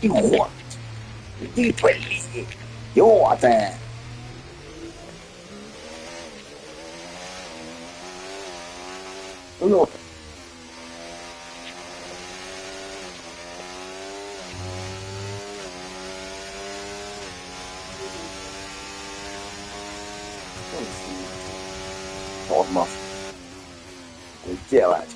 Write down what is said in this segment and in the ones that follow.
你货，你腿里有我在。哎呦，找他妈给借来去。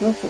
这是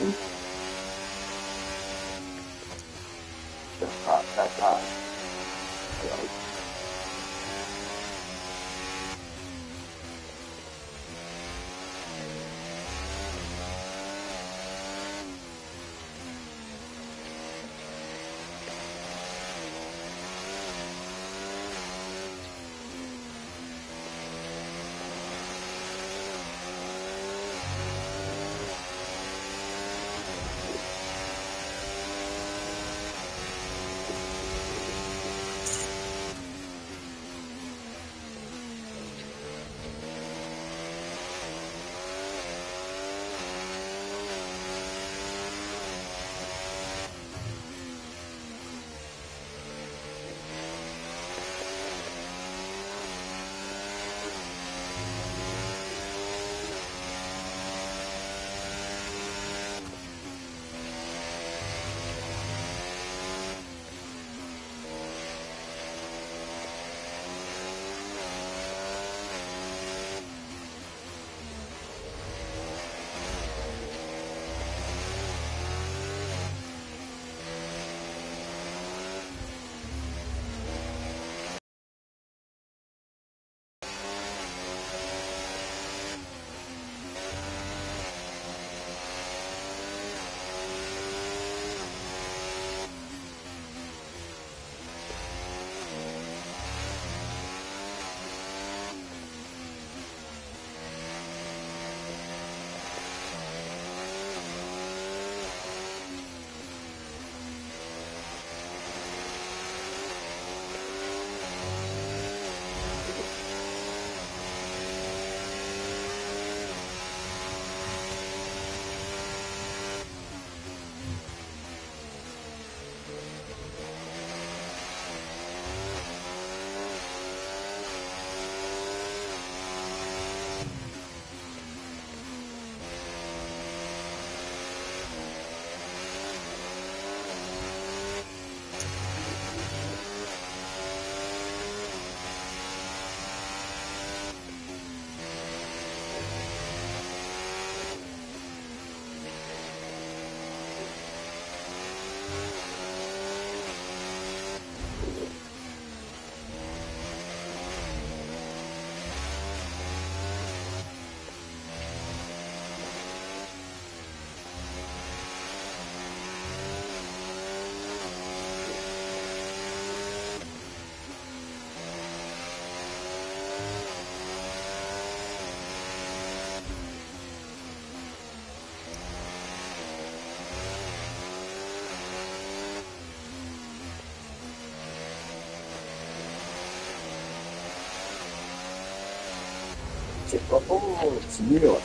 这个哦，急了，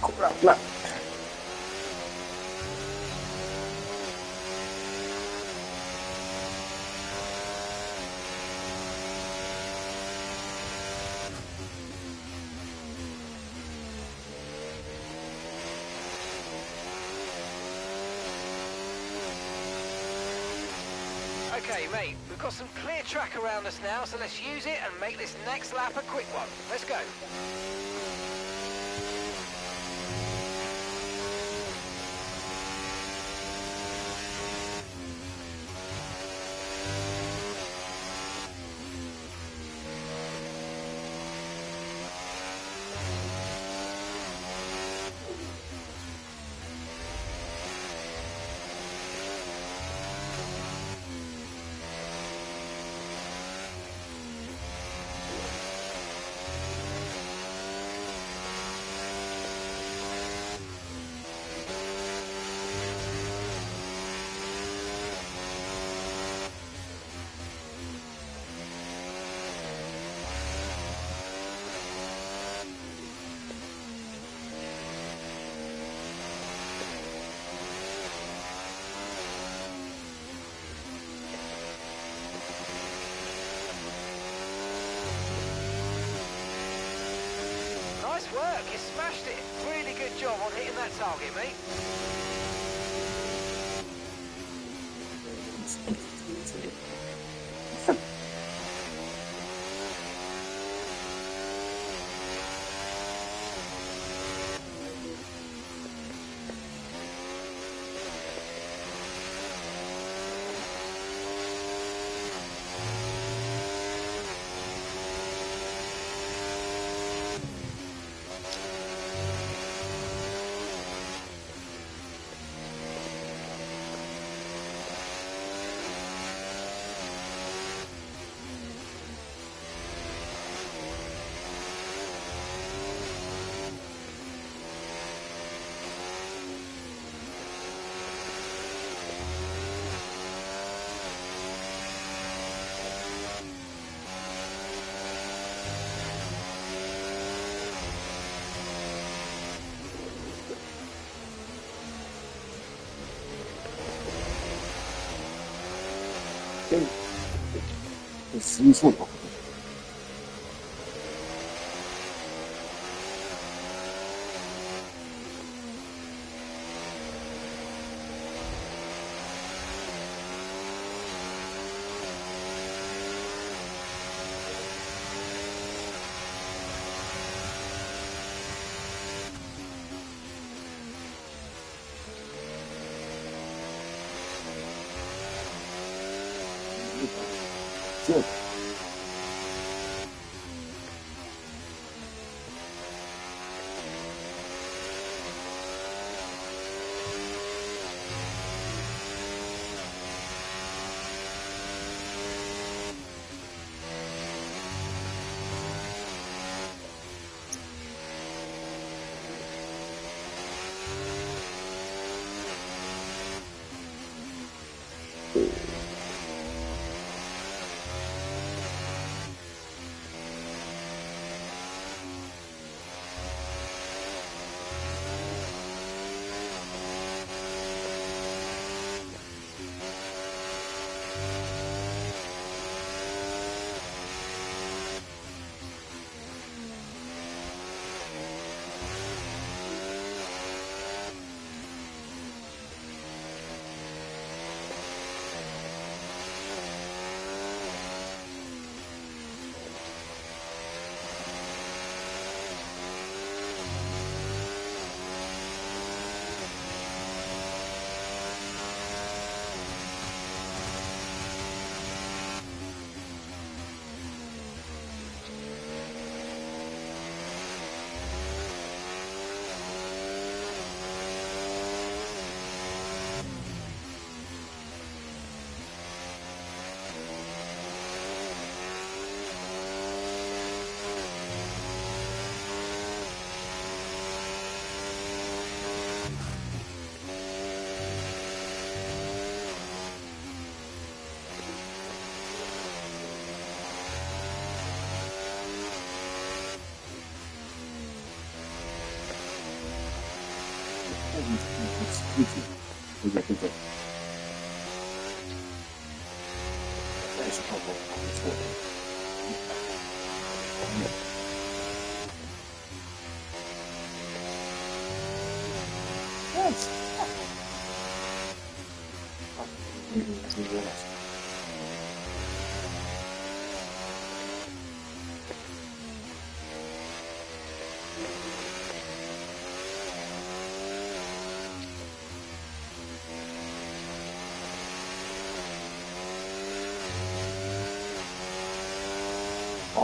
突然了。Okay, mate, we've got some clear track around us now, so let's use it and make this next lap a quick one. Let's go. Nice work, you smashed it. Really good job on hitting that target, mate.死数头。这。对对对对，再是靠谱，没错的。Yes.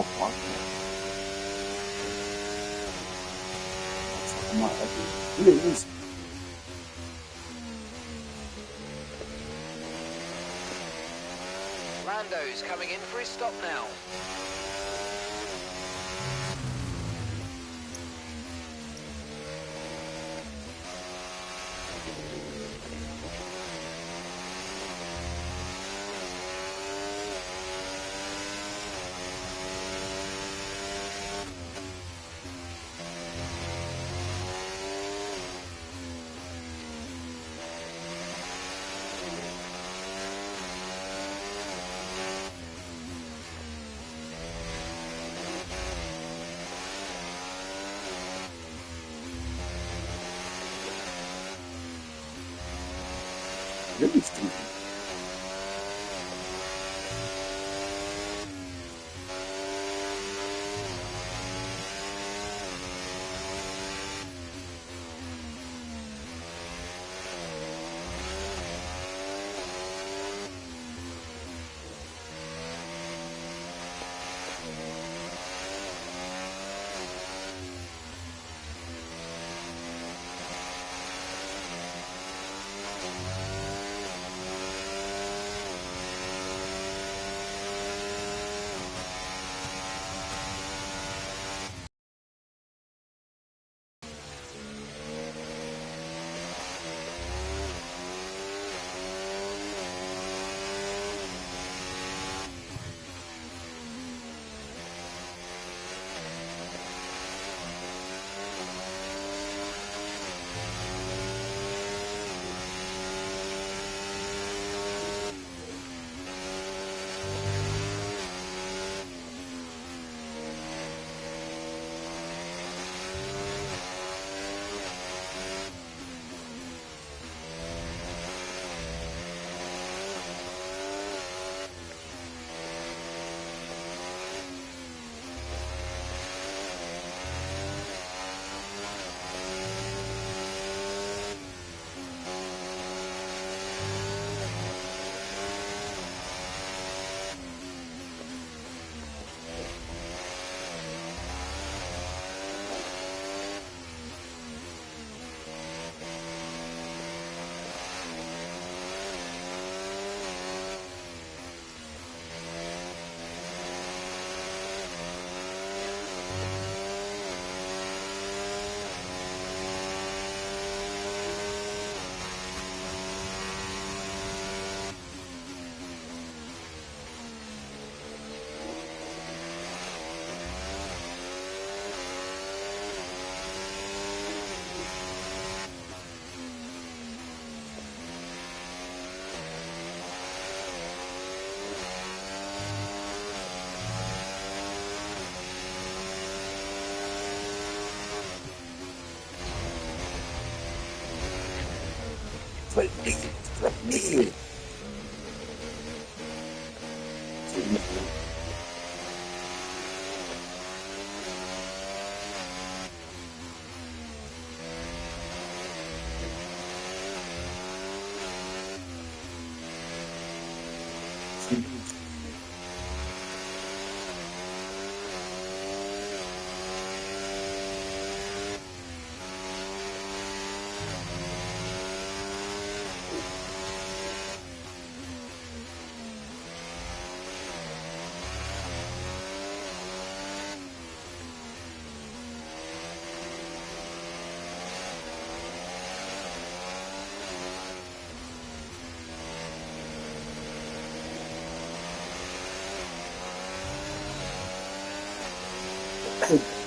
Oh, fuck yeah. Come on, okay. Look at this. Lando's coming in for his stop now. Really stupid. Please.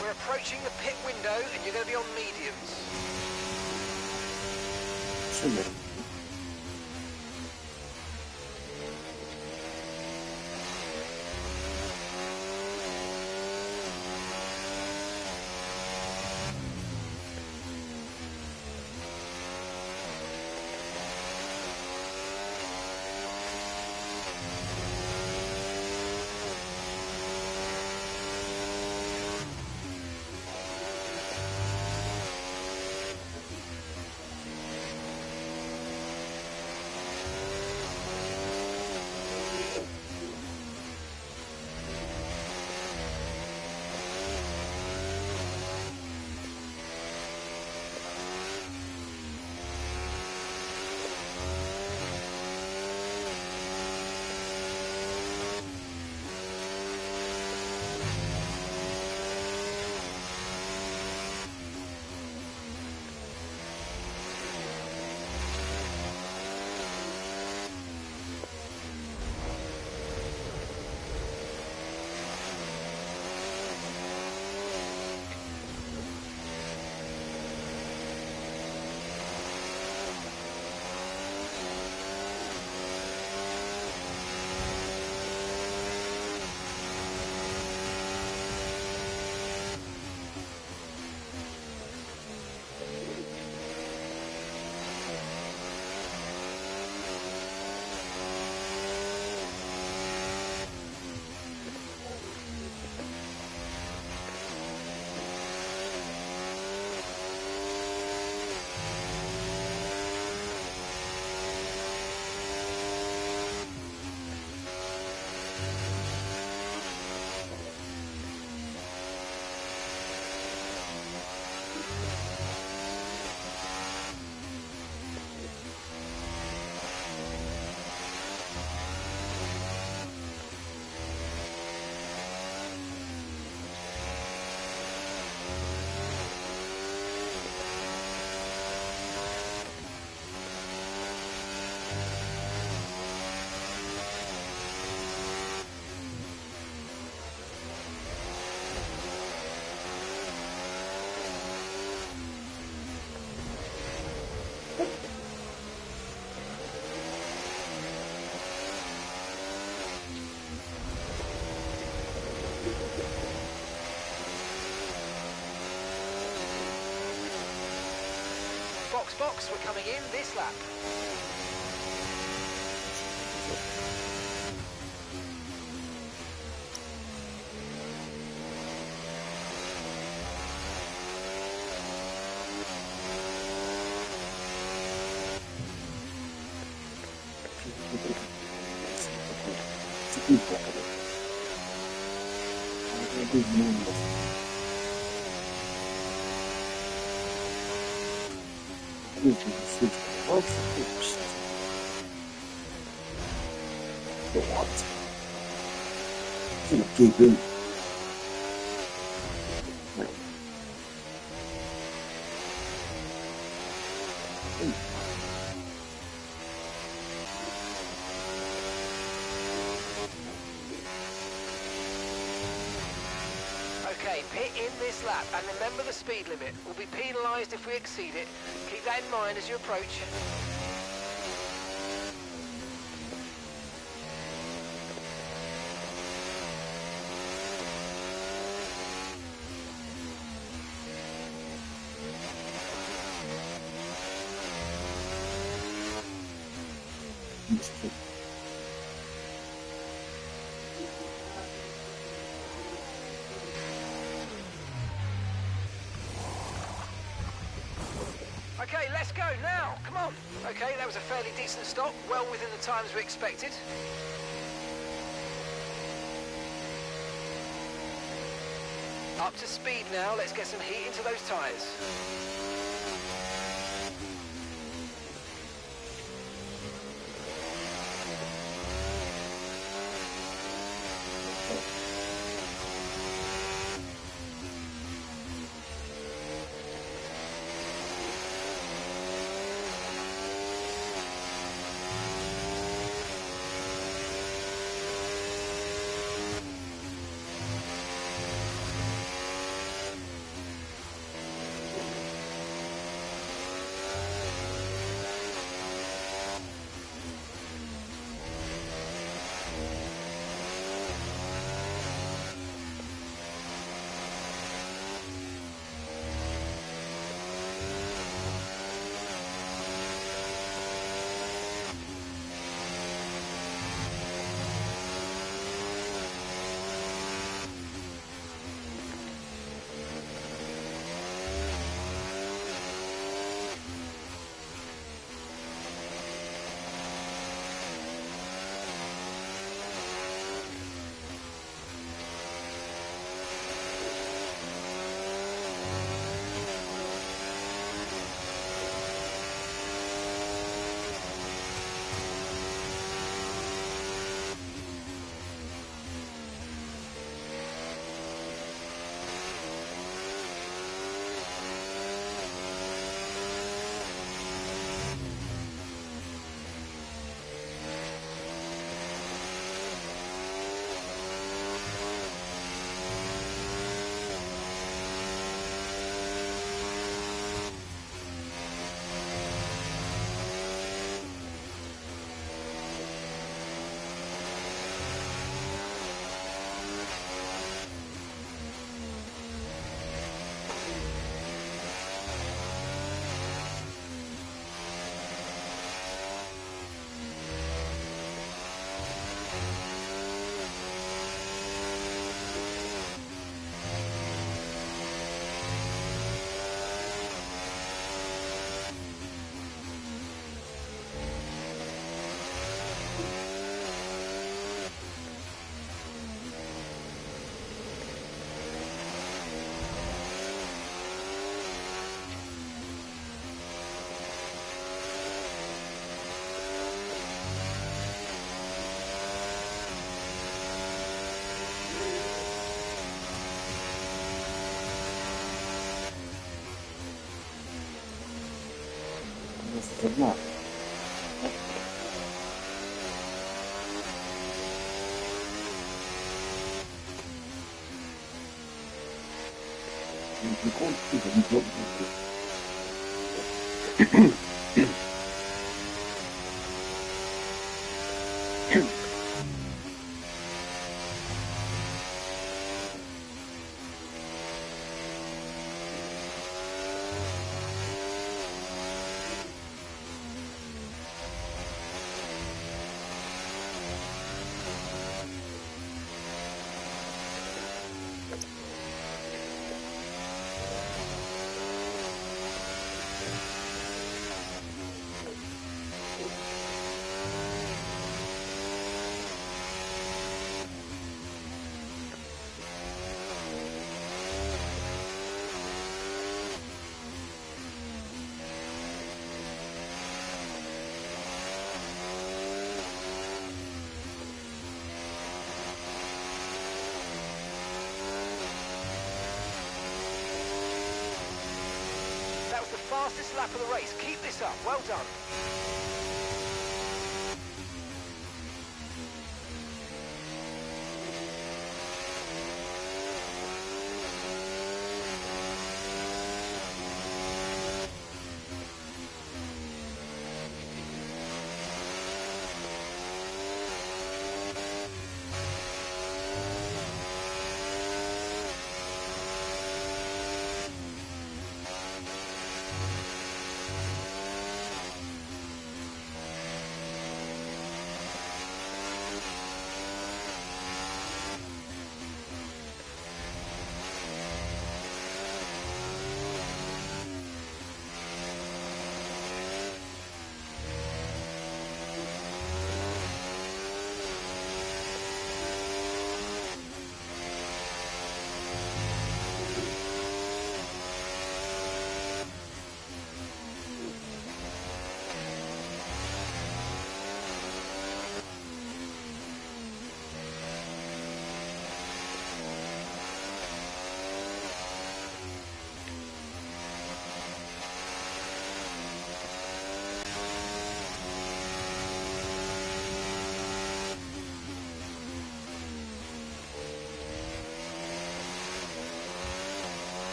We're approaching the pit window and you're going to be on mediums. box, we're coming in this lap. Okay, pit in this lap, and remember the speed limit. We'll be penalised if we exceed it. Keep that in mind as you approach. Okay, let's go now. Come on. Okay, that was a fairly decent stop, well within the times we expected. Up to speed now. Let's get some heat into those tyres. Одна. fastest lap of the race. Keep this up. Well done.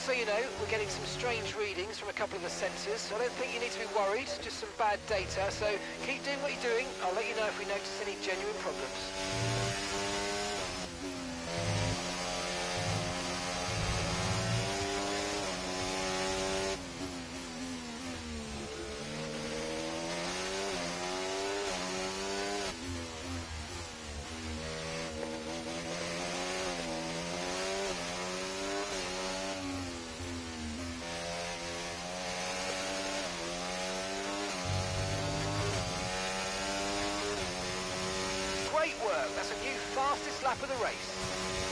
So you know, we're getting some strange readings from a couple of the sensors, so I don't think you need to be worried, just some bad data, so keep doing what you're doing. I'll let you know if we notice any genuine problems. Great work, that's a new fastest lap of the race.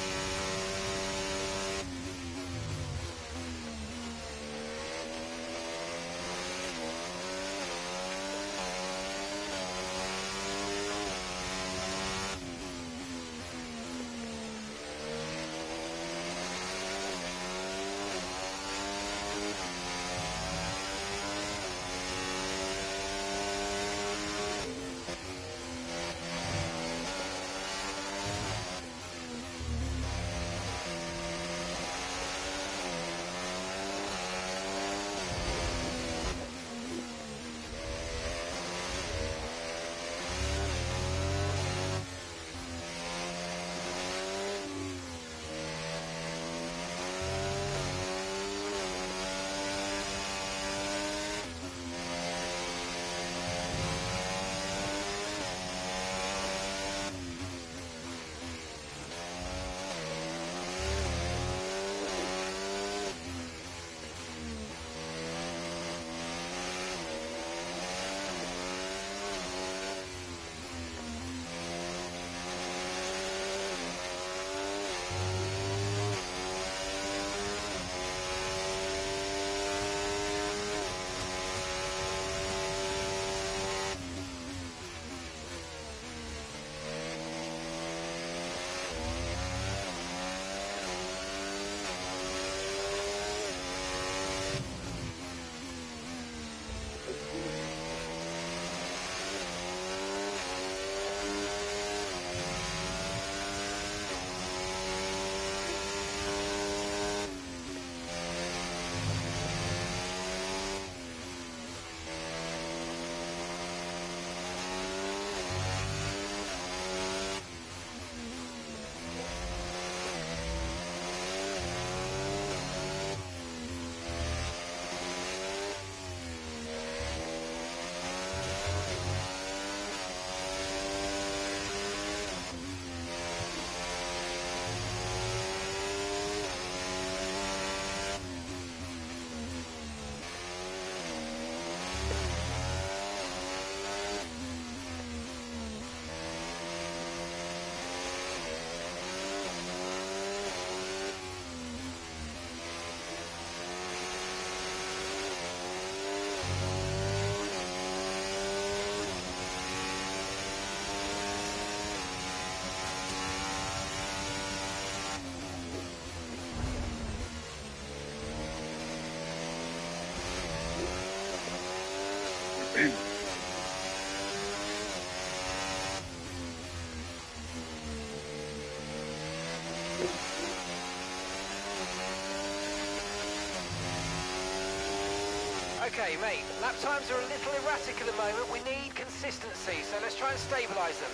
Okay, mate, lap times are a little erratic at the moment. We need consistency, so let's try and stabilise them.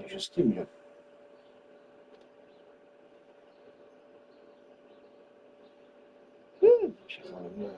Еще стимулят. Сейчас она.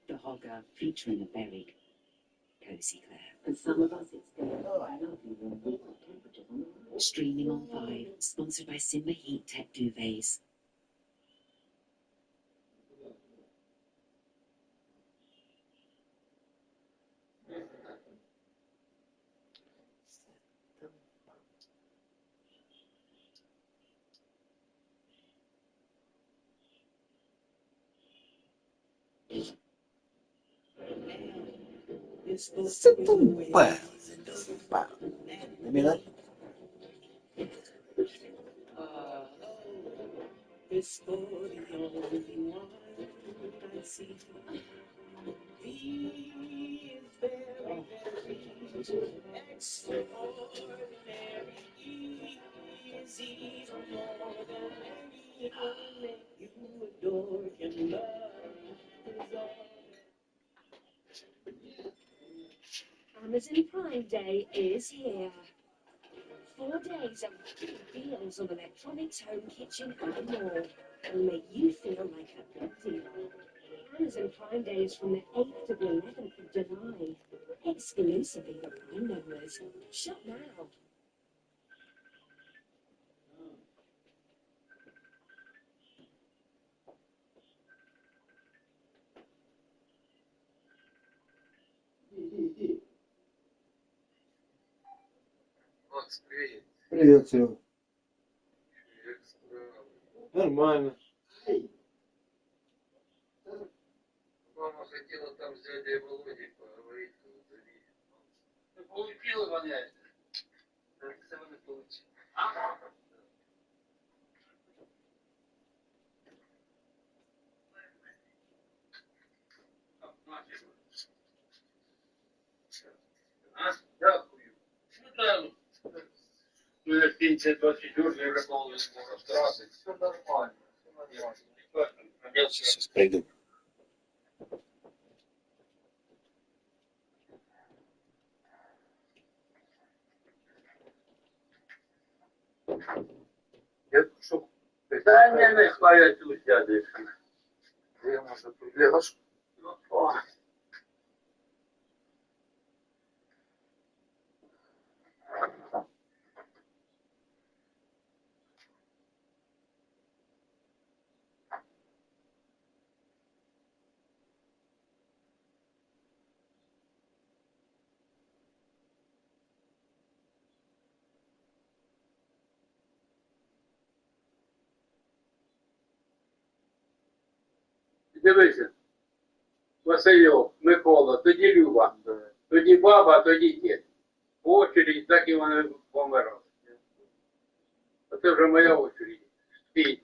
The Hogger featuring a very cozy Claire. And some of us it's going to lovely warm temperatures on the road. Streaming on 5, sponsored by Simba Heat Tech Duvets. Це тупе. Мira. Amazon Prime Day is here. 4 days of big deals on electronics, home, kitchen and more will make you feel like a big deal. Amazon Prime Day is from the 8th to the 11th of July. Exclusively for Prime members. Shop now. Макс, привет. Привет, Серега. Нормально. Мама хотела там с дядей Володей поговорить, ну, получила воняет. Так, все не получилось. Дякую. Ну там, ну я пенсия 24 вже половину можна втратити. Все нормально, все нормально. Сейчас пройду. Я що? Питання не хвалять у дяді. Я можу приляжу. Дивися, Васильов, Микола, тоді Люба, тоді баба, тоді дід. По очереді так і вони помирали. А це вже моя очередь. Стій.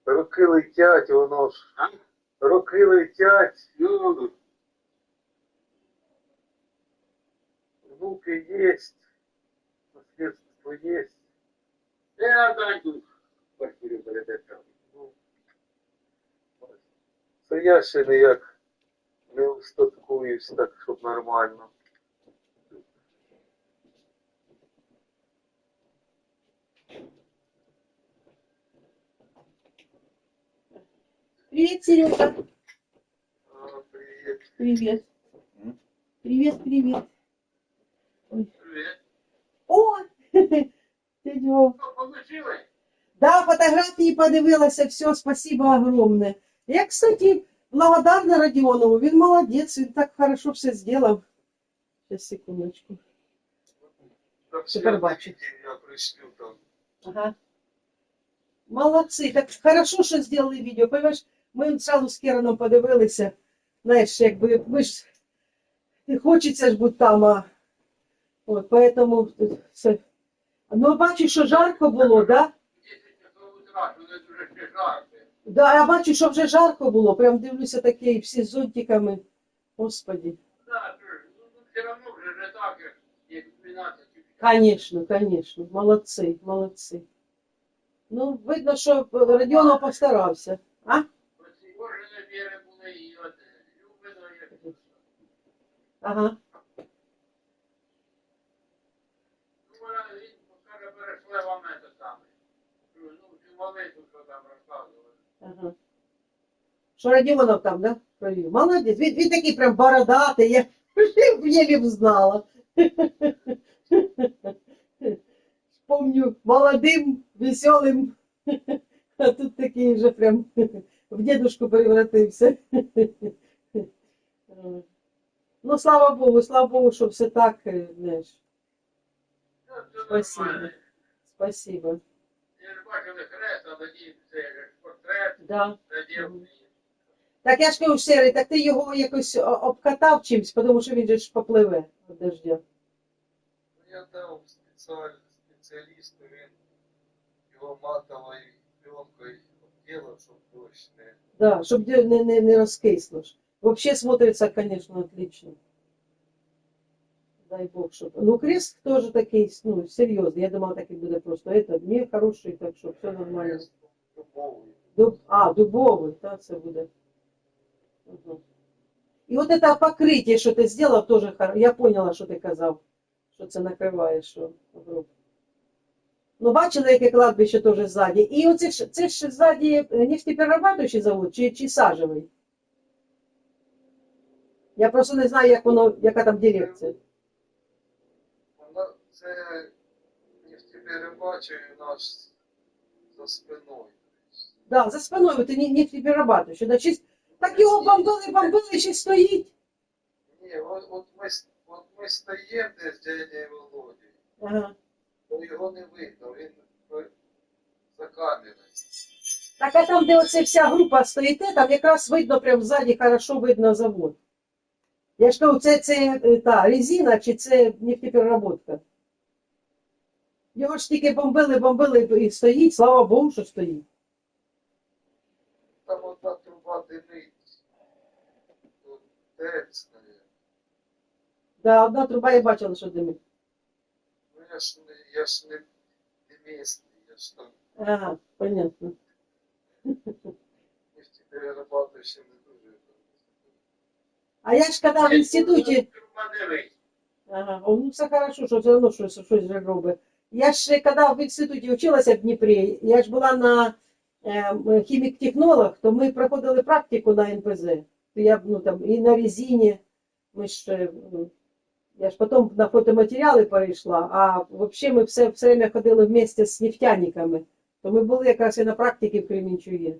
Роки летять, воно ж. А? Роки летять, Ну, внуки єсть, наслідство єсть. я даю в квартирі передачав. Це я ще ніяк не устаткуюсь так, щоб нормально. Привет, Серега. Привіт. Привет. Привет, привет. Ой. Привіт. О, дядь Вов. Що, получилось? Да, фотографії подивилася, все, спасибо огромное. Я, кстати, благодарна Родионову, він молодець, він так хорошо все сделал. Сейчас, секундочку. Там Тепер свято бачу. відділ, я пришлю там. Ага. Молодці. Так хорошо, що зробили відео. Пам'ятаєш, ми одразу з Кераном подивилися. Знаєш, якби ми ж хочеться ж бути там, а от, поэтому це. Ну, бачу, що жарко було, да? 10 часов утра, що не дуже ще жарко. Да, я бачу, що вже жарко було. Прям дивлюся таке, всі з зонтиками. Господи. Да, ну, все равно вже не так, як 12 часов. Конечно, конечно. Молодці, молодці. Ну, видно, що Родіонов постарався. А? Оці кожені віри були і от Любино, як Ага. ну, вона, він, каже, перейшли вам це саме. Ну, цю молитву, що там розказували. Ага. Що Родіонов там, да? Провів. Молодець. Він такий прям бородатий, я єлі б знала. Помню, молодим, веселим. А тут такий вже прям в дедушку превратився. Ну, слава Богу, що все так, знаєш. Ну, це Спасибо. нормально. Спасибо. Я ж бачили хрест, а тоді це ж портрет, Да. надів. Так я ж кажу, Сергій, так ти його якось обкатав чимсь, тому що він же ж попливе від дождя. Я дав спеціалісту, він його матовою пленкою обділив, щоб дощ не... Да, щоб не розкисло ж. Вообще смотрится, конечно, отлично. Дай Бог, щоб. Ну, крест тоже такий, ну, серйозний. Я думала, так і буде просто. Это не хороший, так що все нормально. Дубовий. Дубовий, так, це буде. Угу. І от це покриття, що ти зробив, теж хорошо. Я поняла, що ти казав, що це накриває, що грубо. Ну, бачили, яке кладбище теж ззаді. І оце ж, це ж ззаді нефтеперерабатуючий завод чи сажевий? Я просто не знаю, як воно, яка там дирекція. Вона, це нефтеперерабатуючий у нас за спиною. Да, за спиною ти нефтеперерабатуючий. Да, так його бомбили, ще стоїть. Ні, от ми стоїмо десь з дядей Володією, Ага. то його не видно, він за камерою. Так, а там, де оце вся група стоїте, там якраз видно, прям ззаді хорошо видно завод. Я ж кажу, це та резина, чи це нефтепереработка? Його ж тільки бомбили і стоїть, слава Богу, що стоїть. Там одна труба димить. Тут ТЕЦ, наверное. Да, одна труба я бачила, що димить. Ну я ж не місний, я ж там Ага, понятно. нефтеперерабатуючий не дуже. А я ж коли в інституті... Подивись. Ага, ну все хорошо, що все одно щось вже робить. Я ж коли в інституті вчилася в Дніпрі, я ж була на хімік-технолог, то ми проходили практику на НПЗ. То я, ну, там, і на резині, ми ж, я ж потім на фотоматеріали перейшла, а взагалі ми все время ходили вместе з нефтяниками. То ми були якраз і на практиці в Кременчугі.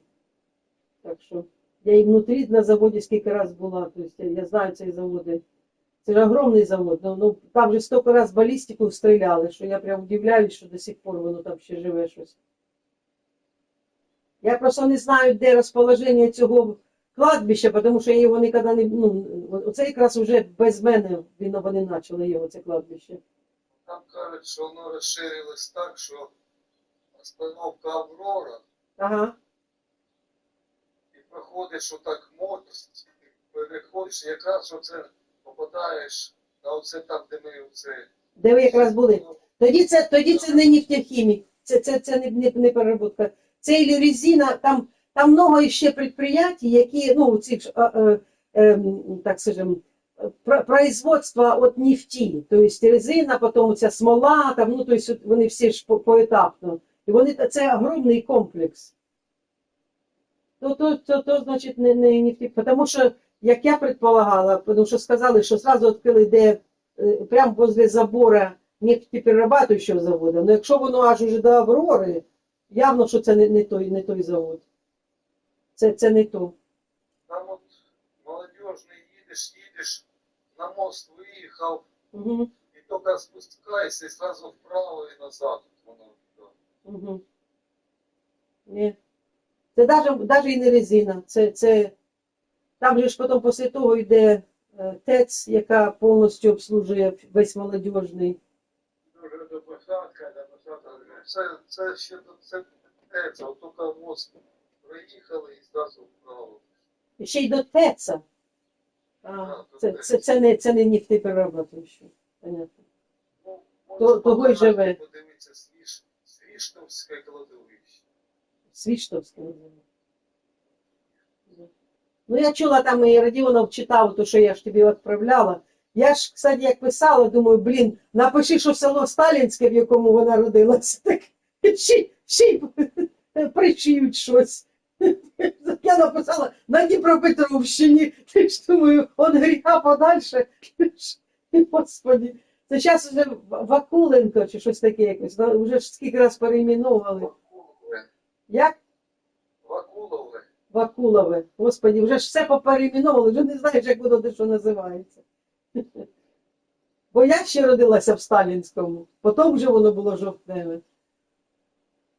Так що я і внутрі на заводі скільки раз була, тобто я знаю цей заводи. Це ж огромний завод, ну там вже стільки раз балістику стріляли, що я прям удивляюсь, що до сих пор воно там ще живе щось. Я просто не знаю, де розположення цього кладбища, тому що я його ніколи не... Ну, оце якраз вже без мене вони почали його, це кладбище. Там кажуть, що воно розширилось так, що остановка Аврора, Ага. і проходиш отак мост, переходиш, і якраз оце попадаєш на оце там, де ми оце... Де ви якраз були? Тоді це не нефтехімік, це не переробка. Це і резина, там много ще підприємств, які, ну, ці, так скажем, производство от нефті, тобто резина, потім ця смола, там, ну, тобто вони всі ж поетапно. І вони, це огромний комплекс. То значить, не нефті, тому що, як я предполагала, тому що сказали, що сразу відкрили, де прямо возле забора нефтеперерабатуючого заводу. Ну, якщо воно аж уже до Аврори, явно, що це не той завод. Це не то. Там от молодіжний їдеш, на мост виїхав, Угу. і тільки спускаєшся, і одразу вправо і назад воно. Угу. Ні. Це навіть і не резина. Там же ж потім після того йде ТЕЦ, яка повністю обслужує весь молодіжний. Дуже до посадка. Це ще це от тільки мост проїхали і зразу вправо. І ще й до ТЕЦа. Це не нефтепереробляючий. Понятно. Того й живе. Подивіться, Свіштовське кладовище. Свіштовське. Ну, я чула, там і Радіонов читав, то, що я ж тобі відправляла. Я ж, кстати, як писала, думаю, блін, напиши, що село Сталінське, в якому вона родилася, так ще й причиють щось. Я написала на Дніпропетровщині. Ти ж думаю, от гріха подальше. Господи. Це зараз вже Вакуленко чи щось таке якось. Вже ж скільки раз перейменовували. Як? Вакулове. Вакулове. Господи, вже ж все поперейменовували, вже не знаєш, як воно де що називається. Бо я ще родилася в Сталінському, потім вже воно було жовтневе.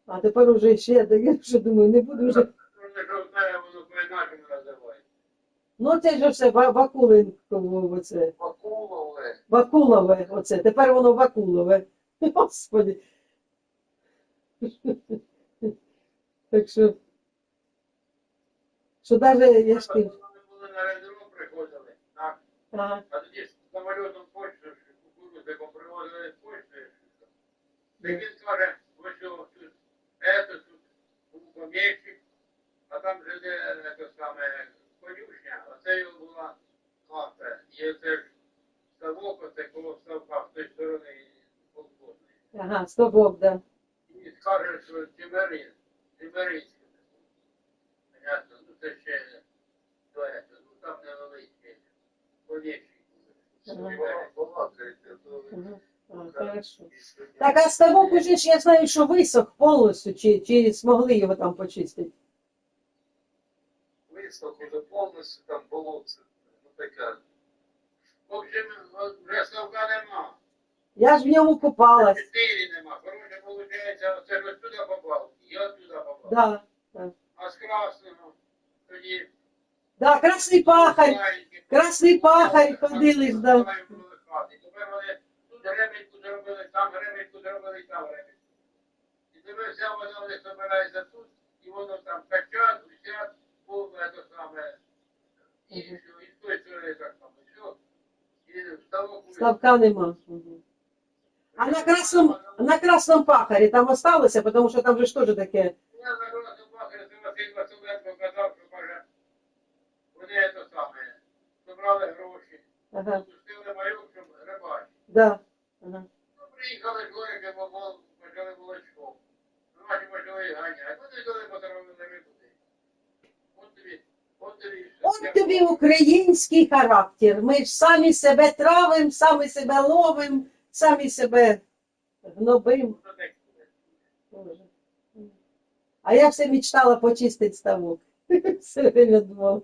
А тепер вже ще, я вже думаю, не буду вже. Воно по-інакшому називається. Ну це ж все Вакуленково оце. Вакулове. Вакулове оце. Тепер воно Вакулове. Господи. Так що навіть я ж кажу. Вони були на аеродром, приходили, так? Ага. А тоді з самолітом почту, кукурудзиком привозили почту. Так він каже, ось тут, тут був поміщик, а там же те саме конюшня, а це його була хата. І оце ж ставок, оце коло ставка, з тої сторони колгоспної. Ага, стовбок, да. І скаже, що Тимирицьке. Понятно, ну це ще дуето, ну там невеличке, поміщик. Ага. Хорошо. Так, а ставок уже ж я знаю, що висох повністю, чи змогли його там почистити? Висох уже повністю там болотце. Ну така. В общем, вже ставка нема. Я ж в ньому купалась. Чотири нема. Коротше, виходить, оце ж туди попав, і от туди попав. Да, да. А з красного тоді... Да, красний пахарь ходили ж, да. Тепер вони тут гребеньку зробили, там гребеньку зробили, і там гребеньку. І тебе вся вода в них збирається тут, і воно там качать, усять, повне те саме. І все, і з тої сторони так само. Все. І ставок уже. Ставка нема. Мгм. А на красному пахарі там осталося, тому що там же ж теж таке. Я на Красному Пахарі, це Василь Василенко казав, що каже, вони те саме, забрали гроші, Ага, пустили майок, щоб рибачити. да. Ага. Ну, приїхали жорики, бо почали молочком. Наші почали ганяти. Вони коли потравили рибу. От тобі український характер. Ми ж самі себе травимо, самі себе ловимо, самі себе гнобимо. А я все мечтала почистити ставок. Все время думала.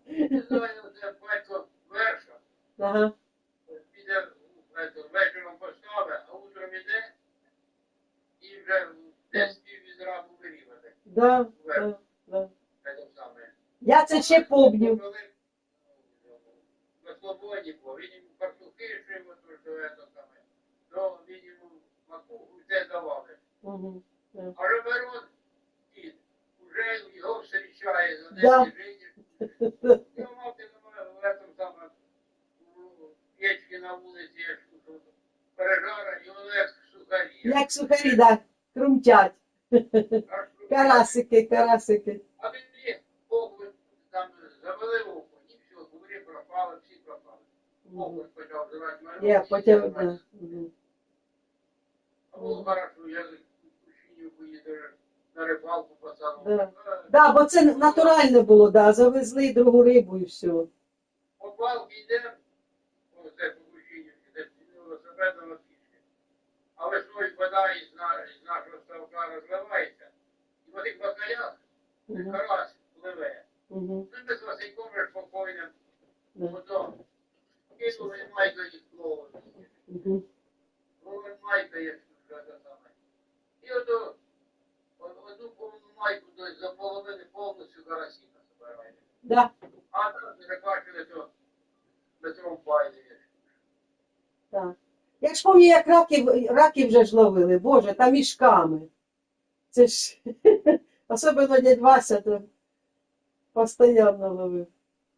Не знаю, це батько верша, Ага. піде вечором поставить, а утром іде і вже десь пів відра буде рівати. Да, да. Я це ще помню. На свободі, бо він йому фартухи шив, то що це саме, то він йому макуху все давали. Угу. А Ромерон, дід, вже його встрічає за Да. 10 життів. Я мав в этом самому печки на вулиці, я чую, пережара, і воно як сухарі. Як сухарі, да, крумтять. Карасики. А тоді окунь там завели окунь, і все, бурі пропали, всі пропали. Окунь почав зривати мороз. Я потім, да. Мгм. А було хорошо, я в Кущинів поїздив на рибалку пацану. Да. Да, бо це натуральне було, да, завезли другу рибу і все. По палки йдемо, оце по Кущинівці, де велосипедом на пішки. А весною вода із нашого ставка розливається, і в отих бакалях карась пливе. Угу. Ну, ми з Васильком вже спокійним, Да. потім кинули майка їх ловили. Угу. Ловить майка, як вже те саме. І одну повну карасі насобираєш. Да. А там не бачили, то на цьому пайні. Так. Я ж пам'ятаю, як раків вже ж ловили, Боже, та мішками. Це ж, особливо дядь Вася, то постійно ловив.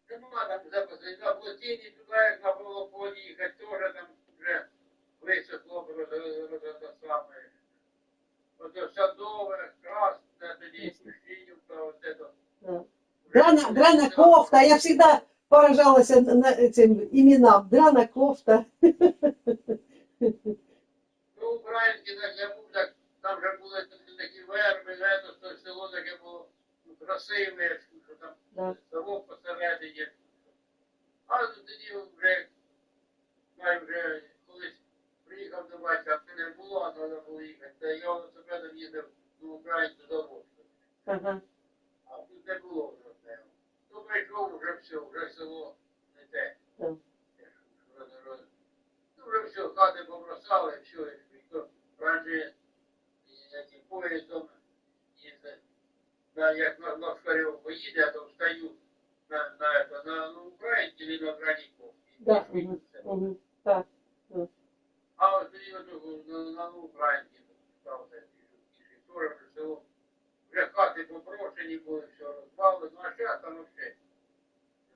Нема там запасу, на плотині туди, як на було поїхати, теж там вже висохло те саме. Ото садове, красне, тоді Кущинівка, оце то. Да. Драна кофта, я завжди поражалася на цим іменам. Драна кофта. Ну, українські, так я був, так, там вже були такі верби, то село таке було красиве, що там Да. село посередині. А тоді вже, знаю, вже колись приїхав до батька, а не було, а треба було їхати. Та я велосипедом їздив до українцю до Луцька. Ага. А тут не було вже одного. Ну, прийшов вже все, вже село не те. Так. Ну, вже все, хати побросали, все, і то раніше яким поїздом їздить. Як на Лошкарєв поїде, я там встаю на Українці чи на Граніківці. Да. Угу. Так. А от тоді на Українці стався теж вже село. Вже хати поброшені були, все розбавили, ну а зараз там взагалі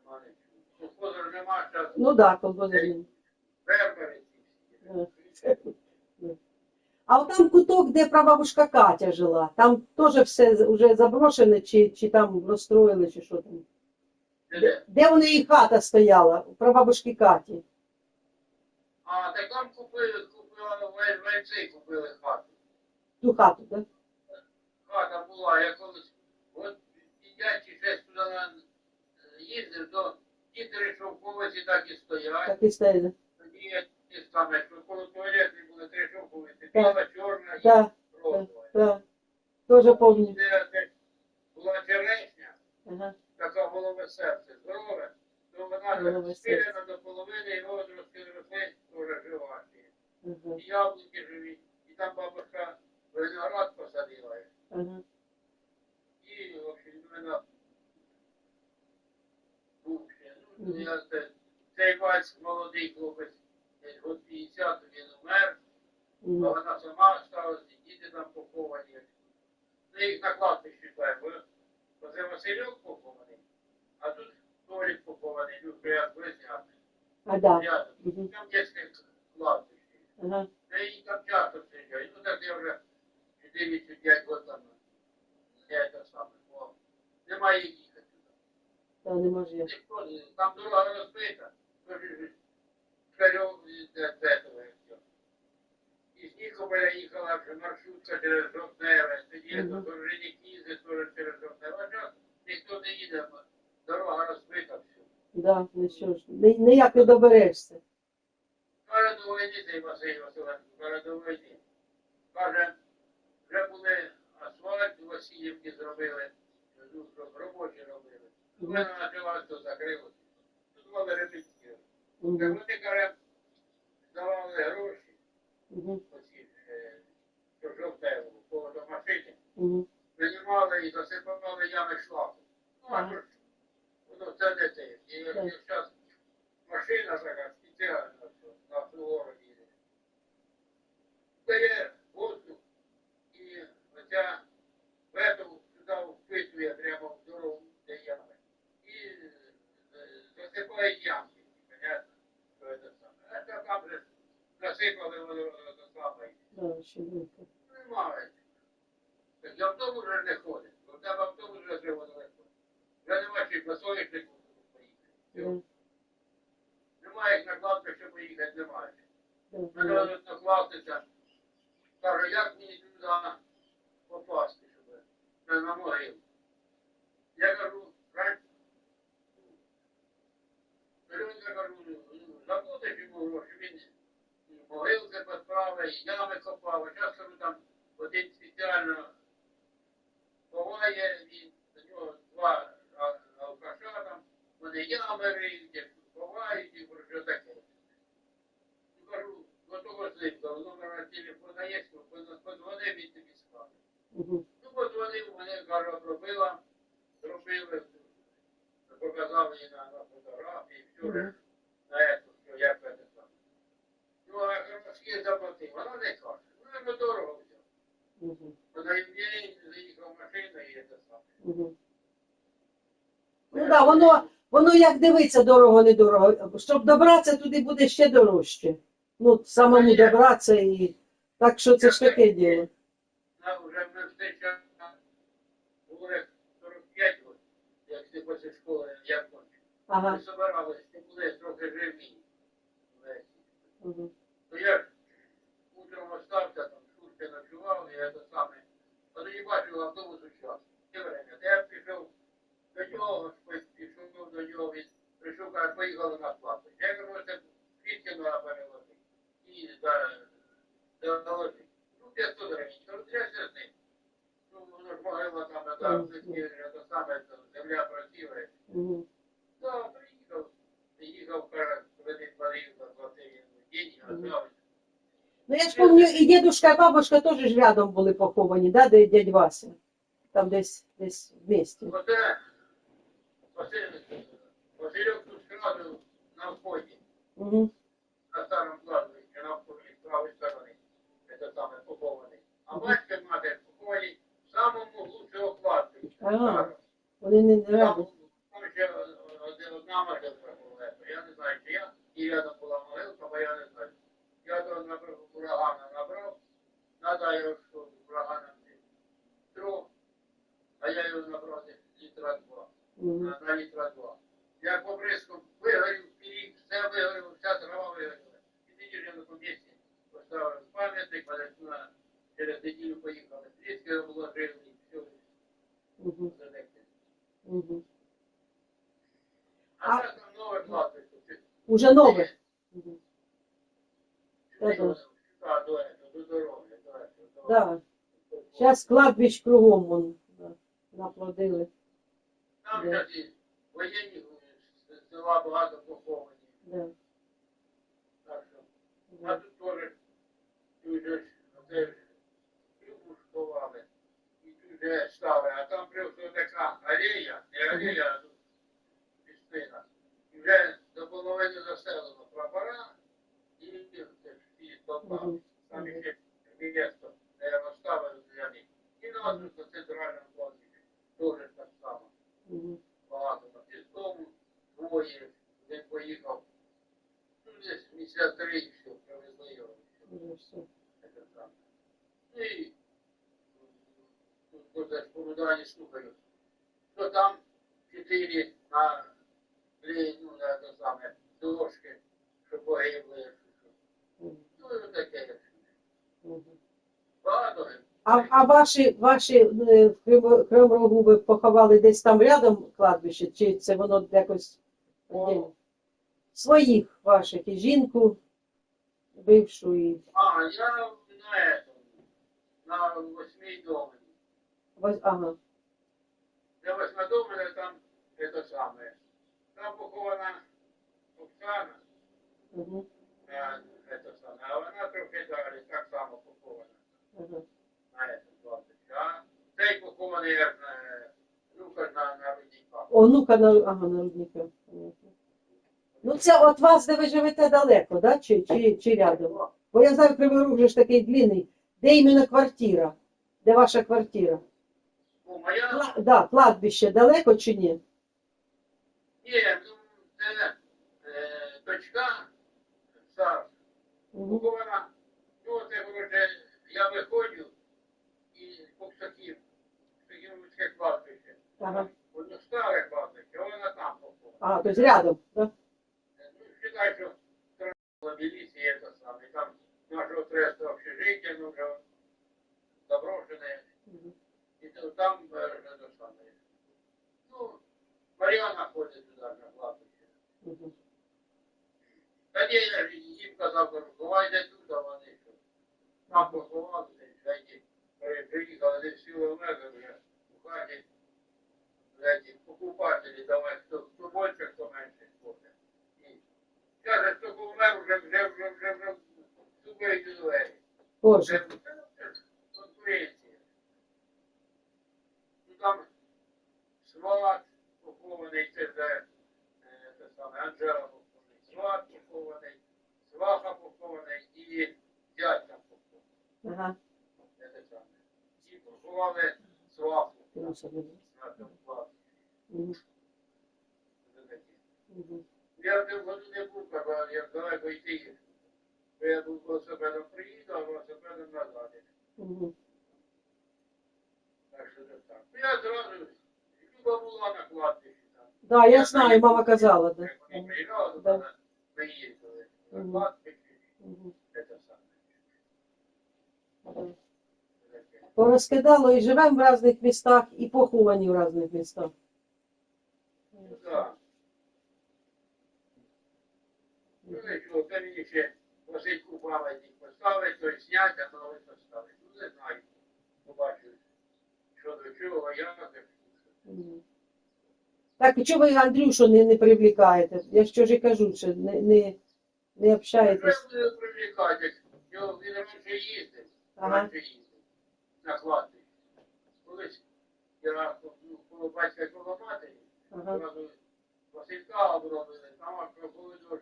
нема нічого. Господар нема, зараз Ну так, колбозарні. фермери ці всі. А от там куток, де прабабушка Катя жила, там теж все вже заброшене, чи там розстроїли, чи що там? Де у неї хата стояла, у прабабушки Каті? А так там купили вельці купили хату. Ту хату, так? Хата була, я колись, от дитячі ще туди їздив, то ті три шовковиці так і стоять. Так і стояли. Тоді ті саме, що коло туалетні були три шовковиці, Так. біла, чорна і Так, розова. так. Теж пам'ятаю. Де була черешня, Ага. така голове серце, здорове, то вона Голове спилена до половини, і розрости росли, теж жива. Ага. І яблуки живі, і там бабушка виноград посадила. Ага. І, в общем, вона був ще. Ну, я цей Вась, молодий хлопець, десь год 50, він умер, а вона сама сталася, діти там поховані. Ну, їх на кладбищі бо оце Васильок похований, а тут Толік похований, ну, прямо близняти. А, да. Рядом. Мгм. Там дитяче кладбище. Ага. Я її там часто приїжджаю. Ну, так я вже 4-5 років там не те саме. Бо немає їхати туди. Та не може я. Ніхто не- Там дорога розбита. Шарьов де того і все. І з Нікополя їхала вже маршрутка через Жовтневе. Тоді до Дорожнякізи теж через Жовтневе. А зараз ніхто не їде. Дорога розбита все. Да, ну що ж, ніяк не доберешся. Каже до війни цей Василь Василенко, каже до війни. Каже, вже були асфальт у Васильівці зробили, ну, щоб робочі робили. Вона почала, то закрилося. Тут мали репетиціли. Так вони, каже, давали гроші, оці, що жовтеву, по машині, винімали і засипали ями шлаку. Ну, а що ж, воно це не те. І зараз машина така спеціальна, що на всю гору їде. Дає воздух, і оця вету сюди впитує прямо в дорогу, де ями. І засипає ямки, понятно, що це саме. А це там же засипали воно це саме. Да, ще велике. Немає. Так і автобус вже не ходить. Бо в тебе автобус вже треба не ходить. Вже нема чим на соняшнику поїхати. Немає як на кладбище поїхати, немає. Треба накластися. Каже, як мені туди попасти, щоб на могилу. Я кажу, раніше. Я кажу, заплатиш йому гроші, він могилки підправив, ями копав. А зараз кажу, там один спеціально ховає, він до нього два алкаша там, вони ями риють, ховають і про що таке. Ну, кажу, готово сліпка, номер телефона є, подзвони, він тобі скаже. Ну, подзвонив, мене, кажу, обробила, зробили, показали їй на фотографії, все Мгм. ж на це, що як це саме. Ну, а скільки заплатив? Вона не каже. Ну, дорого взяв. Мгм. Вона і мені заїхав машина і це саме. Мгм. Ну так, воно як дивиться дорого-недорого. Щоб добратися туди буде ще дорожче. Ну, самому добратися і. Так що це ж таке діло. Вже ми встречали, було як 45 років, як ти після школи, я кончив. Ага. Ми собиралися, ти були трохи живі. Мгм. То я ж утром остався, там, шурки ночував, і це саме. А тоді бачив автобус у час. Я пішов до нього, пішов до нього, він прийшов, каже, поїхали на плату. Я кажу, це звідки треба переложити. І заложити. Ну, 500 гривень. Кажу, я ще з ним. Ну, воно ж могила там, це саме, земля працює. Мгм. Да, приїхав, каже, кредит платив, заплатив йому деньги, а взяв. Ну я ж пам'ятаю, і дедушка, і бабушка теж ж рядом були поховані, да, де дядь Вася? Там десь в місті. Оце Васильок тут сразу на вході, Угу. на старому кладбищі, на вході, з правої сторони, це саме похований. А батько і мати поховані в самому углу цього кладбища. Ага. Вони не рядом. Там ще одна могилка була, я не знаю, чи я, і рядом була могилка, бо я не знаю. Я то урагана набрав, треба його що, ураганом трьох, а я його набрав літра 2. Угу. На літра 2. Я побризку вигорів, пірік, все вигоріло, вся трава вигоріла. І тоді ж я на тому місці поставив пам'ятник, але через неділю поїхали. Слідки вложили, і все. Угу. Угу. А зараз там нове кладбище. Уже нове. Угу. До дороги. Да. Зараз кладбищ кругом вон, да, наплодили. Там зараз і воєнні села багато поховані. Да. Так що, а тут теж, тут же, оце ж, любу школами, і тут же стали, а там просто така алея, не алея, а тут місцина. І вже до половини заселено прапора і стовпа. Там ще місто, де розставили для них. І на нас на центральному кладбищі теж так само. Угу. Багато на тому двоє, один поїхав. Ну, десь місяця 3 і все, привезли його. Уже все. Це саме. Ну і тут за спорудання слухаю, що там 4 на ну, на те саме, дошки, що погибли. Угу. Ну, і таке. Угу. Багато. А ваші в Кривому ви поховали десь там рядом кладбище, чи це воно якось віддільно? Своїх ваших, і жінку бившу, і А, я на 8-й домі. ага. На 8-й домі там це саме. Там похована Оксана, Угу. це саме, а вона трохи далі, так само похована. Ага. На этом кладбищі. А цей похований як внука на рудниках. Онука на рудника. Ну це от вас, де ви живете далеко, да? Чи рядом? Бо я знаю, Кривий Рог же ж такий длинний. Де іменно квартира? Де ваша квартира? Ну, моя? Да, кладбище далеко чи ні? Ні, ну, це дочка Сара. Угу. Похована. Ну, це, коротше, я виходжу і по Псаківське кладбище. Ага. Воно старе кладбище, вона там похована. А, тобто рядом, да? Ну, считай, що була міліція, це саме. Там нашого треста общежиття, ну, вже заброшене. Угу. І там це саме. Ну, Мар'яна ходить туди на кладбище. Угу. Та ні, я ж їм казав, кажу, бувайте тут, а вони що. Там поховалися, і приїхали, десь кілометр вже у хаті. Покупателі, давай, хто більше, хто менше ходить. І каже, хто помер, вже зубить двері. Боже. Це конкуренція. Ну там сват похований, це вже те саме, Анжела похований, сват похований, сваха похований і дядька похований. Ага. Це те саме. І поховали сваху. Ну, що буде? На тому кладбищі. Мгм. Це таке. Мгм. Я в тим году не був, кажу, як далеко йти. Бо я був велосипедом приїду, а велосипедом назад. Мгм. Так що це так. Ну, я зразу, Люба була на кладбищі там. Да, я знаю, мама казала, да. Як вони приїжджали, Да. то ми їздили на Мгм. кладбище. Мгм. Це те саме. Да. Це таке. Порозкидало і живемо в різних містах, і поховані в різних містах. Ну, так. Ну, нічого, це мені ще Васильку пам'ятник поставить, то й снять, а новий поставить. Ну, не знаю. Побачу, що до чого, як. Мгм. Так, і чого ви Андрюшу не привлікаєте? Я ж чого ж і кажу, що не общаєтесь. Що я буду привлікати? Він раніше їздив, Ага. на кладбищі. Колись я коло батька коло матері, Ага. зразу Василька обробили, там коли дощ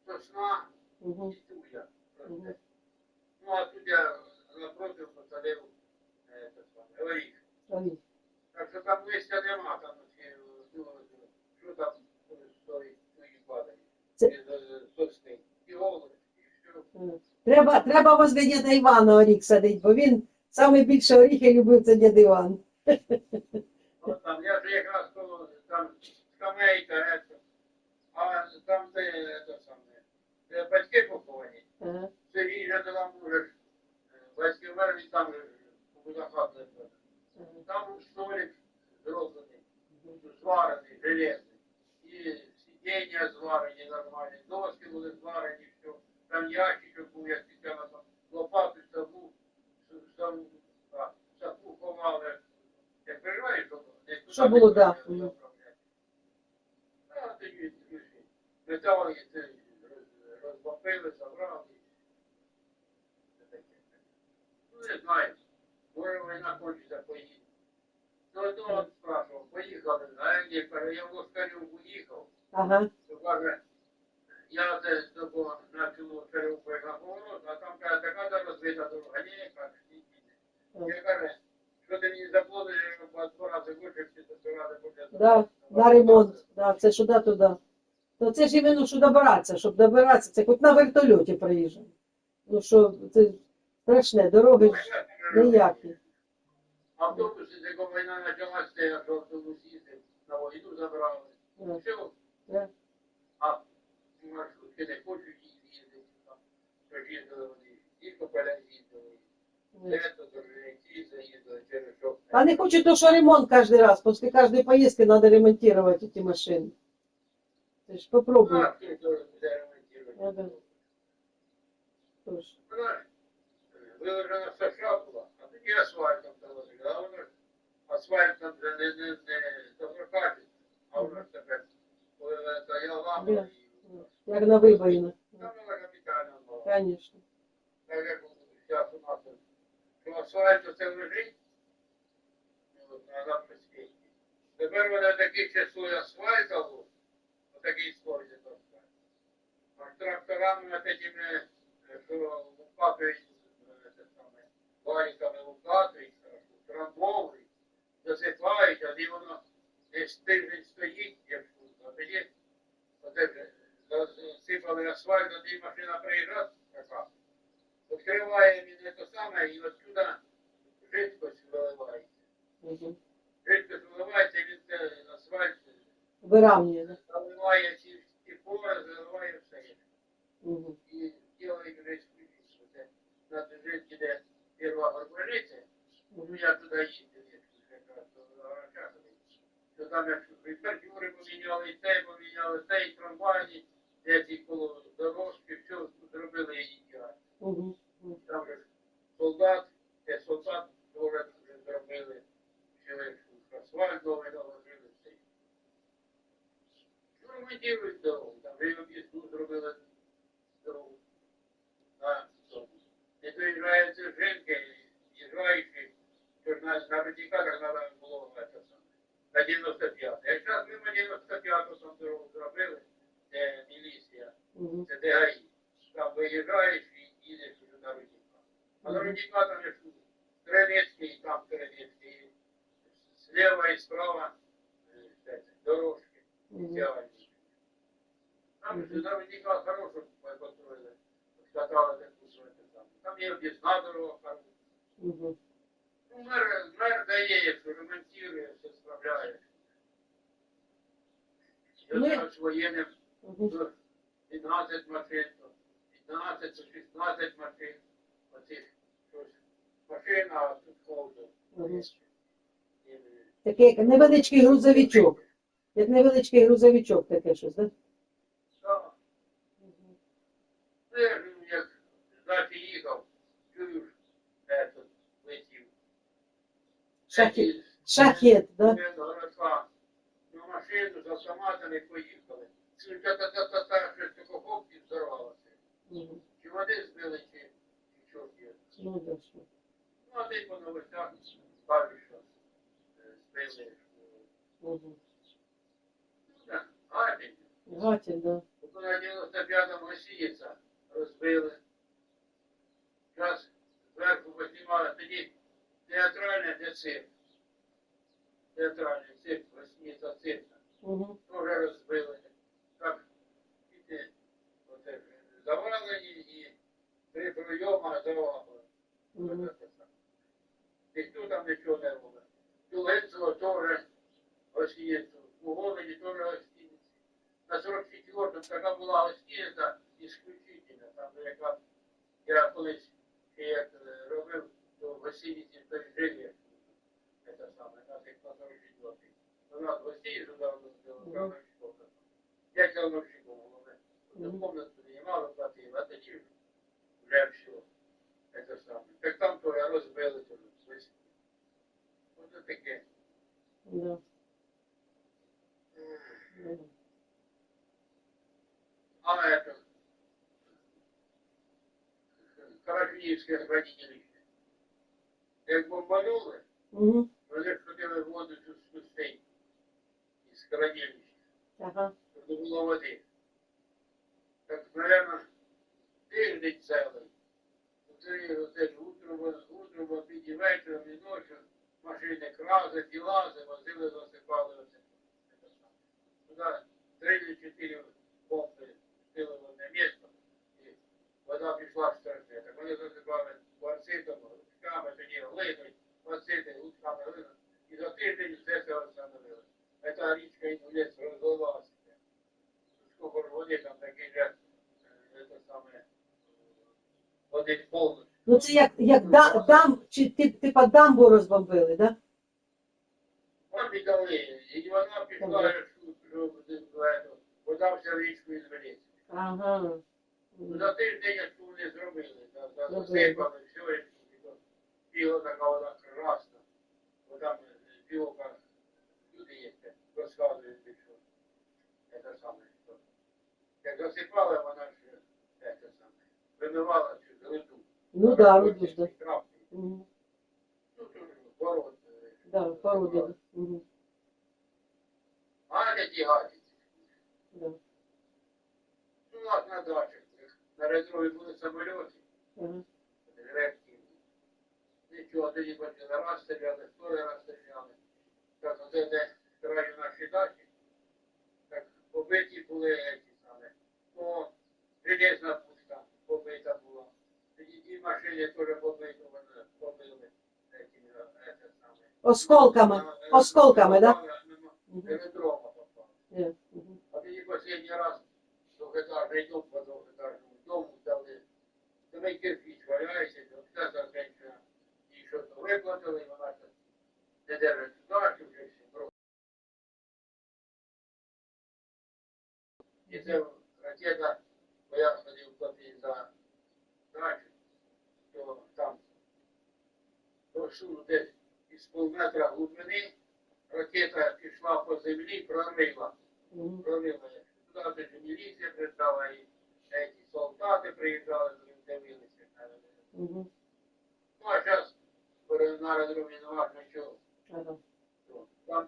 сосна Угу. і туя. Мгм. Ну, а тут я напротив посадив те саме, горіх. Ой. Так що там листя нема, там що там стоїть, падає. Це- Від сосни. І голос, і все. Треба возле діда Івана оріх садити, бо він саме більше оріхи любив, це дід Іван. От там, я ж якраз коло, там скамейка, а там де те саме, де батьки поховані, Ага. Сергій же там можеш, батьки вмерли, там же хат не буде. Ага. Там столик зроблений, зварений, железний. І сидіння зварені нормальні, доски були зварені, все. Там ящичок був, як Тетяна там, лопату сапу, сапу ховали. Як переживаєш, Що було, да. А тоді метали розбомбили, забрали. Це таке. Ну, не знаю. Може війна кончиться, поїде. Ну, то от спрашивав, поїхали, а ні, каже, я в Лоскарів поїхав. Ага. То каже, я це такого на цю Лоскарів поїхав поворот, а там каже, така розбита дорога. Ні, каже, ні. Я каже, що ти мені заплатиш, я 2 рази вичерпці, то 2 рази буде. Да, на ремонт. Да, це сюди-туди. То це ж іменно, що добиратися, щоб добиратися. Це хоч на вертольоті приїжджав. Ну що, це страшне, дороги ж ніякі. Автобус, з якого війна почалася, я в автобус їздив, на війну забрали. Да. Все. Да. А маршрутки не хочуть їздити. Там, що їздили вони, і Копеля їздили. Це, ті заїздили, через що. А не хочу то, що ремонт кожен раз. Після кожної поїздки треба ремонтувати ці машини. Ти ж попробуй. Так, хто буде ремонтувати. Ага. Тож. Вона виложена США була, а тоді асфальтом заложили. А воно ж асфальтом вже не доброкачество, а воно ж тепер, коли я ламав і... Як на вибоїнах. Там вона капітально була. Звісно. Так як зараз у нас, що асфальт це лежить, на запресвіті. Тепер вона таких часує асфальтову, отакий скорість асфальт. А тракторами такими, що лопатують, валіками лопатують, трамбовують, засипають, а воно десь тиждень стоїть, як а тоді засипали асфальт, тоді машина приїжджає, така, відкриває він це саме, і отсюда жидкость виливається. Угу. Жидкость виливається, і він це асфальт Виравнює, да? заливає ці пори, заливає все. Угу. І делають вже исключительно. Це на житті, де перша горболиця, ну я туди їздив, якраз до Арача, то там як репертюри поміняли, і те, і трамвайні, де ці коло дорожки, все зробили ідеально. Угу. Там же солдат, солдат вже зробили, все, асфальт новий наложили, все. Ну, ремонтують дорогу, там вже об'їзду зробили дорогу. Не доїжджаються жінки, їжджаючи, що ж на радикалах треба було це саме. Та на 95. А якраз ми на 95-ту там дорогу зробили, де міліція, Мгм. це де ГАІ. Там виїжджаєш і їдеш уже на Рудніка. А на Рудніка там є Кривецький, там Кривецький. Слева і справа дорожки спеціальні. Там же на Рудніка хорошу построїли. Катали таку свою там. Там є об'їзна дорога хороша. Мгм. Ну, мер дає, що ремонтує, все справляє. Ну, Я знаю, з воєнним Мгм. 15 машин, 15 чи 16 машин. Оцих щось машина, а тут ходить. Мгм. Такий як невеличкий грузовичок. Як невеличкий грузовичок таке щось, так? Так. Ну, я ж, як далі їхав, чую, тут летів. Шахет, шахет, да? Городка. На машину з автоматами поїхали. Та-та-та-та-та, щось таке хоп і взорвалося. Мгм. Чи води збили, чи чорт є. Ну, да, що. Ну, а десь по новостях кажуть, що збили. Мгм. Ну, так, гадять. Гатін, да. Тобто на 95-му Росіїця розбили. Зараз зверху познімали, тоді театральне, де цирк. Театральний цирк, Росіїця цирка. Мгм. Тоже розбили. Так, іти, оце, завалені і 3 прийома завалили. Мгм. Ніхто там нічого не робить. Тулинцево теж гостиницю, у Голені теж гостиниці. На 44-му така була гостиниця ісключительна, там яка я колись ще як робив, то в гостиниці пережили, це саме, нас як на 44-й. У нас гостиницю давно зробили, 5 кілометрів було, ми комнату знімали, платили, а тоді вже все, це саме. Так там теж розбили теж. Ось таке. Да. Да. А это Каражнівське хранилище. Як бомбанули, Мгм. вони ж хотіли воду цю спустити із хранилища, Ага. щоб не було води. Так, мабуть, тиждень цілий. Оце ж утром, обіді, вечором і ночі машини крази, тілази, возили, засипали оце. Туди 3-4 бомби встили в одне місце, і вода пішла страшне. Так вони засипали кварцитом, ручками, тоді глиною, кварцити, ручками глиною. І за тиждень все це встановилося. Ця річка і в ліс розливалася. Скільки ж води там такий же, це саме, один повний. Ну це як дам, чи типа дамбу розбомбили, да? Вам віддали, і вона пішла, вода вся в річку із Велиці. Ага. За тиждень, як вони зробили, засипали, все, біло така вода красна. Бо там білока, люди є, розказують, що це саме. Як засипали, вона ж це саме, вимивала цю глину. Ну да, руду ж, да. Мгм. Ну, тут город. Да, породи. Мгм. Гадять і гадять. Да. Ну, ладно, на дачах. На резерві були самольоти. Ага. Легкі. Нічого, тоді почали раз стріляли, второй раз стріляли. Так, оце де краю наші дачі, так побиті були ці саме. Ну, железна пушка побита була. Тоді ті машини теж побиті, вони побили цими, це саме. Осколками, да? Аеродрома попали. Мгм. А тоді останній раз двохетажний дом по двохетажному дому дали. Давай кирпич валяється, вся ця женщина їй щось виплатили, вона не держить здачу, вже всі просто. І це ракета, бо я ходив платити за дачу, то там просуну десь із полметра глибини, ракета пішла по землі, прорила. Мгм. Туди ж міліція приїжджала, і ці солдати приїжджали, дивилися. Мгм. Ну, а зараз на аеродромі не важно чого. Ага. Там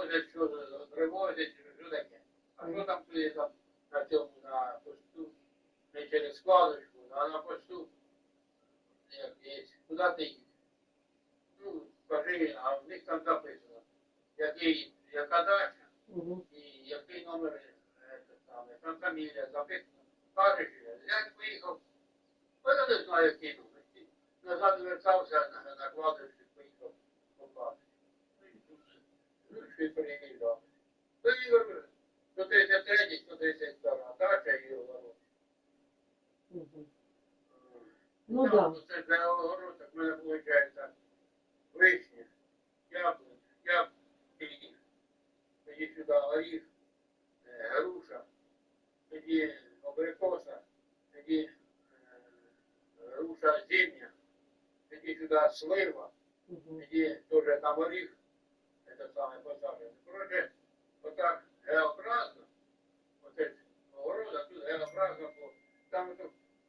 привозять, що привозять, що таке. А що там туди там на цьому, на посту, не через складочку, а на посту, як є, куди ти їдеш? Ну, скажи, а в них там записано, яка дача і який номер саме, там фамілія записана. Кажеш, я поїхав, я не знаю, який номер. Назад вертався на кладочку, поїхав побачити. Ну, що й приїжджав. То і говорю, 133, 132, дача і огород. Ну да. Це для огородок в мене виходить вишня, яблук, тоді сюди оріх, груша, тоді абрикоса, тоді груша зимня, тоді сюди слива, тоді теж там оріх, це саме посаджене. Коротше, отак геобразно, оце огород, а тут геобразно, там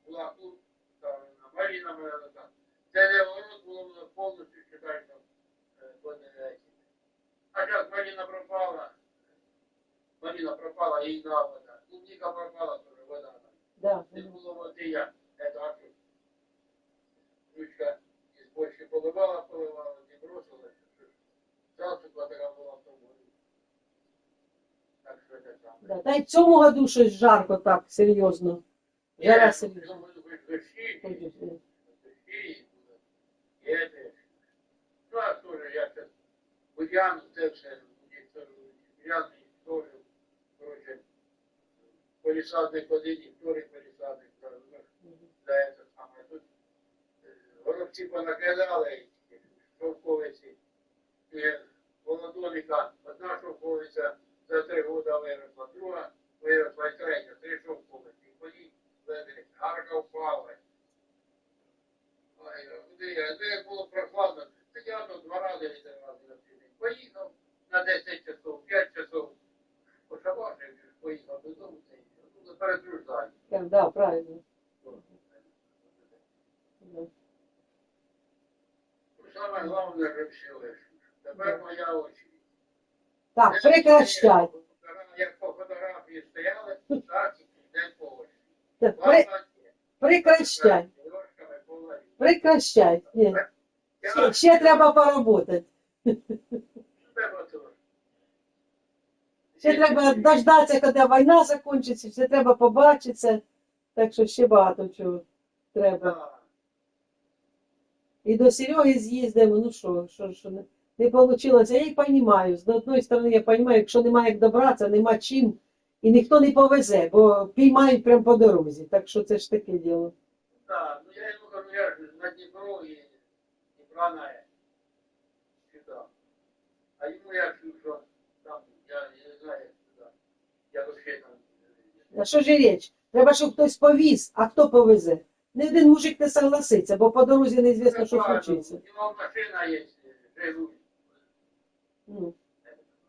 була тут, там Маріна мене там. Це не огород було повністю, читай, там, а зараз Маріна пропала, їй на вода. Клубника пропала, тоже вода. Да. Не було води, я это ручка із бочки поливала, не бросила. Засуха така була в тому году. Так що це там. Да. Та й в цьому году щось жарко так, серйозно. Жара серйозно. Дощі, і це. Ну, а тоже я сейчас Будяну, це все, Будяну історію, короче, полісадник один, і вторий полісадник, за це саме. Тут горобці понакидали, шовковиці, і володоника, одна шовковиця за 3 роки виросла, друга виросла і третя, 3 шовковиці. І по ній веде, гарка впала. Де було прохладно, я тут 2 рази чи 3 рази на тиждень поїхав на 10 часов, 5 часов, пошабашив, поїхав додому, тут перетруждаю. Так, да, правильно. Саме головне вже все лише. Тепер моя очередь. Так, прекращай. Як по фотографії стояли, так і йде по очі. Так, прекращай. Прекращай. Ні. Ще треба поработати. Ще треба дождатися, коли війна закінчиться, ще треба побачитися. Так що ще багато чого треба. І до Сереги з'їздимо, ну що не вийшло. Я їх розумію. З одної сторони, я розумію, якщо немає як добратися, нема чим, і ніхто не повезе, бо піймають прямо по дорозі. Так що це ж таке діло. Так, ну я йому кажу, я ж на Дніпро і Дніпра на сюди. А йому я чую, що там, я не знаю, як сюди. Я взагалі там. А що ж річ? Треба, щоб хтось повіз, а хто повезе? Ні один мужик не согласиться, бо по дорозі неізвісно, що случиться. У нього машина є, живуть.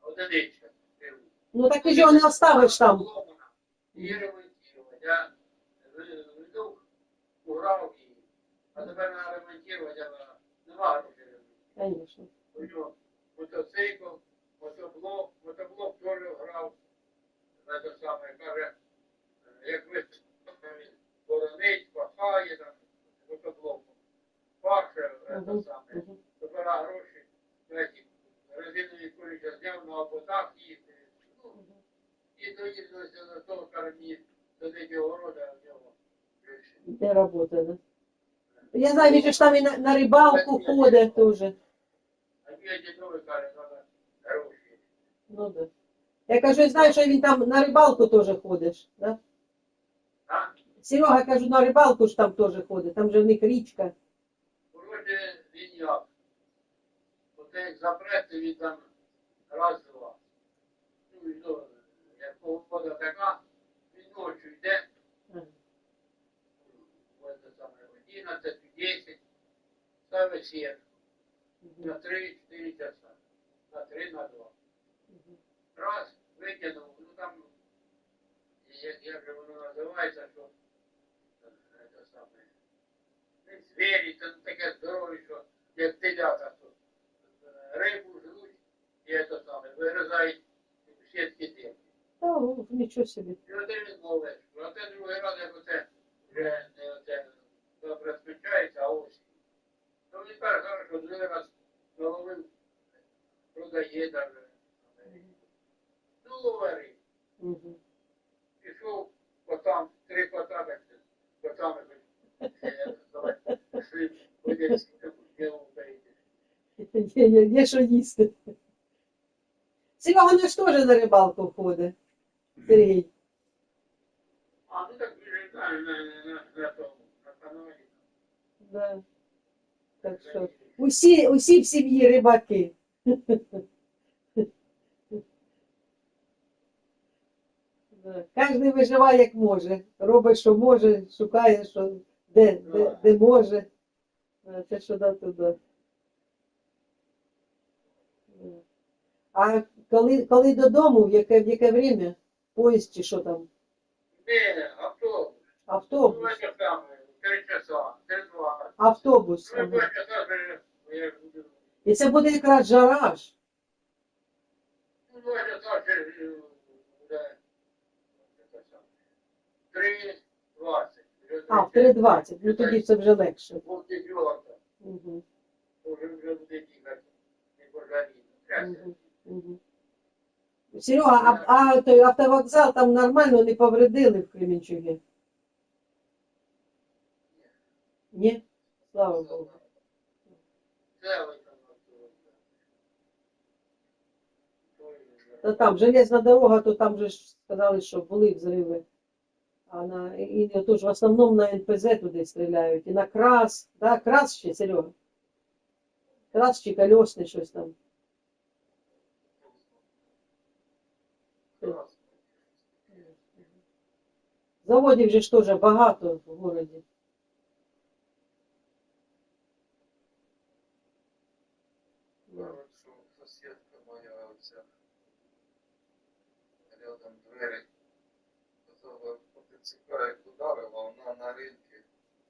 Одиничка живуть. Ну так ти ж його не оставиш там. Її ремонтувати. Я веду, уграв її. А тепер треба ремонтувати, а нема грошей ремонтувати. Звісно. У нього мотоцикл, мотоблок теж грав. На те саме, каже, як ви боронить, пахає, там, мотоблоком. Паше, те саме. Забира гроші, резинові куліка зняв на ободах їздив. Ну, і доїздилося до того, каже, мені до деякого города в нього. Де робота, да? Я знаю, він же ж там і на рибалку ходить теж. А мені дідові, каже, треба гроші. Ну да. Я кажу, я знаю, що він там на рибалку теж ходиш, да? А? Серега, кажу, на рибалку ж там теж ходить, там же в них річка. Вроде він як. От як запрети, він там раз-два. Ну і то, як погода така, він ночі йде. Ось це саме 11, 10, ставить сітку. На 3-4 часа. На 3, на 2. Раз, витягнув, ну там, як же воно називається, що це саме, не звірі, це таке здорові, що як телята, то рибу жруть і це саме, вигризають сітки дим. Та, о, нічого собі. І один він був вечір. А це другий раз, як оце вже не оце добре скінчається, а ось. То мені каже, хорошо, другий раз наловив, продає даже. Ну, варив. Угу. Пішов котам, 3 кота, так, котами пішли, ходять, де Є що їсти. Серега наш теж на рибалку ходить. Сергій. А, ну так вже на тому, на каналі. Да. Так що усі в сім'ї рибаки. Да. Кожен виживає як може. Робить, що може, шукає, що, де може. Це що да туди. А коли додому, в яке время? Поїзд чи що там? Не, автобус. Автобус. Ну, это самое, 3 часа, 3-2. Автобус. Ну, Ага. 2 часа вже, я ж буду. І це буде якраз жара ж. Ну, 2 часа ще буде. 3:20. А, в 3:20. Ну тоді це вже легше. Буде дьорка. Угу. Вже буде їхати. Не пожаліти. Угу. Угу. Серега, а той автовокзал там нормально не повредили в Кременчугі? Ні? Слава Богу. Це ви там. Та там железна дорога, то там же ж сказали, що були взриви. І то ж в основному на НПЗ туди стріляють. І на Крас. Да, Крас ще, Серега? Крас чи Колесний щось там. Заводів же ж теж багато в городі. Що сусідка моя оця рядом двері потекла, як ударила, вона на ринку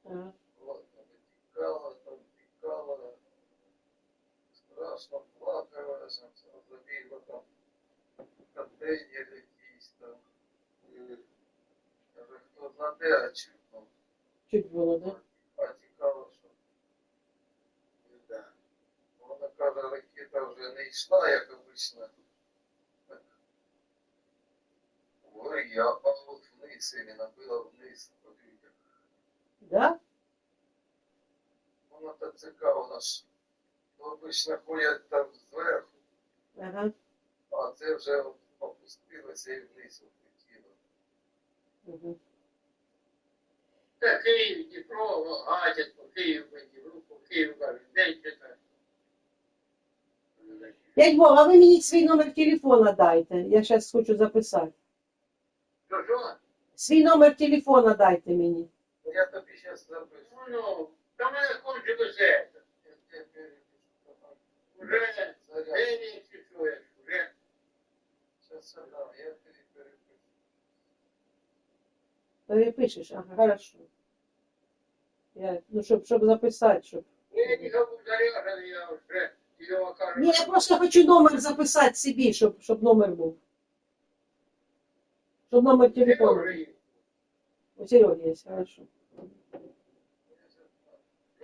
Ага. витікала, там тікала, страшно плакала, забігла там контейнер якийсь там. Каже, хто знаде, а чутно. Чуть було, да? А цікаво, що да. Вона каже, ракета вже не йшла, як обично. Так. Вгорі, а от вниз, і набила вниз по людях. Да? Вона так цікаво, ж обично ходять там зверху, Ага. а це вже от опустилося і вниз облетіло. Угу. Та Київ, Дніпро, гадять по Києву, по Києву, кажуть, день читати. Дядь Вова, а ви мені свій номер телефона дайте. Я зараз хочу записати. Що? Свій номер телефона дайте мені. Я тобі зараз запишу. Ну, та мене кончилося. Уже день чуєш, вже. Зараз дам, я тобі перепишу. Перепишеш, ага, хорошо. Ну, щоб записати, щоб. Я не забув заряджений, я вже його кажу. Ні, я просто хочу номер записати собі, щоб номер був. Щоб номер телефону. У Сереги є, хорошо.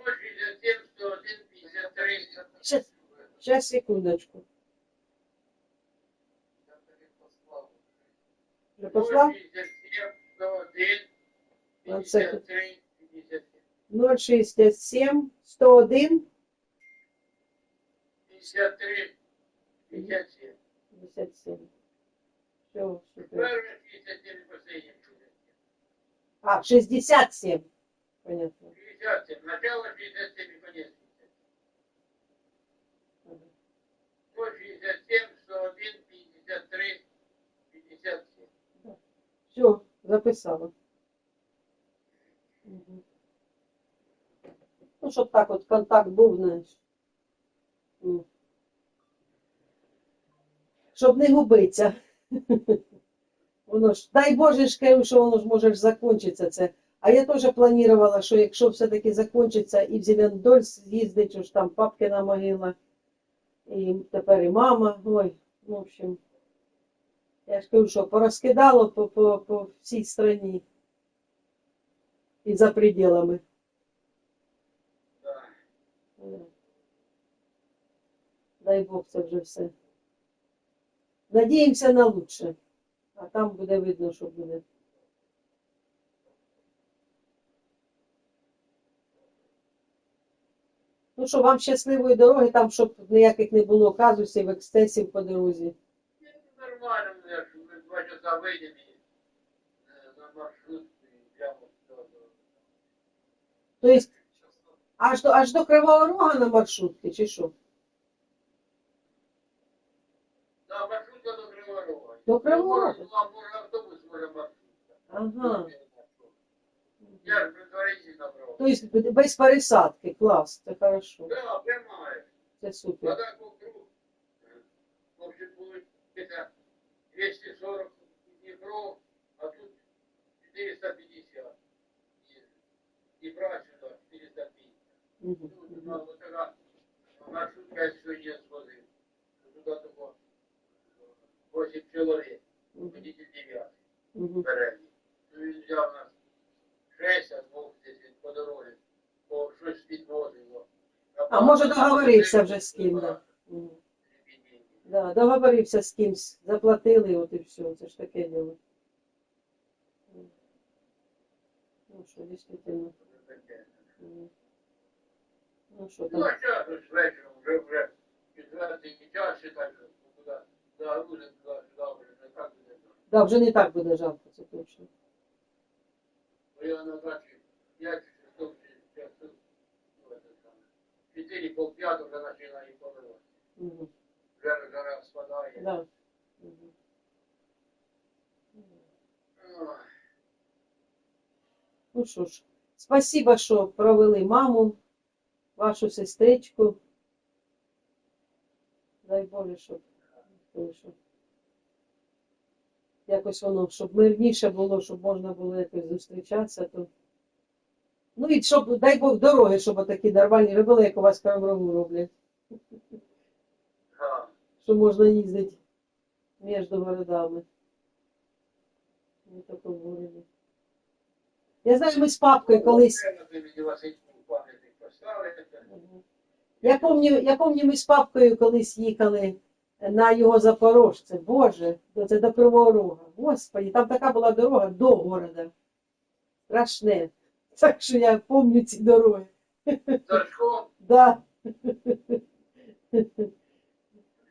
067 101 53. Сейчас, секундочку. Я тобі послав. Вже послав? 067 101 One second. 53 57. 067 101 53 57. 57. Все, супер. Первый 57 и последний. А, 67. Понятно. 57. Начало 67 и конец 57. 067 101 53 57. Все, записала. Угу. Ну, щоб так от контакт був, знаєш. Ну. Щоб не губитися. Воно ж, дай Боже ж кажу, що воно ж може ж закінчитися це. А я теж планувала, що якщо все-таки закінчиться і в Зелендольськ з'їздить, що ж там Папкина могила, І тепер і мама. Ой, в общем, я ж кажу, що порозкидало по всій страні і за пределами. Да. Дай Бог, це вже все. Надіємося на лучше, а там буде видно, що буде. Ну що, вам щасливої дороги, там, щоб ніяких не було казусів, ексцесів по дорозі. Нормально, я ж ми 2 часа вийдемо і на маршрутку і прямо до. Тобто, аж до Кривого Рога на маршрутці, чи що? Да, маршрутка до Кривого Рога. До Кривого Рога? Може автобус, може маршрутка. Ага. Я ж предварительно набрав. Тобто без пересадки, клас, це хорошо. Да, прямая. Це супер. Вода вокруг. В общем, будет где-то 240 Днепров, а тут 450. Днепра сюда 450. Угу. Ну, вот такая маршрутка сегодня сходит. Туда только 8 человек. Водитель 9. Угу. Передний. Ну, він взяв нас 6, а 2 десь по дорозі. По щось відвозило. А може договорився вже з ким, да. Мгм. Да, договорився з кимсь, заплатили, от і все, це ж таке діло. Ну що, дійсно. Мгм. Ну що Ну, там? а час ось вечором, вже 4 час, ще так, туди, загрузимо, туди, вже не так буде. Да, вже не так буде жарко, це точно. Бо я на дачі 5 часов, 4, полп'ятого вже починає поливати. Угу. Вже жара спадає. Да. Угу. Ой. Ну що ж, спасибо, що провели маму, вашу сестричку. Дай Боже, щоб якось воно, щоб мирніше було, щоб можна було якось зустрічатися. То... Ну і щоб, дай Бог, дороги, щоб такі нормальні робили, як у вас в Кривому Рогу роблять. А, Що можна їздити між городами. Не тільки в городі. Я знаю, ми з папкою колись. треба мені Васильку пам'ятник поставити. Я пам'ятаю, ми з папкою колись їхали на його Запорожце. Боже, це до Кривого Рога. Господи, там така була дорога до города. Страшне. Так що я пам'ятаю ці дороги. Сашко, Да.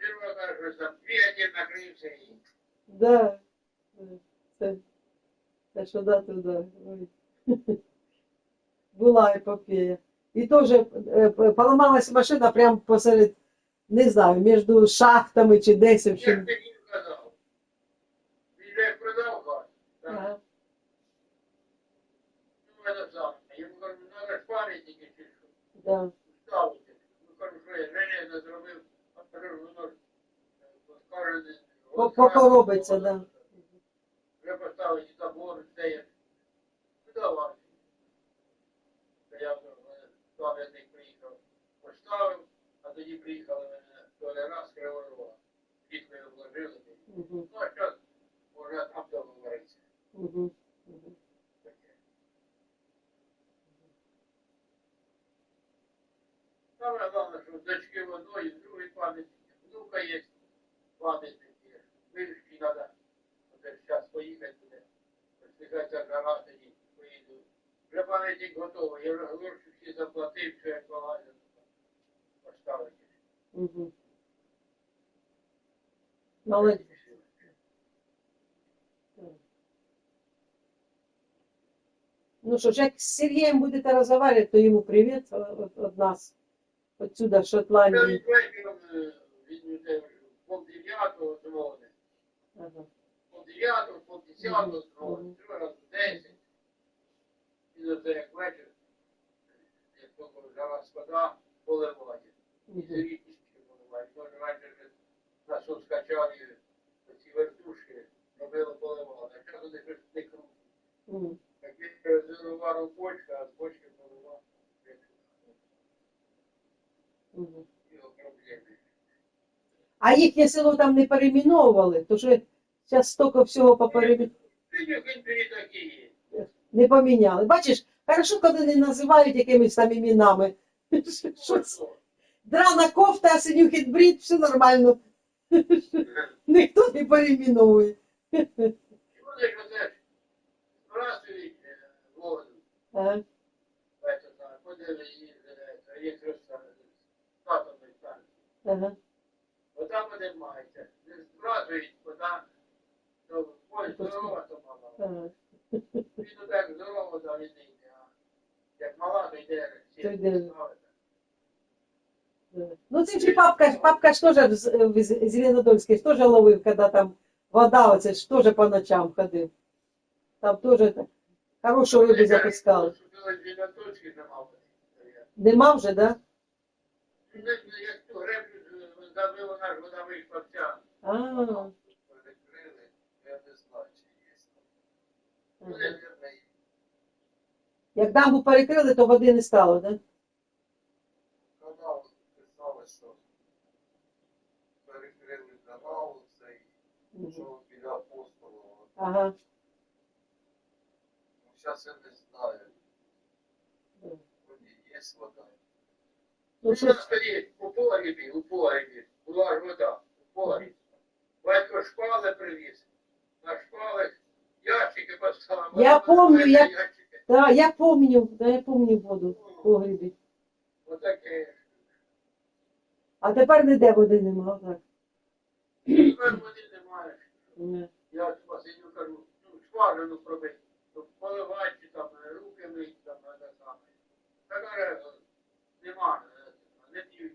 Жирова каже, що там двигатель накрився і Да. Це що да, туди. Ой. Була епопея. І теж поламалась машина прямо посеред, не знаю, між шахтами чи десь. В як общем. ти їм казав. Він же продав хату. Ага. Ну, це саме. Йому кажу, треба ж пам'ятники чи що. Да. Ставити. Ну, кажу, що я железо зробив, а кажу, воно ж кожен... Покоробиться, да. Вже поставити забор, все як. Ну, давай. Я пам'ятник приїхав, поставив, а тоді приїхали мене той раз з Кривого Рога. Діткою вложили. Угу. Ну, а зараз може там договоритися. Угу. Угу. Саме головне, що дочки в одної, в другій пам'ятник. Внука є пам'ятник. Вирішки треба. Оце зараз поїхати туди. Спихатися жара, тоді поїду. Вже пам'ятник готовий. Я вже гроші всі заплатив, що як полагаю поставити. Угу. Молодець. Ну що ж, як з Сергієм будете розмовляти, то йому привіт від нас. Отсюда, з Це Шотландії. він вечором, він пол-9 дзвонить. Ага. Пол-9, пол-10 дзвонить. 3 рази в 10. І за це як вечір, як тільки жара спада, поливає. І Угу. річки поливає. Може раніше вже насос качали, ці вертушки робили поливали. А зараз вони щось не крутять. Угу. Так він резервував бочка, а з бочки поливав. Угу. Його проблеми. А їхнє село там не перейменовували, то що зараз стільки всього поперейменовували. Не поміняли. Бачиш, хорошо, коли не називають якимись там іменами. Що це? Драна кофта, а синюхід брід, все нормально. Ніхто не перейменовує. Вони ж оце збрасують воду. Ага. Ходили і електростанції, станції. Ага. Вода вони мається. Не збрасують, вода здорова, то мала. Ага. Він так здорово, то він не йде. А як мала, то йде. То йде. Ну, це ж папка ж теж в Зеленодольській ж теж ловив, коли там вода, оце ж теж по ночам ходив. Там теж хорошу рибу запускали. Нема вже, да? Як ту греблю забила наш, вода вийшла вся. А, Перекрили, я не знаю, чи є там. Ну, я не знаю. як дамбу перекрили, то води не стало, да? Канал писали, що перекрили канал цей, що біля апостолова. Ага. Ну, зараз я не знаю. Вроді є вода. Ну, Ну, що, нас тоді у погрібі, була ж вода, у погрібі. Батько шпали привіз, на шпалах ящики поставив. Я помню, ящики. да, я помню воду в погрібі. Отаке. А тепер ніде води нема, так. Тепер води немає. Ні. Я Василю кажу, ну, шпажину пробити, то поливати, чи там руки мить, там, те саме. Та каже, нема, не п'ють.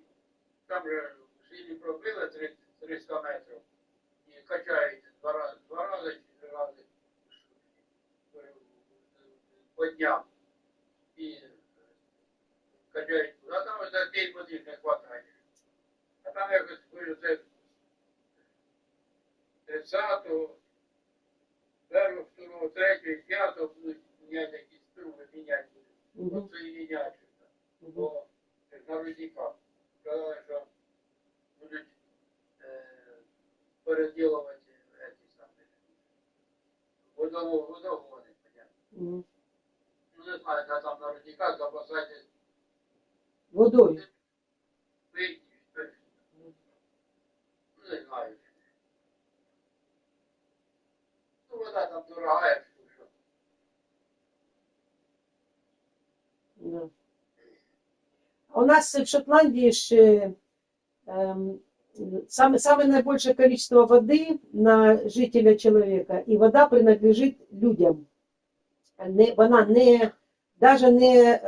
Там же в селі пробили 300 метрів і качають два рази чи 3 рази по дням. І качають. А там ось за день води не вистачає. А там якось це 30-го, 1-го, 2-го, 3-го, 5-го будуть міняти якісь струми, міняти будуть. Мгм. Оце і міняти. Бо на рудниках сказали, що будуть переділувати ці самі водогони. Мгм. Ну, не знаю, як там на рудниках запасати Водою. вийти. Ну, не знаю. Ну, вода там дорога, якщо що. Да. У нас в Шотландии самое наибольшее количество воды на жителя человека, и вода принадлежит людям. Она даже не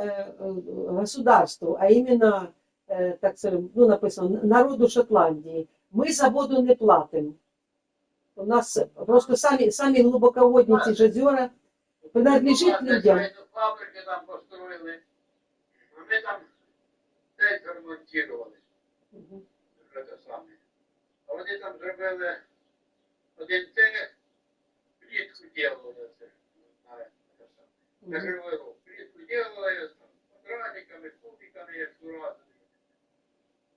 государству, а именно, так скажем, ну, написано, народу Шотландии. Мы за воду не платим. У нас просто сами глубоководные ці ж озера принадлежит людям. Фабрики там построили, а ми там теж ремонтували. Мгм. Вже те саме. А вони там зробили один цех, плітку делали це. На живий рух. Плітку делали з квадратиками, кубиками, як суразами.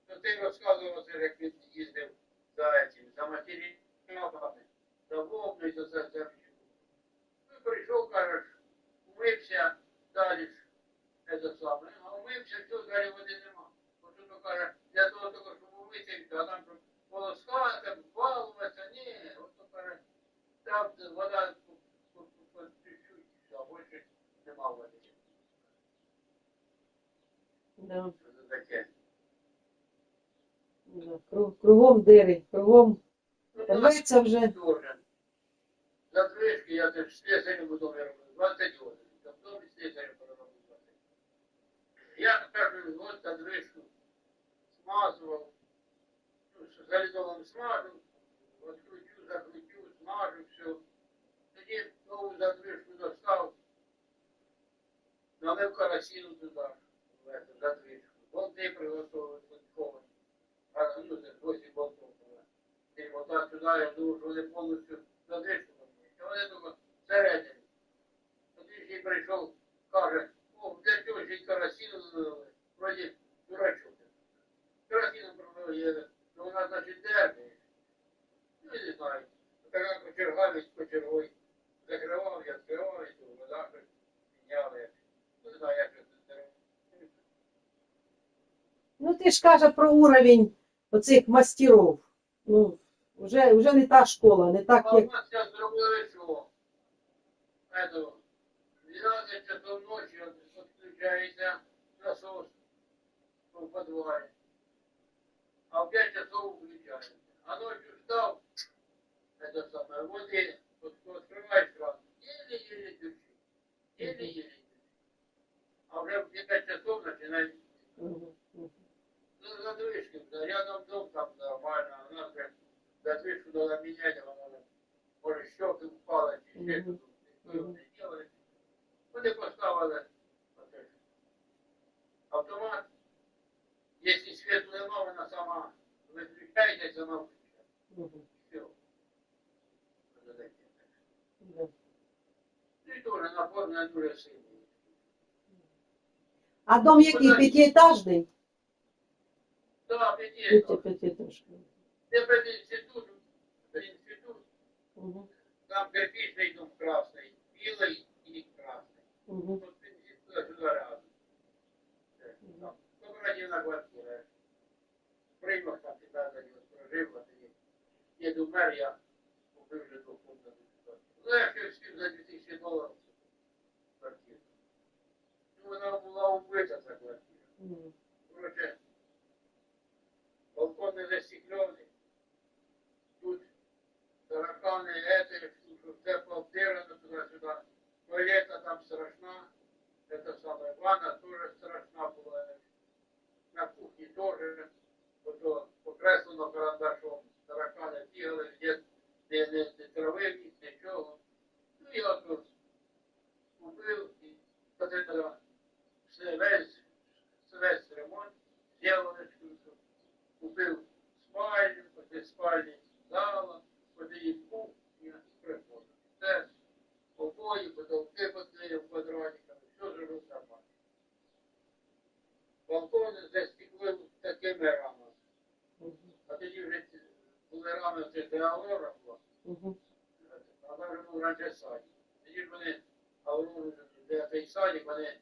То ти розказував, як він їздив за матеріалами, за вовною, за землю. Ну, прийшов, кажеш, умився, далі ж, це саме. А умився, все, далі води нема. Бо то каже, для того, щоб умитися, а там полоскати, балуватися, ні. От то каже, там вода по чуть-чуть, а більше нема води. Да. Що це таке? Да. Кругом дири, кругом Ну, рветься вже. Дуже. За движки я теж слесарем буду робити, 20 років. Давно слесарем поробив 20. Я перший год за движку смазував, ну, з залізовим смажу, открутю, закрутю, смажу, все. Тоді нову задвижку достав, налив карасину туди, в эту задвижку. Болти приготували, подковані. А, ну, це 8 болтов. І отак туди, я думаю, що вони повністю задвижку робили. А вони тільки всередині. Тоді ще й прийшов, каже, о, для чого ж і карасину налили? Вроді дурачок. Карасину пробили, ну, вона, значить, дерне. Ну, не знаю. Така кочерга кочергою. Закривав, я відкривав, і то вода щось міняли. Не знаю, як це дерево. Ну ти ж каже про уровень оцих мастеров. Ну, вже не та школа, не так А у як. нас зараз зробили що? Это, 12 часов ночі відключається насос в підвалі. А в 5 часов включається. А ночью встал, это самое, воды, вот открываешь кран, еле-еле течет. Еле-еле течет. А уже в 5 часов начинает. Мгм, мгм. Ну, задвижки, да, рядом дом там нормально, а у нас же задвижку надо менять, а она может щеки упала, чи ще Мгм. щось не делали. Вони поставили оце, автомат. Якщо світу нема, вона сама виключається, сама включає. Мгм. Все. Да. Ну і теж напор не дуже сильний. А дом який п'ятиэтажний? Так, під'їзд. П'ятиэтажний. Це пединститут, Угу. там кирпичний дом красний, білий і красний. Угу. Тут сюди разом. Там кооперативна квартира. Приймах там 15 років прожив, а тоді діду мер, я купив вже двохкомнатну квартиру. Ну, я ще всім за $2000 квартиру. Ну, вона була убита, ця квартира. Угу. Короче, балкон не застеклений. Тут таракани, тут все пообдирано туди-сюди. Туалета там страшна. Это самое, ванна тоже страшна була. На кухні теж. Ото покреслено карандашом. Таракани бігали, де не трави, нічого. Ну, я тут купив і потрібно весь ремонт, зелоночку, купив спальню, потім спальні зала, потім кухню і приходив. Все, обої, потолки поклеїв квадратиками, все зробив нормально. Балкони застеклив такими рамами. А тоді вже були рами, це де Аврора була, Угу. а там вже був раніше садик. Тоді ж вони Аврору, де цей садик, вони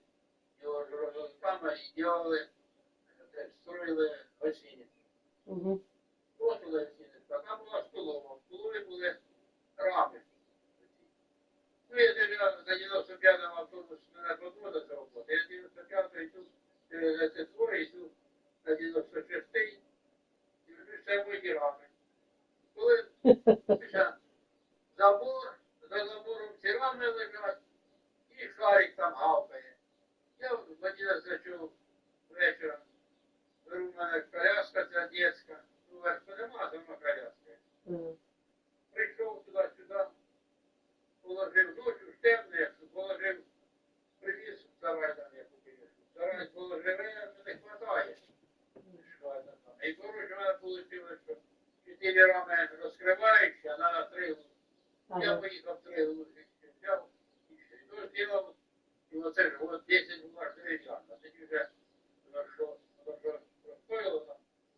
його ж руками і робили, строїли гостиницю. Угу. Строїли гостиницю, а там була столова. В столові були рами. Ну, я за 95-м автобус мене подводить ця робота. Я 95-й йду через ці двори, йду на 96-й, і вже все мої рами. Коли пише забор, за забором ці рами лежать, і шарик там гавкає. Я в 11 часов вечора беру в мене коляска ця дитяча, ну верху нема, сама коляска. Угу. Прийшов туди-сюди, положив ночі, в темне, положив, привіз в сарай там, я купив. Сарай положив, не хватає. І коротше, в мене вийшло, що 4 рами розкриваючи, а треба 3 луки. Я Ага. поїхав 3 луки, взяв, і все. І то зробив, і оце ж, от 10 була дерев'яна. Тоді вже, воно що розстояло там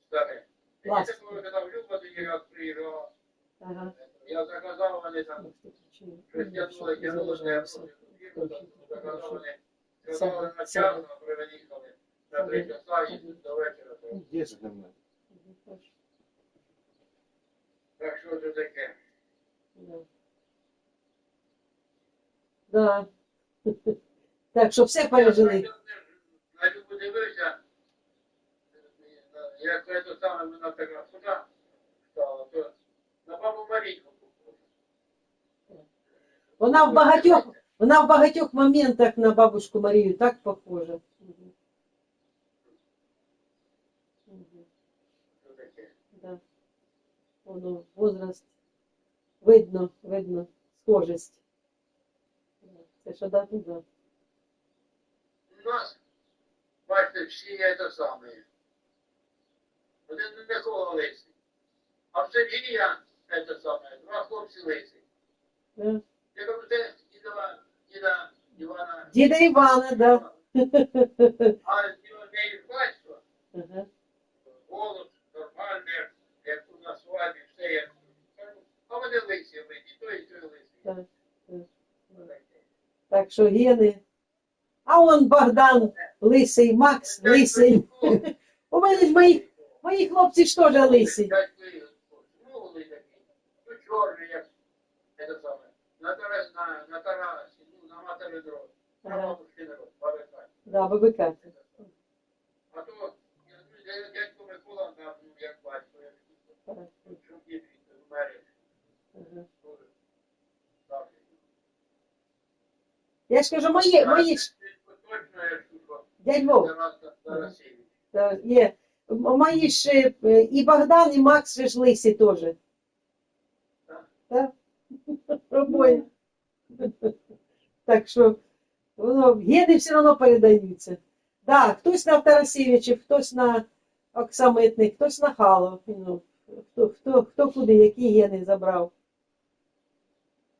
старе. І Клас. такого, коли в Люба тоді раз приїжджав, Ага. я заказав, вони там, Христианули, тянули, я заказав, вони сказали на час, а приїхали на 3 часа і до вечора. Є ж для мене. Так що це таке? Да. Да. Так що все пережили. На Любу дивився, як це саме вона така сюди стала, то на бабу Марійку похожа. Вона в багатьох моментах на бабушку Марію так похожа. Мгм. Мгм. Що таке? Да. Воно, возраст. Видно, схожість. Це що да, да. У нас, бачите, всі це саме. Один Микола лисий. А в Сергія це саме, 2 хлопці лисий. Да. Я кажу, це діда Івана. Діда Івана, да. А не їх батько, Ага. голос нормальний, що гени. А он Богдан лисий, Макс лисий. У мене ж мої хлопці ж теж лисі. Смуглий такий, ну чорний, як це саме. На Тарасі, ну, на матері дров. На матушки дров, бабика. Да, бабика. А то, дядько Микола, ну, як батько, як щоб дід вмерли. Я ж кажу, мої ж, Точно я шушу. дядь Вов, Тарасевич. є, мої ж і Богдан, і Макс же ж лисі теж. Так? Обоє. Так що, воно, гени все одно передаються. Так, хтось на Тарасевичів, хтось на оксамитних, хтось на Хало. Ну, хто куди, які гени забрав.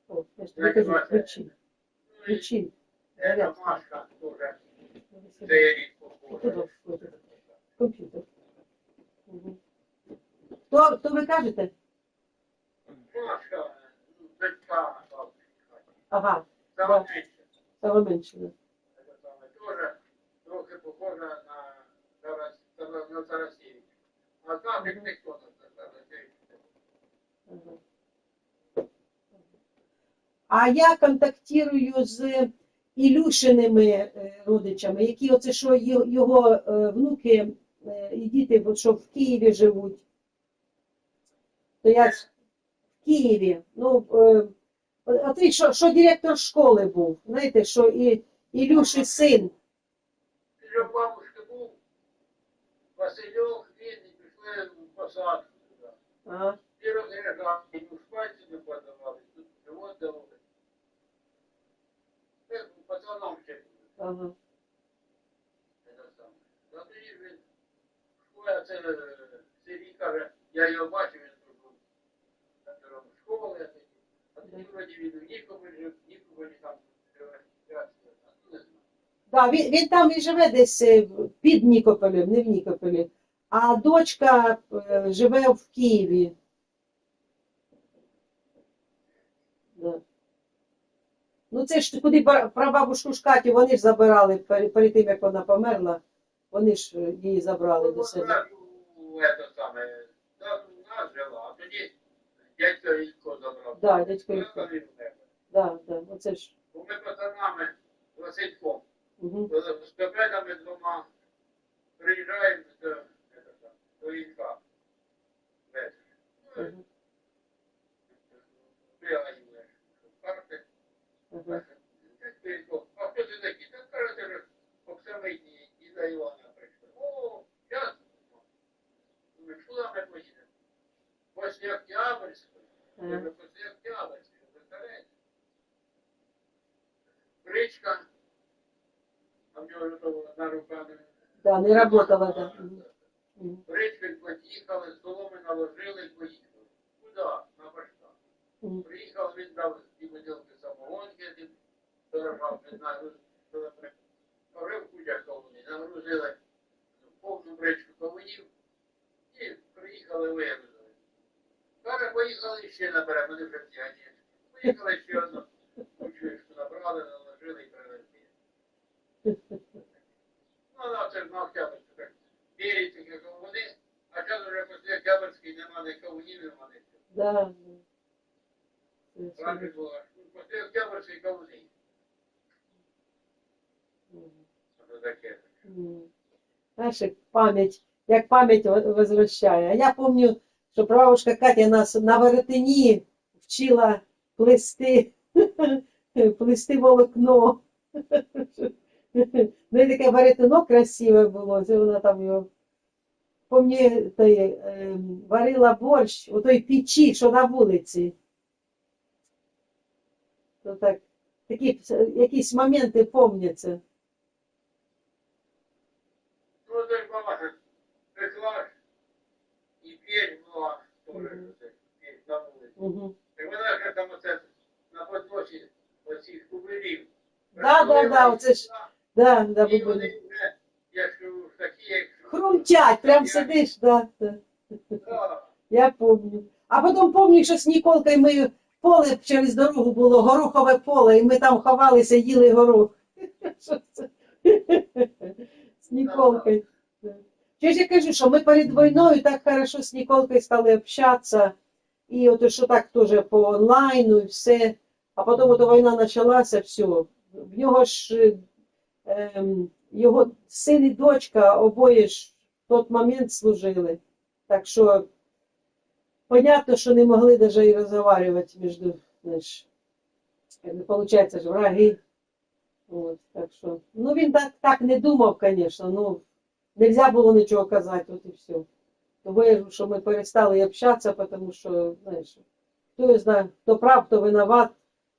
О, я ж тобі кажу, ключі. Це Машка теж. Це я рік похожа. Комп'ютер. Угу. Хто ви кажете? Машка, дочка, бабушка. Ага, Саме саме менше. Да. Це саме теж трохи похожа на Тарасевича. А там як ніхто не Тарасевич. Ага. А я контактую з Ілюшиними родичами, які оце що його внуки і діти, що в Києві живуть. То я в Києві, ну, а ти що директор школи був, знаєте, що і Ілюші син. Вже у бабушки був Васильов, він і пішли в посадку туди. Ага. І розряджали, йому шпальці не подавали, тут живот давали. Це пацаном ще був. Ага. Це саме. А тоді ж він в школі, це Сергій каже, я його бачив, він тут був директором школи, а тоді вроді він в Нікополі жив, в Нікополі там живе. Не знаю. Да, він там і живе десь під Нікополем, не в Нікополі. А дочка живе в Києві. Да. Ну це ж куди прабабушку Катю, вони ж забирали перед тим, як вона померла, вони ж її забрали до себе. Це саме, так у нас жила, а тоді дядько Ілько забрав. Да, дядько Ілько. Да, оце ж. Бо ми пацанами Васильком, Угу. з капетами двома приїжджаємо до Ілька. Угу. Бігаємо карти. Угу. Дядько Ілько, а хто це такий? Та каже, ти ж оксамитні Діда Івана прийшли. О, час. Ми куди ми поїдемо? Після Октябрьської. Після Октябрьської, представляєте? Бричка, а в нього одна рука не... Да, не работала, да. Угу. Бричкою поїхали, соломи наложили і поїхали. Куди? На баштан. Угу. Приїхав, він дав ті бутилки самогонки, він дорожав, не знаю, що там. Говорив куча кавунів, нагрузили повну бричку кавунів і приїхали, вигрузили. Каже, поїхали ще наберемо, вони вже п'яні. Поїхали ще одну кучу набрали, наложили і привезли. Ну, це ж на Октябрьську так. Вірять такі кавуни, а зараз вже після Октябрьської нема ні кавунів, нема нічого. Да. Раніше було, після Октябрьської кавуни. Це таке. Знаєш, як пам'ять возвращає. А я пам'ятаю, що прабабушка Катя нас на веретені вчила плести волокно. Ну і таке веретено красиве було, це вона там його, пам'ятаю, варила борщ у той печі, що на вулиці. То так, такі якісь моменти пам'ятаються. Ну, це ж баба пекла і п'ять була теж на вулиці. Угу. Так вона ж там оце на подносі оцих кубелів. Оце ж, да, І бабуля. вони вже, якщо такі, як... Хрумтять, прям сидиш, да. Да. Я помню. А потім помню, що з Ніколкою ми поле через дорогу було, горохове поле, і ми там ховалися, їли горох. Що це? З Ніколкою. Чи ж я кажу, що ми перед війною так хорошо з Ніколкою стали общатися, і от що так теж по онлайну і все. А потім от війна почалася, все. В нього ж його син і дочка обоє ж в той момент служили. Так що, понятно, що не могли навіть і розмовляти між, знаєш, виходить, ж враги. От, так що, ну він так не думав, звісно, ну, нельзя було нічого казати, от і все. Тому я, що ми перестали общатися, тому що, знаєш, хто знає, хто прав, хто винуват,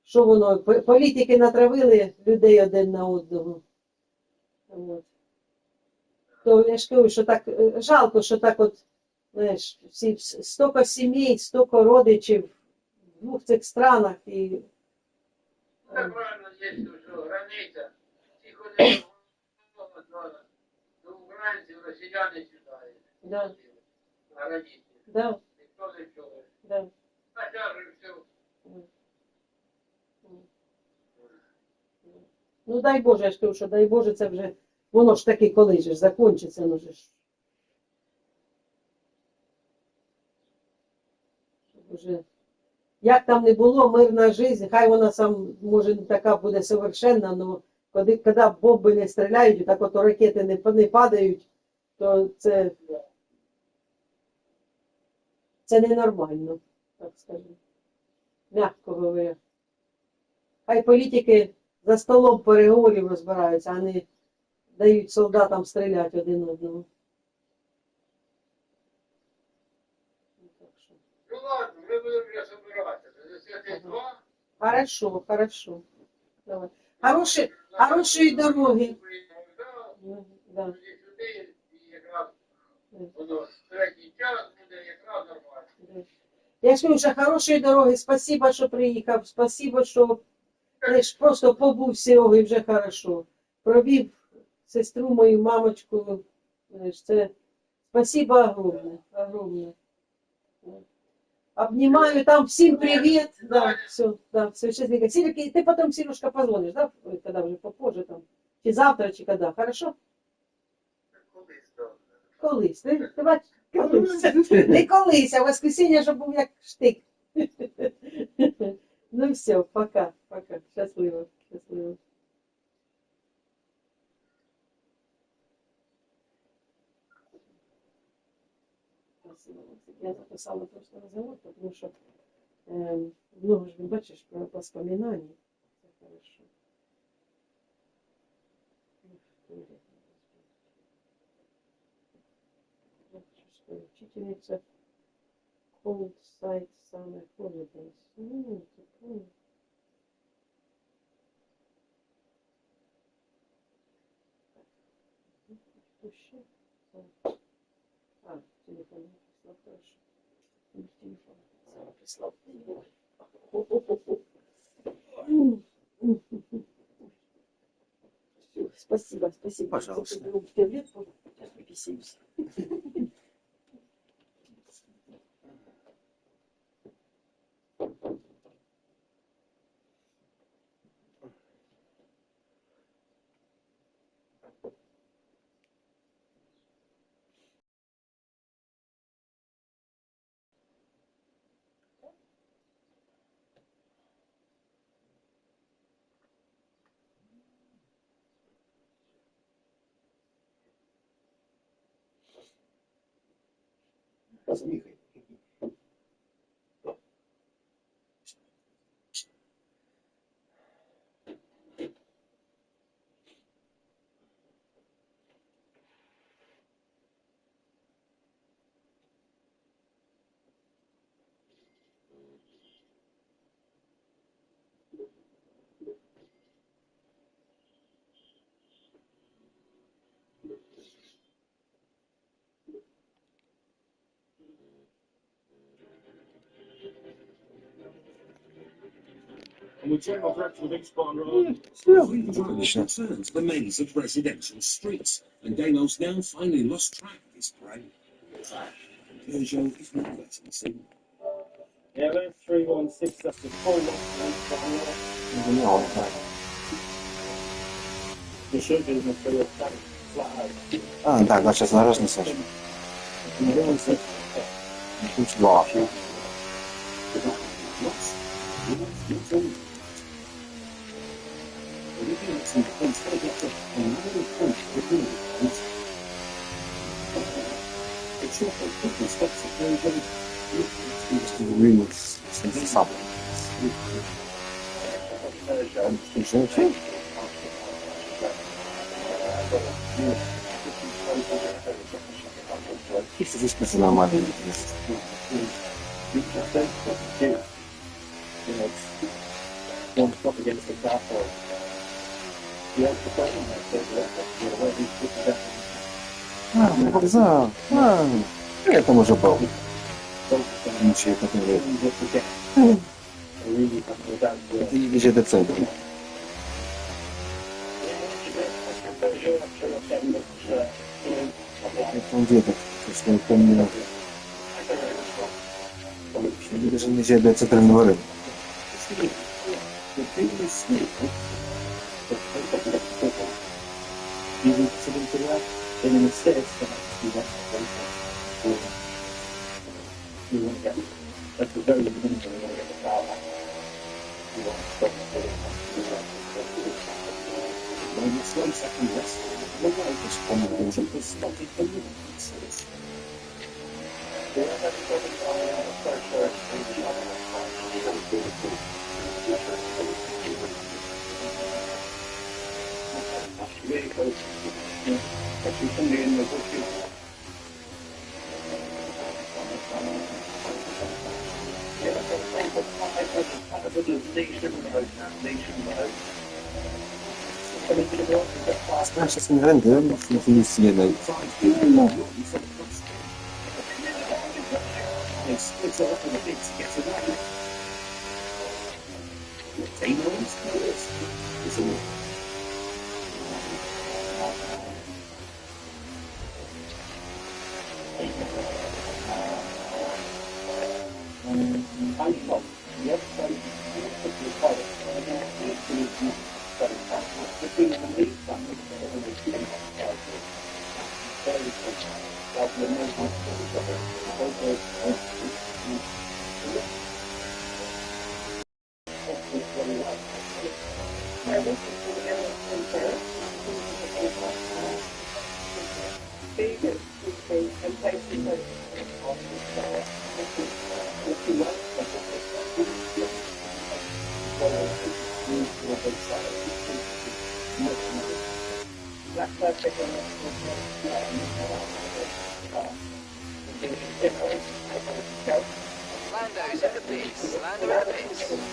що воно, політики натравили людей один на одного. От. То я ж кажу, що так, жалко, що так от, знаєш, стільки сімей, стільки родичів в двох цих странах і... Так правильно, є що границя. Ті ходили до українців, росіяни сідають. Да. На границі. Да. Ніхто не чує. Да. А зараз же все. Ну дай Боже, я ж кажу, що дай Боже, це вже, воно ж таки колись же закінчиться, ну же ж. Вже, як там не було, мирна життя, хай вона сам, може, не така буде совершенна, але коли бомби не стріляють, так от ракети не падають, то це ненормально, так скажу. М'яко говоря. Хай політики за столом переговорів розбираються, а не дають солдатам стріляти один одного. Ну ладно, ми будемо вже собиратися. За 2. Хорошо, хорошо. Давай. Хорошої дороги. Да. Сюди і якраз воно середній час буде якраз нормально. Я ж кажу, що хорошої дороги, спасибо, що приїхав, спасибо, що знаєш, просто побув Серега і вже хорошо. Провів сестру мою, мамочку, знаєш, це спасибо огромне, огромне. Обнимаю, там всем привет, да, все, счастливо. Сирик, ты потом, Сережка, позвонишь, да, когда уже попозже там, чи завтра, чи когда, хорошо? Колись, ти бачиш, колись. Не колись, а в воскресенье, щоб був як штик. Ну все, пока, счастливо, счастливо. Я записала просто разговор, потому что много же, бачишь, про воспоминания. Это хорошо. Учительница Cold Side Summer Holidays. Это помню. Телефон написал, хорошо. Телефон прислал. Все, спасибо. Пожалуйста. Сейчас пописаюсь. Смехай. Concerns remains of residential streets, and Delos now finally lost track of his prey. Peugeot is not letting us in. Yeah, that's true. 316, that's the full one. No, tak. You should do the 307 flat out. A, tak, właśnie zaraz nie słyszę. Już dwa. Remix z sobą. Słyszycie? I wszystko co normalnie jest. Za. Nie, to może było. Nic się potem wie. I gdzie decyduje. Jak tam wie, tak coś pomimo. Widzę, że nie zjedę centralnego rynku. That's the very beginning of the power. You want to stop when it's 1 second rest, the light is coming into the spotted the movements. Really close. Actually, somebody in the bushes. Znaczy z tym rękiem, nic nie daj. No. Lando's in the pits. Lando in the pits.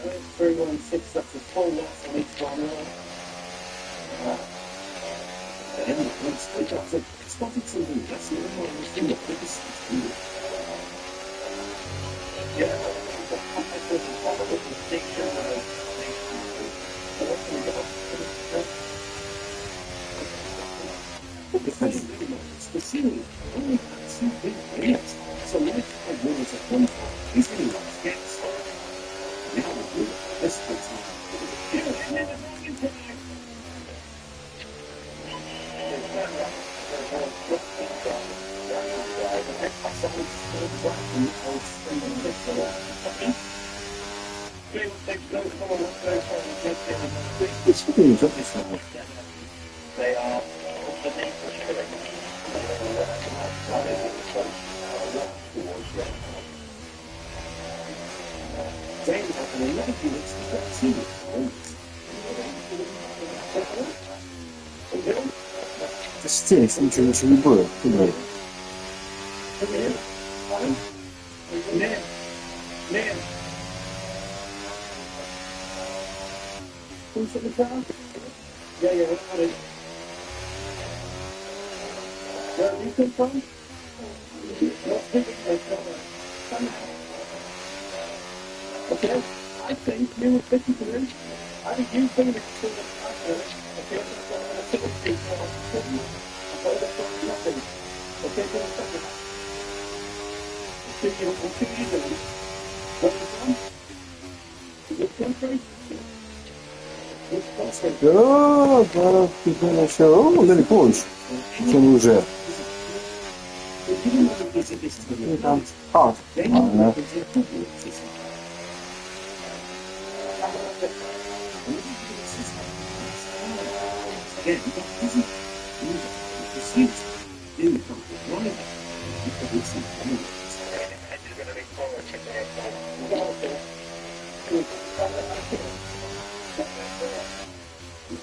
316, that's a full loss on each one. Then once they got it, spotted something less than one was the look at the system. Yeah, the compact was a lot of the distinction the ceiling only had 2 big layers, so like five walls at one time, these many large gaps. Now with this takes time. It's really got this one. They are James has an 11 units to 13. The sticks into the bird, couldn't it? Man. Who's in the car? Yeah, what is it? Where do you come from? Okay, I think you were 53. I think you think it's still okay, that's what I'm going to say. Nothing. Okay, for a second. We'll see you easily. Where are you from? This country? Да, ты начал. Он далеко еще, чем уже. И там. Ладно.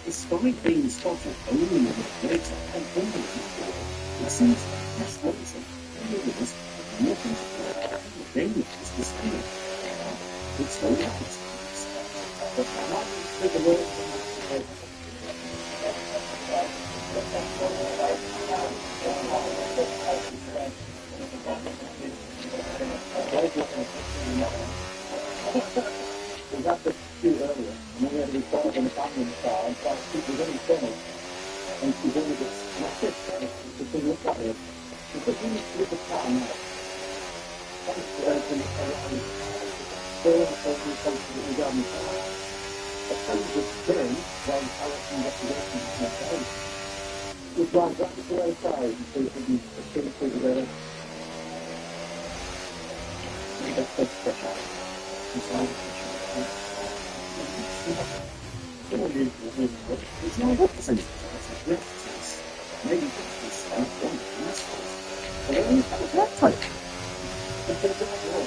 Despite being spotted only a minute later and unbelievable, it seems less later than it was nothing to do. Then it was the same. It's so happens. But not for the world. We got this too earlier, and we had to record in the family in the car, and so she was only finished, and she's only just snapped it, to see look at it. She said, you need to look at the car now. Thanks for everything, and still in the person that we got in the car. A friend was doing, while Alex investigation was not out. We drive right to the other side, and so we can see together. That's the pressure. Inside the pressure. It's not what the sense of this. Maybe this is one of the messages. But I don't have that type. But there's another way.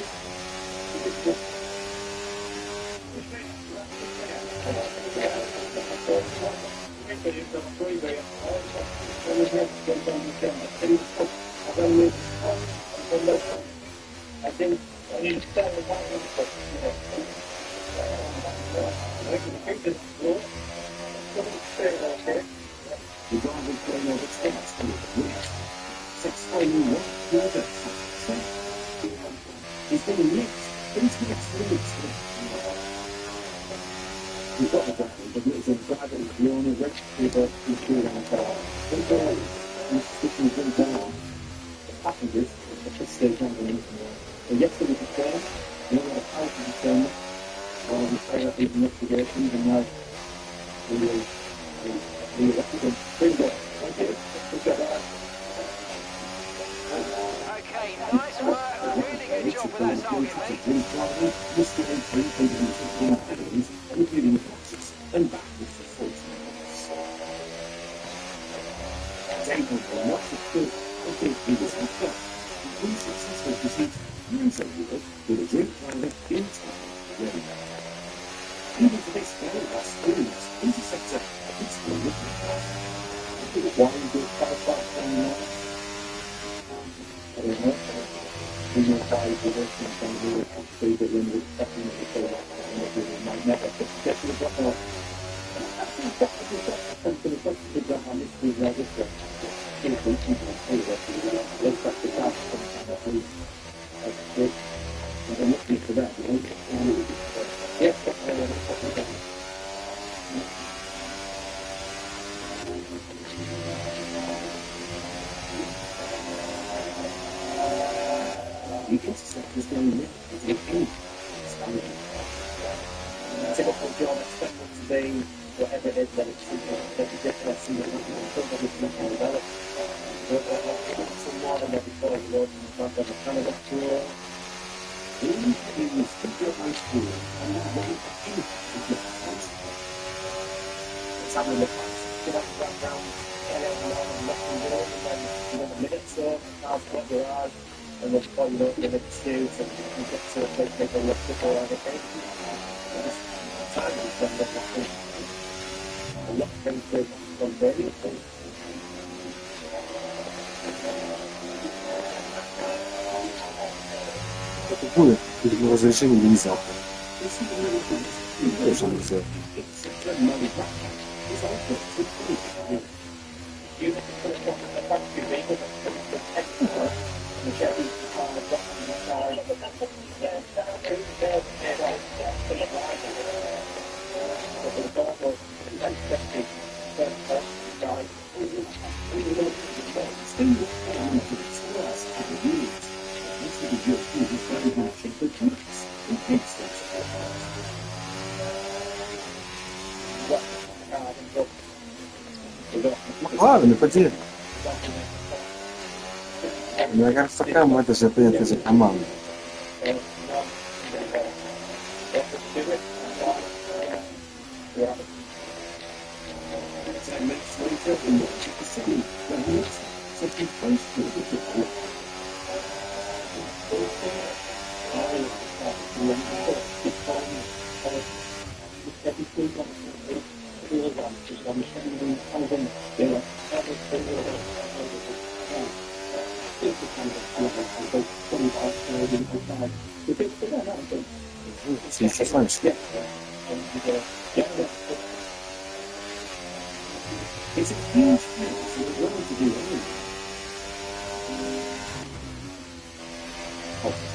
I think I need to start with one. The driver's going over steps to the rear. It's explaining what the other said. He's being mixed. Things get mixed. We've got the driver, but it's a driver who's the only registered computer on the car. He's going and switching things down. The passengers at this stage underneath. So yesterday was the train. We had a power to the train. We carry out these investigations, and now we represent Bingo. Thank you. Appreciate that. Okay, nice work. Really good job with that target, mate. Including the boxes and backwards for 40 minutes. Example for lots of good, he was hooked up. Unsuccessful pursuit, hands over with a drink driver in time. Ready. Even for this very last experience, interceptor, it's still looking at. Why is it 5-5-29? I don't know. In your 5 position, some of the 3 that limited second of the might never, but guess we've got more. Essentially, what we've got on this is just a simple people let's back the task sometime at least. That's good. And I'm looking for that, you know. Yes, you can suspect this going in. It's a key. Typical job expected to be whatever it is that it's ridiculous and probably can develop. Some more than before you open the front of the Canada tour. These computer high school and not very Let's have a look. Get up, back down, get out and left and go, and then within a minute or so, I'll spot your eyes, and then before you know it, you're two, so you can get to a big bigger look before anything. Time is when they're looking. A lot of things to from very things. Это будет, если разрешение внезапно. Тоже нельзя. Ладно, потерял. Мне кажется, кому это же это за команда. Сейчас раньше. It's a huge thing, so we're willing to do anything.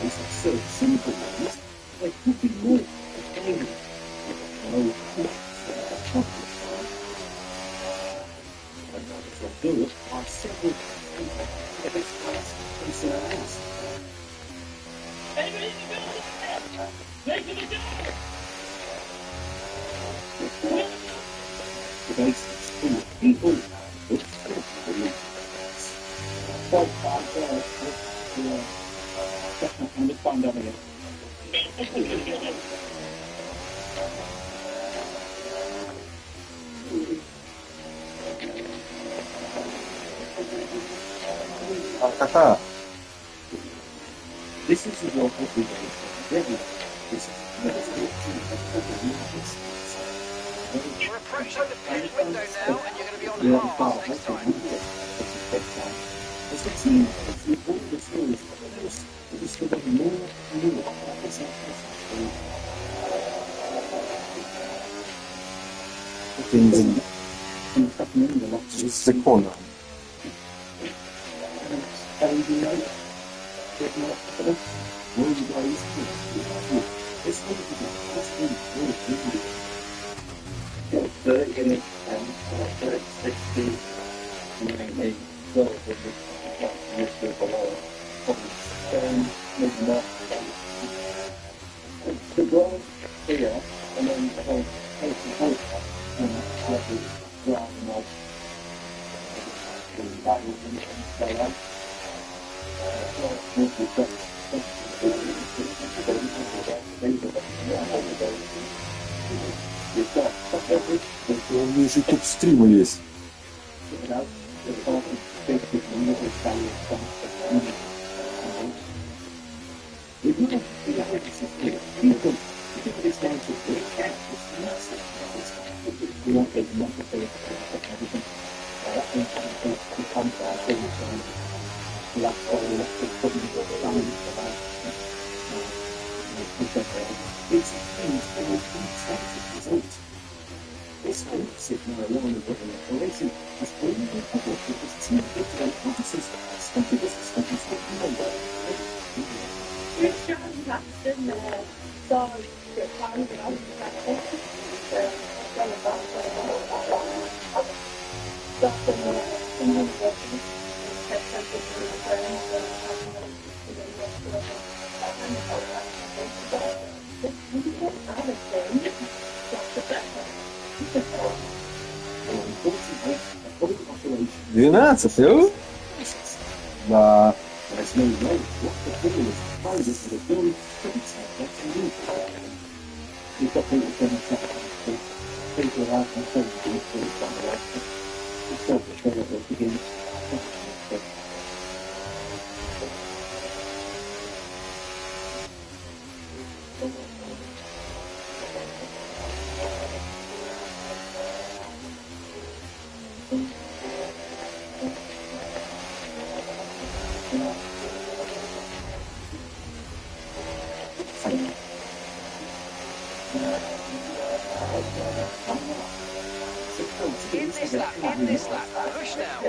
It's so simple, like could be more things. Good are several people that express themselves. Anybody in the building? Make it a go! The basis full of people with find out again. Кота. This is the work that we do. This is We're approaching the pit window now, and you're going to be on half next time. As the team through all the floors, it was getting more and more. С законом. The road here, and then the whole У меня еще топ стрима есть. It's unexpected result. This massive marijuana ring operation was only published because two different officers spotted this suspicious number. Unfortunately, the whole operation 12, да. there's no way what the ball was exposed to the building could be said that to you. You've got people from the top of the people are out and so on the way. It's not the show that will begin. In this lap, push now.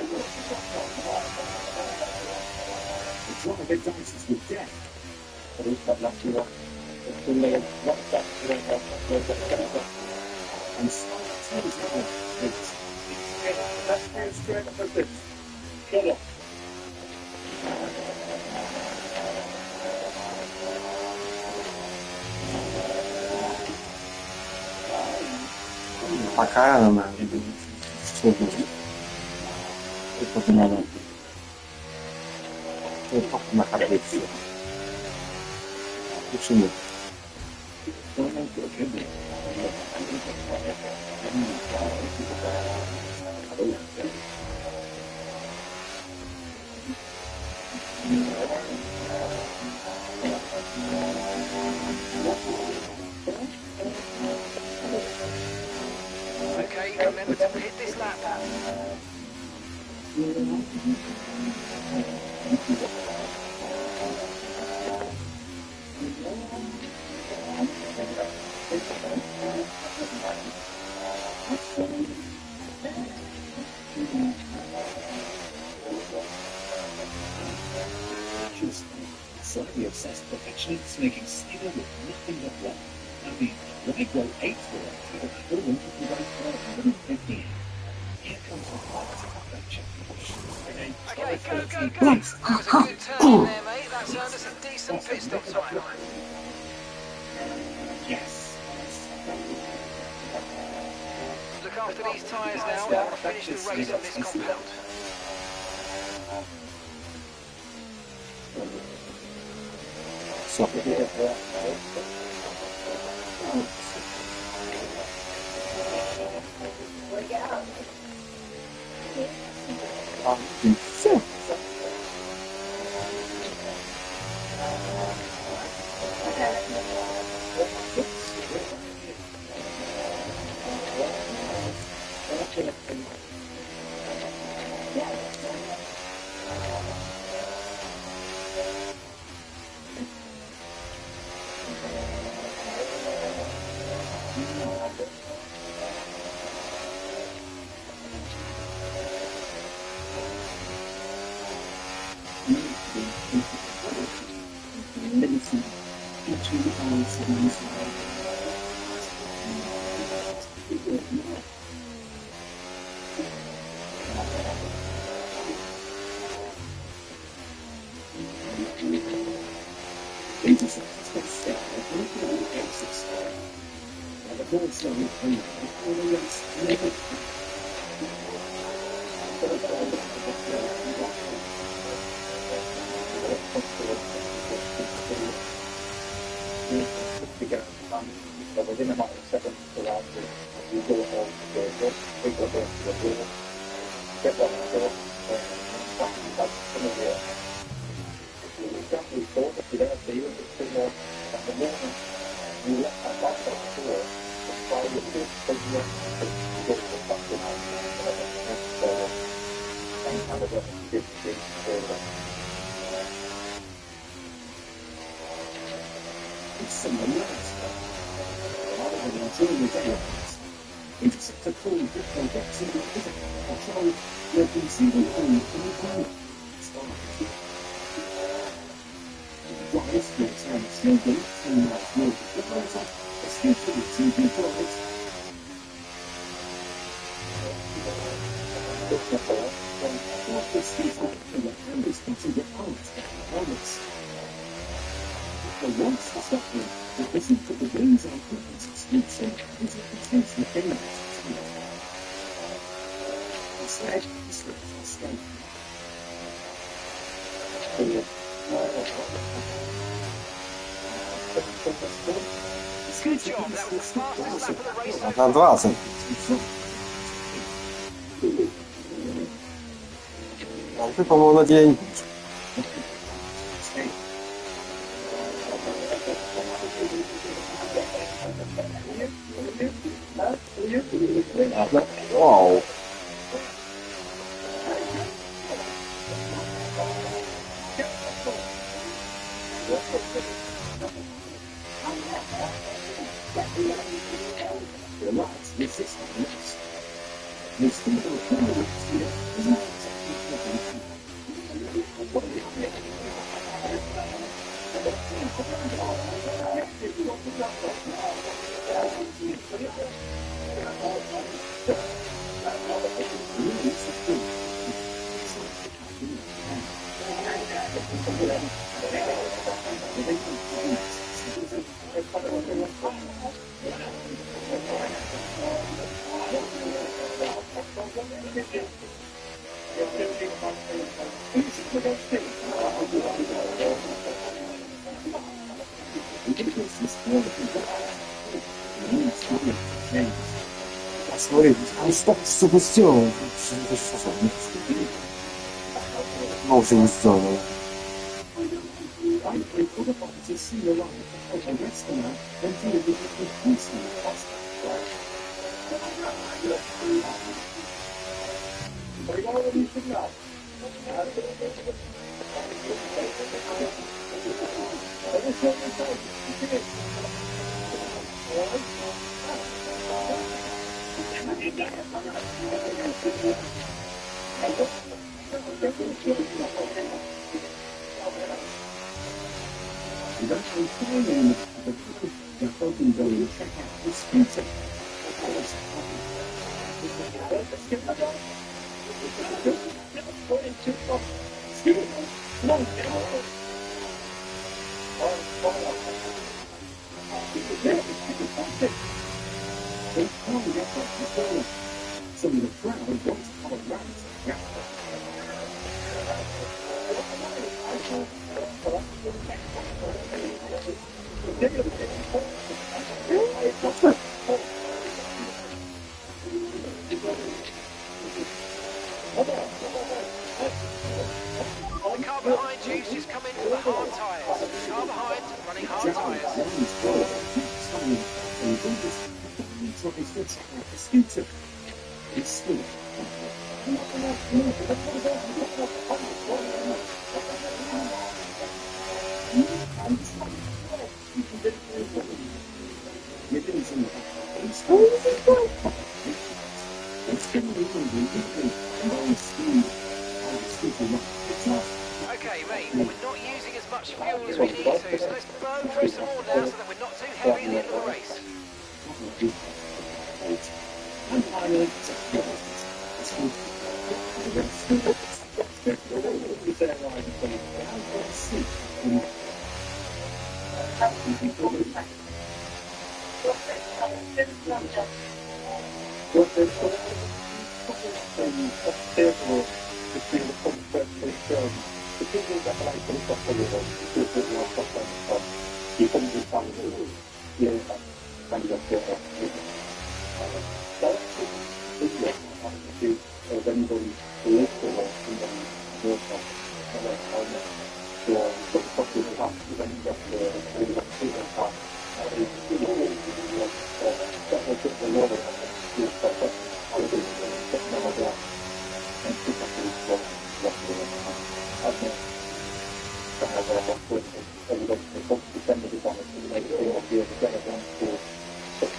It's not a good dances with death. But it's that lucky one. It's the layer, not that and sometimes it's straight up as this. Get it. Пока она сложность. Это надо. Это находиться. Почему? Okay, remember to hit this lap. Slightly obsessed perfectionists making steel with nothing but rock. I mean, when they grow 8 for it, the woman can grow 450. Here comes the quality perfection. Okay, go, go, go. That was a good turn in there, mate. That's earned us a decent pit stop time. Yes. Look after these tyres now. I want to finish the race on this compound. Все. Все. Within about 7 around you go home, pick up the wheel, get on the door, and back some of the exactly thought that you don't feel it at the moment you let that back on the floor, the fire will be taking up to go to the back of the same kind of good things further. It's similar. during the daylight. Interceptor crew will get to the control where receiving crew can require drives maintain smoothly 10 miles north of Gibraltar, escaping to be flight. What this is like in the canvas considered part of performance. The once suspected that listen to the wings on purpose description is a potential dangerous speed. Instead, the script will stay. Good job, that was the fastest lap of the race so На far. 20. А ты, по-моему, на день. Вау. Relax, this is nice. The speed of the candidates here is not exactly Смотри, он что сука сделал? Ну, уже не сделал. to see the light of a restaurant and deal with it with constant cost. Some of the crowd wants to follow around. The car behind you's just come in for the hard tyres. Car behind, running hard tyres. Scooter. It's still. Okay, mate, we're not using as much fuel as we need to, so let's burn through some more now so that we're not too heavy at the end of the race.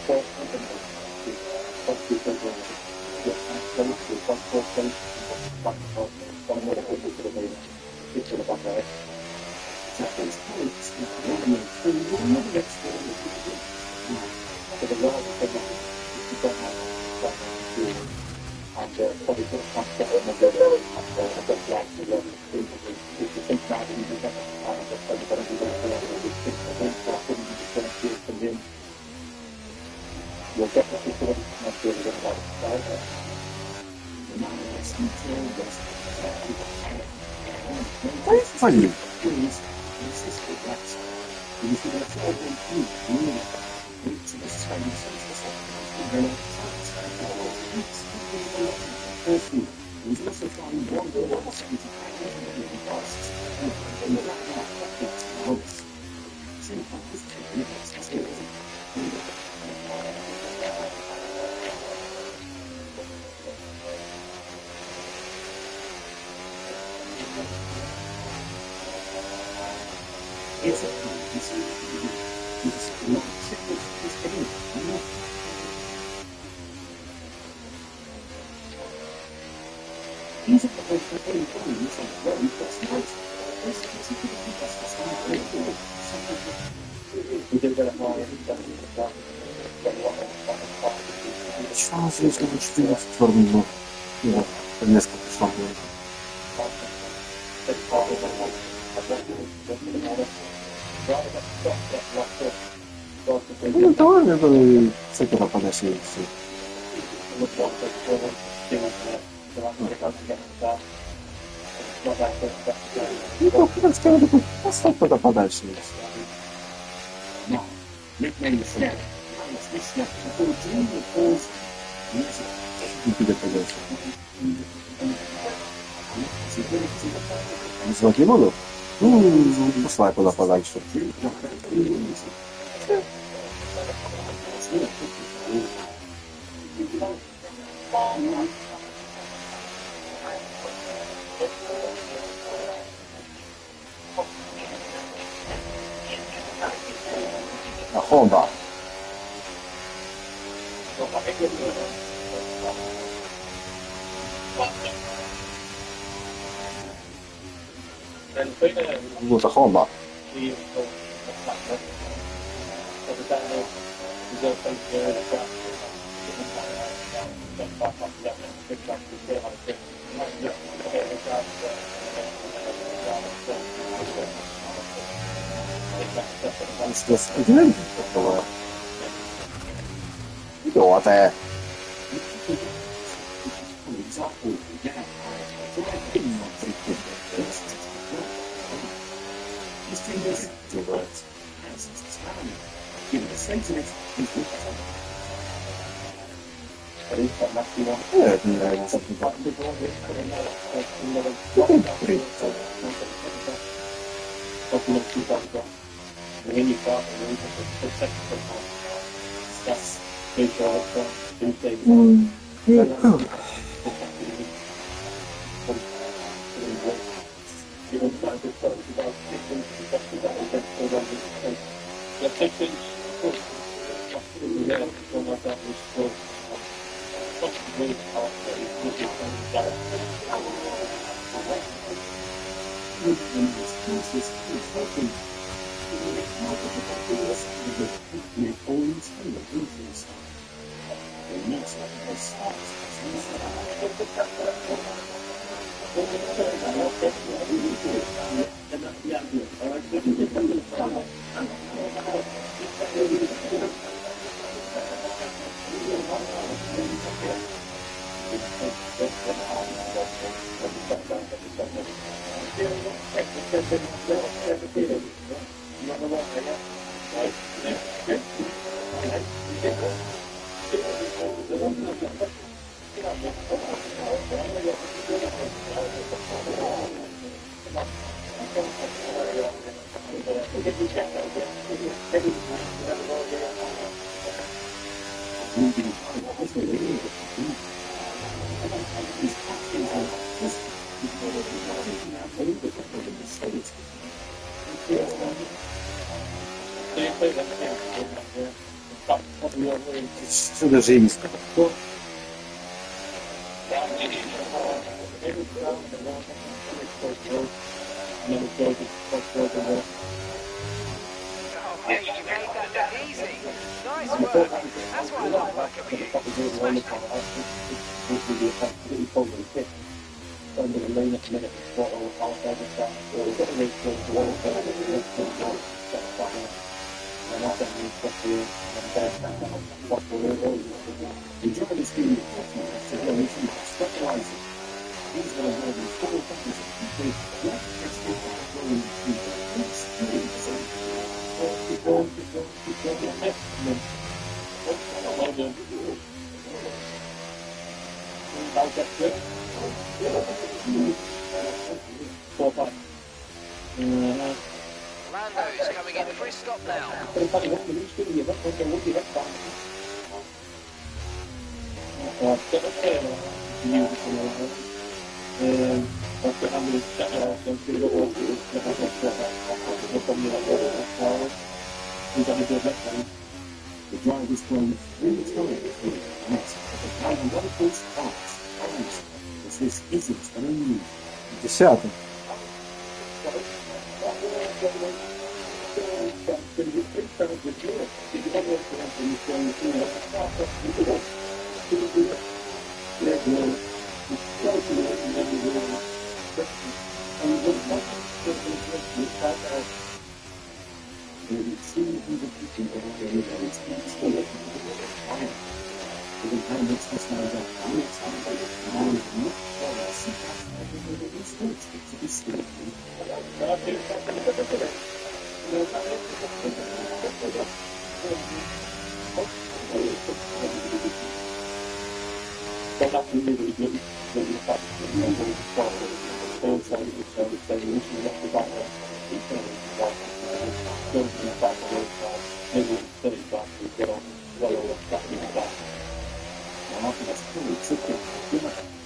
But Japanese colleagues now radio through another experience. For the world, they want to get my and probably put a transfer in the middle and a bit like the if you think about it, you get the everybody who goes there and you think against that wouldn't be differentiate from him. You'll definitely put it not really good about it. The man is detail was Funny. insisted that he was going to fall in through really to the Spanish person was also trying one of the 75 costs and that was it's a it's not these are the most important things and very personal. Шансы, если бы 4 стороны, ну, несколько шагов. Ну, давай, это с этого подошли и все. Ну, то, в принципе, я такой, поставь туда подальше и все. Ну, тебе подальше. Звать не буду? Ну, послай куда подальше. А Honda. Вот, а Honda. Что с этим такого? Идиоты. Нет, не нравится. Что даже и не сказал. Oh, mate, you made that look easy. Nice work. That's what I love working with you. Smashed it. Under the lane at the minute, it's got all the half over stuff. So we've got to reach for the wall, but it's and that's what we got to and then what we're doing. The driver's being specializing. These are more than 4,000 complete electricity flowing through the experience. Lando's coming in for his stop now. The driver's flown 3 times through the net, and locals asked, as this isn't unusual. 10-й.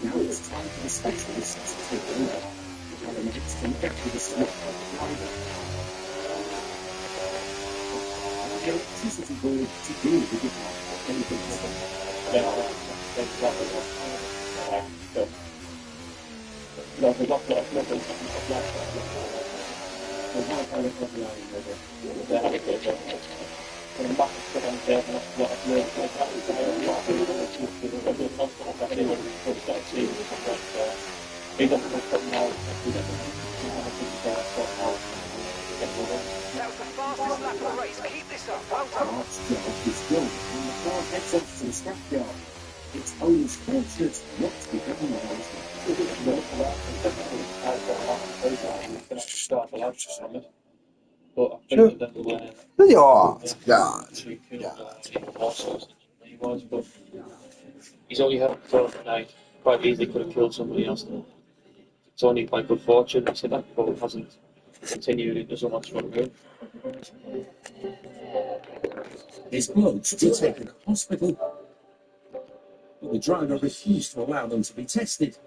Now it's time for the specialists to take over. Paramedics can get to the spot. The electricity board to deal with the anything. That was the fastest lap of the race. Keep this up. Well done. Mark's job is done, and the car heads off to the scrapyard. It's almost fortunate not to be penalised. Ja, ja. But he's only had so like quite easily could have killed somebody else. It's only by good fortune that that boat hasn't continued into someone's front room. His blokes were taken to hospital, but the driver refused to allow them to be tested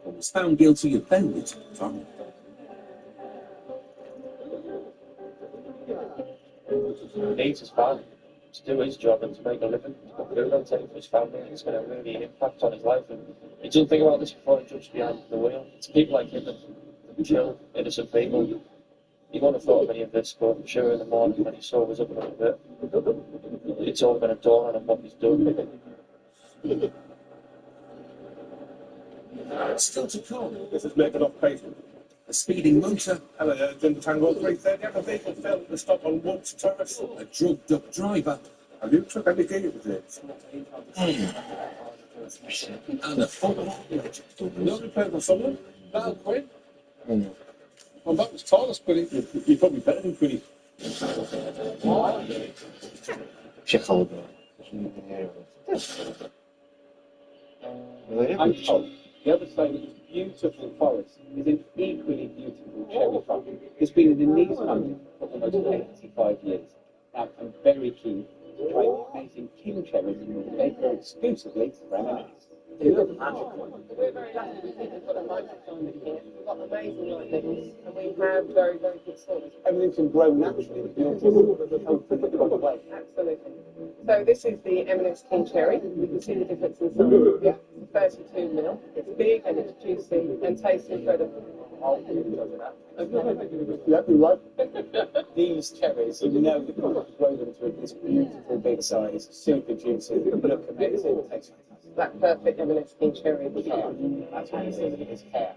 and was found guilty of bandit. He needs his family to do his job and to make a living, to put food on the table for his family. It's going to really impact on his life. And he doesn't think about this before he jumps behind the wheel. It's people like him that chill, innocent people. He wouldn't have thought of any of this, but I'm sure in the morning when he sobers up a little bit, it's all going to dawn on him what he's done. Still to come. This is making off pavement. A speeding motor. Hello, Jim Tango 330. Have a vehicle failed to stop on Woods Terrace. A drugged up driver. Have you took any deal with it? And a fall. No repair for someone? That'll quit. Well, that was tallest, but you're probably better than Quinny. I'm told the other side of this beautiful forest is an equally beautiful cherry farm. It's been in the Denise family for almost 85 years. Now, I'm very keen to try the amazing king cherries made exclusively from M&S. We're very lucky. We think we've got a microphone here. We've got amazing light levels, and we have very, very good source. Everything can grow naturally. You're just helping it grow away. Absolutely. So this is the Eminence King Cherry. You can see the difference in size. Yeah. 32 mil. It's big and it's juicy and tastes incredible. Yeah, you're right. These cherries, you know, you can grow them to this beautiful big size, super juicy, look amazing, taste fantastic. That perfect Eminence King Cherry. That's what you see with his hair.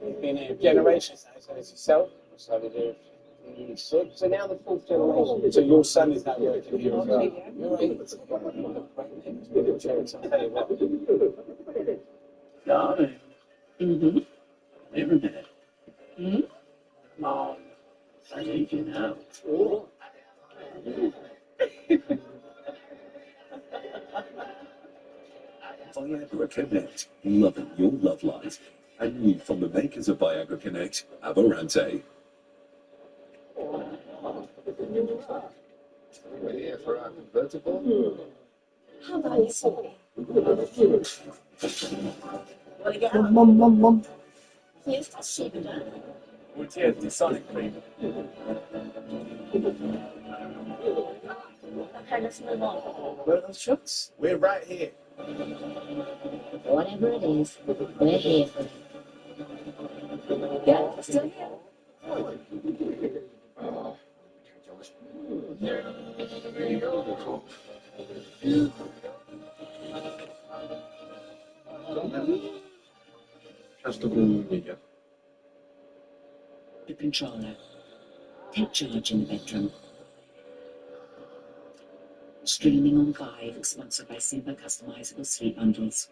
He's been here generations now, so it's yourself. So we do. So now the fourth generation. So your son is now working here as well. You're able to with the cherries. I'll tell you what. Darling. Mm-hmm. Wait a minute. Mm-hmm. Come on. Take it out. Viagra Connect. Loving your love life. And new from the makers of Viagra Connect, Amarante. We're here for our convertible. How about you, sweetie? Want to get out? Mum. Here's the sugar. What's here? The Sonic cream. Okay, let's move on. Where are those shots? We're right here. Whatever it is, we're here for you. Yeah, still here. Just a room, The controller. Take charge in the bedroom. Streaming on 5, sponsored by Simba Customizable Sleep Bundles.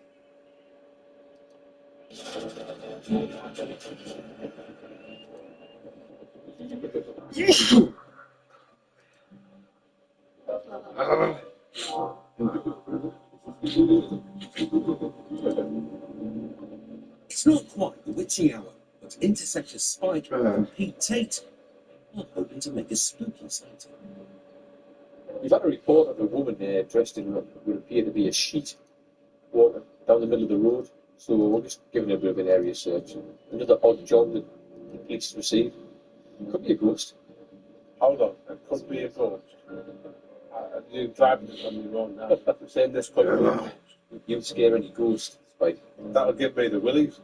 It's not quite the witching hour, but Interceptor Spike and Pete Tate are hoping to make a spooky sighting. We've had a report of a woman dressed in what would appear to be a sheet walking down the middle of the road. So we're just giving it a bit of an area search. Another odd job that the police received. Could be a ghost. Hold on, it could be a ghost. You're driving this on your own now. I'm saying this could be a ghost. You'd scare any ghost, Spike. That'll give me the willies.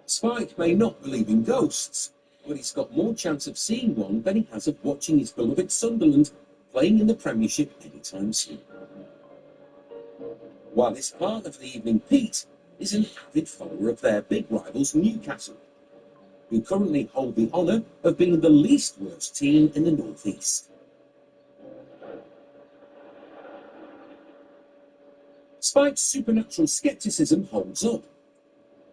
Spike may not believe in ghosts, but he's got more chance of seeing one than he has of watching his beloved Sunderland playing in the Premiership anytime soon. While his partner for the evening, Pete, is an avid follower of their big rivals Newcastle, who currently hold the honour of being the least worst team in the North East. Spike's supernatural scepticism holds up,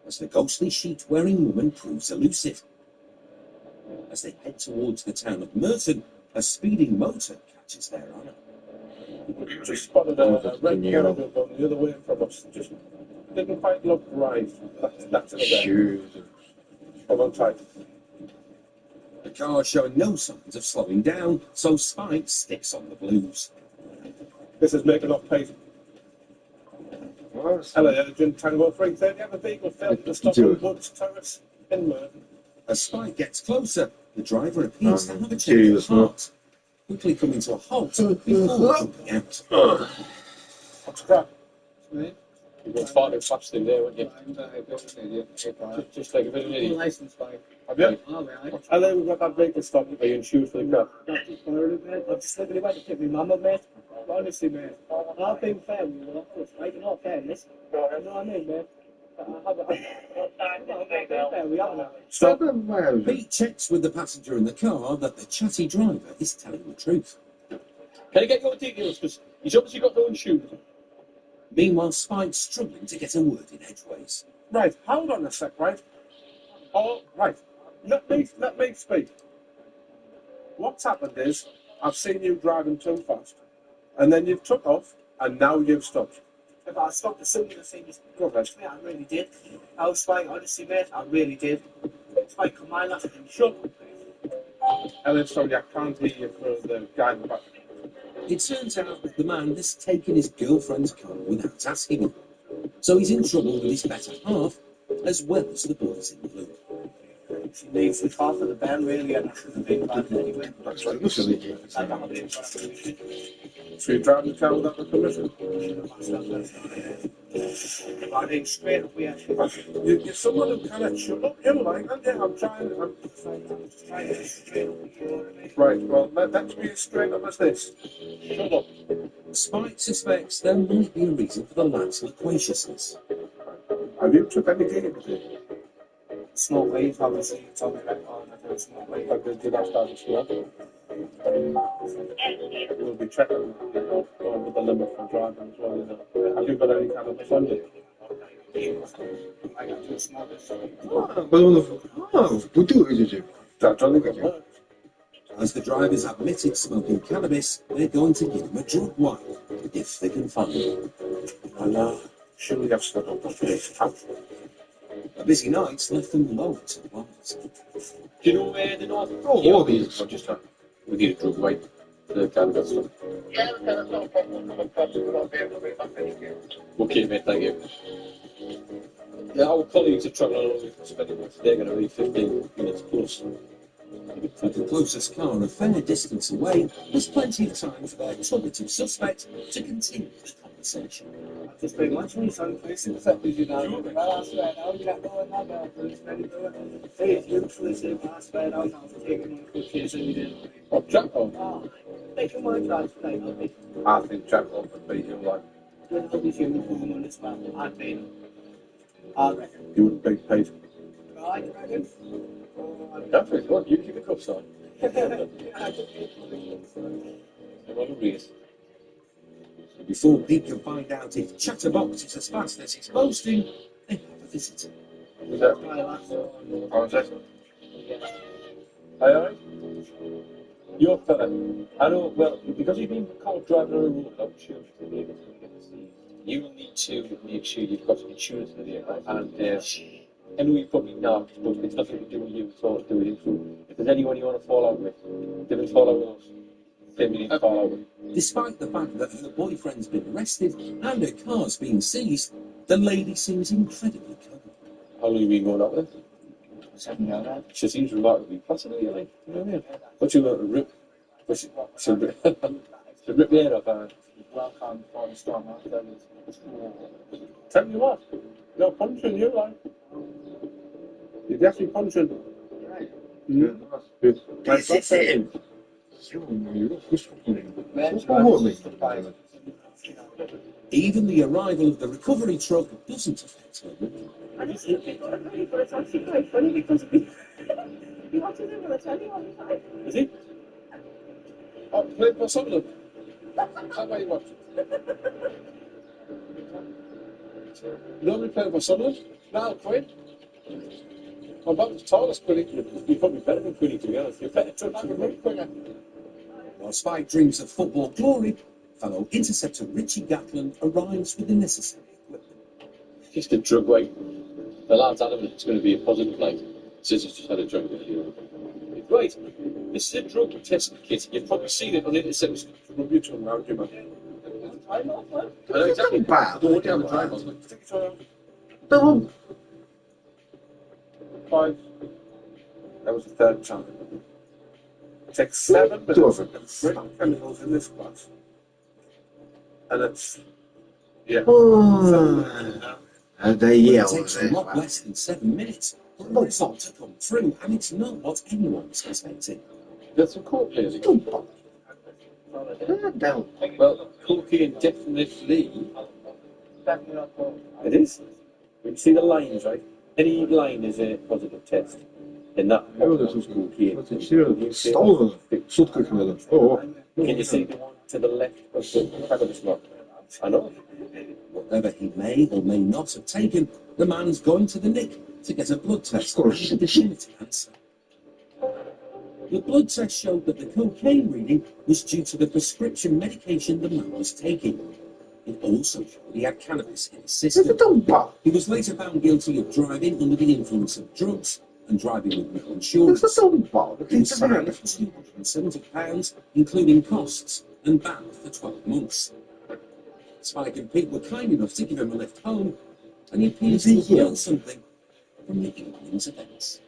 as the ghostly sheet-wearing woman proves elusive. As they head towards the town of Merton, a speeding motor catches their eye. Just spotted a red caravan going the other way from us. Just didn't quite look right. That's it there. Hold on tight. The car showing no signs of slowing down, so Spike sticks on the blues. This is making off pace. Hello, Agent Tango 330. Have a vehicle failed to stop on Woods Terrace in Merton. As Spike gets closer, the driver appears to have a change of heart, quickly coming to a halt before jumping out. What's crap? You've got far too fast in there, wouldn't you? Just like a bit of an idiot. License bike. Have you? Oh, right. Hello, we've got that vehicle stopped. Are you insured for the car? Not just borrowed, mate. I'm just looking about to pick my mum up, mate. Honestly, mate. I've been fair with you, right? In all fairness. You know what I mean, mate? Stop. Pete checks with the passenger in the car that the chatty driver is telling the truth. Can I get your details? Because he's obviously got no insurance. Meanwhile, Spike's struggling to get a word in edgeways. Right, hold on a sec, right? Oh, right. Let me speak. What's happened is, I've seen you driving too fast, and then you've took off, and now you've stopped. If I stopped as soon as I seen this progress, mate, I really did. I was like, honestly, mate, I really did. It's like my last thing. Shut up. Ellen, sorry, I can't hear you for the guy in the back. It turns out that the man has taken his girlfriend's car without asking him. So he's in trouble with his better half, as well as the boys in blue. She needs the car for the band, really, and I should have been bad anyway. That's right, listen. So you're driving the car without the permission? I think straight up we actually. You're someone who kind of shut up, you know, like, aren't you? I'm trying to straight up, you know what I mean? Right, well, let's be as straight up as this. Shut up. Spike suspects there might be a reason for the lad's loquaciousness. Have you took any games? Smoke weed, obviously, it's on the record, I don't smoke weed. Did I start to smoke? We'll be checking over the limit for driving as well, you know. Have you got any kind of funding? As the drivers admitted smoking cannabis, they're going to give him a drug wipe, if they can find it. And surely I've stood up for this. A busy night's left them loads of wonders. Do you know where the North? Oh, all these. Just we need a drug wipe for the cannabis stuff. Yeah, that's not a problem. Okay, mate, thank you. Yeah, our colleagues are travelling along with spending they're going to be 15 minutes plus. With the closest car a fair distance away, there's plenty of time for their talkative suspect to continue the conversation. Just been watching me, son, for instance, that you know, I swear, I'm not going on that, but it's very good. Say it's useless, I swear, I'm not taking my good kids every day. Oh, Jackpot? Oh, making my drive today, I'll be. I think Jackpot would beat him like. With all these human form on this man, I'd beat him. I reckon. You wouldn't be paid. Right, you reckon? Definitely, go on, you keep the cuffs on. Before Pete can find out if Chatterbox is as fast as he's boasting, they have a visitor. Who's that? Oh, is that? Hi, alright? Your fella. I know, well, because you've been caught driving on a road without insurance to the vehicle, you will need to make sure you've got insurance for the vehicle. And I know you probably not, but it's nothing to do with you, it's all to do with you. So if there's anyone you want to fall out with, they will fall out with us. Then we need to fall out with. Despite the fact that her boyfriend's been arrested and her car's been seized, the lady seems incredibly calm. How long have you been going out with her? 7 years old. She seems remarkably placid, like, you know what I mean? What you want to rip? She'll rip the head off her. Welcome for the storm, I'll tell you. Tell you what, you're punching you, like. You're definitely punching. Right. This is it. Even the arrival of the recovery truck doesn't affect her. I just think people are funny, but it's actually quite funny because he watches it on the telly all the time. Is he? Oh, play for Sunderland. How about you watch it? You know we play for Sunderland? Now, Quinn. I'm about to tell us, Quinny. You're probably better than Quinny, to be honest. You're better to have a run quicker. While Spike dreams of football glory, fellow interceptor Richie Gatland arrives with the necessary equipment. Just a drug weight. The lad's adamant it's going to be a positive light. Scissors just had a drug with you. Right. This is a drug test kit. You've probably seen it on the interceptor. Rub your tongue out, you man. I know exactly. Bad. Don't want to have a drive on. Stick it on. Boom. 5. That was the third time. It takes 7 minutes to bring chemicals in this class. And it's, yeah. It takes a lot less than 7 minutes for the result to come through, and it's not what anyone's expecting. There's some court clearly. Well, cocaine definitely. It is. You see the lines, right? Any line is a positive test. In that, cocaine. Can you see the one to the left of the cannabis mark? I know. Whatever he may or may not have taken, the man's going to the Nick to get a blood test and a definitive answer. The blood test showed that the cocaine reading was due to the prescription medication the man was taking. It also showed he had cannabis in his system. He was later found guilty of driving under the influence of drugs and driving with no insurance. Inside £270, including costs, and banned for 12 months. Spike and Pete were kind enough to give him a lift home, and he appears to have learned something from the evening's events.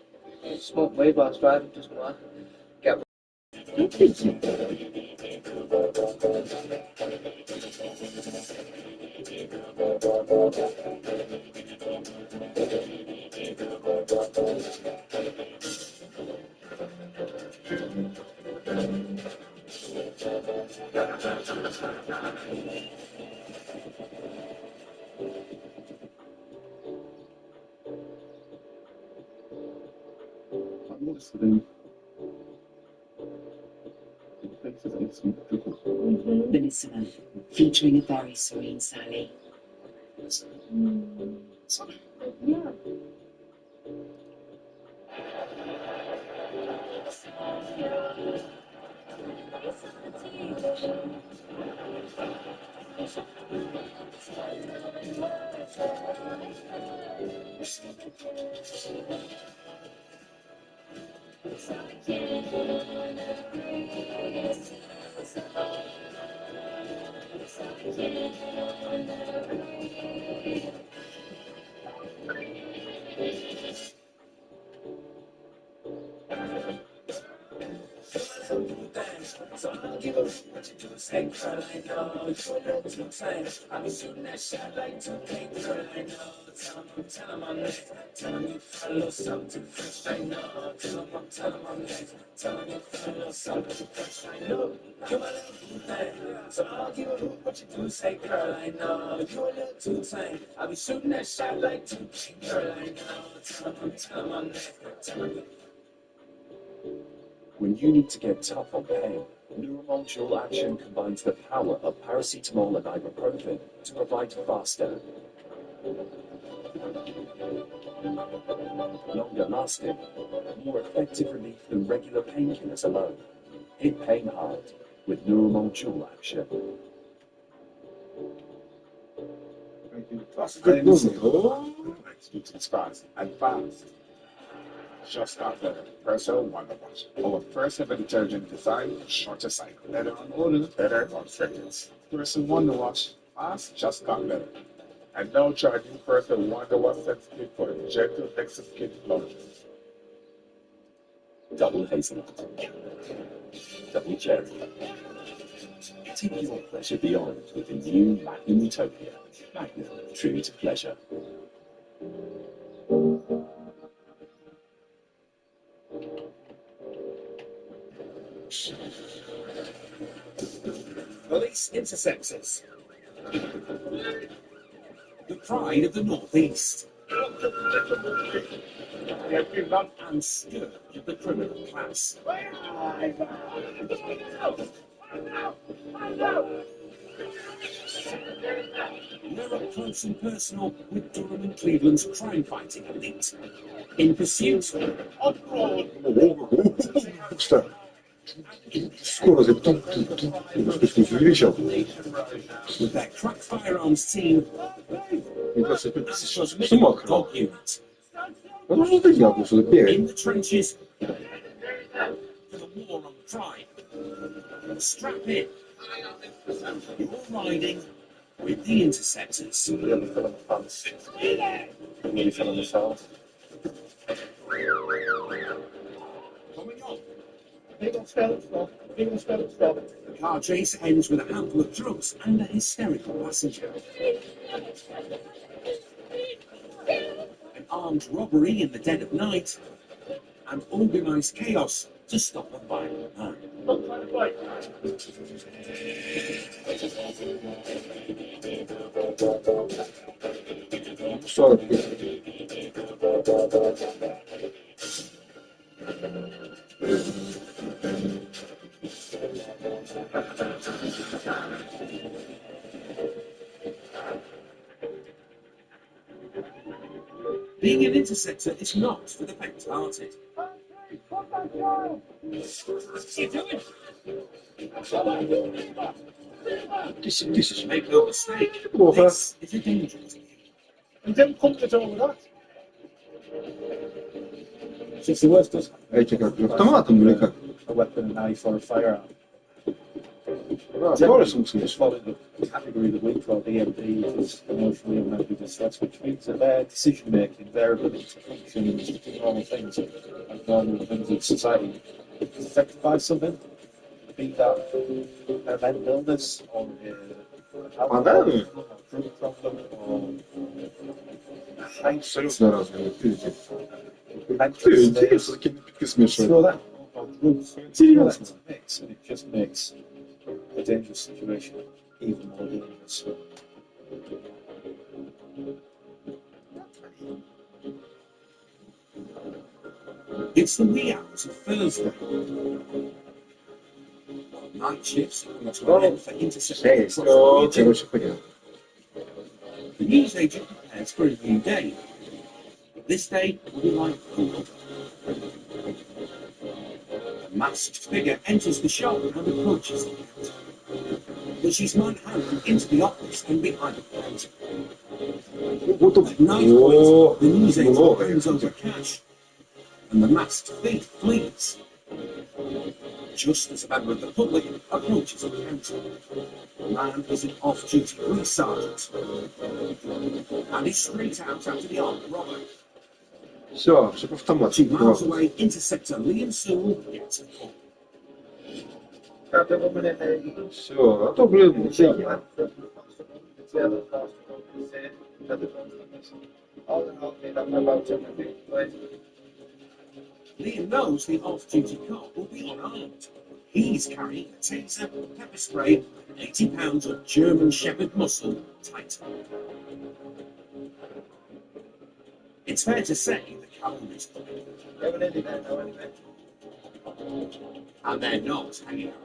Smoke weed whilst driving doesn't work. Get What's the faces and some people? The Listener, featuring a very serene Sally. Yeah. So I'll give up what you do, say, girl, I know. You look too fine. I'll be shooting that shot like 2K, girl, I know. Tell 'em I'm next. Tell 'em you follow something fresh, I know. Tell 'em I'm next. Tell 'em you follow something fresh, I know. You're my little thing. So I'll give up what you do, say, girl, I know. You look too fine. I'll be shooting that shot like 2K, girl, I know. Tell 'em I'm next. Tell 'em you. When you need to get tough on pain, Neuromol Dual Action combines the power of paracetamol and ibuprofen to provide faster, longer lasting, more effective relief than regular painkillers alone. Hit pain hard with Neuromol Dual Action. That's a good movie. It's fast and fast. Just got better. Persil Wonder Wash. Our first ever detergent design, shorter cycle. Better on odors, better on fragrance. Persil Wonder Wash, fast, just got better. And now charging Persil Wonder Wash sensitive for gentle extra skin plunges. Double hazelnut, double cherry. Take your pleasure beyond with the new Magnum Utopia. Magnum, true to pleasure. Police interceptors. The pride of the Northeast. And scourge of the criminal class. They're up close and personal with Durham and Cleveland's crime-fighting elite. In pursuit of Скоро за with their crack firearms team. Мне кажется, это сейчас с ума крал. Dog unit. Ну что ты делаешь, что ты бегаешь? In the trenches for the war on crime. Strap in. You're riding with the interceptors. Really fill in the pants. Really fill in the cells. Coming on. Big on spell stop. Big on spell stop. The car chase ends with a handful of drugs and a hysterical passenger. An armed robbery in the dead of night, and organised chaos to stop a violent man. Being an interceptor is not for the faint-hearted. What's he doing? Make no mistake, this is a dangerous game. You didn't come to all that. It's the worst, does Эти как автоматом или как? a weapon, a knife, or a firearm. Spore są śmieszne. Following the category of the week called EMD, which is emotionally unhappy distress, which means that their decision making, their ability to function and to do normal things, like normal things in society, is affected by something. Be that a mental illness or alcohol problem or drug problem or Абсолютно разные. mental Ты state. все-таки смешно. Throw that or drugs, throw that into the mix, and it just makes a dangerous situation even more dangerous. It's the wee hours of Thursday. Night shifts are coming to an end for intercepting across the region. Короче, понятно. The newsagent prepares for a new day. This day will be like no other. A masked figure enters the shop and approaches the counter. But she's manhandled into the office and behind the counter. At night point, the newsagent hands over cash, and the masked thief flees. Just as a member of the public approaches the counter, the man is an off-duty police sergeant and is straight out after the armed robber. Все, чтобы автомат. 2 miles away, Interceptor Lee and Sewell gets a call. Все, а то, блин, я. Liam knows the off-duty cop will be unarmed. He's carrying a taser, pepper spray, and 80 pounds of German Shepherd muscle tight. It's fair to say the cavalry's coming. And they're not hanging around.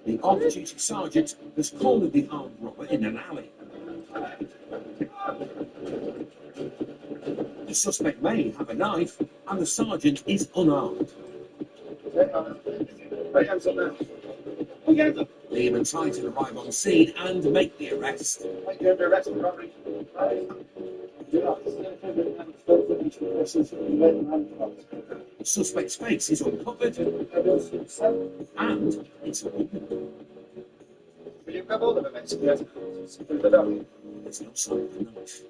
The off-duty sergeant has cornered the armed robber in an alley. The suspect may have a knife, and the sergeant is unarmed. Liam and Titan arrive on scene and make the arrest. The suspect's face is uncovered, and it's a woman. There's no sign of a knife.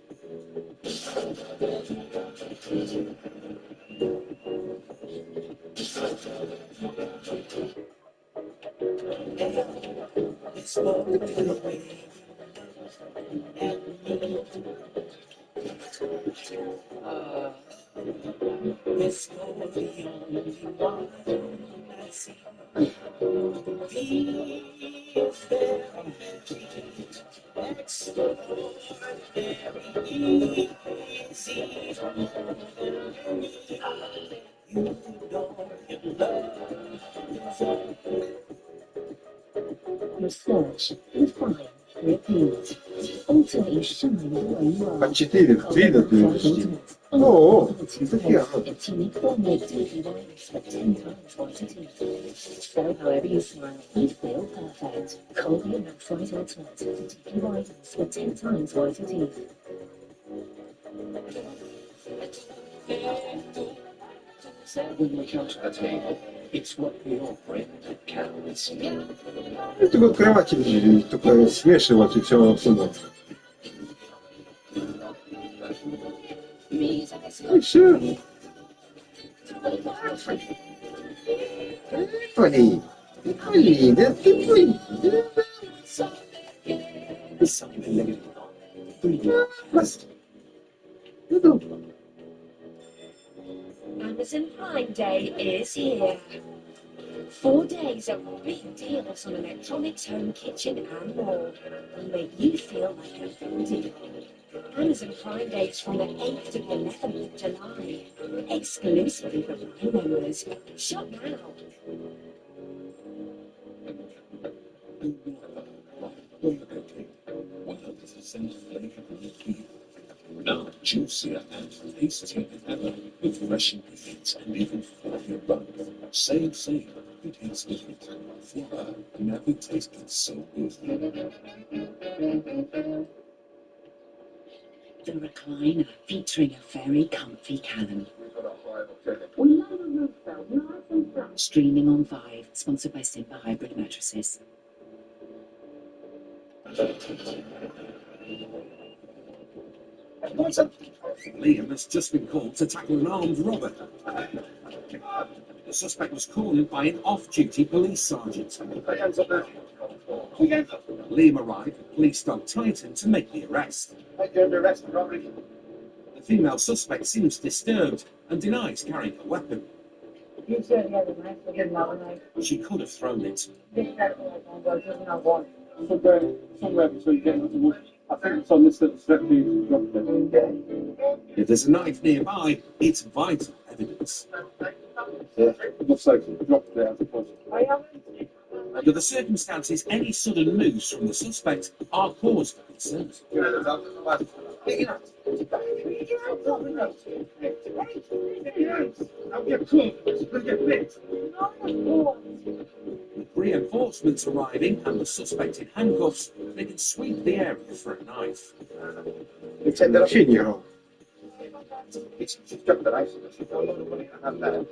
This the only one I see. Feels very extraordinary, easy. You know you love. Research, refine, repeat. Alter is shine where А 4 в 3 ты жди. О, это верно. Its unique form makes beauty wireless but 10 times whiter teeth. So however you smile, you feel perfect. Colgate Max White Ultimate deeply widens with 10 times whiter teeth. When we come to the table, it's what we all bring that counts. Это вот кровати лежит, только смешивать и все отсюда. И все. Блин, да ты блин. Amazon Prime Day is here. 4 days of big deals on electronics, home, kitchen and more will make you feel like a big deal. Amazon Prime Day is from the 8th to the 11th of July, exclusively for Prime members. Shop now. Now juicier and tastier than ever with fresh ingredients. it and even for your bun. Say, it is good. For her, never tasted so good. The recliner featuring a very comfy Callum. Streaming on 5, sponsored by Simba Hybrid Mattresses. Liam has just been called to tackle an armed robber. The suspect was cornered by an off-duty police sergeant. Liam arrived with police dog Titan to make the arrest. The female suspect seems disturbed and denies carrying a weapon. You said he had a knife, he had another knife. She could have thrown it. This had one, but it doesn't have one. Somewhere between getting to work. I think it's on this little strip you dropped there. If there's a knife nearby, it's vital evidence. Yeah, it looks like it dropped there, I suppose. Under the circumstances, any sudden moves from the suspect are cause for concern. With reinforcements arriving and the suspect in handcuffs, they can sweep the area for a knife. She's dropped the knife, so she's got a lot of money in her hand there.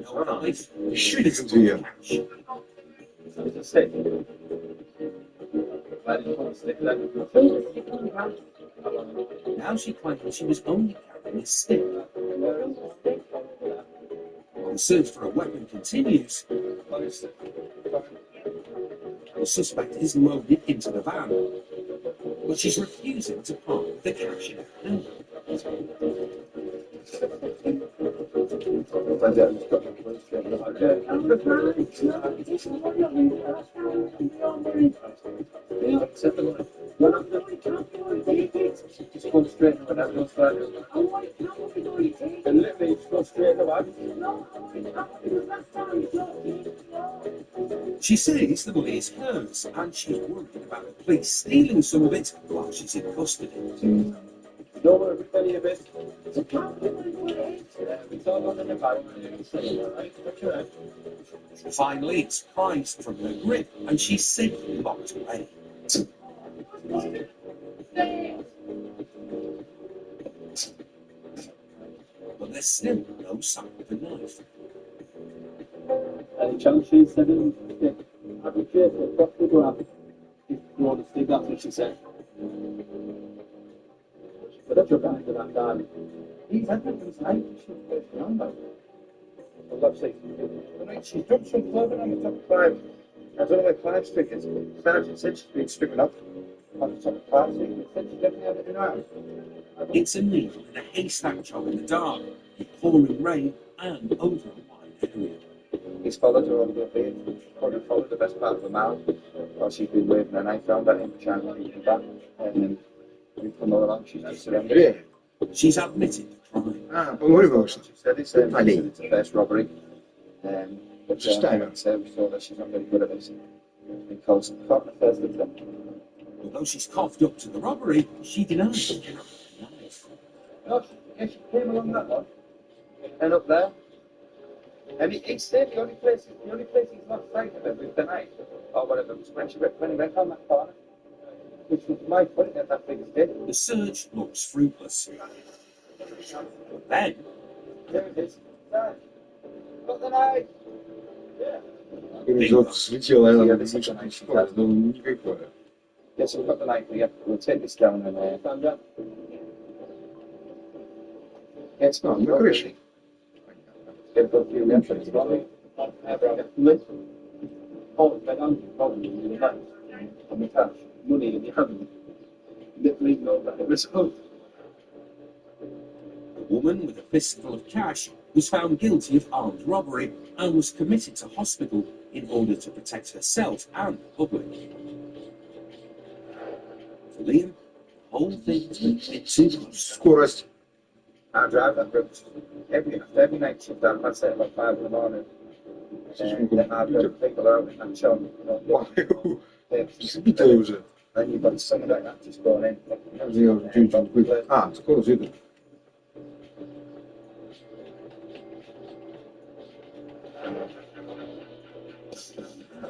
No knife, shooting into cash. It's a stick. Why did you want to stick there? Now she claims she was only carrying a stick. While the search for a weapon continues, the suspect is loaded into the van, but she's refusing to park the cash in her hand. Just go straight and that goes back. And literally just go straight away. She says the money is hers, and she's worried about the police stealing some of it while she's in custody. Don't worry about any of it. It's all on the environment. Finally, it's prized from her grip, and she's safely locked away. But there's still no sign of a knife. Any chance she said it? I'd be careful, probably go out. If you want to stick, that's what she said. But that's your back to that guy. He's had that since 9. She's beyond that. For God's sake. She's dropped some clothing on the top of 5. I don't know where 5 stick is. Sergeant said she's been stricken up on the top of 5 stick. He said she definitely had it in her hand. It's a needle in a haystack job in the dark, with pouring rain and over a wide area. He's followed her over the field. Probably followed the best part of a mile. While she's been waving a knife around at him, trying to keep him back. And then we've come all along, she's just surrendered. She's admitted the crime. She said it's a first robbery. But she saw that she's not very good at this. Because caught the first attempt. Although she's coughed up to the robbery, she denies the knife. No, she came along that one. And up there. And he said the only place he's lost sight of it with the knife, or whatever, was when he went on that corner. Which was my point at that big stick. The search looks fruitless. But then... There it is. There. Got the knife! Yeah. Yes, so we've got the knife here. We'll take this down and stand up. It's not good. Get a few minutes, it's lovely. Oh, but I'm probably in the hand. On the cash. Money in the hand. Literally no better. The woman with a fistful of cash was found guilty of armed robbery and was committed to hospital in order to protect herself and the public. For Liam, the whole thing's been a bit too close. I drive that route every night, sometimes I'd say about 5 in the morning. And I've got people out in that shop. And you've got someone like that just going in.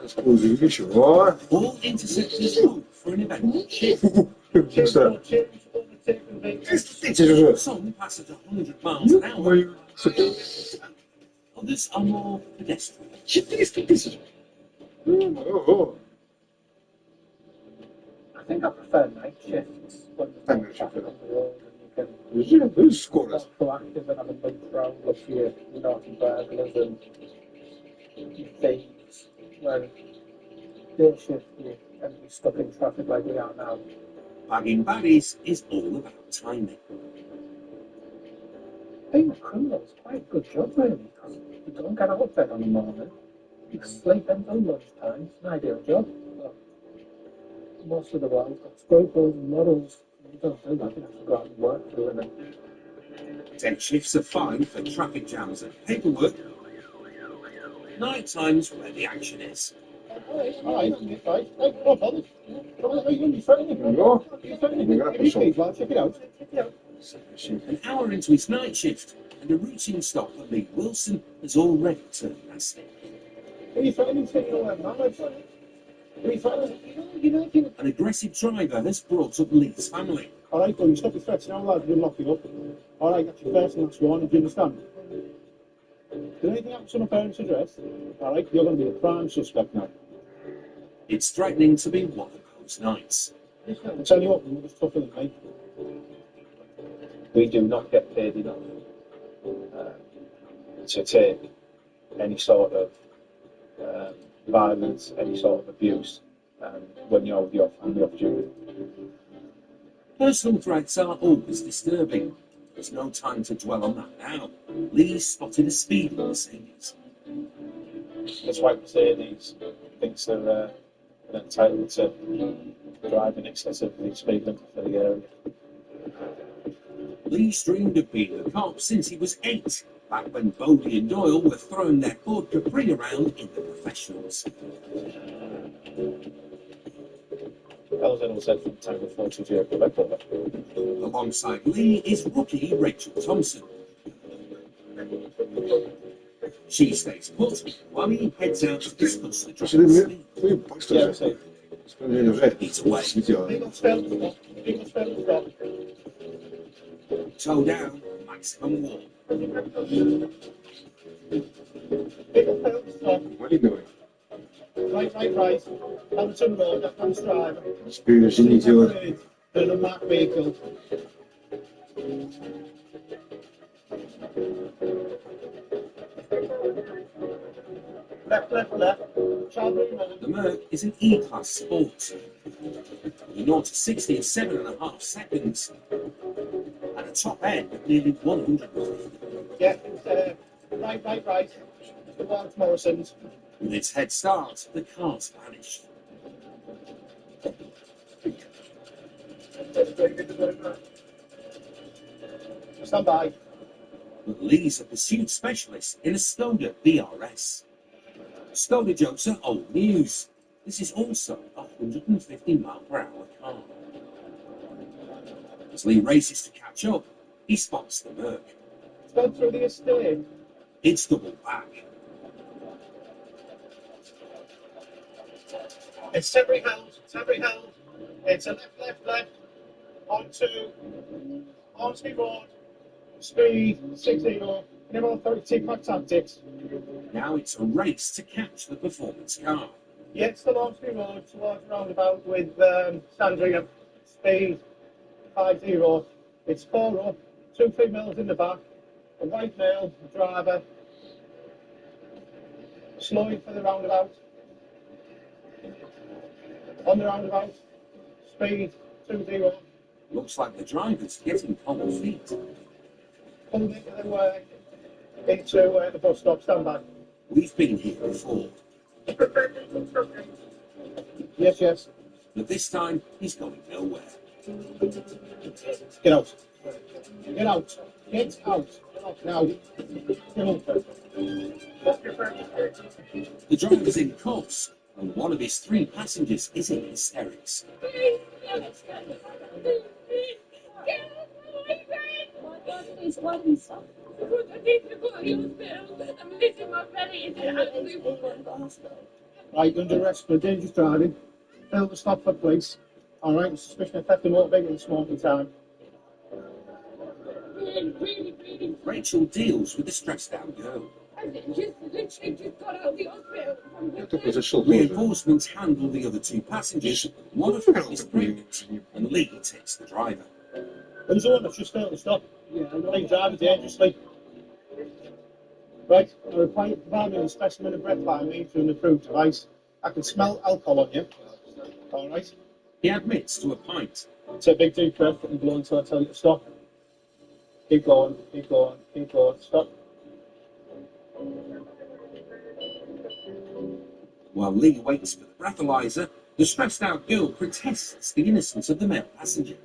Scusi, che vuoi? All interceptors hope for an event shift. Some pass at 100 miles an hour. Others are more pedestrian. I think I prefer night shifts when there's no traffic on the road and you can be more proactive and have a look around if you're not burglars and thieves. When day shift you can be stuck in traffic like we are now. Bagging baddies is all about timing. Being a criminal is quite a good job really, because you don't get out of bed on the morning, you sleep until lunchtime, it's an ideal job. But most of the world's got scruples and morals. You don't do that, you have to go out and work for a living. Day shifts are fine for traffic jams and paperwork. Night time's where the action is. Alright, right. No bother. Come on, you're going to be threatening. You're threatening. Well, check it out. An hour into his night shift, and a routine stop for Lee Wilson has already turned nasty. Are you threatening to take your knowledge? Are you threatening? An aggressive driver has brought up Lee's family. Alright, well, you stop your threats now, lad. We'll lock you up. Alright, that's your first and last warning. Do you understand? Did anything happen to my parents' address? Alright, you're going to be the prime suspect now. It's threatening to be one of those nights. I tell you what, you're tougher than me. We do not get paid enough to take any sort of violence, any sort of abuse when you're on the off duty. Personal threats are always disturbing. There's no time to dwell on that now. Lee spotted a speeding Mercedes. This white Mercedes thinks they're entitled to drive in excess of the speed limit for the area. Lee's dreamed of being a cop since he was 8, back when Bodie and Doyle were throwing their Ford Capri around in the professionals. Elvin was sent from Tango 42 Quebec Border. Alongside Lee is rookie Rachel Thompson. She stays put while he heads out to discuss the driver's speed. He's away. Toe down, maximum warm. What are you doing? Right. Hampton Road, that comes driver. Speed is niet heel. In a Mack vehicle. Left. The Merc is an E-Class Sport. The 0 to 60 in 7.5 seconds. At a top end of nearly 150. Yeah, right. The Lawrence Morrison's. With its head start, the car's vanished. Stand by. But Lee's a pursuit specialist in a Skoda BRS. Skoda jokes are old news. This is also a 150 mph car. As Lee races to catch up, he spots the Merc. It's gone through the estate. It's double back. It's temporary held. It's a left. Onto Hornsby Road. Speed 60. Never authority pack tactics. Now it's a race to catch the performance car. Yeah, it's the Hornsby Road towards roundabout with Sandringham. Speed 50. It's 4 up, 2 females in the back, a white male driver. Slowing for the roundabout. On the roundabout, speed 20. Looks like the driver's getting cold feet. Pulled into the bus stop, stand by. We've been here before. Yes. But this time, he's going nowhere. Get out. Now. Get out. The driver's in cuffs, and one of his 3 passengers is in hysterics. What is stop? I need to go to the hospital. I'm losing my belly. I have to go to the hospital. Right, under arrest for dangerous driving, failed to stop for police. Alright, suspicion of theft of motor vehicle at smoking time. Rachel deals with the stressed out girl. Reinforcements handle the other two passengers. One of them is pregnant, and Lee takes the driver. Who's the one that's just failed to stop? Yeah, I driving dangerously. Right, I require you to provide me with a specimen of breath by me through an approved device. I can smell alcohol on you. Alright? He admits to a pint. Take a big deep breath and blow until I tell you to stop. Keep going, keep going, keep going, stop. While Lee waits for the breathalyzer, the stressed out girl protests the innocence of the male passenger.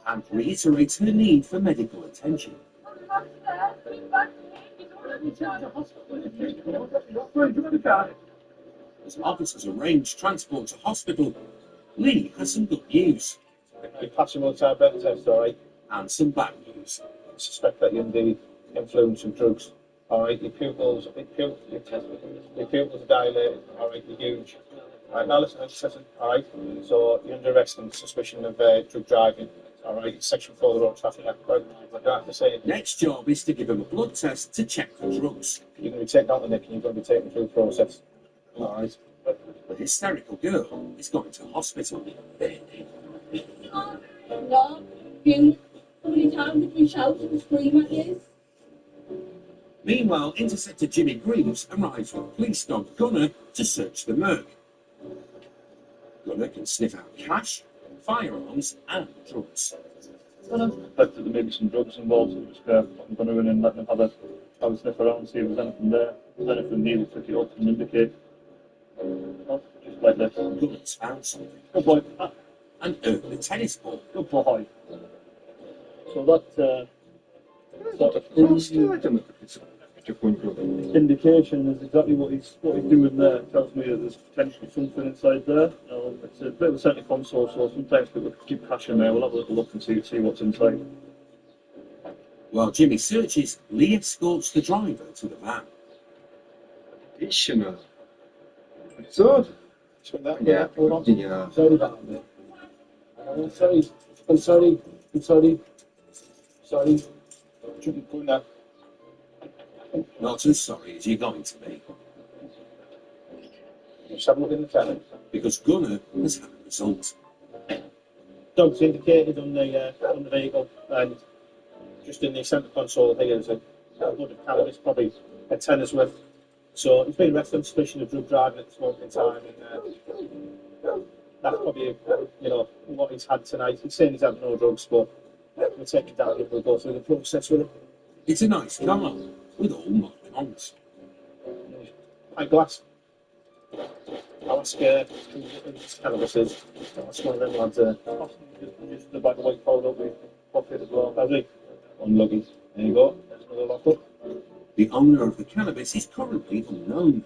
And reiterates her need for medical attention. As officers arrange transport to hospital, Lee has some good news. You pass your roadside breath test, alright? And some bad news. I suspect that you're under the influence of drugs. Alright, your pupils are dilated, alright, you're huge. Alright, now listen, alright? So you're under arrest on suspicion of drug driving. Alright, Section 4 of the Road Traffic Act. Right? I don't have to say it. Next job is to give him a blood test to check for drugs. You're going to be taken out the nick and you're going to be taken through the process. Alright? The hysterical girl is going to hospital. No, you. How many times did you shout and scream at this? Meanwhile, Interceptor Jimmy Greaves arrives with police dog Gunner to search the Merc. Gunner can sniff out cash, firearms, and drugs. I suspect that there may be some drugs involved, so I'm just going to run in and let them have a sniff around, see if there's anything there. If there's anything needed, pick it up and indicate. Just like this. Gunner's found something. Good boy. And earned the tennis ball. Good boy. So that sort of indication is exactly what he's doing there. It tells me that there's potentially something inside there. You know, it's a bit of a center console, so sometimes people keep cash in there. We'll have a little look and see what's inside. While Jimmy searches, Lee escorts the driver to the van. Additional. So, yeah, hold on. Yeah. Sorry about that. I'm sorry. Shouldn't go now. Not as sorry as you're going to be. Just have a look in the camera. Because Gunner has had a result. Dogs indicated on the vehicle, and just in the centre console here there's a load of cannabis, probably a tenner's worth. So he's been arrested on suspicion of drug driving at the smoking time, and that's probably what he's had tonight. He's saying he's had no drugs, but we'll take it down and we'll go through the process with him. It's a nice car with all modern ons. Pint glass. I'll ask cannabis is. I'll ask one of them lads Just the bag of white powder we pocket as well. Has he? Unlucky. There you go. There's another lockup. The owner of the cannabis is currently unknown.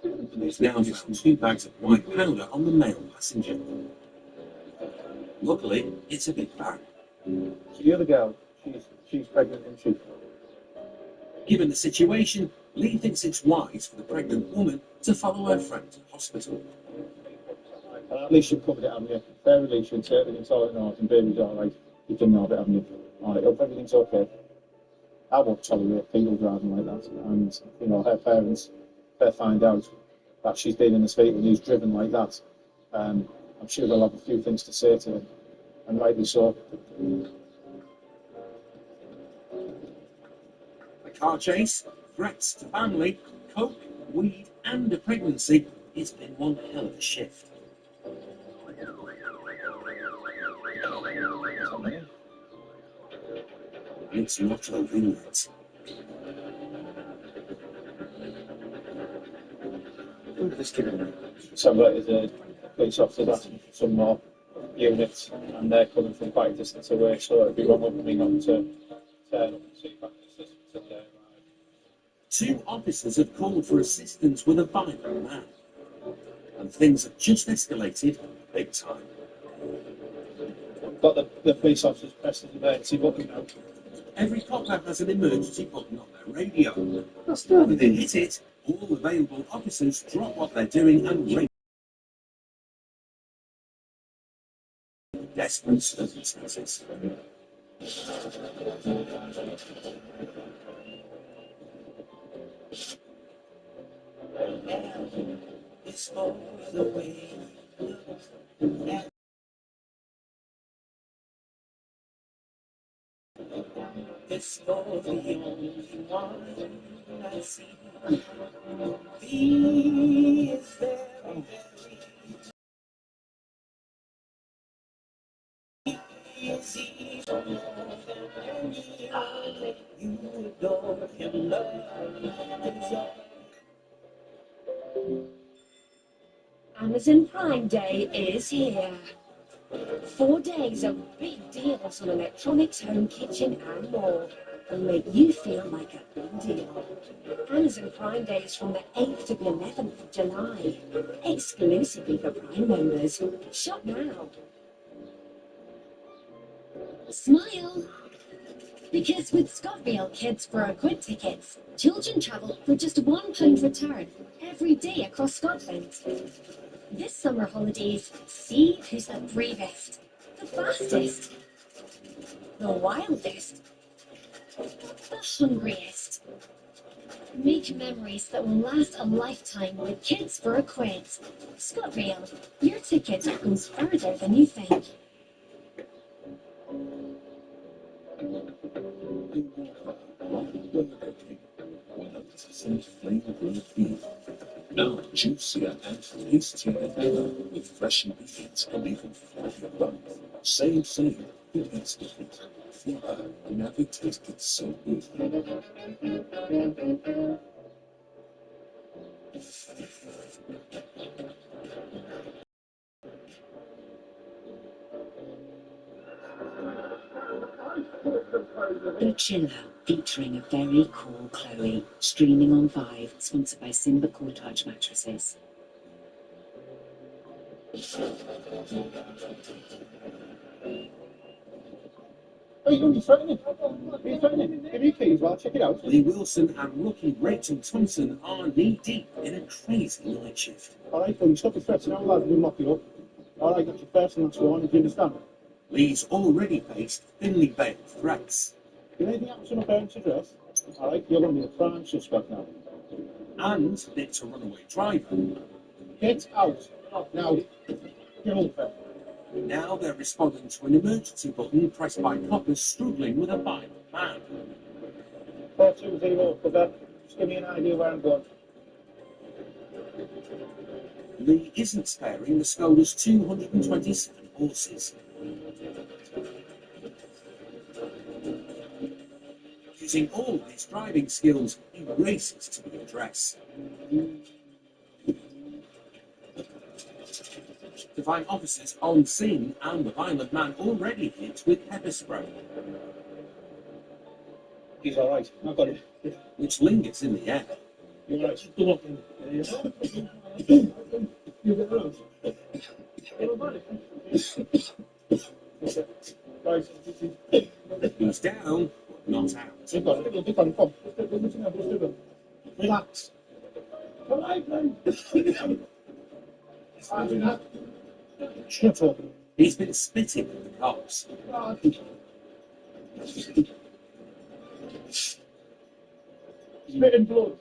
There's now found 2 bags of white powder on the male passenger. Luckily, it's a big bag. So the other girl, she's pregnant, isn't she? Given the situation, Lee thinks it's wise for the pregnant woman to follow her friend to hospital. At least you've covered it, haven't you? Fair release, you say everything's all in order and baby's all right. You've done all of it, haven't you? All right, hope everything's okay. I won't tolerate people driving like that. And, her parents, they find out that she's been in a state when he's driven like that. I'm sure they'll have a few things to say to him, and rightly so. A car chase, threats to family, coke, weed, and a pregnancy. It's been one hell of a shift. It's not over yet. Somebody is a police officer that's some more units, and they're coming from quite a distance away, so it'd be wrong of me not to turn up and see if I can assist until they arrive. 2 officers have called for assistance with a violent man. And things have just escalated quiet time. Got the police officers pressing the emergency button now. Every copper has an emergency button on their radio. When they hit it, all available officers drop what they're doing and race. Desperate circumstances. It's for the way you look. It's for the only one I see. He is very, very easy for more than anyone. You adore him, love is all. Amazon Prime Day is here. 4 days of big deals on electronics, home, kitchen and more will make you feel like a big deal. Amazon Prime Day is from the 8th to the 11th of July, exclusively for Prime members. Shop now. Smile! Because with ScotRail Kids for a Quid tickets, children travel for just £1 return every day across Scotland. This summer holidays, see who's the bravest, the fastest, the wildest, the hungriest. Make memories that will last a lifetime with Kids for a Quid. ScotRail, your ticket goes further than you think. Now juicier and tastier than ever, with fresh ingredients and even fluffier buns. Same, it is different. Flipper never tasted so good. The Chiller, featuring a very cool Chloe, streaming on 5, sponsored by Simba Cool Touch mattresses. Oh, you're only threatening. Are you threatening? Give me keys, well, check it out. Lee Wilson and rookie Rachel Thompson are knee-deep in a crazy night shift. All right, well, you stop the threats now, lads, we'll knock you up. All right, got your first and that's one, do you understand? Lee's already faced thinly veiled threats. If anything happens to my parents' address, all right, you're going to be a prime suspect now. And nicked a runaway driver. Get out. Now, get over. Now they're responding to an emergency button pressed by coppers struggling with a violent man. 420, cover. Just give me an idea where I'm going. Lee isn't sparing the Skoda's 227 horses. Using all of his driving skills, he races to the address. To find officers on scene and the violent man already hit with pepper spray. He's all right. I've got it. Which lingers in the air. You're right. Just look in. You get those. He's down, but not out. You've got it. You've got it. Come. Relax. Come on, shut up. He's been spitting at the cops. Spitting blood.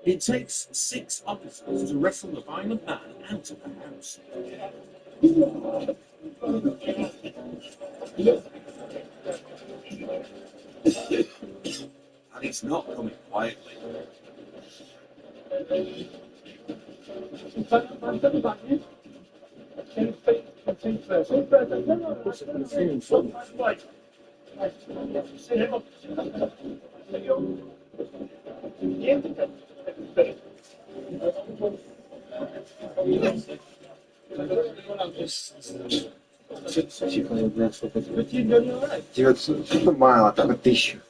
It takes 6 officers to wrestle the violent man out of the house. And he's not coming quietly.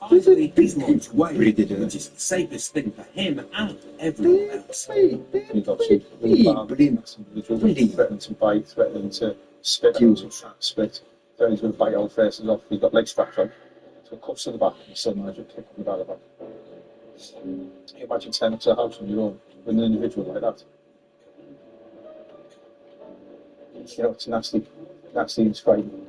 Finally, he's locked away, which is the safest thing for him and everyone else. threatening to bite, threatening to spit, and to try to spit. Then he's going to bite our faces off. He's got leg straps on, so cuffs to the back, and he still managed to kick up the back. Can you imagine turning up to the house on your own with an individual like that? You know, it's nasty and frightening.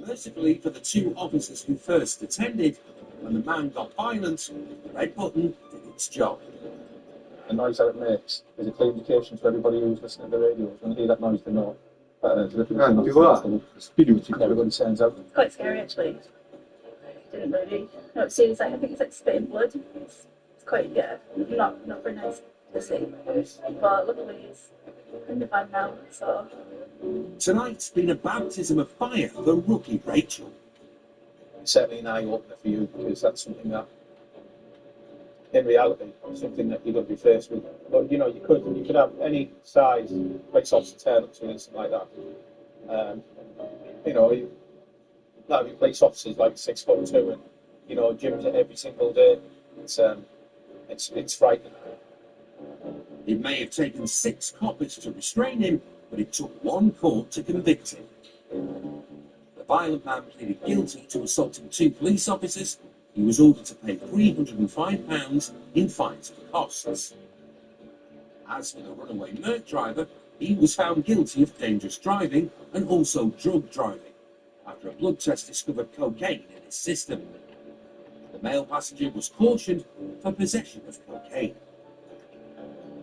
Mercifully for the two officers who first attended, when the man got violent, the red button did its job. The noise that it makes is a clear indication to everybody who's listening to the radio. When they hear that noise, they know. Everybody turns out. It's quite scary actually. I didn't really not see it's like I think it's like spitting blood. It's quite not very nice to see. But luckily it's kind of fine now, so Tonight's been a baptism of fire for rookie Rachel. It's certainly an eye-opener for you, because that's something that, in reality, something that you're going to be faced with. But you know, you could have any size police officer turn up to something like that. You know, a lot of your police officers like 6'2", and you know, gyms it every single day. It's frightening. It may have taken 6 coppers to restrain him, but it took 1 court to convict him. The violent man pleaded guilty to assaulting 2 police officers. He was ordered to pay £305 in fines and costs. As for the runaway Merc driver, he was found guilty of dangerous driving and also drug driving, after a blood test discovered cocaine in his system. The male passenger was cautioned for possession of cocaine.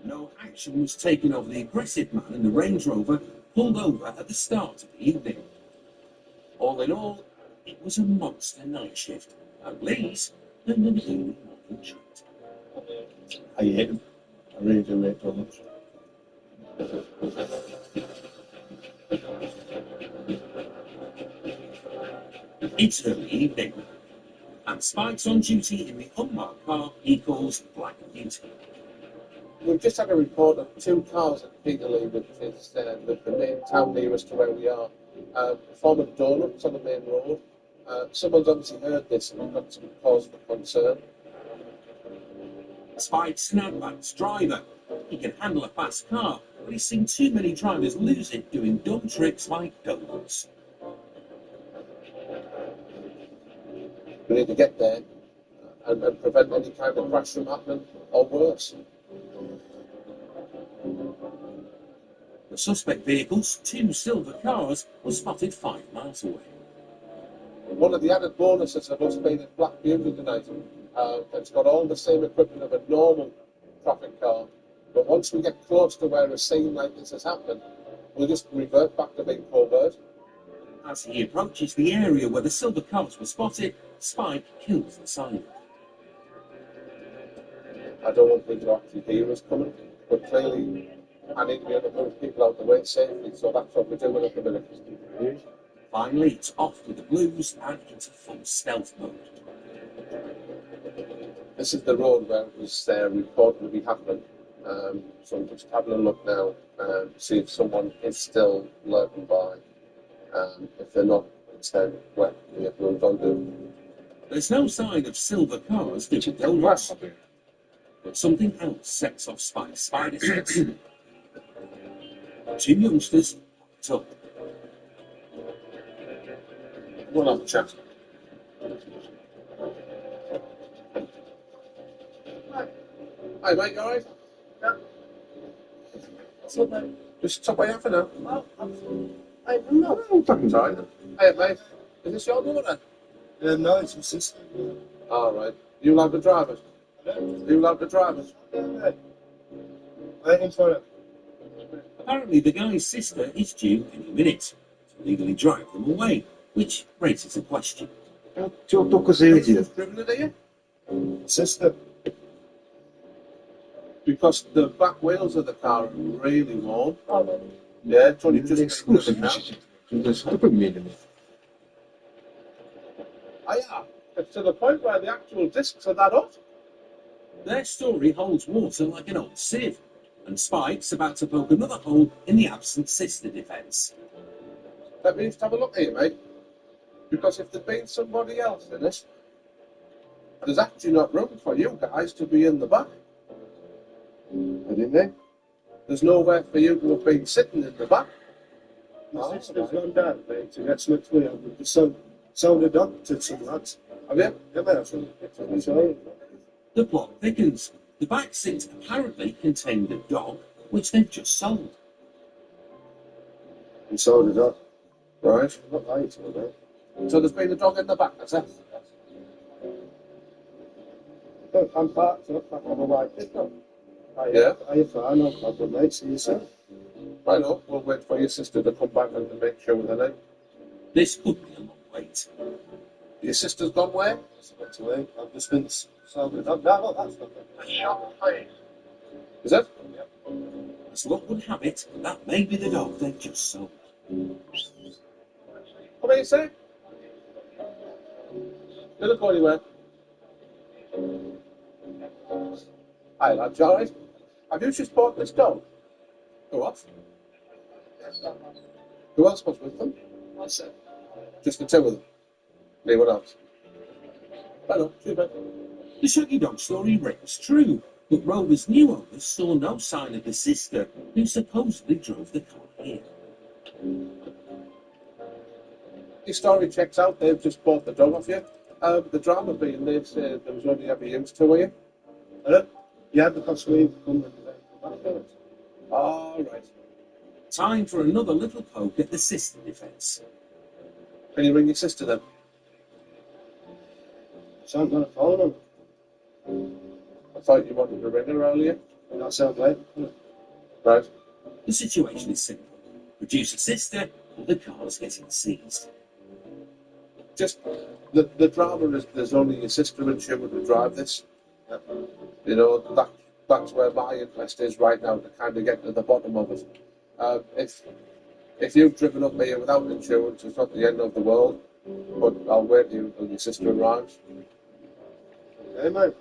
No action was taken over the aggressive man in the Range Rover pulled over at the start of the evening. All in all, it was a monster night shift, and Lee's an early morning treat. I hate him. I really do hate donuts. It's early evening, and Spike's on duty in the unmarked car he calls Black Beauty. We've just had a report of 2 cars at Peterlee, which is the main town nearest to where we are, performing donuts on the main road. Someone's obviously heard this and got some cause for concern. Spike's Snapback's driver. He can handle a fast car, but he's seen too many drivers lose it doing dumb tricks like donuts. We need to get there and prevent any kind of crash from happening, or worse. The suspect vehicles, 2 silver cars, were spotted 5 miles away. One of the added bonuses of us being in Black Beauty tonight, it's got all the same equipment of a normal traffic car, but once we get close to where a scene like this has happened, we'll just revert back to being covert. As he approaches the area where the silver cars were spotted, Spike kills the siren. I don't want people to actually hear us coming, but clearly I need to be able to move people out the way safely, so that's what we're doing at the minute. Finally, it's off with the blues and into full stealth mode. This is the road where it was reported to be happening, so I'm just having a look now to see if someone is still lurking by. If they're not, instead, well, we have moved on to. There's no sign of silver cars doing donuts, but something else sets off Spike's spider sense. 2 youngsters locked up. We'll have a chat. Hi mate, you alright? Yeah. What's up mate? Just top way for now. Well, I'm not. I'm fucking tired. Hey mate, is this your daughter? No, it's my sister. Alright. You allowed to drive it? Yeah. You allowed to drive it? Yeah. Waiting for it. Apparently the guy's sister is due any minute to legally drive them away, which raises a question. Driven it here? Sister. Because the back wheels of the car are really warm. Oh, yeah, it's only just driven now. Oh yeah, it's to the point where the actual discs are that hot. Their story holds water like an old sieve, and Spike's about to poke another hole in the absent sister defence. Let me just have a look here, mate. Because if there'd been somebody else in it, there's actually not room for you guys to be in the back. Didn't they? There's nowhere for you to have been sitting in the back. My sister's gone down, mate, to get some clear with the sold a dog to some lads. Have you? Yeah, mate, I've seen it. The plot thickens. The back seat apparently contained a dog, which they've just sold. He sold a dog. Right. I'm not lying to you, mate. So there's been a dog in the back, has there? Look, I'm parked up back of a white pickup. Yeah. Are you fine? No problem, mate. See you soon. Right up. We'll wait for your sister to come back and to make sure with her name. This could be a long wait. Your sister's gone where? Went away. I've just been sold a dog. No, that's not it. Is it? Yep. As luck would have it, that may be the dog they've just sold. What are you saying? You look anywhere. Hi, lads, all right? Have you just bought this dog? Who else? Who else was with them? That's it. Just the two of them. Anyone else? I know, too bad. The Shaggy Dog story rings true, but Rover's new owners saw no sign of the sister who supposedly drove the car here. Your story checks out. They've just bought the dog off you. The drama being they've said there was only ever used to, were you? Yeah, because we've come and back to it. All right. Time for another little poke at the sister defence. Can you ring your sister then? Sounds on a phone on. I thought you wanted to ring her earlier. That sounds right. Right. The situation is simple. Produce a sister, or the car's getting seized. Just the drama is there's only your sister and she would drive this. You know, that's where my interest is right now, to kind of get to the bottom of it. If you've driven up here without insurance, it's not the end of the world. But I'll wait till your sister arrives. Hey, mate.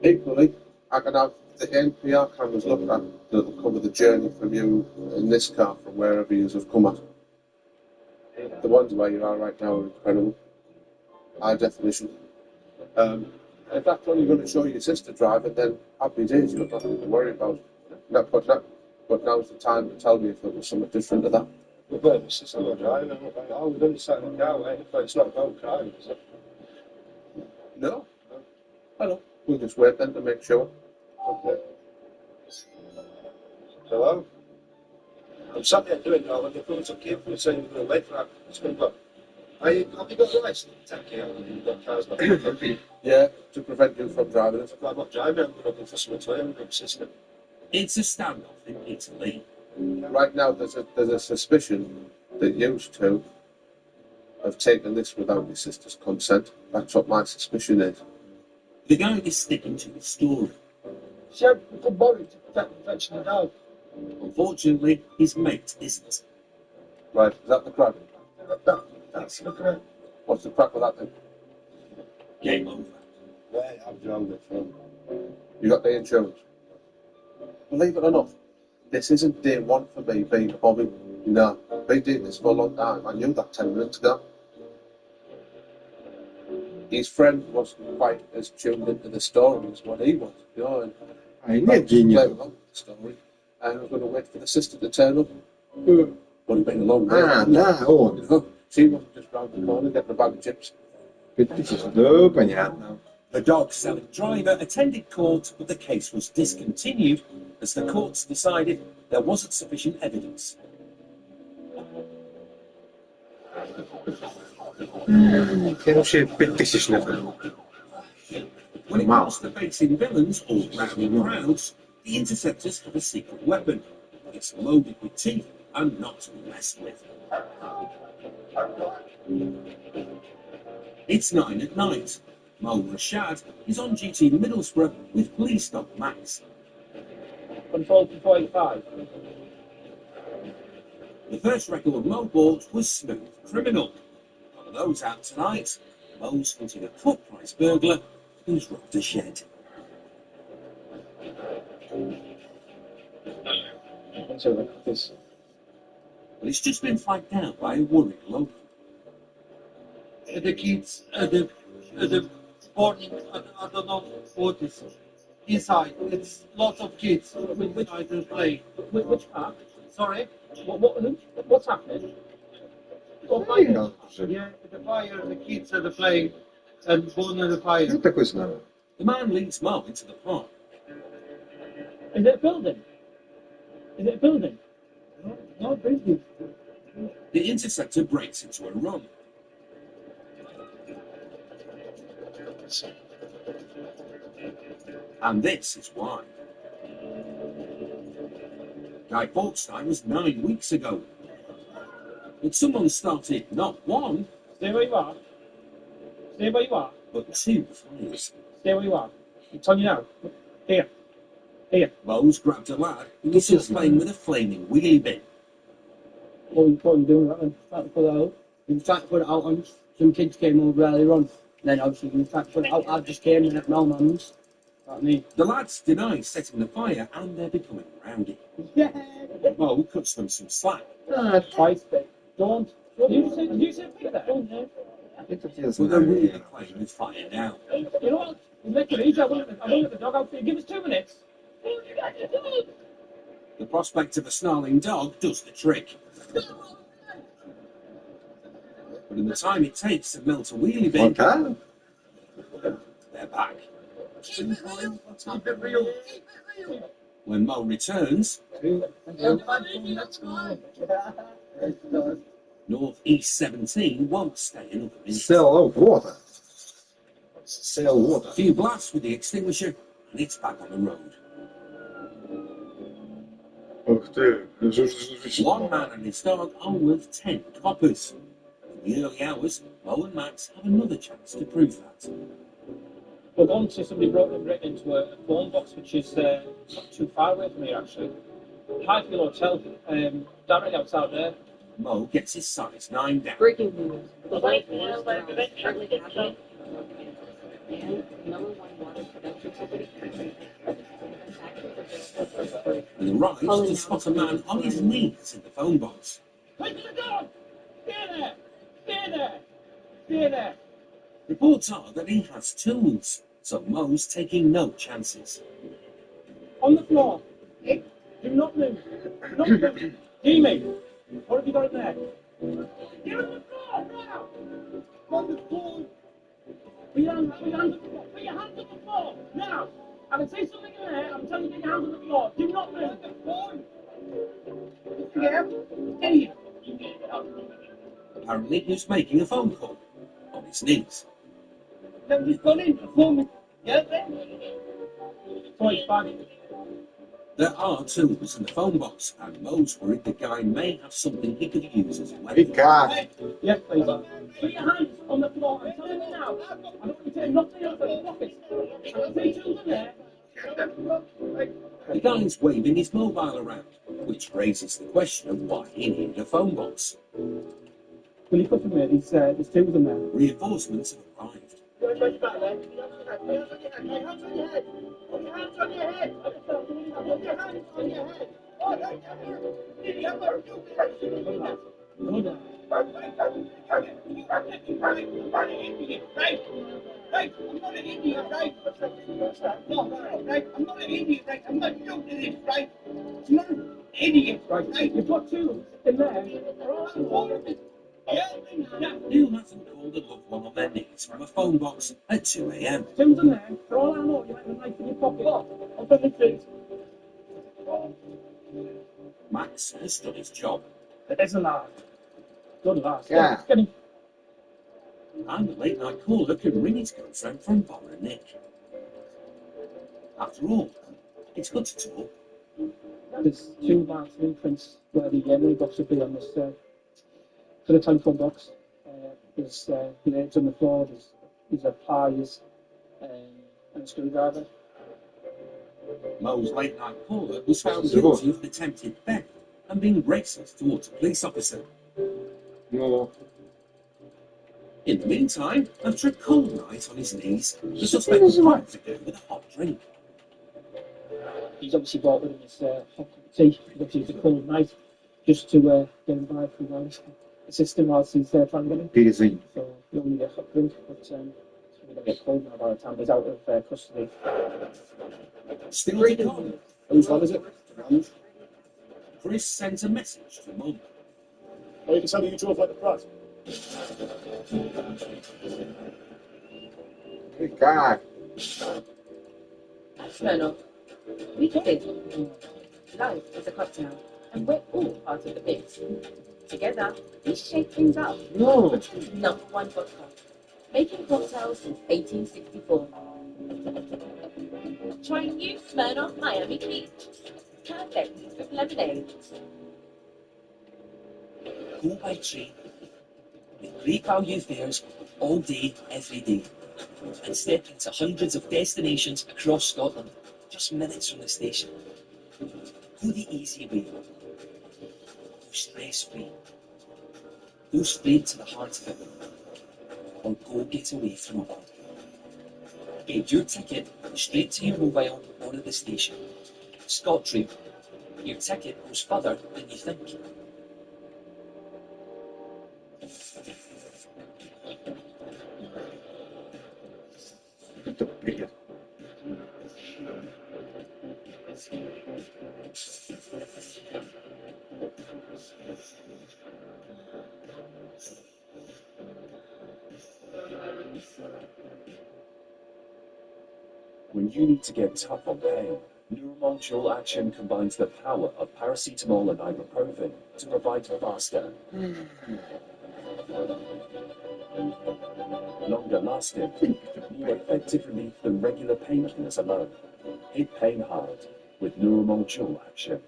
Equally, I can have the NPR cameras looked at that'll cover the journey from you in this car from wherever you have come at. The ones where you are right now are incredible. High definition. If that's only going to show your sister driving, then happy days, you've got nothing to worry about. But now's the time to tell me if there was something different to that. Well, it's just I'm not driving. I'm not going, oh, we're going to sat in the car waiting for it. It's not about crime, is it? No. I know. We'll just wait then to make sure. Okay. Hello? I'm sat there doing that when the phones up came from me saying we're going to wait for that. It's been what? Have you got a license to take care of you've got cars not Yeah, to prevent you from driving it. If I'm not driving, I'm looking for something to learn from system. It's a standoff in Italy. Right now, there's a suspicion that you two have taken this without your sister's consent. That's what my suspicion is. The guy is sticking to his story. She had become worried to protect the protection of the dog. Unfortunately, his mate isn't. Right, is that the crack? That's the correct. What's the crack with that then? Game over. Right, I've drove it from. You got the insurance? Believe it or not, this isn't day one for me being a hobby. No, been doing this for a long time. I knew that 10 minutes ago. His friend wasn't quite as tuned into the story as what he was, you know. And I play along with the story, and I was going to wait for the sister to turn up. Would have been a long day. You know, she wasn't just round the corner getting a bag of chips. The dog-selling driver attended court, but the case was discontinued as the courts decided there wasn't sufficient evidence. When it comes to facing villains or rowdy crowds, the interceptors have a secret weapon. It's loaded with teeth and not to be messed with. It's 9 at night. Mo Rashad is on duty in Middlesbrough with police dog Max. Control to 45. The first record Mo bought was Smooth Criminal. One of those out tonight. Mo's hunting a cut-price burglar who's robbed a shed. But it's just been flagged down by a worried local. The kids, the morning, I don't know what is. inside. It's lots of kids inside and playing. Which park? Sorry? What's happening? Yeah, the fire, the kids are playing and going in the fire. The man leads Mo into the park. Is it a building? Is it a building? No building. The interceptor breaks into a run. And this is why. Guy Fawkes' time was 9 weeks ago. But someone started not one, Stay where you are. Stay where you are. but 2 fires. Stay where you are. I'm telling you now. Here. Here. Mo's grabbed a lad who was just playing with a flaming wheelie bin. What are you doing that then? Trying to put it out? He was trying to put it out on some kids came over earlier on. Then obviously he was trying to put it out. I just came and had no mans. Like me. The lads deny setting the fire and they're becoming rowdy. Yeah. Mo cuts them some slack. Twice, babe. Don't. Did you say pick that? But they're really playing with fire now. You know what? We'll make it easy. I won't let the dog out for you. Give us 2 minutes. The prospect of a snarling dog does the trick. But in the time it takes to melt a wheelie bin, they're back. Keep it real. When Mo returns, Northeast 17 won't stay another minute. Still water. Still water. A few blasts with the extinguisher, and it's back on the road. One man and his dog are worth 10 coppers. In the early hours, Mo and Max have another chance to prove that. We're going to somebody brought them right into a phone box, which is not too far away from here, actually. Highfield Hotel, directly outside there. Mo gets his size 9 down. Breaking news. The White House is currently happening. And number one water production company. He arrives to spot a man on his knees in the phone box. Wait for the dog! Stay there! Stay there! Stay there! Reports are that he has tools, so Mo's taking no chances. On the floor. Do not move. Do not move. Jamie, what have you got in there? Get on the floor now! On the floor. Put your hands on the floor. Put your hands on the floor. Now! I can see something in there. I'm telling you, get your hands on the floor. Do not move. On the floor. Yeah? Idiot. Apparently, he's making a phone call on his knees. Nobody's gone in before me. Yeah, so it's fine. There are tools in the phone box, and Mo's worried the guy may have something he could use as a weapon. Yes, please. Put your hands on the floor. I'm telling you now. I don't want you to take nothing out of the pockets. I can see tools in there. The guy's waving his mobile around, which raises the question of why he needed a phone box. Will you put them in? There's 2 of them there. Reinforcements have arrived. Put your hands on your head. Put your hands on your head. Put your hands on your head. Oh, right, I'm going to do that. Hold on. Right, I'm not an idiot, right? No, right, I'm not an idiot, right? I'm not new to this, right? I'm not an idiot, right? You've got tools in there. Neil hasn't called a loved one on their knees from a phone box at 2 a.m. Tools in there. For all I know, you might have a knife in your pocket. I'll put the things. Max has done his job. There's a laugh. Good laugh. Yeah. Get him. And the late night caller can ring his girlfriend from Borough Nick. After all, it's good to talk. There's 2 marks of imprints where the memory box would be on this for the telephone box. There's blades on the floor, there's a pliers and a screwdriver. Mo's late night caller was found guilty of attempted theft and being racist towards a police officer. No. In the meantime, after a cold night on his knees, the suspect was trying to go with a hot drink. He's obviously bought with him his hot cup of tea, because obviously it's a cold night, just to get him by through the system whilst he's trying to get him. Easy. So you only get a hot drink, but We'll get cold now by the time he's out of custody. Still to come. Whose one is it? Chris sends a message to Mum. Well, you can tell me you drove like a brat. Good God. Smirnoff, we get it. Life is a cocktail, and we're all part of the mix. Together, we shake things up. No. #1 vodka. Making cocktails since 1864. Try new Smirnoff Miami Peach. Perfect with lemonade. Go by train. With great value fares all day, every day. And step into hundreds of destinations across Scotland, just minutes from the station. Go the easy way. Go stress-free. Go straight to the heart of it. Or go get away from it all. Get your ticket straight to your mobile or at the station. ScotRail. Your ticket goes further than you think. When you need to get tough on pain, Neuromol Dual Action combines the power of paracetamol and ibuprofen to provide faster, longer lasting, more effective relief than regular painkillers alone. Hit pain hard with Neuromol Dual Action.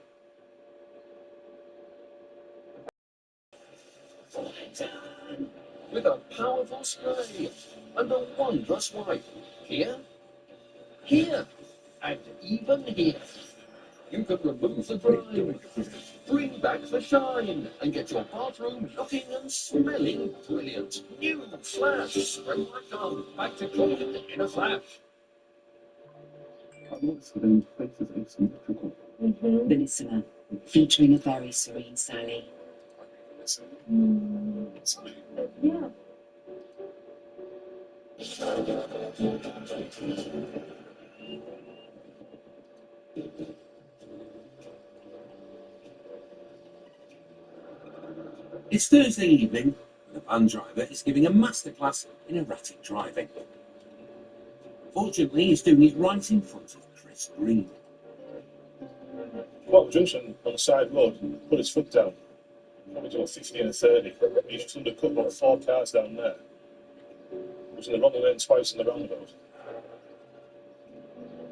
With a powerful spray and a wondrous wipe. Here, here, and even here. You can remove the grime, bring back the shine, and get your bathroom looking and smelling brilliant. New Flash Spray Like Gum, back to clean in a flash. I noticed that in places asymmetrical. Benissima, featuring a very serene Sally. Yeah. It's Thursday evening, and the van driver is giving a masterclass in erratic driving. Fortunately, he's doing it right in front of Chris Green. Well, junction on the side road, put his foot down. Probably doing 15 and 30. He's just undercut about 4 cars down there. Was in the wrong lane twice in the roundabout.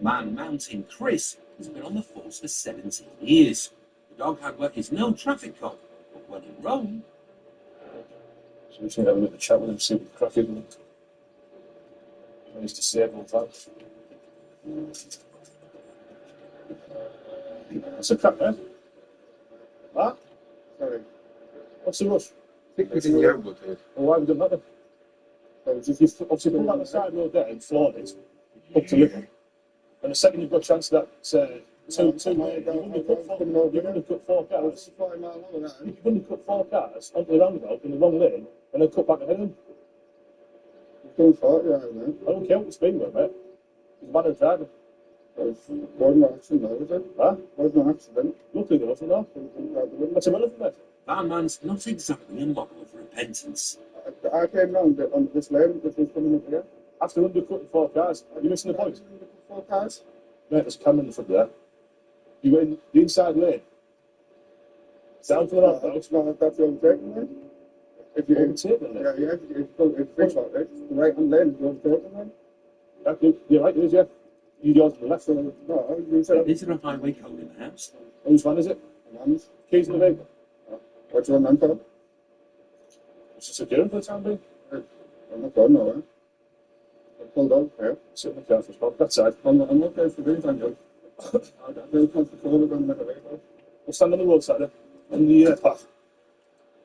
Man Mountain Chris has been on the force for 17 years. The dog handler is no traffic cop, but when in Rome, So we can have a little chat with him, see what the crack is. Managed to save all that. What's the crack, man? Huh? Sorry. What's the rush? It's in your boat. Well, why have we done that then? If you obviously pull down the side road there and floored it, up to Little, and the second you've got a chance of that, you've undercut 4 cars. You've undercut 4 cars onto the roundabout in the wrong lane, and then cut back ahead of them. Don't fault you, man. I don't care what the speed was, mate. It's a matter of driving. Wasn't an accident, though, was it? Huh? Wasn't an accident. Luckily, there wasn't, no. That's irrelevant, mate. that man's not exactly a model of repentance. I came round on this lane, this was coming up here. After undercutting 4 cars, are you missing the point? 4 cars? Mate, there's a camera in the front there. You were in the inside lane. Down to the roundabout. It's not, that's the overtaking lane. If you overtake the lane? Yeah, it's fixed like this. The right hand lane is the overtaking lane. You're right, it is, yeah. Yours on the left. No, you said... Is there a highway code in the house? Whose van is it? Man's. Keys in the vehicle. What's your man for? It's a security for the time being. I'm not going nowhere. I pulled out here. Sit in the car for a spot. That side. I'm not going for doing thank you. I'm very comfortable with them. We'll stand on the roadside then. On the path.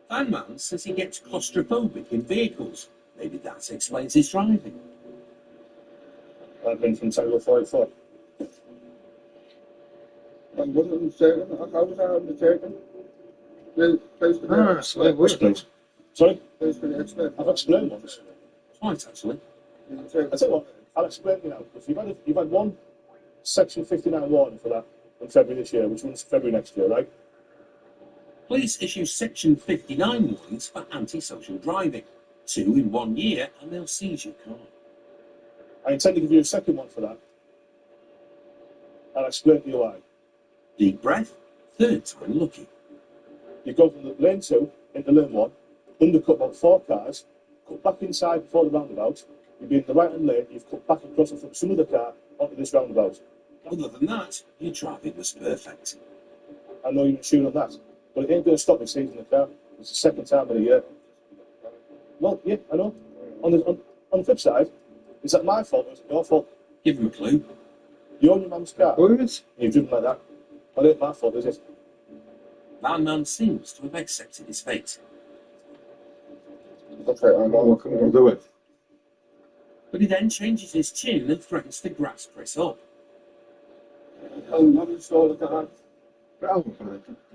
Van Man says he gets claustrophobic in vehicles. Maybe that explains his driving. I've been from Tango 44. I wasn't undertaken. How was I undertaken? Sorry? Please for the explain. I've explained once. Quite, actually. I tell you what, I'll explain to you now. Because you've had one Section 59 warning for that in February this year, which runs February next year, right? Police issue Section 59 warnings for antisocial driving. 2 in 1 year, and they'll seize your car. I intend to give you a second one for that. I'll explain to you why. Deep breath, 3rd time lucky. You go from the lane 2 into lane 1, undercut about 4 cars, cut back inside before the roundabout, you'll be in the right-hand lane, you've cut back across from some other car onto this roundabout. Other than that, your driving was perfect. I know you're sure on that, but it ain't going to stop me seizing the car. It's the second time in a year. Well, yeah, I know. On the flip side, is that my fault or is it your fault? Give him a clue. You own your mum's car. Words? You've driven like that. Well, it ain't my fault, is it? Van Man seems to have accepted his fate. Okay, what can we do it? But he then changes his tune and threatens to grass Chris up. Oh, mum saw the car. Oh,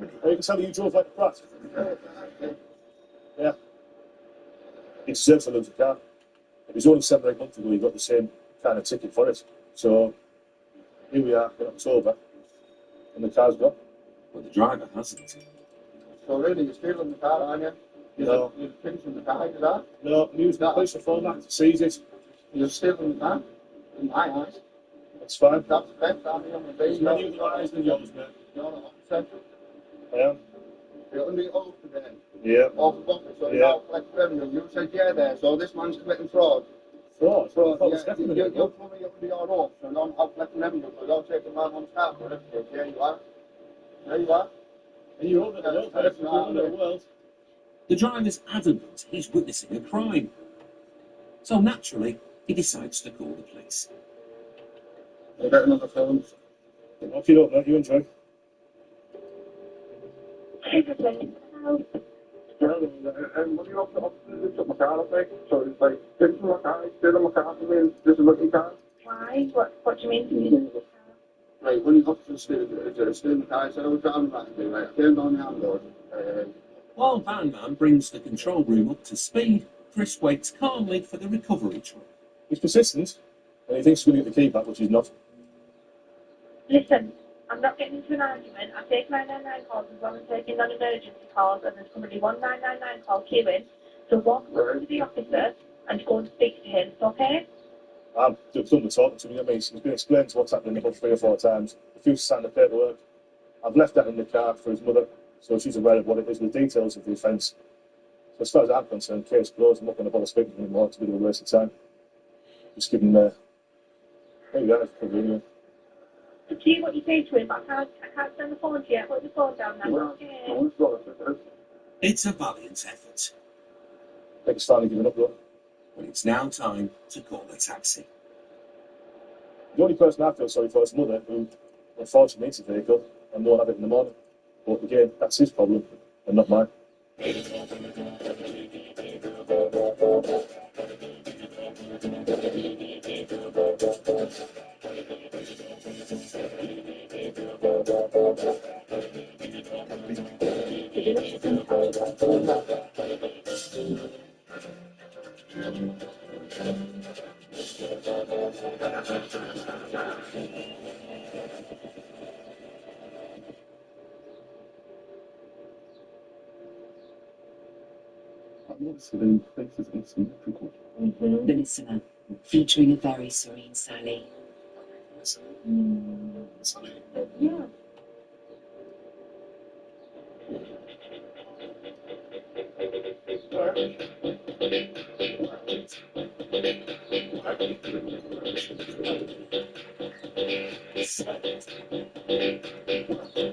you can tell you drove like a brat. Yeah. He deserves to lose the car. It was only 7 or 8 months ago he got the same kind of ticket for it. So, here we are in October, and the car's gone. But the driver hasn't. So really, you're stealing the car, aren't you? No. You're finishing the car, is that? No, I'm using the police format to seize it. You're stealing the car, in my eyes. That's fine. That's the best, aren't you? It's many other eyes than yours, mate. You're not upset. I am. You're under oath today. Yeah. Off the bucket, so Yeah. you're now collecting revenue. You said yeah there, so this man's committing fraud. Fraud? Fraud, Fraud, yeah. it's definitely You're fraud. putting up under your oath, so you're not collecting revenue, so you're taking man on car for it. Yeah, you are. There you are. And you're over the world, mate. You're over the world. The driver's adamant he's witnessing a crime. So naturally, he decides to call the police. We'll get another film. Off you up, mate. You enjoy. And when you off the took my car off me, so it's like, this is my car, stealing my car from me, this is my car. Why? What do you mean from you? Right, when he got to the stealing the car, I said, I was driving back to me, right, I turned on the handle, While Van Man brings the control room up to speed, Chris waits calmly for the recovery truck. He's persistent, and he thinks he's going to get the key back, which he's not. Listen, I'm not getting into an argument. I take 999 calls as well as taking non-emergency calls, and there's currently one 999 call queuing. So walk over to the officer and go and speak to him, okay? I'm done with talking to me. I mean, he's been explained to what's happening about 3 or 4 times. Refused to sign the paperwork. I've left that in the car for his mother, so she's aware of what it is, the details of the offence. So as far as I'm concerned, case closed. I'm not going to bother speaking to him anymore. It's a bit of a waste of time. Just give him there you go, it's probably anyway. See what you say to him, but I can't send the phone to you. Put the phone down now, okay? It's a valiant effort. I think it's finally given up though. But it's now time to call a taxi. The only person I feel sorry for is mother, who unfortunately needs a vehicle and won't have it in the morning. But again, that's his problem and not mine. I'm not saying places asymmetrical. The Listener, featuring a very serene Sally. Yeah.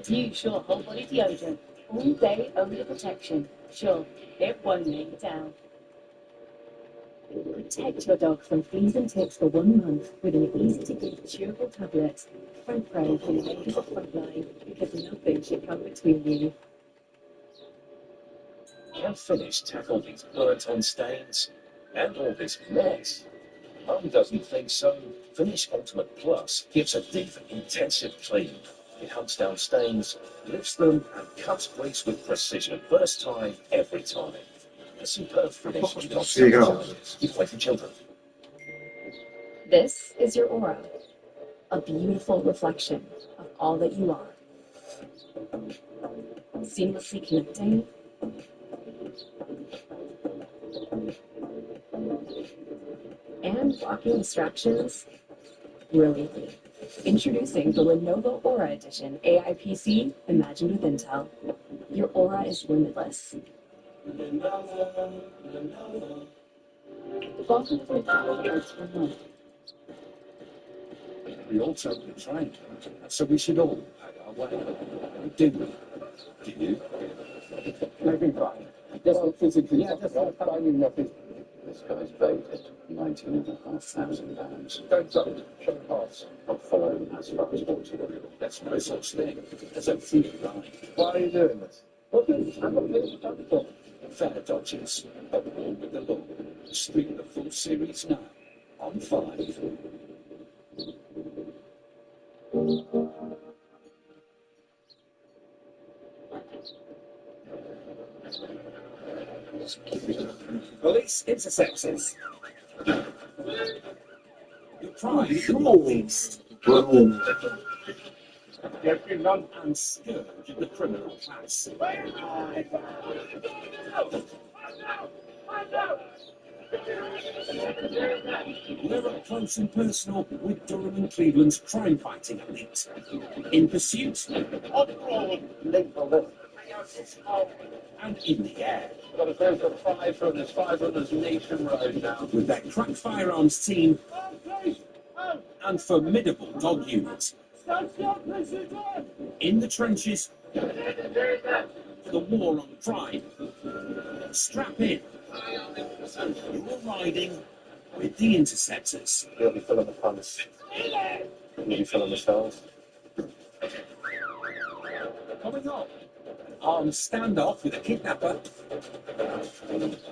New Sure Whole Body Deodorant. All day odor protection. Sure, it won't let you down. Protect your dog from fleas and ticks for 1 month with an easy-to-give chewable tablet. Front Pro for the end of the front line, because nothing should come between you. Can Finish tackle these burnt-on stains and all this mess? Mum doesn't think so. Finish Ultimate Plus gives a deep, intensive clean. It hunts down stains, lifts them, and cuts grease with precision. First time, every time. A superb finish. Here you go. Give away for children. This is your aura, a beautiful reflection of all that you are. Seamlessly connecting and blocking distractions brilliantly. Introducing the Lenovo Aura Edition AI PC imagined with Intel. Your aura is limitless. The bottom of your phone is remote. We all totally tried, so we should all pay our way. Didn't we? Do you? Maybe fine. Just physically. Yeah, just finding nothing. This guy's voted £19,500. Don't vote. Show hearts. I'll follow as far as possible. There's no such thing as a free ride. Why are you doing this? What is? I'm not doing it for. Fair dodges, but all with the law. Stream the full series now on 5. Police interceptors. You pride northeast. Everyone and scourge the criminal class. We're up close and personal with Durham and Cleveland's crime-fighting elite. In pursuit, on-road, and in the air. Got to go for 5 runners nationwide now. With their crack firearms team and formidable dog unit. In the trenches for the war on crime. Strap in. You're riding with the interceptors. They'll be filling the pants. They'll be filling the shells. Coming up, an armed standoff with a kidnapper.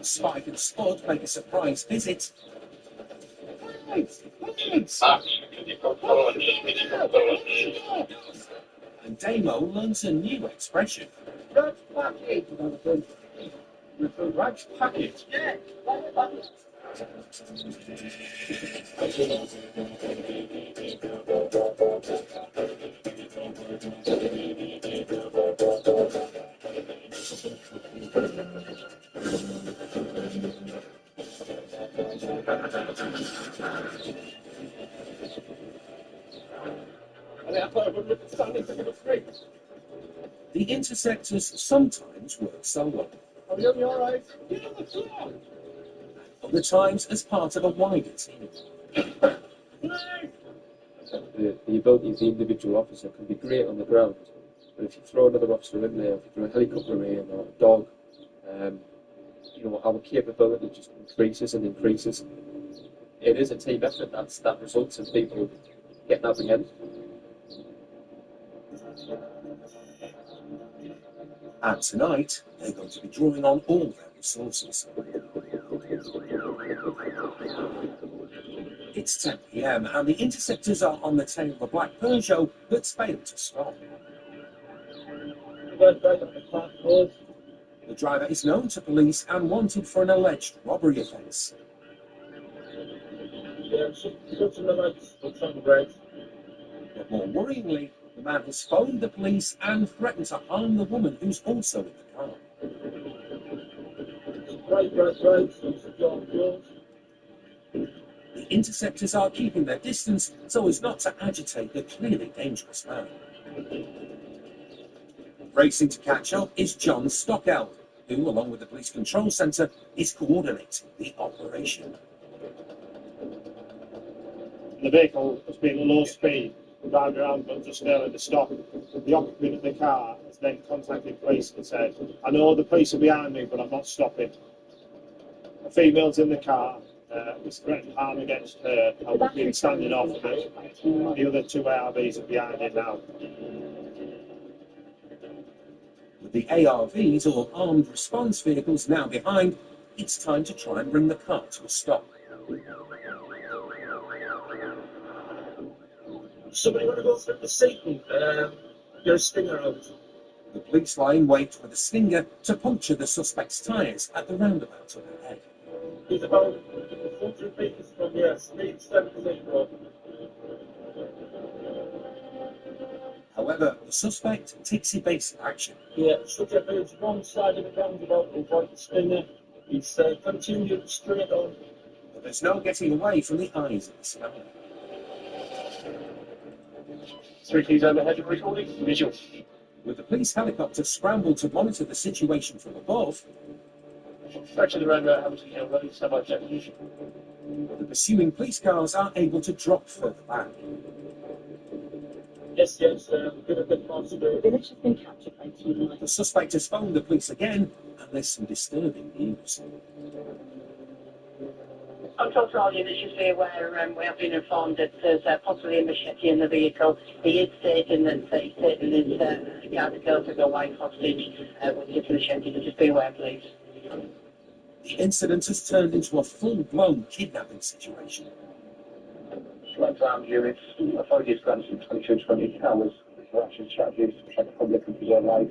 Spike and Spud make a surprise visit. And Damo learns a new expression. Raj packet. With the Raj packet. Yeah. The interceptors sometimes work solo. Are you alright? Get on the floor. Other times as part of a wider team. The ability of the individual officer can be great on the ground, but if you throw another officer in there, if you throw a helicopter in or a dog, our capability just increases and increases. It is a team effort that results in people getting up again. And tonight, they're going to be drawing on all their resources. It's 10 p.m. and the interceptors are on the tail of a black Peugeot that's failed to stop. The driver is known to police and wanted for an alleged robbery offence. But more worryingly, the man has phoned the police and threatened to harm the woman who's also in the car. The interceptors are keeping their distance so as not to agitate the clearly dangerous man. Racing to catch up is John Stockeld, who, along with the police control centre, is coordinating the operation. The vehicle has been at low speed, driving around but just failing to stop. The occupant of the car has then contacted police and said, "I know the police are behind me, but I'm not stopping." A female's in the car, was threatened harm against her, and we've been standing off of it. The other 2 ARVs are behind it now. With the ARVs, or armed response vehicles, now behind, it's time to try and bring the car to a stop. Somebody want to go through the Satan? Get a stinger out. The police line wait for the Stinger to puncture the suspect's tyres at the roundabout overhead. He's about 400 metres from yeah, speed 17, bro. However, the suspect takes evasive action. Yeah, subject moves one side of the roundabout to avoid the stinger. He's continued straight on. But there's no getting away from the eyes of the scanner. 3 keys overhead recording. Visual. With the police helicopter scrambled to monitor the situation from above, Section around Hamilton Hill Road, semi-jet position. the pursuing police cars are able to drop further back. Yes, give a bit more speed. Village has been captured by Team The suspect has phoned the police again, and there's some disturbing news. I'm told to all units just be aware, we have been informed that there's possibly a machete in the vehicle. He is stating that he's taken his cargo to the wife hostage with his machete, so just be aware, please. The incident has turned into a full-blown kidnapping situation. Select arms units, authorities granted 22-20 hours for action strategies to protect the public and preserve life.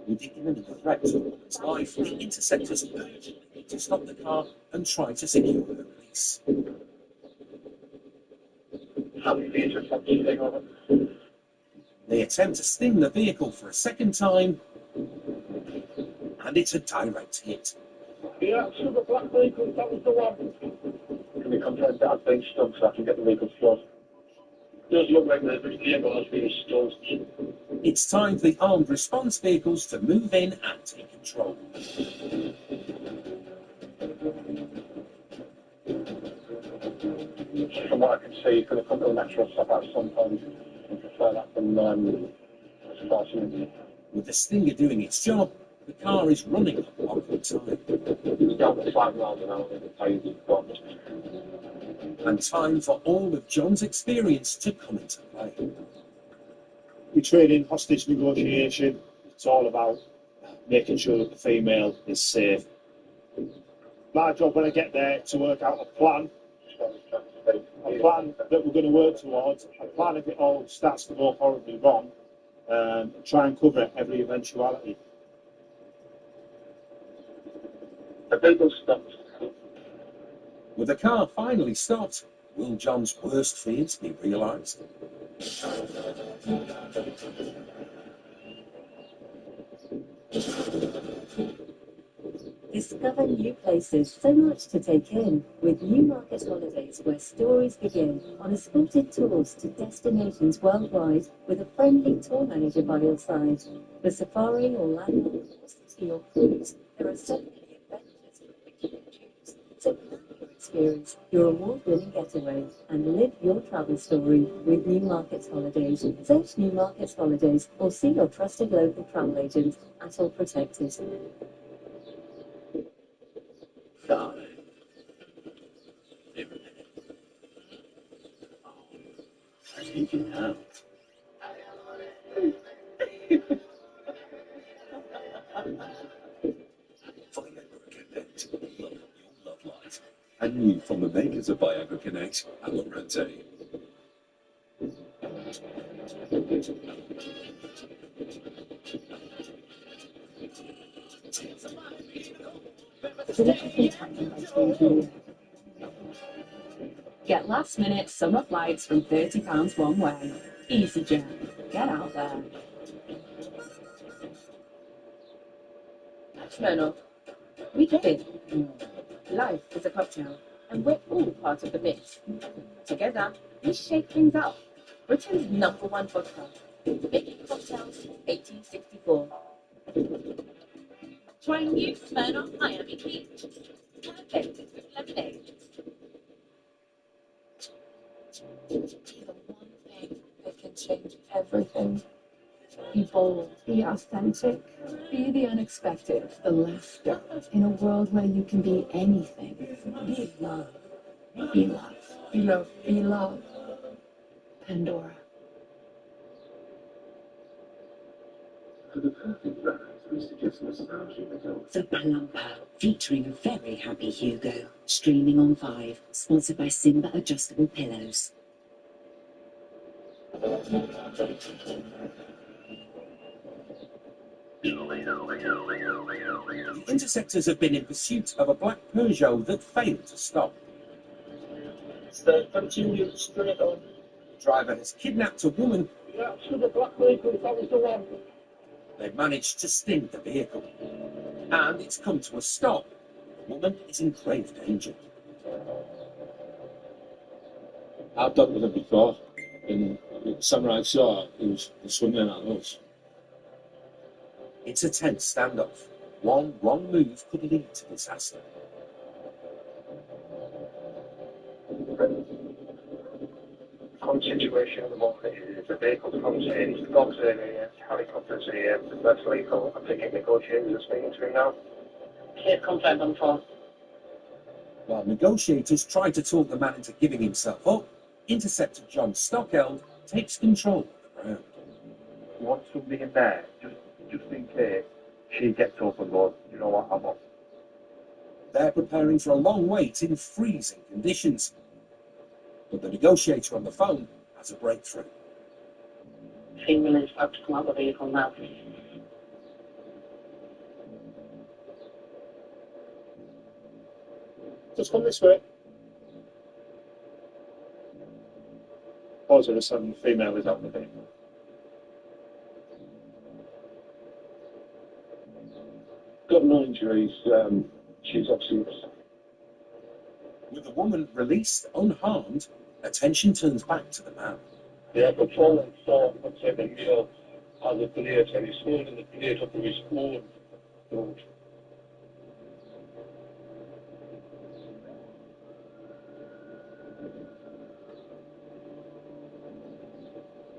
With the imminent threat to a woman's life, the interceptors urgently need to stop the car and try to secure her release. How many the interceptors take over? They attempt to sting the vehicle for a second time, and it's a direct hit. Yeah, sugar black vehicle, that was the one. Can we confirm that has been stung so I can get the vehicle stored? It does look like the vehicle has been stalled. It's time for the armed response vehicles to move in and take control. From what I can see, it's going to come to a natural stop at some point. I prefer that than forcing. With the Stinger doing its job, the car is running on borrowed time. Down to 5 miles an hour with the tyres gone. And time for all of John's experience to come into play. We trade in hostage negotiation. It's all about making sure that the female is safe. My job when I get there to work out a plan that we're going to work towards, a plan if it all starts to go horribly wrong, and try and cover every eventuality. The vehicle stopped. With the car finally stopped, will John's worst fears be realised? Discover new places, so much to take in, with Newmarket Holidays, where stories begin, on escorted tours to destinations worldwide, with a friendly tour manager by your side. For safari or landmark or city or cruise, there are so many adventures from which you can choose. So plan your experience, your award-winning getaway, and live your travel story with Newmarket Holidays. Search Newmarket Holidays or see your trusted local travel agent at All Protected. Darling. Take it out. Viagra Connect. Look your love life. And new from the makers of Viagra Connect, Alorente. Get last minute summer flights from £30 one way. EasyJet. Get out there. Smirnoff. We did. Life is a cocktail, and we're all part of the mix. Together, we shake things up. Britain's #1 vodka. Making cocktails since 1864. Trying new Smirnoff Miami Peach. Perfect with lemonade. The one thing that can change everything. Be bold, be authentic, be the unexpected, the laughter. In a world where you can be anything. Be love. Be love. Be love. Be love. Pandora. For the perfect balance, we suggest massaging the dog. The Plumper, featuring a very happy Hugo. Streaming on 5, sponsored by Simba Adjustable Pillows. The interceptors have been in pursuit of a black Peugeot that failed to stop. Stay continued straight on. The driver has kidnapped a woman. Yeah, to the black vehicle, that was the one. They've managed to sting the vehicle. And it's come to a stop. The woman is in grave danger. I've done with it before. In Samurai Shore, he was swimming at us. It's a tense standoff. One wrong move could lead to disaster. Current situation at the moment is the vehicle comes in, the dogs are here, helicopters are here, the first vehicle, I'm thinking negotiators are speaking to him now. Clear confirmed on the phone. While negotiators try to talk the man into giving himself up, Interceptor John Stockeld takes control of the ground. You want somebody in there, just in case she gets up and goes, you know what, I'm off. They're preparing for a long wait in freezing conditions. But the negotiator on the phone has a breakthrough. Female is about to come out of the vehicle now. Just come this way. 407 female is out the vehicle. Got no injuries, she's obviously... With the woman released unharmed, attention turns back to the man. Yeah, but fallen saw what's happening here as a plate, and he's holding the plate up to his own throat.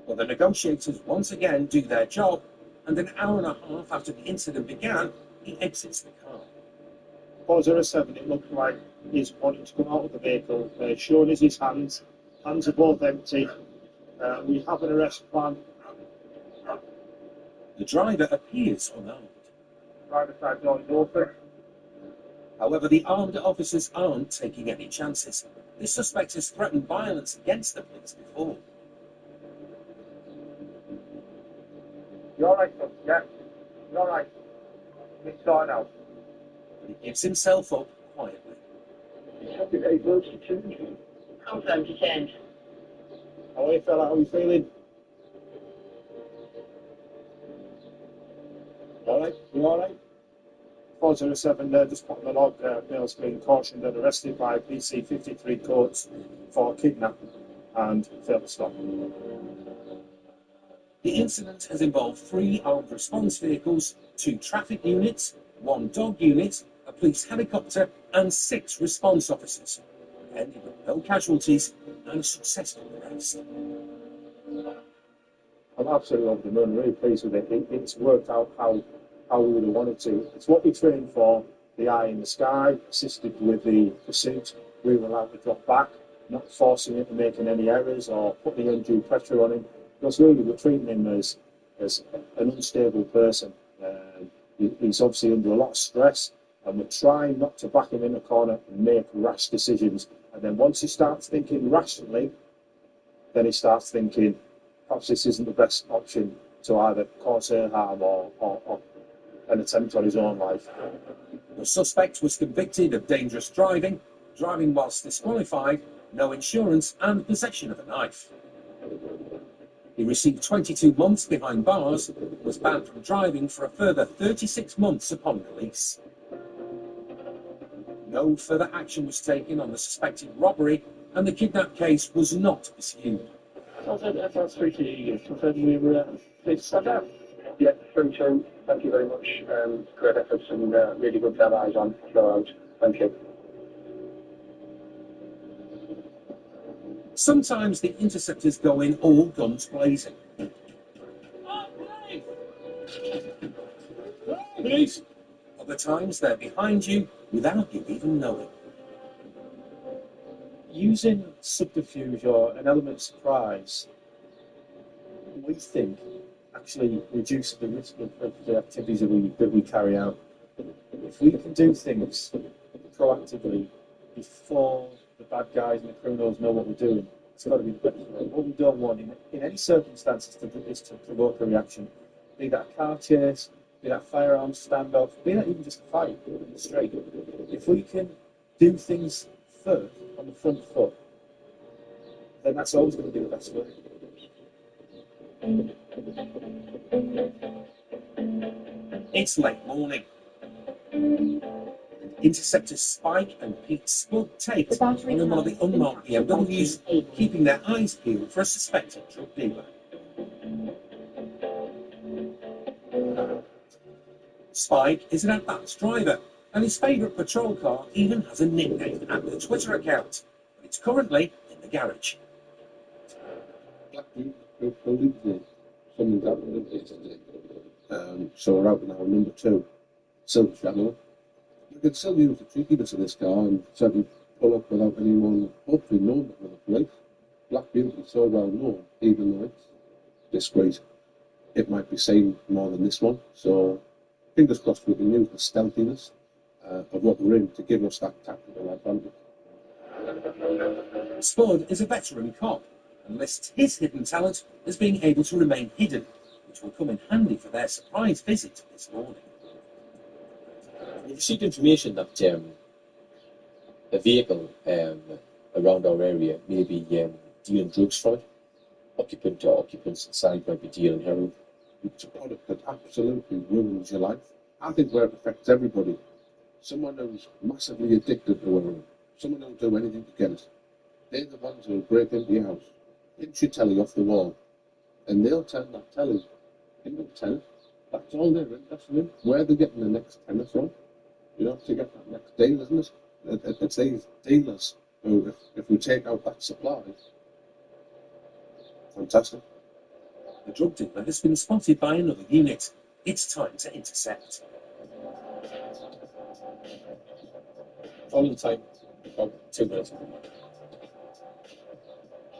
Well, the negotiators once again do their job, and an hour and a half after the incident began, he exits the car. 407, it looked like he's wanting to come out of the vehicle. Showing us his hands. Hands are both empty. We have an arrest plan. The driver appears unarmed. Driver side door is open. However, the armed officers aren't taking any chances. This suspect has threatened violence against the police before. You alright, son? Yeah? You alright? It's sorted out. But he gives himself up quietly. He's happy that he votes to change. Confirmed to change. How are you, fella? How are you feeling? Alright? You alright? 407, just put on the log, male's been cautioned and arrested by PC 53 courts for kidnapping and failed to stop. The incident has involved 3 armed response vehicles, 2 traffic units, 1 dog unit, a police helicopter, and 6 response officers, ending with no casualties and a successful arrest. I'm absolutely over the moon, really pleased with it. It's worked out how we would have wanted to. It's what we trained for, the eye in the sky, assisted with the pursuit. We were allowed to drop back, not forcing him to making any errors or putting undue pressure on him. Because really we're treating him as an unstable person. He's obviously under a lot of stress, and we're trying not to back him in a corner and make rash decisions. And then once he starts thinking rationally, then he starts thinking, perhaps this isn't the best option to either cause her harm or an attempt on his own life. The suspect was convicted of dangerous driving, driving whilst disqualified, no insurance, and possession of a knife. He received 22 months behind bars, was banned from driving for a further 36 months upon release. No further action was taken on the suspected robbery, and the kidnap case was not pursued. That's 3T, confirmed we were please stand out. Yeah, 3-2, thank you very much. Great efforts and really good to have eyes on throughout. Thank you. Sometimes the interceptors go in all guns blazing. Police! Other times they're behind you without you even knowing. Using subterfuge or an element of surprise, we think, actually reduces the risk of the activities that we carry out. If we can do things proactively before the bad guys and the criminals know what we're doing, it's got to be the best way. What we don't want in any circumstances is to provoke a reaction, be that a car chase, be that firearm standoff, be that even just a fight in the street, if we can do things first on the front foot, then that's always going to be the best way. It's late morning. Interceptors Spike and Pete Spud taped on one of the unmarked BMWs, keeping their eyes peeled for a suspected drug dealer. Spike is an advanced driver, and his favourite patrol car even has a nickname and a Twitter account. But it's currently in the garage. Something's happened today. So we're out now, number 2, Silver Shadow. You can still use the trickiness of this car and certainly pull up without anyone hopefully knowing that we're the police. Black Beauty so well known, even though it's discreet. It might be seen more than this one, so fingers crossed we can use the stealthiness of what we're in to give us that tactical advantage. Spud is a veteran cop and lists his hidden talent as being able to remain hidden, which will come in handy for their surprise visit this morning. We've received information that a vehicle around our area may be dealing drugs from it. Occupant or occupants inside might be dealing heroin. It's a product that absolutely ruins your life. I think where it affects everybody. Someone who's massively addicted to heroin, someone who'll do anything to get it. They're the ones who'll break into your house, pinch your telly off the wall, and they'll turn that telly into a tenner. That's all they're interested in. Where they're getting the next tenner from, you know, to get that next deal, isn't it? It's these dealers who, if we take out that supply, fantastic. The drug dealer has been spotted by another unit. It's time to intercept. All the time, about 2 minutes.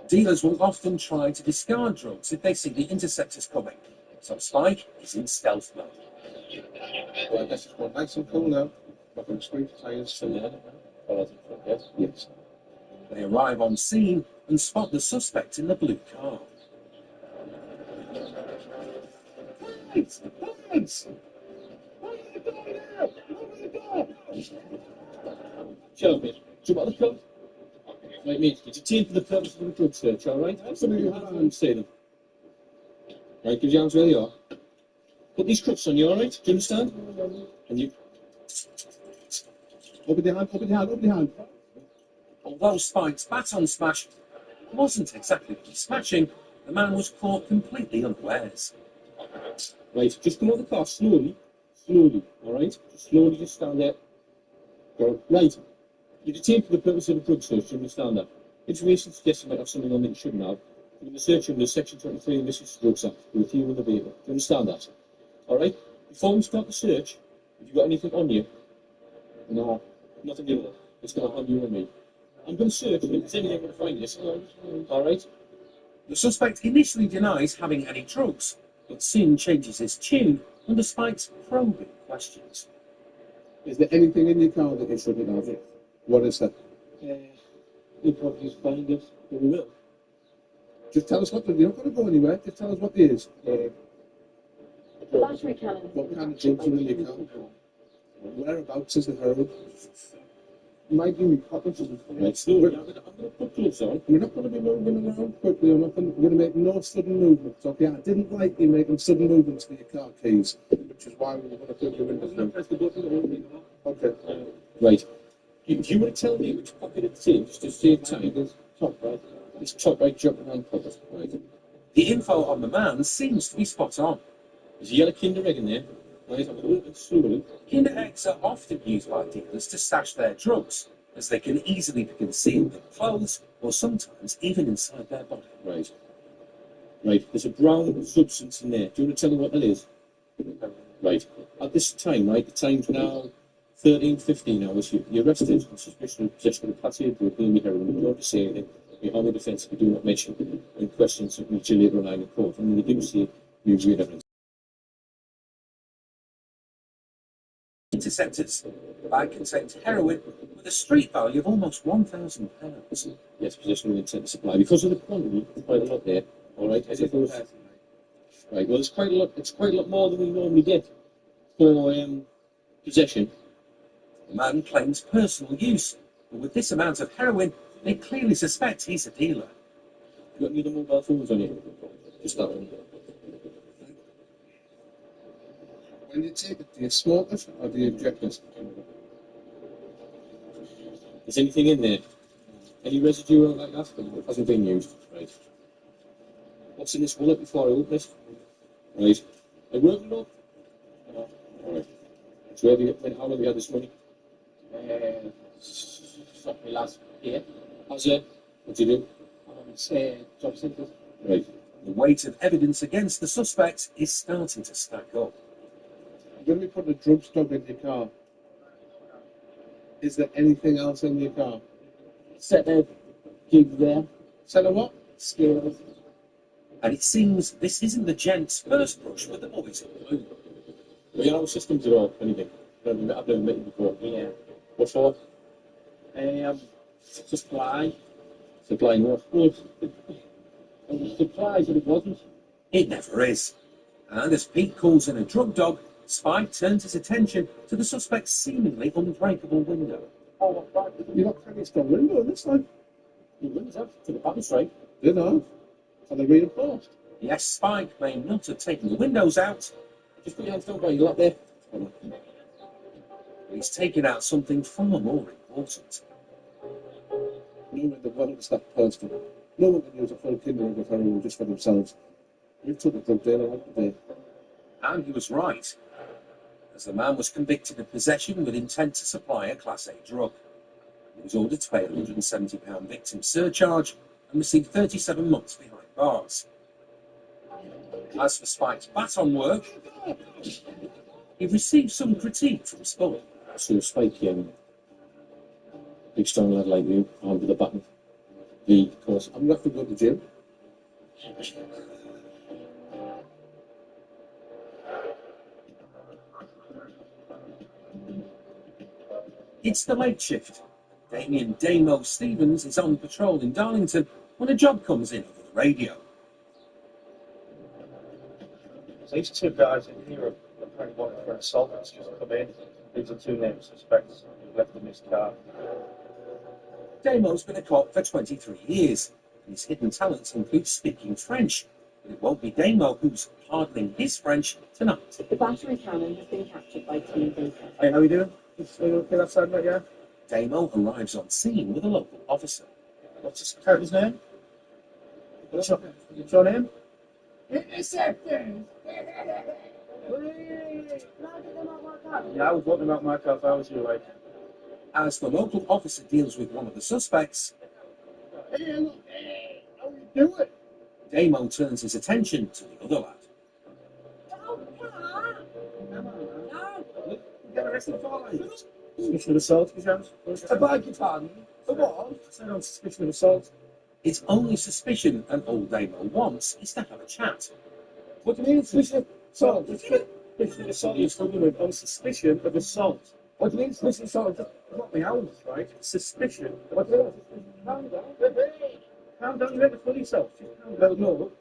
Dealers will often try to discard drugs if they see the interceptors coming, so Spike is in stealth mode. Well, I guess it's gone nice and cool now. Got them screen tyres from there. Yes. They arrive on scene and spot the suspect in the blue car. Police! Police! Open the door now! Open the door! Sure, mate. Do you want the code? Right, mate, get your team for the purpose of the drug search, alright? Some of you have hands, say them. Right, give your hands where they are. Put these cuffs on you, alright? Do you understand? And you... Open your hand, open your hand, open your hand. Although Spike's baton smash wasn't exactly smashing, the man was caught completely unawares. Right, just come out of the car slowly. Slowly, alright? Slowly, just stand there. Go. Right. You're detained for the purpose of a drug search, do you understand that? Information suggests you might have something on that you shouldn't have. You're going to search under Section 23 of the Vicious Drugs Act with you in the vehicle. Do you understand that? Alright? Before we start the search, have you got anything on you? No. Nothing to do with it. It's got on you and me. I'm going to search, and if there's anything I'm going to find this. Alright? The suspect initially denies having any drugs, but soon changes his tune under Spike's probing questions. Is there anything in your car that you shouldn't have? What is that? You'll probably just find it. We will. Just tell us what you're not going to go anywhere. Just tell us what it is. The battery cannon. What kind of drugs are in your car? Whereabouts is the heroin? Might give me pockets of it. Right, slowly. I'm going to put gloves on. We're not going to be moving around quickly. We're going to make no sudden movements. Okay, I didn't like you making sudden movements for your car keys, which is why we were going to put your windows down. Press the button. Okay. Right. Do you want to tell me which pocket it's in, just to save time? This top right. This top right jumping on pocket. Right. The info on the man seems to be spot on. There's a yellow Kinder Egg in there. Right, I'm going to open it slowly. Kinder eggs are often used by dealers to stash their drugs, as they can easily be concealed in clothes or sometimes even inside their body. Right. Right, there's a brown substance in there. Do you want to tell me what that is? Right. At this time, right, the time's now 13:15 hours. You're arrested on suspicion of possession of a passive drug, namely heroin. You don't have to say anything. You're on the defence if you do not mention in questions which you later on in court. And when you do say, you agree evidence. Interceptors. The bag contains heroin with a street value of almost £1,000. Yes, possession with intent to supply. Because of the quantity, there's quite a lot there. All right. As it goes. Right. Well, it's quite a lot. It's quite a lot more than we normally get. for possession. The man claims personal use, but with this amount of heroin, they clearly suspect he's a dealer. You got any other mobile phones on you? Just that one. When you take it, do you smoke it or do you inject it? Is anything in there? Any residue or like that? It hasn't been used. Right. What's in this wallet before I open it? Right. Are you working up? Alright. So how long have you had this money? Something last year. How's it? What do you do? Job centre. Right. The weight of evidence against the suspect is starting to stack up. When we put a drug stub in your car, is there anything else in your car? Set a gig there. Set a what? Scales. And it seems this isn't the gent's first brush with the boys in blue. Well, you know systems at all? Anything? I've never met you before. Yeah. What for? Supply. Supplying what? Well, surprised that it wasn't. It never is. And as Pete calls in a drug dog, Spike turns his attention to the suspect's seemingly unbreakable window. Oh, right. You're not carrying a strong window on this one. The windows up to the battle's right. They know. Are they reinforced? Yes, Spike may not have taken the windows out, Just put your hands down by your lap there. but he's taken out something far more important. No one in the world is that personal. No one can use a full kingdom of heroin just for themselves. You took the drug dealer out today. And he was right, as the man was convicted of possession with intent to supply a Class A drug. He was ordered to pay a £170 victim surcharge and received 37 months behind bars. As for Spike's baton work, he received some critique from Spike. So Spike, big strong lad like you, armed with a baton. Of course. I'm not going to go to gym. It's the late shift. Damien Damo Stevens is on patrol in Darlington when a job comes in over the radio. So these two guys in here are apparently wanted for an assault that's just come in. These are two named suspects who left in this car. Damo's been a cop for 23 years, and his hidden talents include speaking French. But it won't be Damo who's hardening his French tonight. The battery cannon has been captured by Team Baker. Hey, how are you doing? Okay, that's side, mate, yeah? Damo arrives on scene with a local officer. What's this character's name? What's your name? Interceptors! Yeah, I was talking about my car if I was you, like. As the local officer deals with one of the suspects, Hey, look, hey, how you doing? Damo turns his attention to the other lad. Get arrested for like suspicion of assault, James. I beg your pardon. For what? I said on suspicion of assault. Its only suspicion an old Damo wants is to have a chat. What do you mean suspicion of assault? Suspicion of assault you're struggling with on suspicion of assault. What do you mean suspicion of assault? Just not my house, right? Suspicion. What do you mean? Calm down. Calm down, you're making a funny self. Just calm down. No, look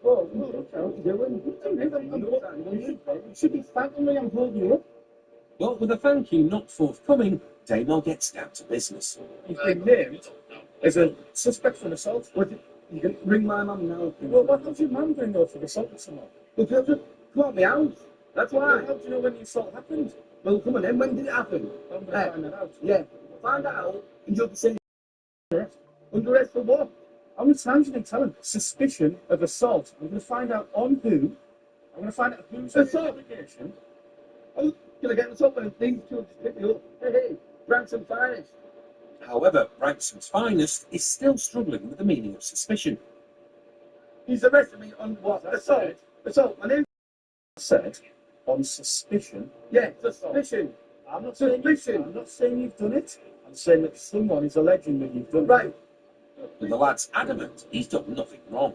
how you're doing. You should be thanking me, I'm holding you up. But with a thank you not forthcoming, Damo gets down to business. You've been named as a suspect for assault. You can ring my mum now. Well, what does your mum bring up for assaulting someone? Because you come out my house. That's why. How do you know when the assault happened? Well, come on then. When did it happen? I'm going to find that out. Yeah. Find that out and you'll be saying under arrest for what? How many times you been telling? Suspicion of assault. I'm going to find out on who. I'm going to find out who's the allegation. Oh, can I get this up and things to just pick me up? Hey, Branson Finest. However, Branson's finest is still struggling with the meaning of suspicion. He's arrested me on what? Assault. Assault. My name said on suspicion. Yeah, suspicion. I'm not saying you've done it. I'm saying that someone is alleging that you've done it. Right. But the lad's adamant he's done nothing wrong.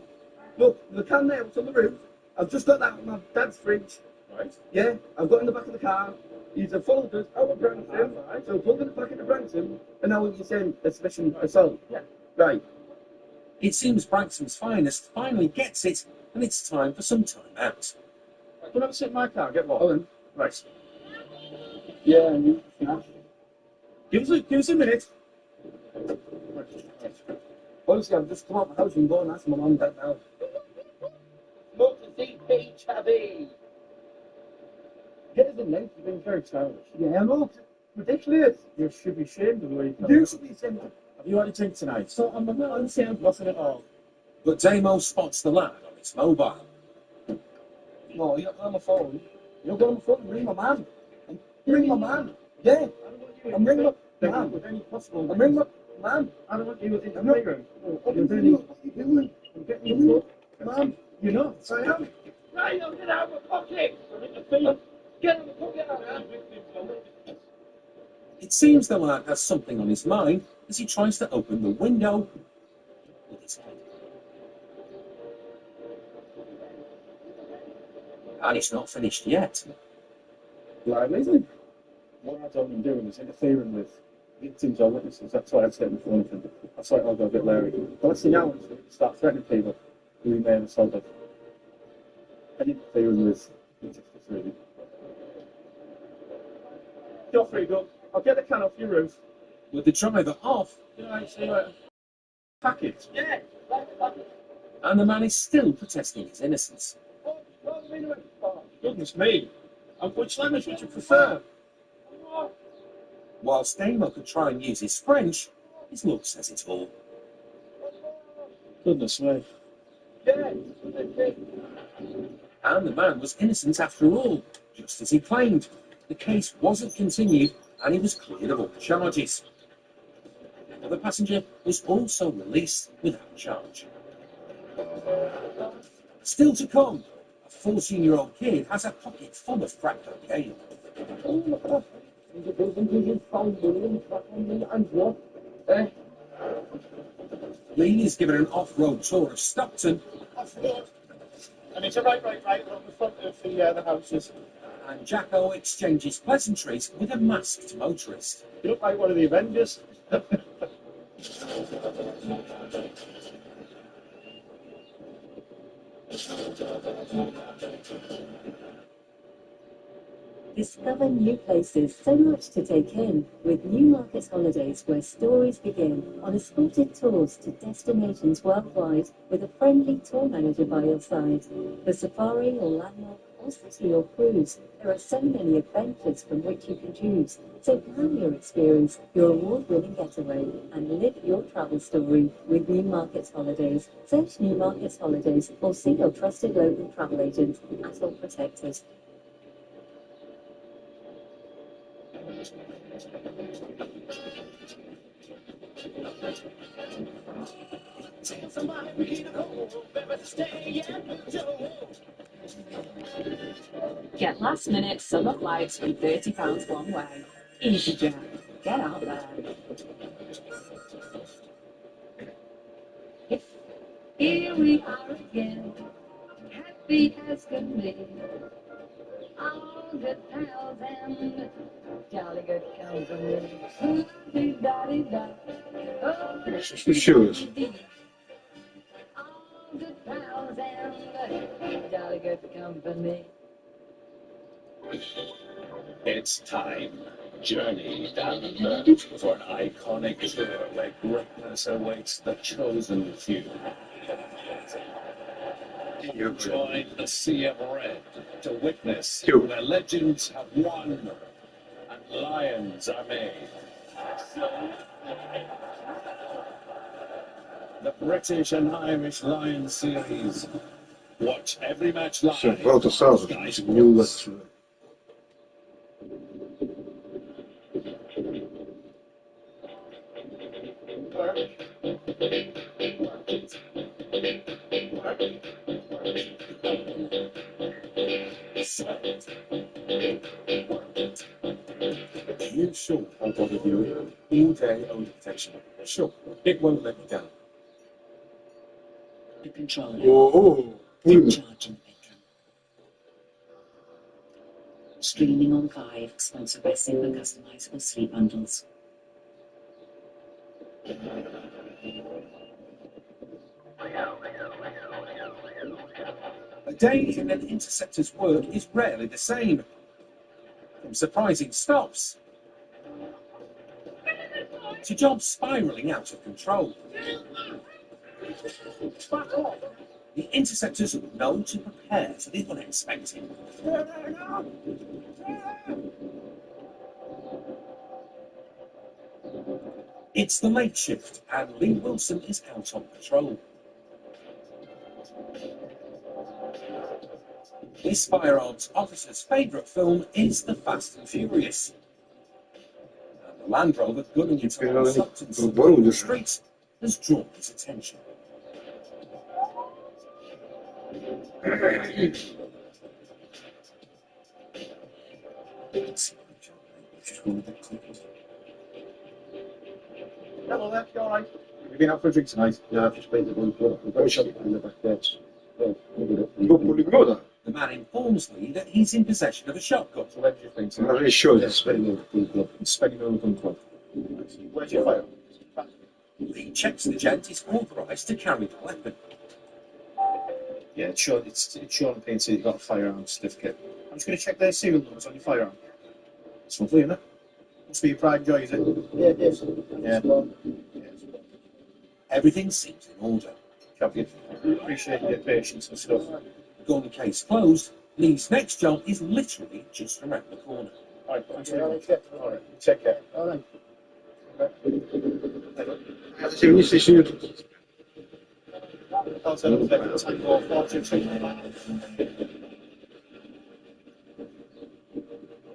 Look, the can there was on the roof. I've just got that out of my dad's fridge. Right. Yeah, I've got it in the back of the car. He's followed us out of Branson. Right. So pulled in the back into Branson, and now he's saying suspicion of assault. Yeah. Right. It seems Branson's finest finally gets it, and it's time for some time out. Can I have a sit in my car? Get what? Oh, then. Right. Yeah, and you Give us a minute. Honestly, I've just come out of the house and go and ask my mum and dad now. Motor CP Chabby. Get us in, mate. You've been very childish. Yeah, I know. Ridiculous. You should be ashamed of the way You should be ashamed. Have you had a drink tonight? So I'm not saying nothing at all. But Damo spots the lad on his mobile. No, you're not on my phone. You're going on my phone. Ring my man. Ring my man. Yeah. I'm ringing my man. With any possible. I'm ringing my man. I don't want you in the playground. What are you doing? I'm getting you. Man, you're not. I am. Right, I'll get out of my pocket. Get out of the pocket. It seems the lad has something on his mind as he tries to open the window with his head. And it's not finished yet. Lively, isn't it? What I don't want doing is interfering with victims or witnesses. That's why I'd say in front of him. That's why I'll go a bit leery. But let's see now when we start threatening people who we may have assaulted. And interfering with justice, really. Feel free, go. I'll get the can off your roof. With the driver off, Good night, see you later. Pack it. Yeah, and the man is still protesting his innocence. Goodness me. And which language would you prefer? Whilst Damo could try and use his French, his look says it all. Goodness me. And the man was innocent after all, just as he claimed. The case wasn't continued and he was cleared of all charges. Another passenger was also released without charge. Still to come, a 14-year-old kid has a pocket full of crack cocaine. Lee is given an off-road tour of Stockton. Off-road. And it's a right on the front of the houses. And Jacko exchanges pleasantries with a masked motorist. You look like one of the Avengers. Discover new places, so much to take in, with New Markets Holidays, where stories begin on escorted tours to destinations worldwide with a friendly tour manager by your side. For safari or landmark or city or cruise, there are so many adventures from which you can choose. So plan your experience, your award-winning getaway, and live your travel story with New Markets Holidays. Search New Markets Holidays or see your trusted local travel agent at All Protected. Get last minute summer flights from £30 one way. EasyJet. Get out there. Here we are again, happy as can be. All good pals and jolly good company. Ooh-dee-da-dee-da. Oh, Shoes. all good pals and jolly good company. It's time. Journey down under for an iconic tour where greatness awaits the chosen few. Join the Sea of Red to witness where legends have won and lions are made. The British and Irish Lion Series. Watch every match live. Sì, volta salvo, nulla. You sure I'll bother you all day over protection? Sure, it won't let you down. The controller. Oh, In charge in the bedroom. Streaming on 5, sponsored by Simba Customizable Sleep Bundles. A day in an interceptor's work is rarely the same. from surprising stops to jobs spiralling out of control. The interceptors know to prepare for the unexpected. It's the late shift, and Lee Wilson is out on patrol. This firearms officer's favourite film is The Fast and Furious. And the Land Rover gunning it along Stockton's streets has drawn his attention. Hello there, you alright? Have you been out for a drink tonight? Yeah, I've just been to the club. I've got a shop in the back there. The man informs Lee that he's in possession of a shotgun. So where did you think to? I'm not really sure. Yeah, Spennymill Gun Club. Spennymill Gun Club. Where's your fire? Lee checks the gent is authorised to carry the weapon. Yeah, it's shown on PNC you've got a firearms certificate. I'm just going to check their serial numbers on your firearm. It's lovely, isn't it? Must be your pride and joy, is it? Yeah, it is. Yeah. Everything seems in order. Copy. Appreciate your patience and stuff. Gun case closed, Lee's next job is literally just around the corner. Alright, thanks very much. Alright, take care. Alright.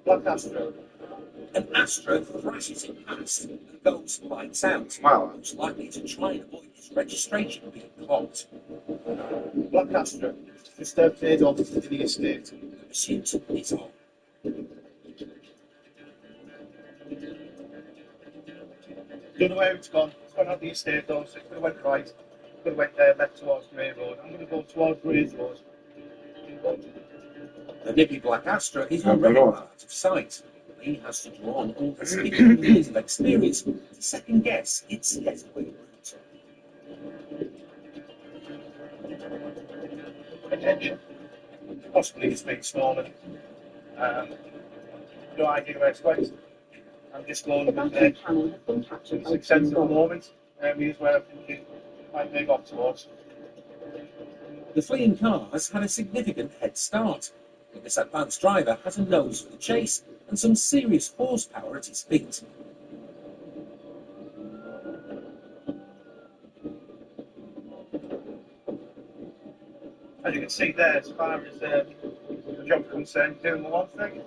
Black Astra. An Astra thrashes it past and goes lights out. Wow. Most likely to try and avoid his registration being clocked. Black Astra. Just cleared off to the estate. The pursuit is on. Don't know where it's gone. It's gone out the estate though, so it could have went right. Could have went there, left towards Grey Road. I'm going to go towards Grey's Road. The nippy Black Astra is already out of sight. Lee has to draw on all his 15 years of experience to second guess its getaway route. Attention. Possibly it's been stolen. No idea where it's went. I'm just going with the 6 cents at the moment. Here's where I think it might move off towards. The fleeing car has had a significant head start, but this advanced driver has a nose for the chase and some serious horsepower at his feet. As you can see there, as far as the job's concerned, doing the one thing,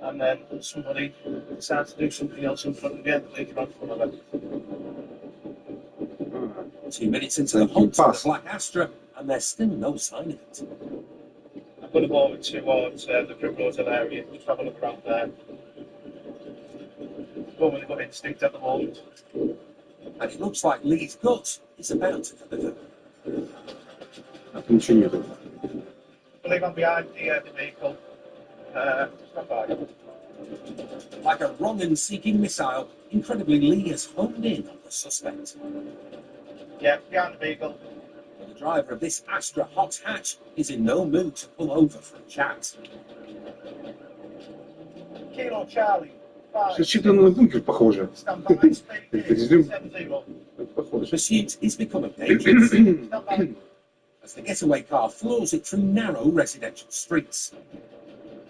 and then somebody decides to do something else in front of you later on from the 2 minutes into the hunt for the Black Astra, and there's still no sign of it. I'm going to go over towards the Primrose area, just have a look around there. Go with a good instinct at the moment. And it looks like Lee's gut is about to deliver. I continue. I believe I'm behind the vehicle. Stand by. Like a wrong-and-seeking missile, incredibly Lee has honed in on the suspect. Yeah, behind the vehicle. The driver of this Astra hot hatch is in no mood to pull over for a chat. Kilo Charlie. Что-то на бункер похоже. The pursuit is becoming dangerous as the getaway car floors it through narrow residential streets.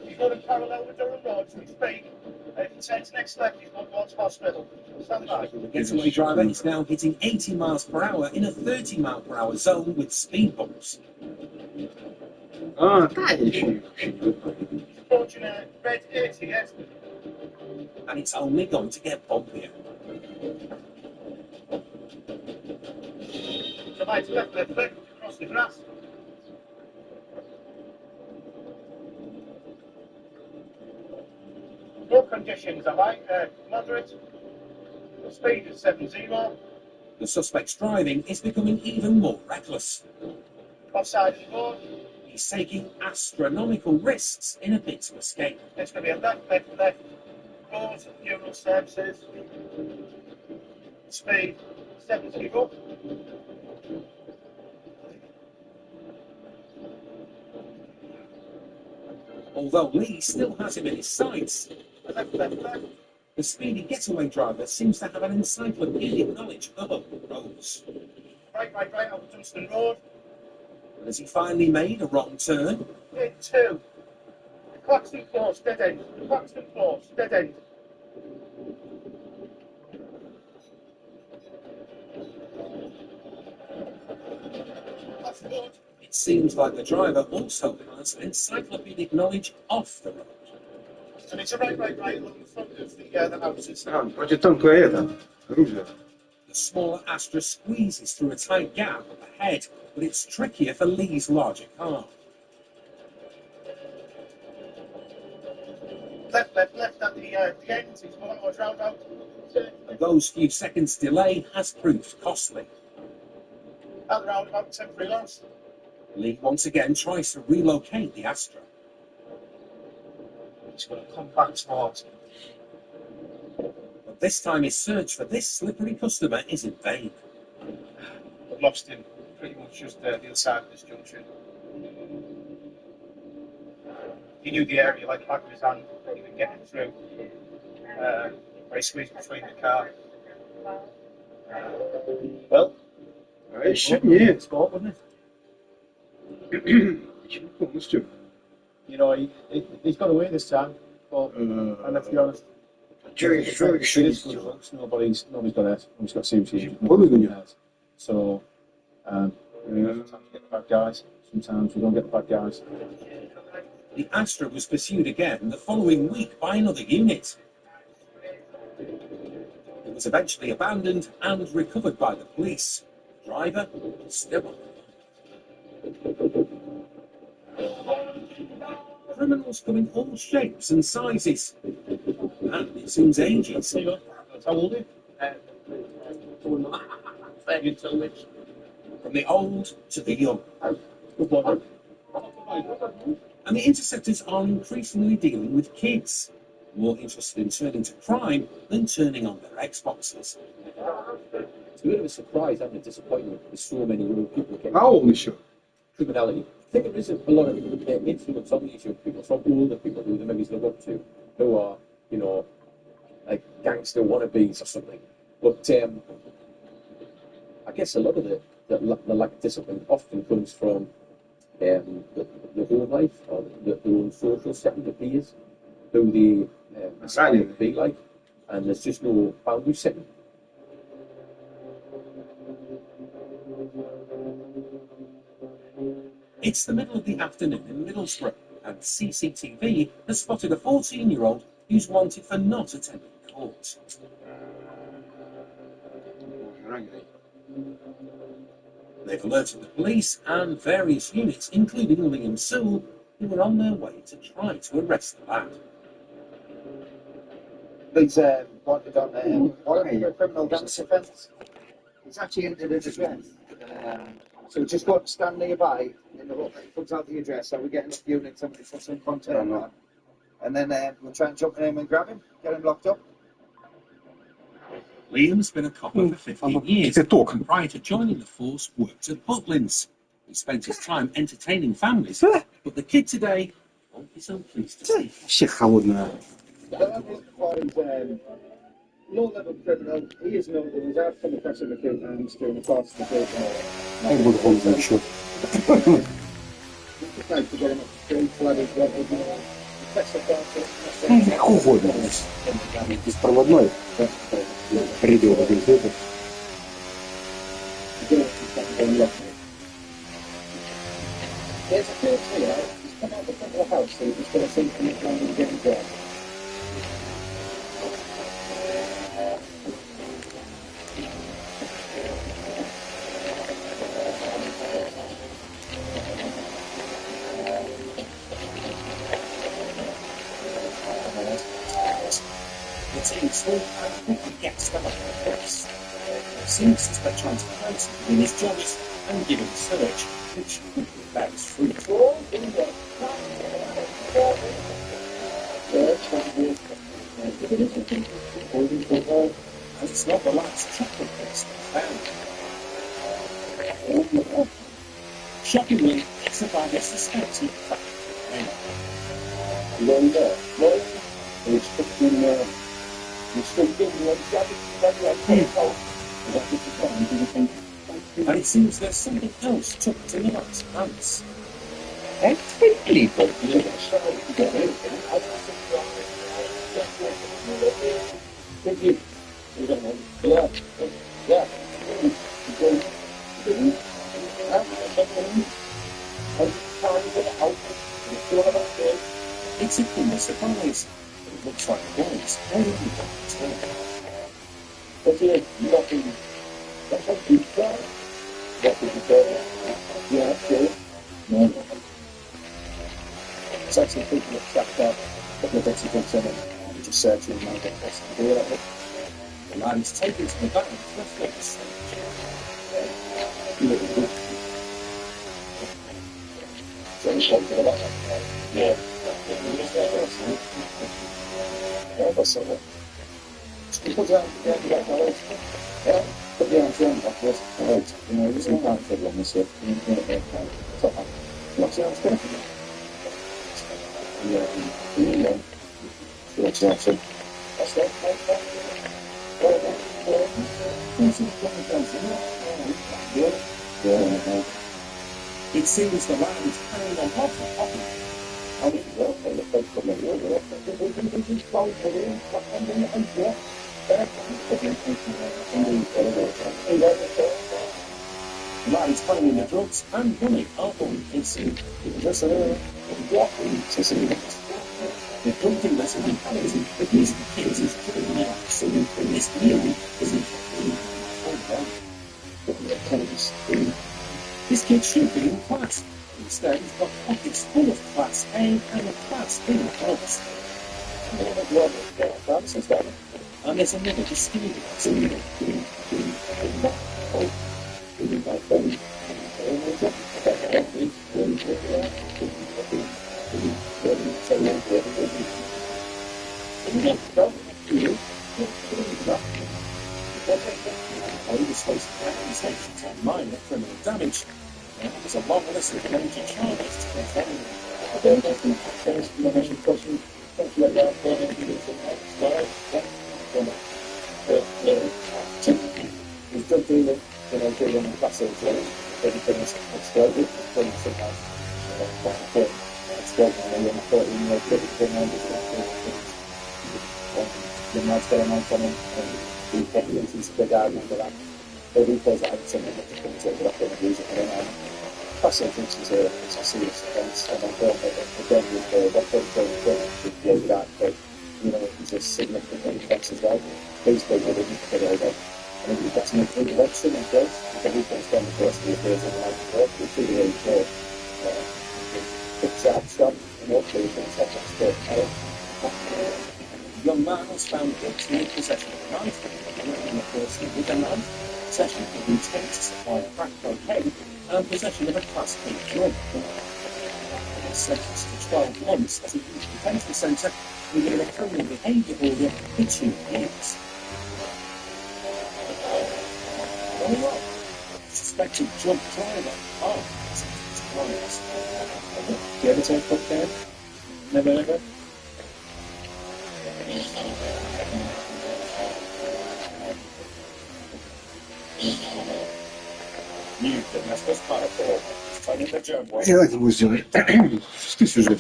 He's going to parallel with Durham Road to his speed. If he turns next left, he's going towards hospital. Stand by. The getaway driver is now hitting 80 miles per hour in a 30 mile per hour zone with speed bumps. Fortunate red 80, yes. And it's only going to get bumpier. So left, across the grass. Road conditions are like moderate. The speed is 70. The suspect's driving is becoming even more reckless. Offside of the road. He's taking astronomical risks in a bid to escape. It's going to be a left. Road, funeral services. Speed 70. although Lee still has him in his sights. The speedy getaway driver seems to have an encyclopedic knowledge of roads. Right, out Dunstan Road. But has he finally made a wrong turn? Gate 2. Claxton Close, dead end. Claxton Close, dead end. That's good. It seems like the driver also has encyclopedic knowledge off the road. And it's a right along the front of the houses. Вроде тонкое это, оружие. The smaller Astra squeezes through a tight gap ahead, but it's trickier for Lee's larger car. Left at the end. He's going to round out. And those few seconds delay has proved costly. Out the roundabout, temporary loss. Lee once again tries to relocate the Astra. He's going to come back towards him. But this time his search for this slippery customer is in vain. I've lost him pretty much just the other side of this junction. He knew the area like the back of his hand, even getting through. Where he squeezed between the car. Well, Нет. sport, wouldn't Почему полностью? it? You know, he's got away this time, but and let's be honest. Nobody's got hurt. Nobody's got serious injuries. So, sometimes you get the bad guys. Sometimes we don't get the bad guys. The Astra was pursued again the following week by another unit. It was eventually abandoned and recovered by the police. The driver is still on. Criminals come in all shapes and sizes, and it seems ages. How old are you? From the old to the young. And the interceptors are increasingly dealing with kids, more interested in turning to crime than turning on their Xboxes. It's a bit of a surprise and a disappointment with so many young people getting How old is she? criminality. I think there is a lot of influence on these young people from older people who the movies look up to, who are, you know, like gangster wannabes or something. But I guess a lot of the lack of discipline often comes from the home life or their own social setting, the peers, who they aspire to be like, and there's just no boundary setting. It's the middle of the afternoon in Middlesbrough, and CCTV has spotted a 14-year-old who's wanted for not attending court. They've alerted the police and various units, including Liam Sewell, who are on their way to try to arrest the lad. He's wanted on a criminal damage offence. He's actually entered his address. So just go up, stand nearby in the hope that he puts out the address, so we get enough units and we put some content on. And then we'll try and jump in him and grab him, get him locked up. Liam's been a copper for 15 years, and prior to joining the force, worked at Butlins. He spent his time entertaining families, but the kid today won't be so pleased to see. Все холодное. Low-level criminal, he is known to his out from the press of the few times during the course of the case. Я буду холодно еще. Как угодно. Беспроводной. Придел в газету. There's a field here, he's come out the front of the house, so he's going to see him coming and getting there. The team slow and quickly gets them up the place. Seems suspect transparency in his jobs and giving a search, which quickly bears fruit. And it's not the last chocolate bits they found. Shockingly, it's a bag of suspected fact. You know there? No? And it's fucking, it's still getting like that. And it seems there's something else tucked in the last pants. Exactly, but you know, It's a cool surprise. It looks like boys playing with it. but yeah, nothing. That's what you try. What did you say? Yeah, sure. No. It's actually people that tracked out a couple of bits of books in it. And just searching and get this to do it. The man's taken to the van for a fix. Yeah. Yeah, that's it. Put down that knowledge. Yeah, put down some of this. Right. You know, there's no time for them, so top up. What's the answer? Yeah. What's the answer? That's that. Yeah. It seems the lad is carrying on lots of coffee. I mean, well, the folks from the world, this is called for them, but I'm going to enjoy. The lad is finding the drugs and money are going missing. Just a The drug dealers have been collecting at least the kids is killing the axe. This nearly isn't This kid should be in class. Instead, he's got pockets full of class A and a class B drugs. And there's another mysterious. He was facing accusations of minor criminal damage. And there's a long list of major charges to confirm. He's good dealing, you know, dealing with classes, everything is exploded, when sometimes exploding, and 14-year-old kid is going on, the night's going on from him, and he thinks he's a big argument for that. But he feels like something that he thinks that they're going to use it for him. Classic thinks it's a serious offence, and I thought that again with the with that, but you know, it's a significant offence as well. These people didn't get over. I mean, that's an election in place. The people spend the first few years in the life of work, which really is the job stop, and all three things have to stay. The young man was found guilty in possession of a knife, working a person with a knife, possession of intent to supply crack cocaine, and possession of a Class B drug. He was sentenced to 12 months at a youth detention centre within a criminal behaviour order for 2 years. Very well. Suspected drug driver armed his crimes. Do you ever take cocaine? Never ever? New Damascus Paraport, spanning the German. Я так могу сделать. Что сюжет?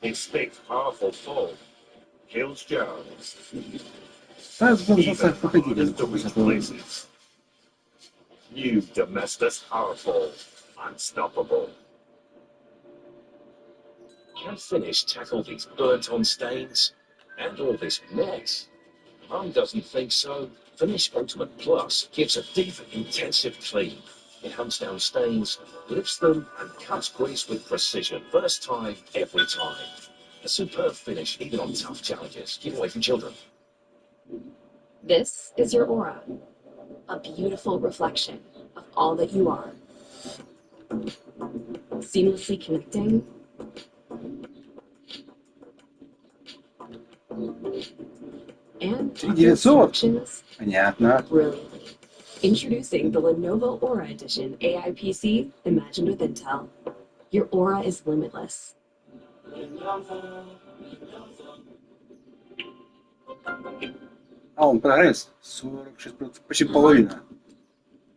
Its big, powerful fall kills Jones. Even hardest to reach places. New Domestos Powerful, unstoppable. Can Finish tackle these burnt-on stains and all this mess? Mum doesn't think so. Finish Ultimate Plus gives a deep, intensive clean. It hunts down stains, lifts them, and cuts grease with precision. First time, every time. A superb finish, even on tough challenges. Keep away from children. This is your aura, a beautiful reflection of all that you are. Seamlessly connecting and 3900. Понятно. brilliantly. Introducing the Lenovo Aura Edition AI PC imagined with Intel. Your aura is limitless. А он прогресс 46%, почти половина.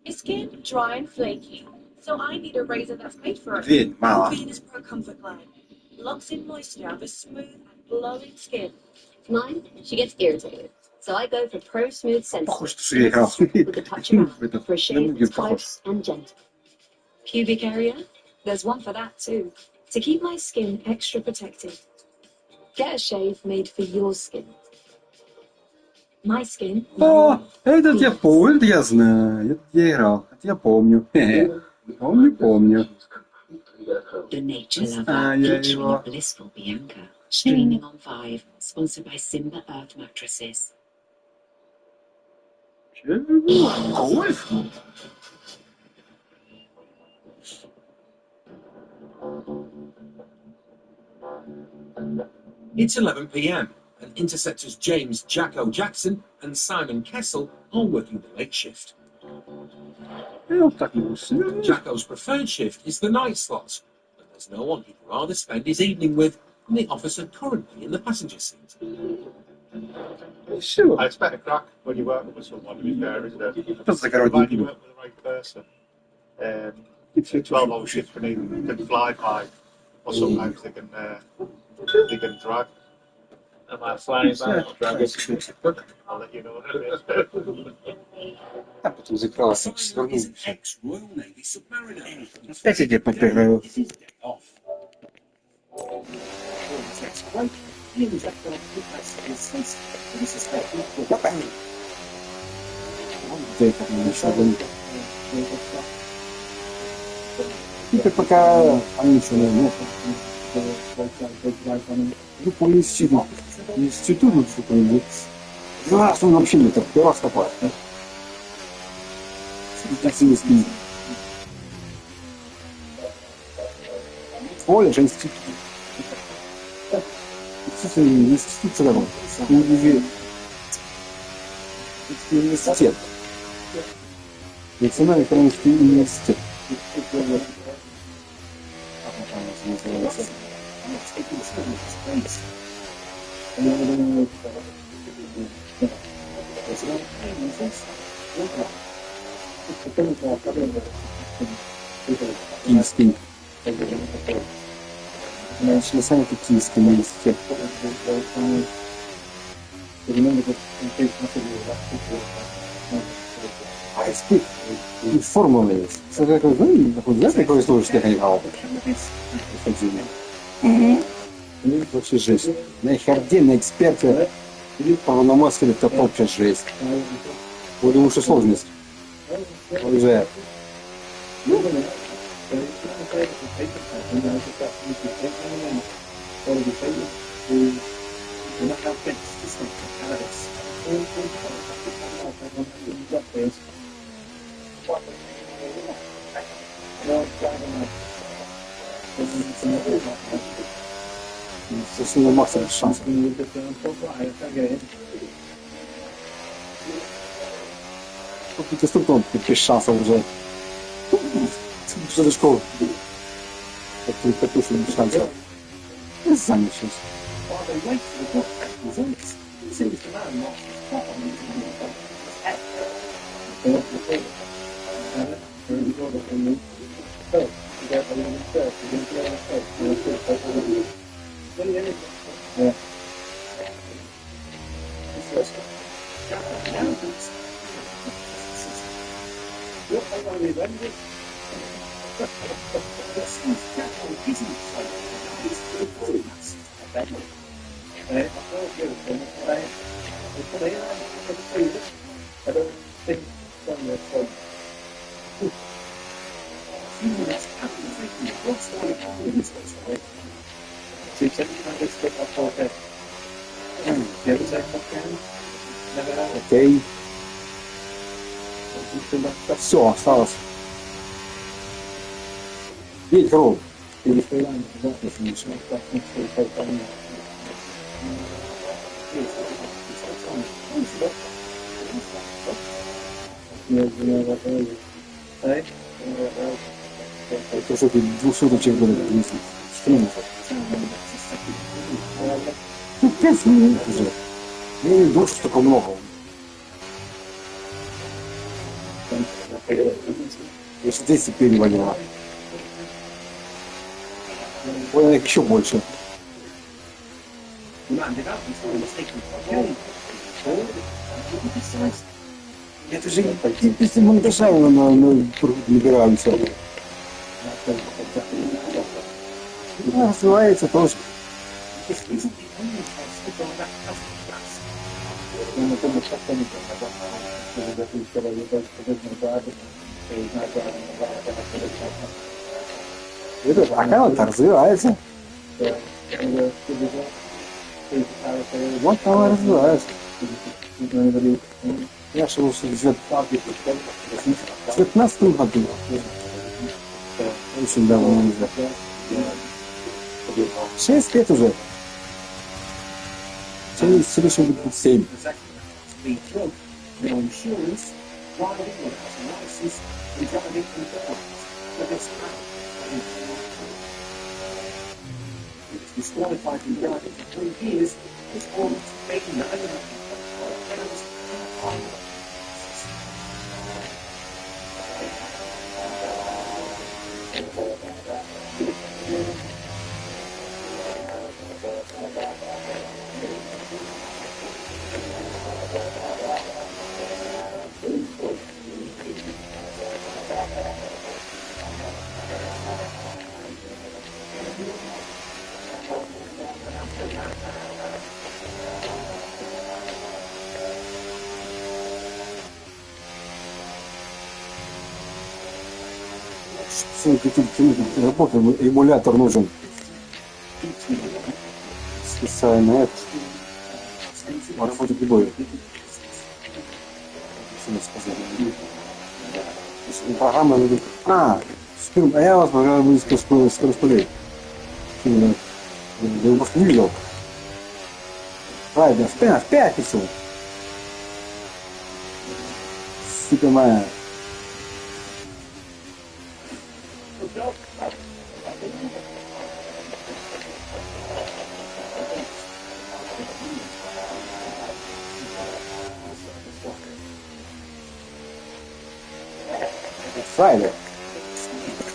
Is skin dry and flaky, so I need a razor that's made for it. Дверь мало. Venus Pro Comfort Glide locks in moisture for smooth and glowing skin. Mine, she gets irritated. So I go for Pro Smooth Sensitive. Похоже, что я играл With a touch of в for a shave этот that's close and gentle. Pubic area? There's one for that too. To keep my skin extra protected. Get a shave made for your skin. My skin. О, этот я помню, это я знаю, это я играл, это я помню. Помню. The Nature Lover, featuring a blissful Bianca, streaming on 5, sponsored by Simba Earth Mattresses. Гольф? It's 11 p.m. and interceptors James Jacko Jackson and Simon Kessel are working the late shift. Jacko's preferred shift is the night slot, but there's no one he'd rather spend his evening with than the officer currently in the passenger seat. Sure. It's better crack when you're working with someone, to be fair, isn't it? Provided you work with the right person. 12-hour shifts can fly by, or sometimes they can drag. Am I flying by or dragging? I'll let you know in a bit. А потом закрался, свернул. Опять я попираю. Дай как мне еще один. Теперь пока они еще не ну, по институту. Институту что-то. Раз он вообще не так, раз попал. Институт. Колледж, институт. Институт целом. Университет. Национальный экономический университет. Киевский. Начали сами Киевский университет. А испыт и формулы есть. Знаешь, какой служащий ходил? Вообще жесть. На харде, на эксперте, полномочия, это вообще жесть. Более лучше сложность. Уже. Совершенно Макса без шансов. Какой-то структур без шансов уже. Что за школа? Как-то без шансов. Занят сейчас. Окей. Все, осталось. Ведь ролл. Это что ты 200 человек было 200. Отец не уже. Я не думаю, что такого много. Если 10 перевалило. Ой, еще больше. Это же после монтажа набираемся. Развивается тоже. Это аккаунт развивается. Вот она развивается. Я шел в 19 году. Очень давно уже. 6 лет уже. Через следующем будет 7. Disqualified from driving for 3 years, was almost making that работа, эмулятор нужен. Специально это. Работать не будет. Программа будет. А я вас программа будет скоростной. Я его просто не видел. Правильно, в пятницу. Сука моя. Friday.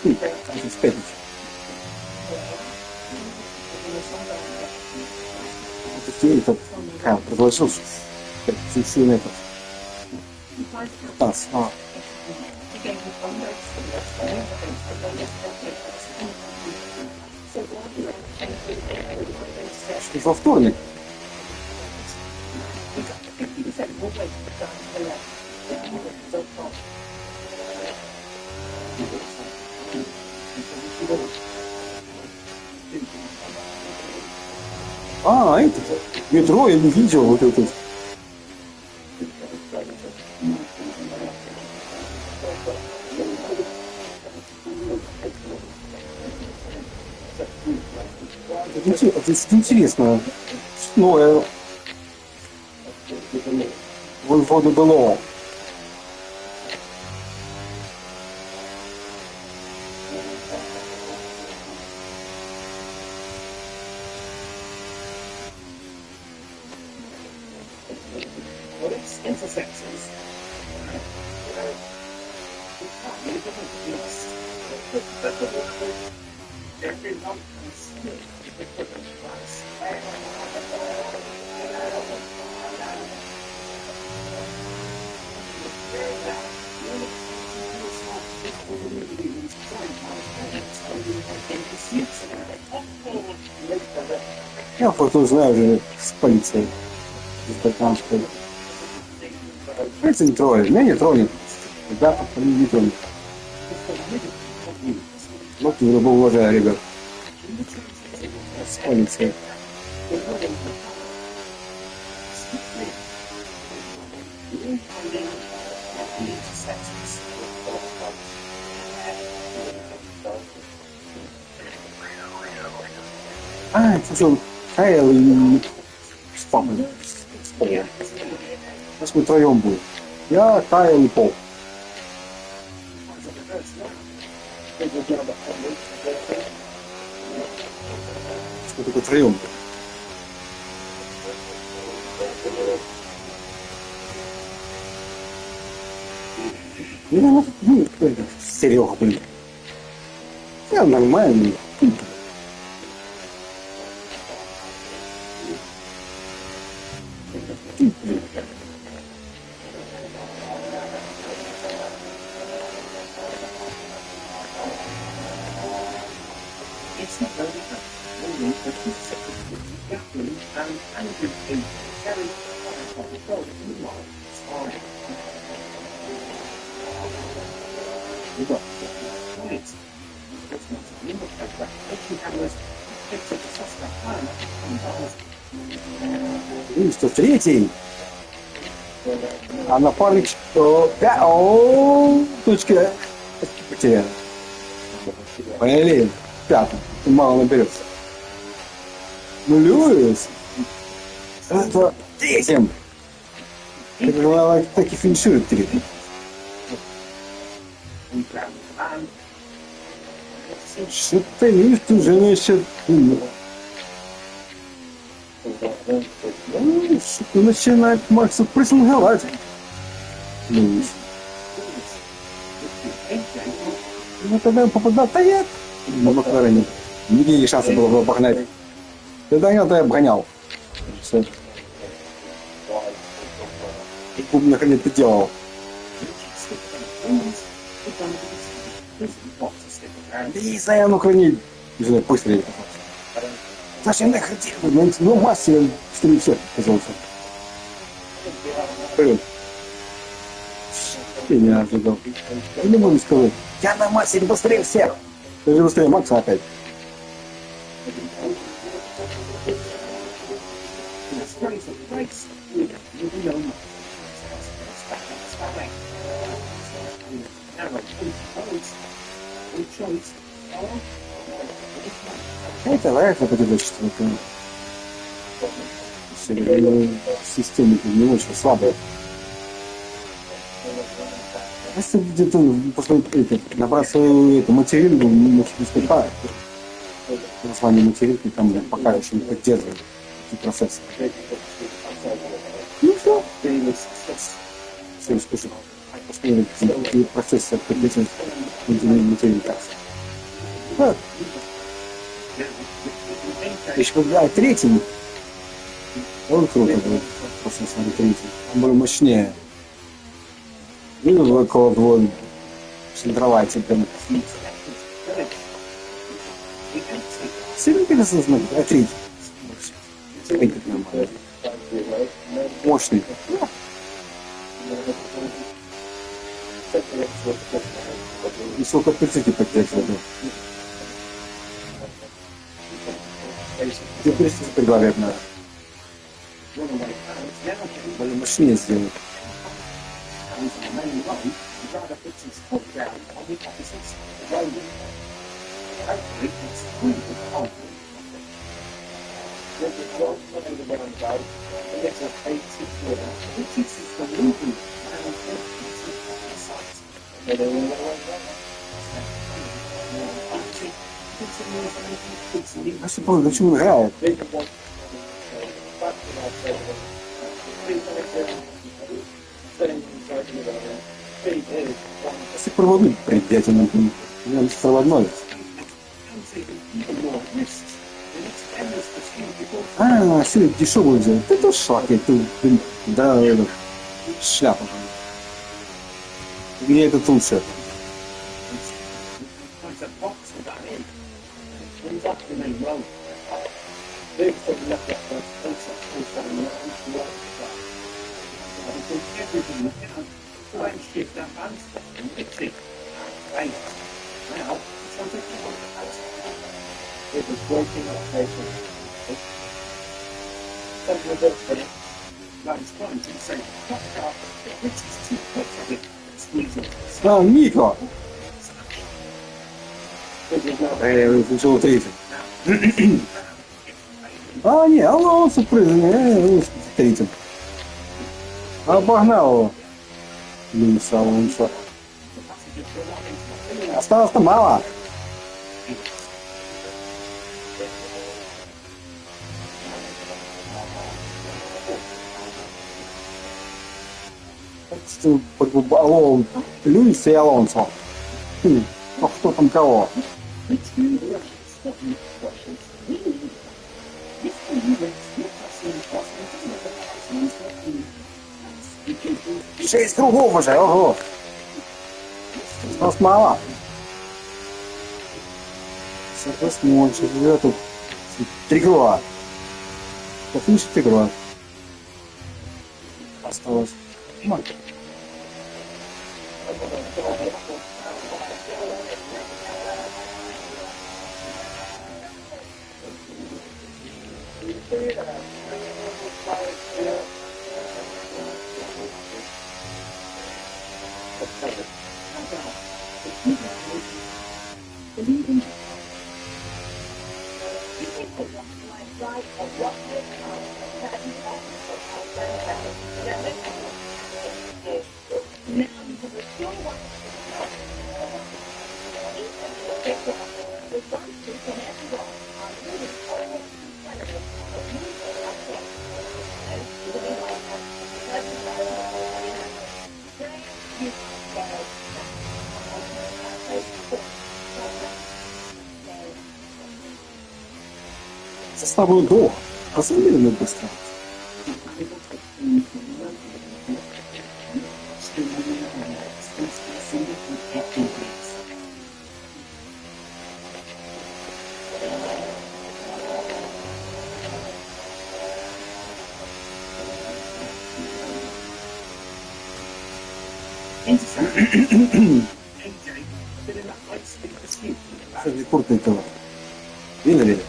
В пятницу. Это предложил сильный этот. Таз. Во вторник. Это метро я не видел вот это. Это интересно. Ну, воду было. Я просто знаю уже с полицией. Полиция не троллит, меня не троллит. Да, не троллит. Вот я его уважаю, ребят. С полицией. Это что, Кайл и с папой. Сейчас мы втроем будем. Я, Кайл и Пол. Мы только втроем. Ну, это, Серега, блин. Я нормальный. И 103-й. А напарник что? О, точка. Потерян. Блин, пятый. Мало наберется. Ну, Льюис. Это третьим. Так и финиширует третьим. Что-то лифт уже насчет... Что-то начинает Макса прессинговать. Ну, тогда попадать, да нет. На Макларене. Никаких шансов было бы обогнать. Ты догонял, то я обгонял. Все. И клуб хрен ты делал. И заявно хранить. Уже быстрее. Зачем я хотел? Ну, мастер быстрее всех оказался. Блин. Я не ожидал. Я не могу сказать. Я на мастере быстрее всех. Ты же быстрее Макса опять. Это вряд ли будет одиночество. Система не очень слабая. Если где-то после набраться материнку, может испытать название материнки, там пока еще не поддерживает эти процессы. Ну все. Все искусственно. Посмотрим, какие процессы поддерживают материнка. Да. Еще когда третий, он круто был. Просто смотри, третий. Он был мощнее. И около двое центровать это. Сильно перестал смотреть, а третий. Третий нормально. Мощный. И сколько перцики поддерживал. Ты перестал по голове надо. Более мощнее сделать. А что было? Почему играет? Все проводы предательно. Я проводной. А, все дешевую взял. Ты тоже шлаки, ты, да, это, шляпа. Где этот лучше? А, Мико! Включил третий. А, не, он сюрприз, не, третий. Обогнал его. Линса. Осталось-то мало. Алло, Люис и Алонсо. А кто там кого? Шесть кругов уже, ого! Нас мало. 58, сейчас тут 3 круга. Послушай, 3 круга. Осталось. Составую до. Посмотрели быстро. Рекордный товар. Видели?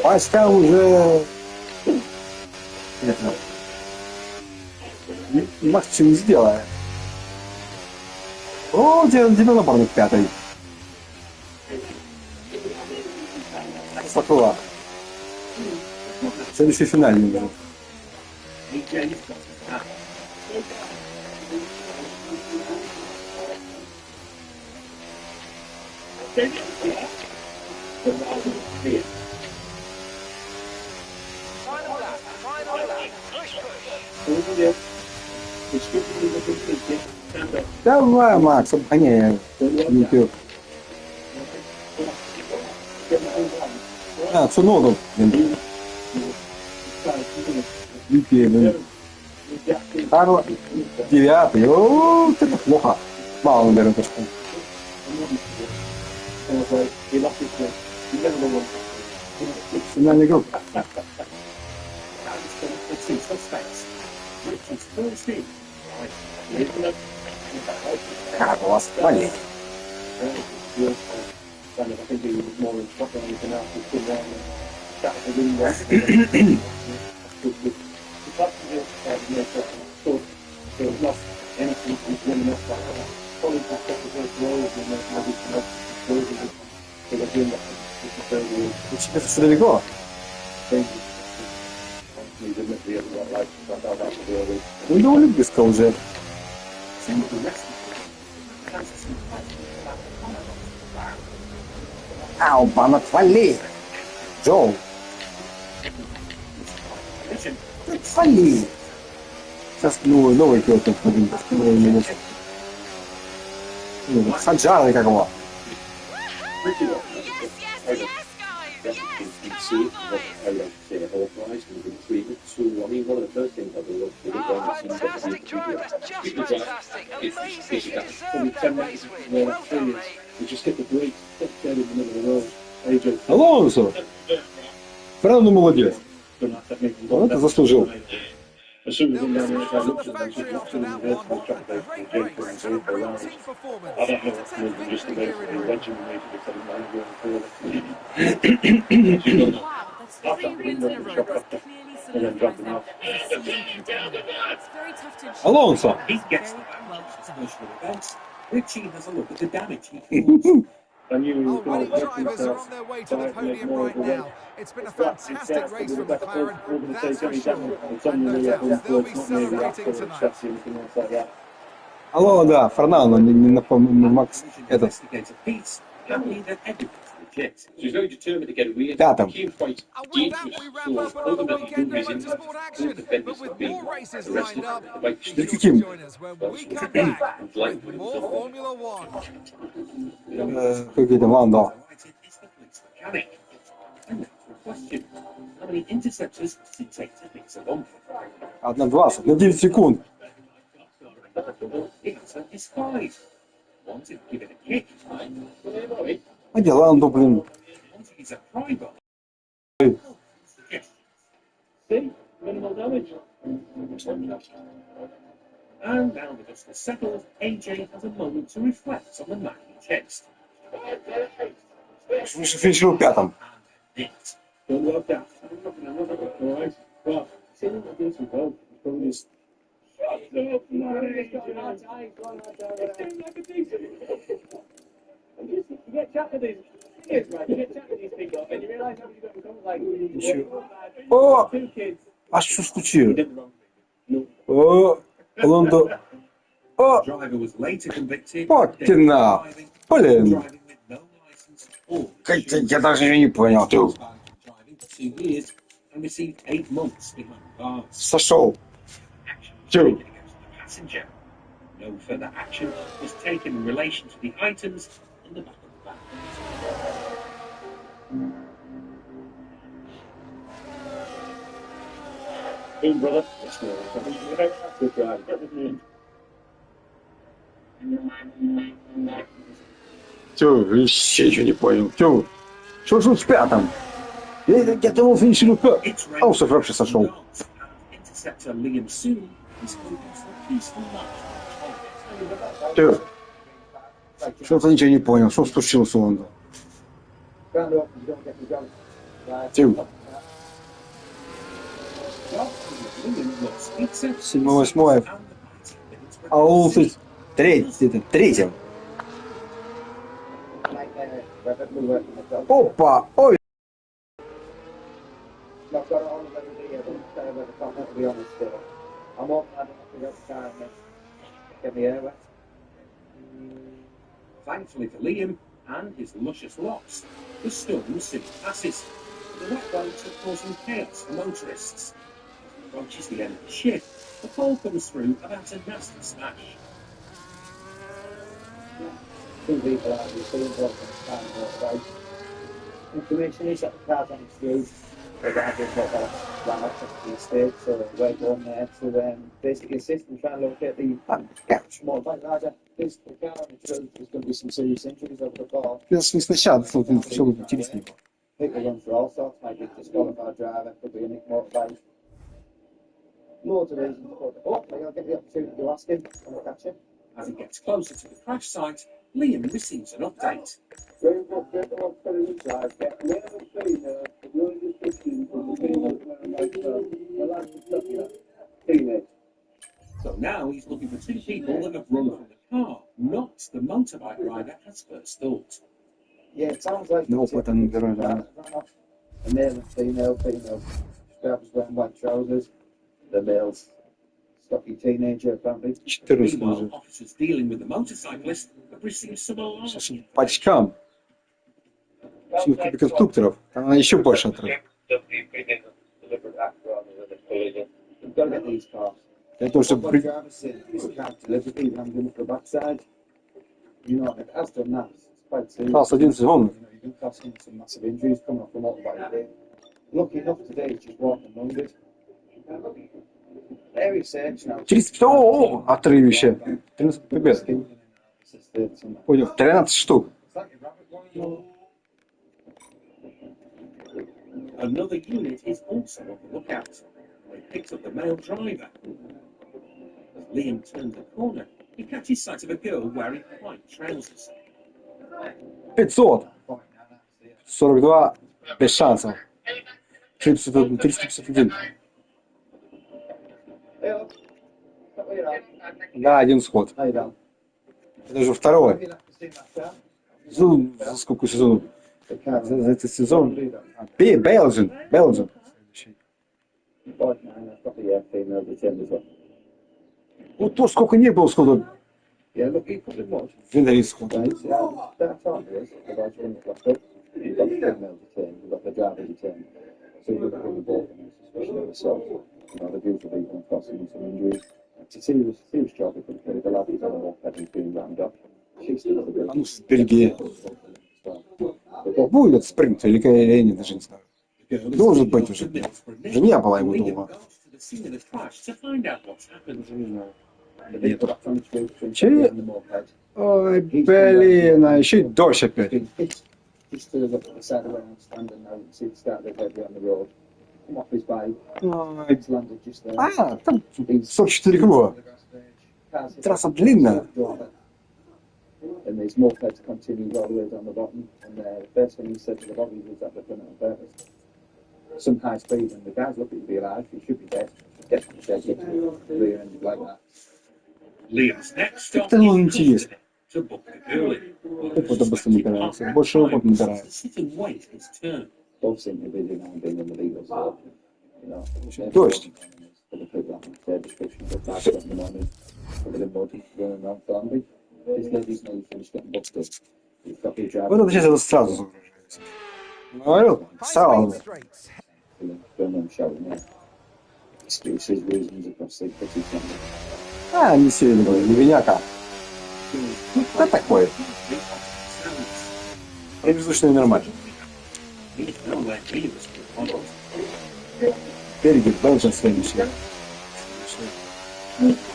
Паська уже это, Максим сделает. О, тебе напарник 5-й. Спокойно. Следующий финальный уже. Давай, Макс, обгоняй. Не пью. А, Цунодов. Карл 9. О, это плохо. Мало берет очко. Финальный круг. Как у вас валит? Что далеко? Ну, довольно близко уже. Ау, пан, отвали! Джоу! Отвали! Сейчас новый пилот подходит. Хаджары как его. Fantastic drive, that's just fantastic. Amazing, he deserved that race win. Well done, mate. We just hit the brakes, dead in the middle of the road. AJ. Алонсо! Правда молодец. Вот это заслужил. As soon as They'll we be down there, I smiles in the looked at them and said, factory what's after doing that this? one. What's A happening? great Jake race couldn't and a see real around. team performance I don't know to what's take the moving just to victory make here in the Rio. legend we need to become manager. Wow, that's After 3 being wins in a up and row. shot This after, clearly and then solidifies dropping them off. as a season contender. It's very tough to achieve, Alonso. but He it's gets very the well Manchester's done. special events. Richie has a look at the damage he caused. I knew he was Our going winning to take drivers are himself on their way to the to make podium more right of a win. now. It's been a It's fantastic got to race be the for best club. McLaren, We're going to that's take for any sure. damage. It's And only no really a doubt, bump, they'll but be it's not really celebrating after tonight. chassis or anything else like that. Алло, да, Фернандо, не напомню, Макс, этот, Investigator Pete, happy that everything's legit. So he's very determined to get away. пятым. Became quite And with that, dangerous. we wrap So up another ultimately, weekend of movies in motorsport both action. defenders But with have been more races lined arrested. up, The bike be Для sure to каким? join us when we come back with more Formula One. Какие-то Ландо. Mechanic. And that's the question. How many interceptors does it take to fix a bump? 1:20, на 9 секунд. The answer is 5. One to give it a kick. А где Ландо, блин? One to use a pry bar. Yes. See? Minimal damage. And now the dust has settled, AJ has a moment to reflect on the man he chased. Финишировал пятым. It. Don't work that. Alright. Well, see what I do some gold. Probably just shut up, you get chat with these kids, right? You get chat with these people and you realise how you got become like О, two kids. а что случилось? О, Ландо. О, Driver was later convicted. Пакина. Блин. Driving with no license or Я даже не понял. Ты driving for 2 years and received 8 months behind bars. сошел. Action was Two. taken against the passenger. No further action was taken in relation to the items in the back of the van. Boom, brother. It's good drive. Тю, вообще ничего не понял. Тю, что ж с пятым? Я думал, финиширую пятым. А он вообще сошел. Interceptor Liam Soon is hoping for a peaceful night. Тю, что-то ничего не понял. Что случилось с Ландо? Тю. 7-8, а он третьим. Опа, ой. I've got it on the video, but I'm not to be honest still. I'm hoping I don't have to go to car and get me air. Thankfully for Liam and his luscious locks, the storm soon passes. The wet roads are causing chaos for motorists. As it approaches the end of the shift, the call comes through about a nasty smash. Two people out of the scene walking down the motorbike. Information is that the car's on its route. But I just got that ran off to the estate, so we're going there to basically assist and try and locate the motorbike rider. This the car on its route, there's going to be some serious injuries over the fall. Не сначала, все будет интереснее. People run for all sorts, might be a disqualified driver, could be a nick motorbike. Loads of reasons, but hopefully I'll get the opportunity to ask him when I catch him. As he gets closer to the crash site, Liam receives an update. So now he's looking for 2 people that have run from the car, not the motorbike rider as first thought. Yeah, it sounds like No, but I'm gonna a male and female. Straps wearing white trousers. The male's stocky teenager, apparently. Meanwhile, officers dealing with the motorcyclist have received some alarm. По очкам. Конструкторов. Она еще больше отрыв. We've got to get these cars. Я тоже What driver said this car deliberately rammed him up the backside. You know, it has done that. It's quite serious. Класс 11 вон. You can cause him some massive injuries coming off the motorbike today. Lucky enough today, he's just walking wounded. Very safe now. 30, о, отрывище. 13 побед. Понял, 13 штук. Another unit is also on the lookout. they picked up the male driver. As Liam turned the corner, he catches sight of a girl wearing white trousers. 500. 42. Без шансов. 351. Да, один сход. Это уже второй. За сколько сезонов? За этот сезон. Belgian. Вот то, сколько не было сходов. Винарий сход. А ну, Бельгия. Будет спринт или я не даже не знаю. Должен быть уже. Жена была ему дома. Че? Ой, блин, а еще и дождь опять. А, там 44 круга. Трасса длинная. And these mopeds continue all the way down the bottom. And the first thing he said to the bodies was that they're done it on purpose. Some high speed, and the guy's lucky to be alive. He should be dead. Definitely dead. Rear-ended like that. Liam's next stop Это ну интересно. to book the girlie. Опыта быстро набирается. Больше опыта набирается. Sit and wait his turn. Both seem to be doing being in the legal, so, you know. Дождь. For the people that their description of that in the morning, covered in mud, running around Thornbury. This lady's now finished getting busted. You've got to be driving. Вот это сейчас это сразу загружается. Говорил? Сразу. Them shouting there. Excuses, reasons across the city centre. А, не сильно, левеняка. Да такое. Воздушный нормально. Впереди Белджин следующий.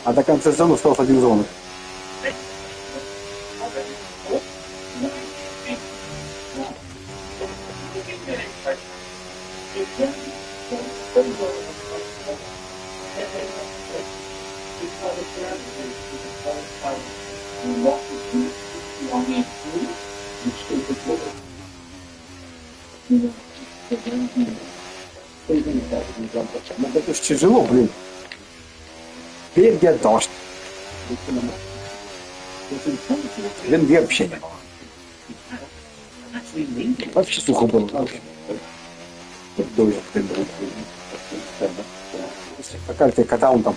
А до конца сезона осталось один зон. Это ж тяжело, блин. Бельгия дождь. Венгрии вообще не было. Вообще сухо было. Дождь. По карте кота он там.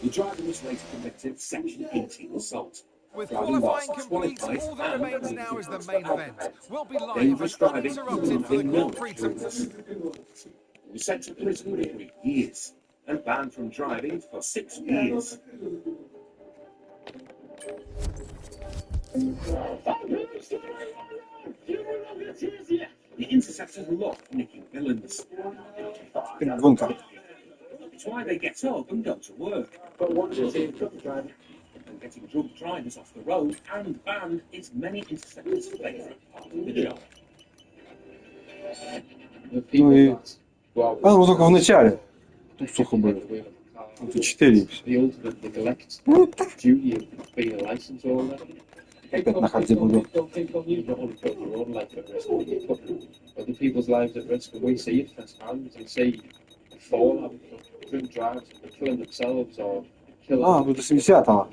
The driver was later convicted of Section 18 assault. With Driving qualifying whilst complete, disqualified all that and remains now is the main event. We'll be live dangerous and driving uninterrupted for the no Grand Prix. He was sent to prison for 3 years and banned from driving for 6 years. The interceptors love nicking villains. It's why they get up and go to work. But once it's in drunk driving, and getting drunk drivers off the road and banned is many interceptors' favourite part of the job. Ну и... А, ну только в начале. Тут сухо было. Это 4. The ultimate neglect duty of being a license holder. Опять на харде буду. Don't think on you, not only put your own life at risk, but you put other people's lives at risk. And we see it firsthand. We see the fallout of drink drivers killing themselves or killing. А, до 70-го.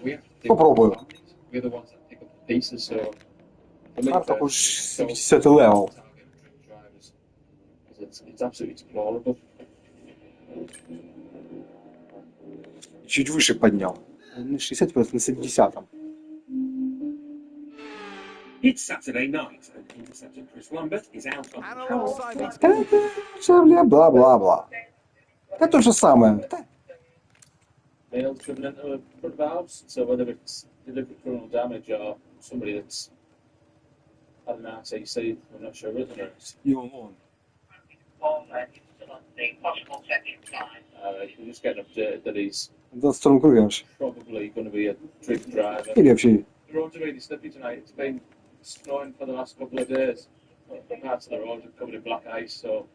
Попробую. We're the ones that pick up the pieces. So Так уж 70-й левел. It's absolutely deplorable. Чуть выше поднял. На 60, просто на 70-м. It's Saturday night, and Interceptor Chris Lambert is out on Бла-бла-бла. Это то же самое. Males driven into front valves, so whether it's deliberate criminal damage or somebody that's had an RTC, we're not sure whether it's. И он. We're just getting updated that he's Это Stormcruiser. probably going to be a drink driver. Или вообще. The roads are really slippy tonight. It's been snowing for the last couple of days. Parts of the roads are covered in black ice, so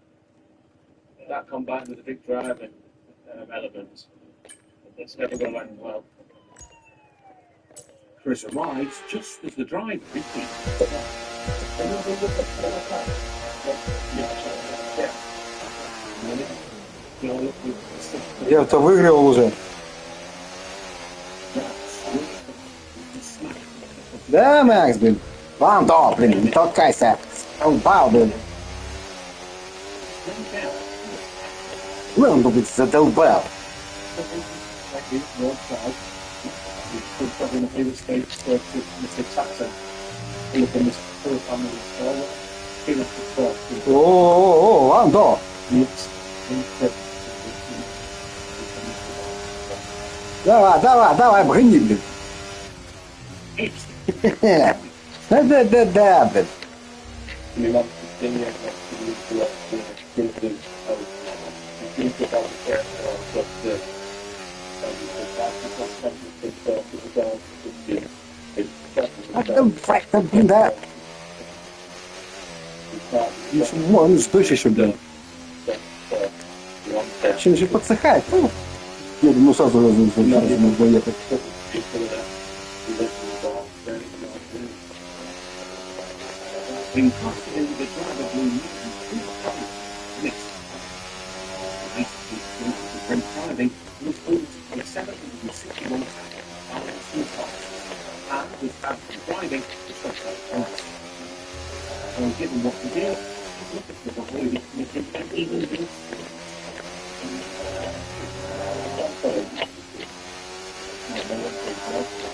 that combined with the big driving element, it's never going to end well. Chris arrives just as the drive begins. Я это выиграл уже. Да, Макс, блин. Вон то, блин, не толкайся. Долбал, блин. Вон, блин, задолбал. О, Ландо. Давай, обгони, блин. Да, блин. Блин, да. Ну что еще, блин? Чем же подсыхает? Я думаю, сразу можно ехать. Given what to do, look at the avoiding committing and even this.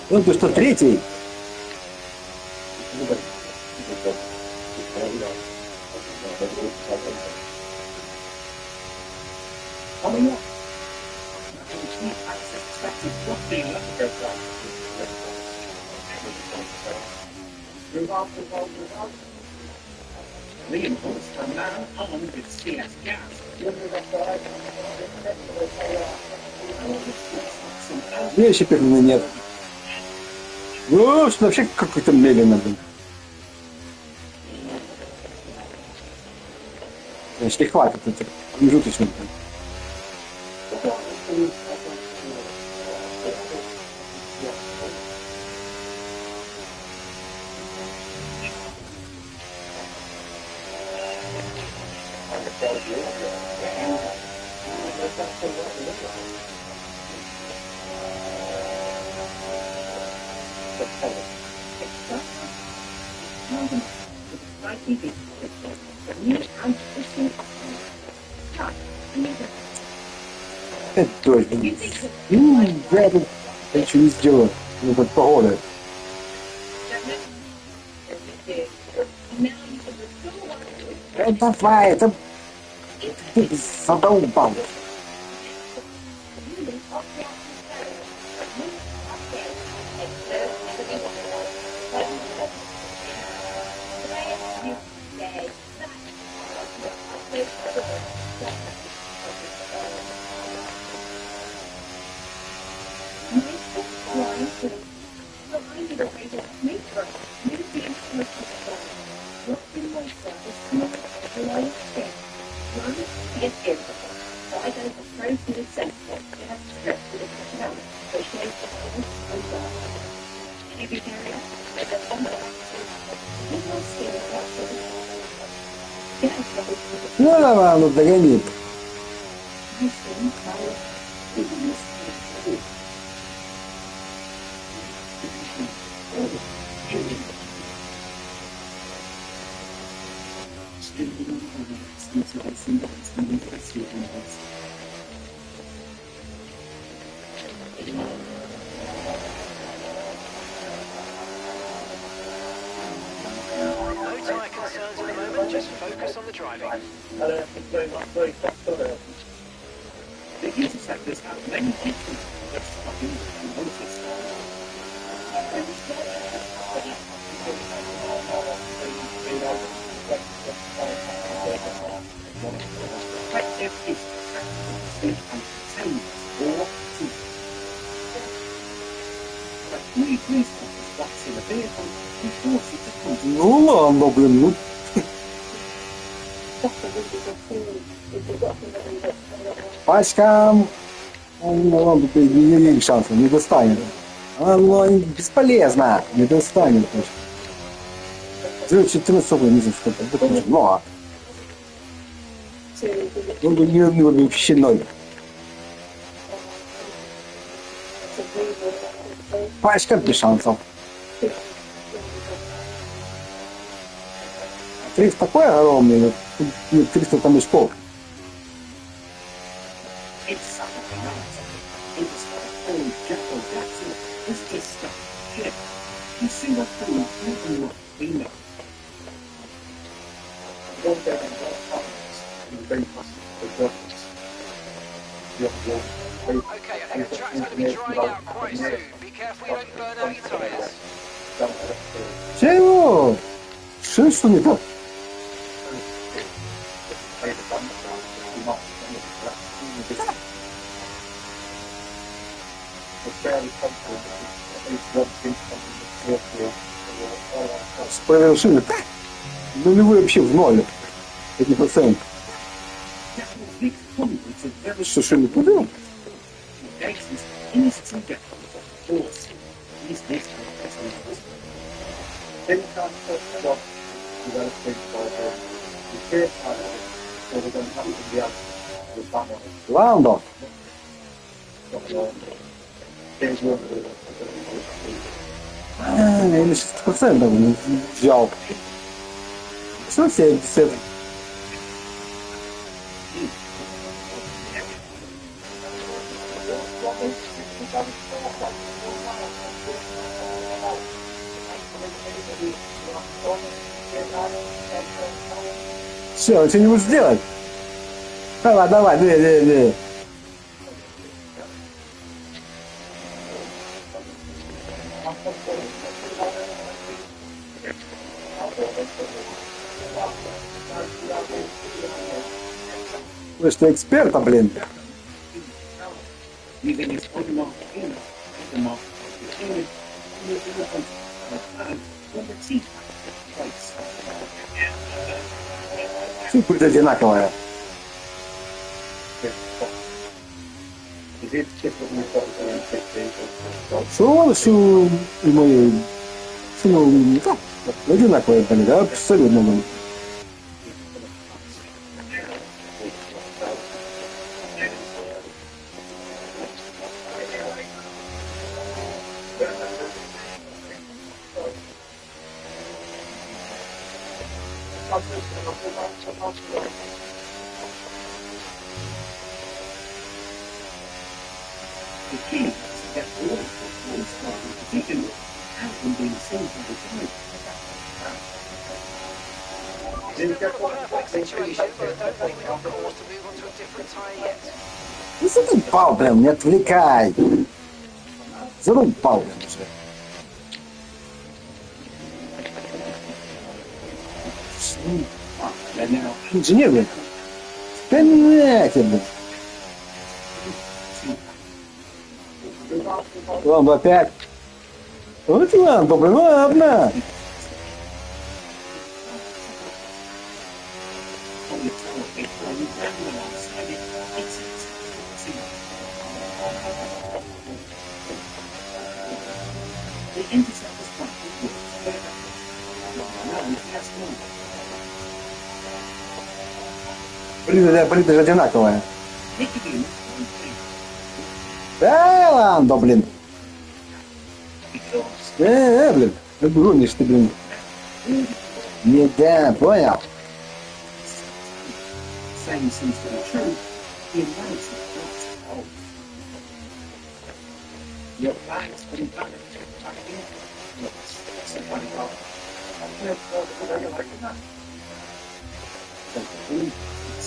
Ну, ты что, третий? Reinforced from now on with CS gas. Мне еще первого нет. Ну, что вообще какой-то медленно, блин. Значит, не хватит этих промежуточных. Это дождь, блин. Я тут ничего не сделаю. Ну, тут погода. Давай, это... Ты задолбал. No, non dogoniит. No tyre concerns at the moment, just focus on the driving. The interceptors have many features that fucking notice. Ну ладно, блин, ну. Пачкам. Ну, никаких шансов, не достанет. Оно бесполезно, не достанет. 14 не знаю, что это. Но. Ну, вообще ноль. Пачка без шансов. Риск такой огромный, 300 там очков. Okay, I think the track's going to be drying out quite soon. Be careful you don't burn out your tyres. Чего? Что не так? Проверил шины. Нулевой вообще в ноль. 1%. Что, шины купил? Ландо. Или 6% взял. Что 70? Все, он что-нибудь сделать? Давай, давай. Вы что, эксперта, блин? Супер одинаковая. Что мы... Так, одинаковая, блин, абсолютно, блин. Ну задолбал, блин, не отвлекай. Задолбал, блин, уже. Инженер, блин. Понятно, блин. Ладно, опять. Вот ладно, блин, ладно. Бритва же одинаковая. Да ладно, блин. Блин. Гонишь ты, блин. Не да, понял. Same seems to be true. The amount of blocks involved. Your bags and baggage packing looks so funny.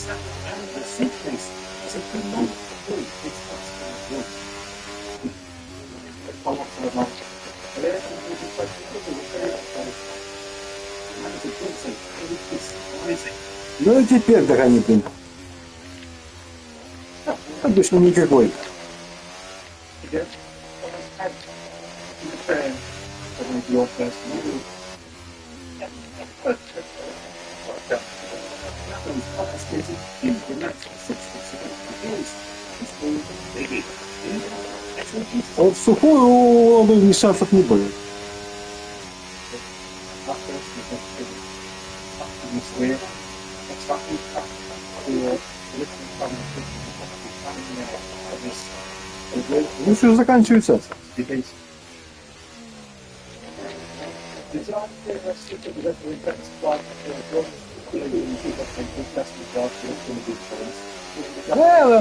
And the suitcase is a good month. It's Ну и теперь догони, блин. Обычно никакой. А вот в сухую ни шансов не было. Ну что, заканчивается.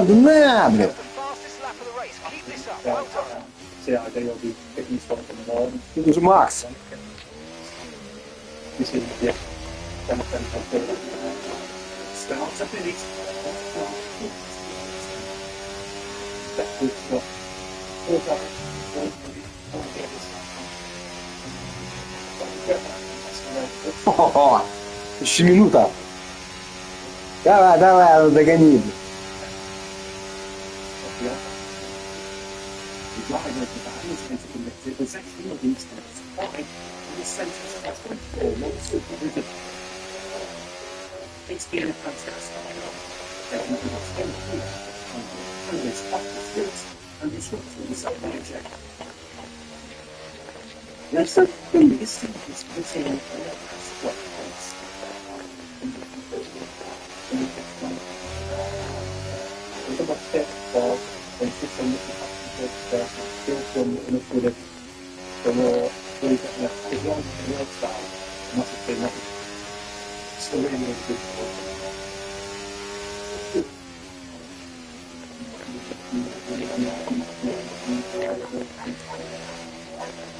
На, блин. Это же Макс. Хо-хо-хо. Еще минута. Давай, давай, догони. It's been a fantastic job. Taking the extent here on hundreds off the streets and disrupting the supply chain. There's something missing is missing in the last workplace. It's about step for and system still from the student. So we can as long as the lifestyle must have been it's really, really good.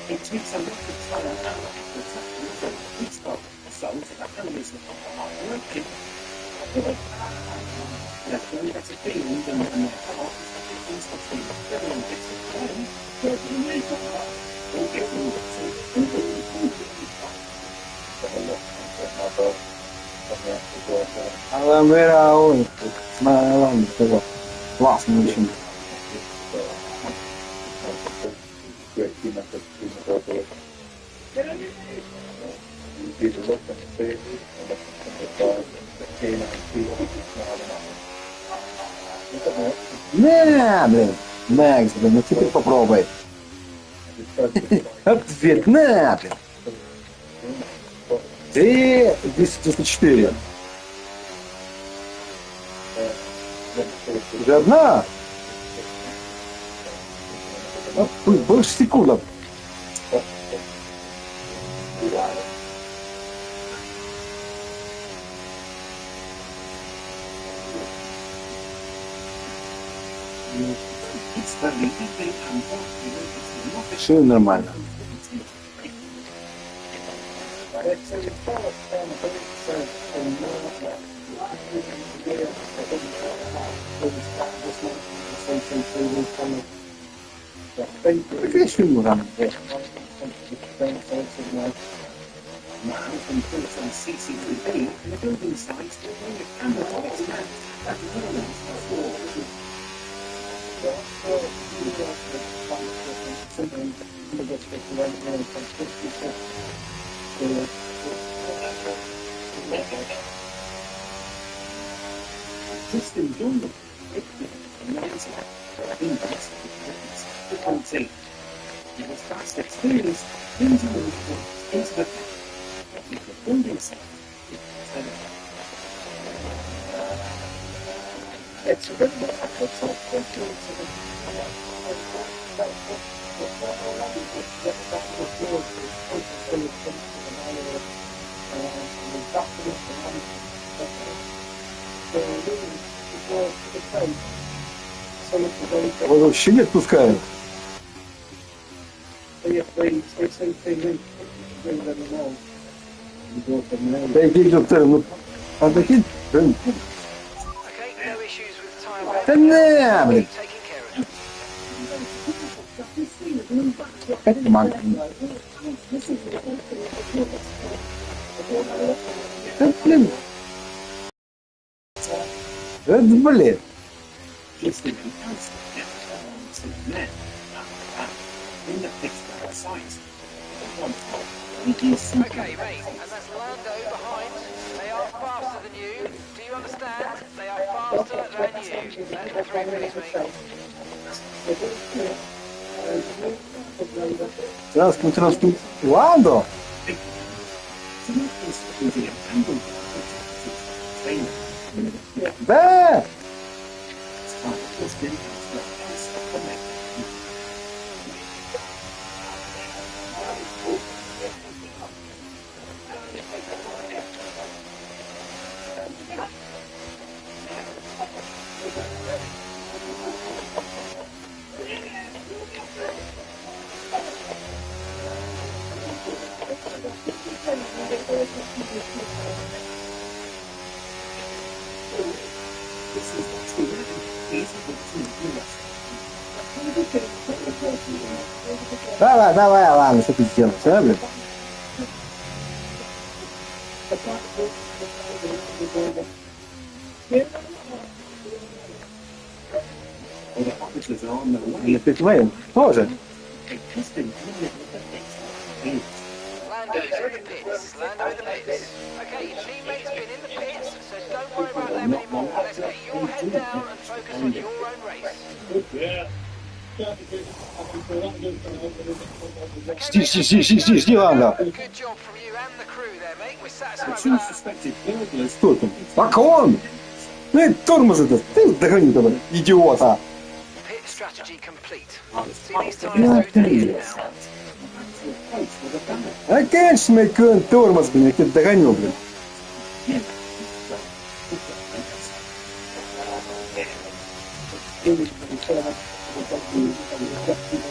It takes a lot of time and effort to tackle each of the songs that enemies of hard working. Therefore, that's a feeling than when your heart is the difference between everyone gets it done, but you need to all get Аламера, ладно, все. Классно очень. На, блин. Макс, блин, ну теперь попробуй. Ответ, на, блин. 294. Уже одна? Больше секунд. Все нормально. Какая фильм рано? Man from Crimson CCTV in the building site when the camera on its mouth at the moment System Jungle, amazing, invest, difficulty. It was fast experience into the building site. It's a bit of a it's not Его вообще не отпускают. Да иди, доктор, ну отдохни. Да не, блин. Хотите маг? Да блин. Да блин. Okay, mate, and that's Lando behind. They are faster than you. Do you understand? They are faster than you. Number 3, please, mate. Транспорт. Ландо. Да. Давай, давай, ладно, что ты сделаешь, а, блин? Или ты твоим тоже? Lando's in the pits. Lando in the pits. Okay, your teammate's been in the pits, so don't worry about them anymore. Let's get your head down and focus on your own race. Жди, Ландо. Good job from you and the crew there, mate. We're satisfied with that. Кто там? Поклон! Ну и тормозы-то, ты догони давай, идиота! Pit strategy complete. See these tires through to the end now. А, конечно, Кон, тормоз, блин, я тебя догоню, блин.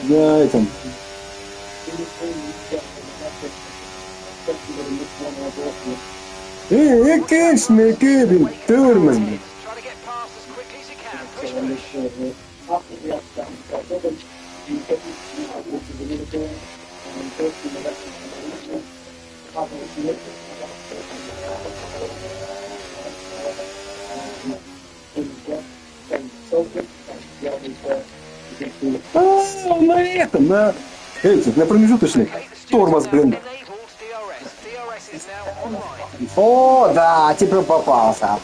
Да, это... конечно, Кон, тормоз, блин. Try to get past as quickly as you can. Push, На этом, на этих, на промежуточных. Тормоз, блин. О, да, теперь попался.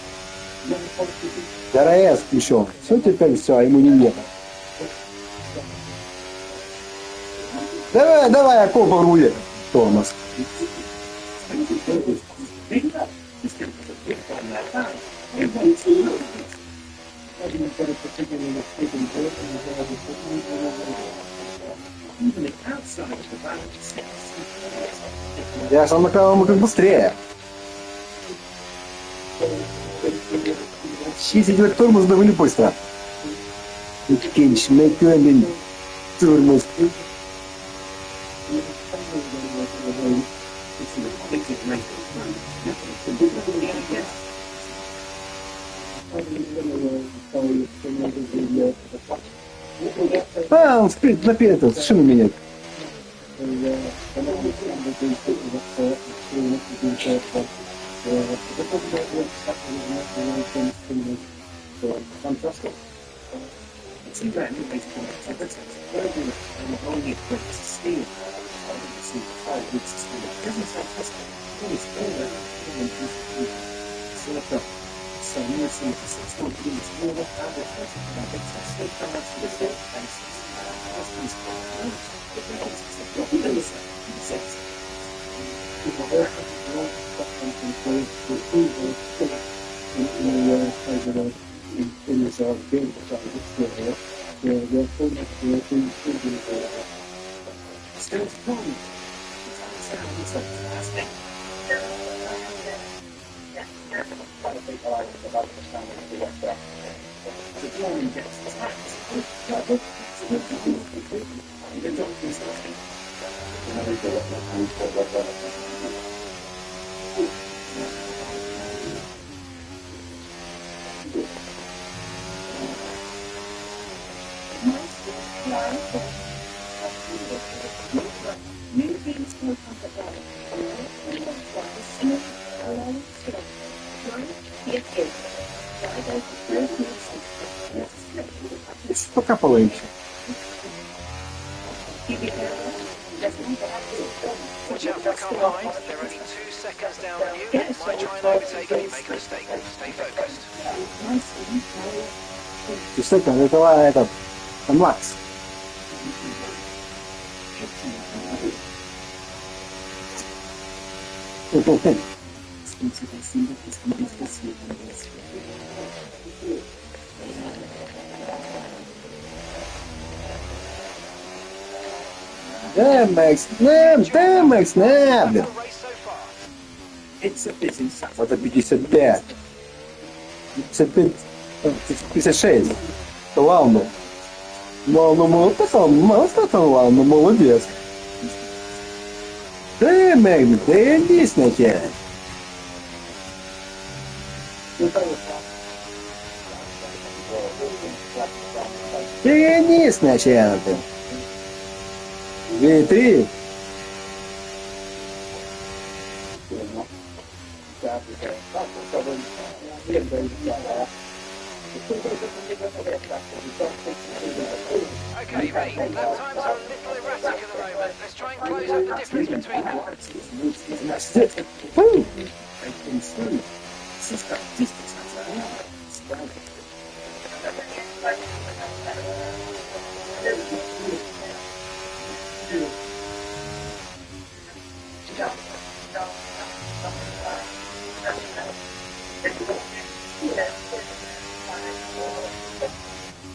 ДРС включен. Все, теперь все, ему не нет. Давай, давай, окопа в руле. Тормоз. Я сам накал как быстрее. Сейчас идет тормоз довольно быстро. Конечно, камень. Тормоз. А, он вперед, наперед, шину менять. so big, so it's they're full of still strong. It's like plastic. The drone gets attacked. They don't do something. New things will come together. Smooth, low, slow. Isso tocar polente. Watch out for the car behind. They're only 2 seconds down on you. They might try and overtake and you make a mistake. Stay focused. Часы, это Макс. Да, Макс, на, блин. Это 55. 55, 56. Ладно. Вот это ладно, молодец. Да, Макс, да иди сначала. Иди сначала ты. 2, 3. Okay, ready. Lap times are a little erratic at the moment. Let's try and close up the difference between them.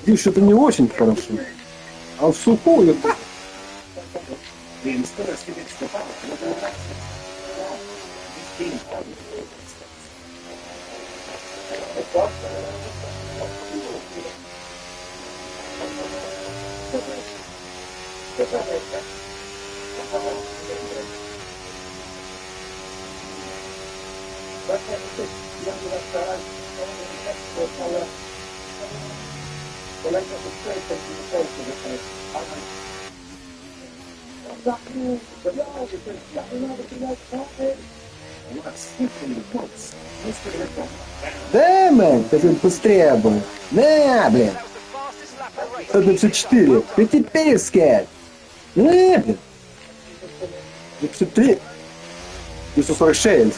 Здесь что-то не очень хорошо. А в сухую... Да, мэн, ты же быстрее был. Да, блин. 154. Пятипирская. Да, блин. 53. 246.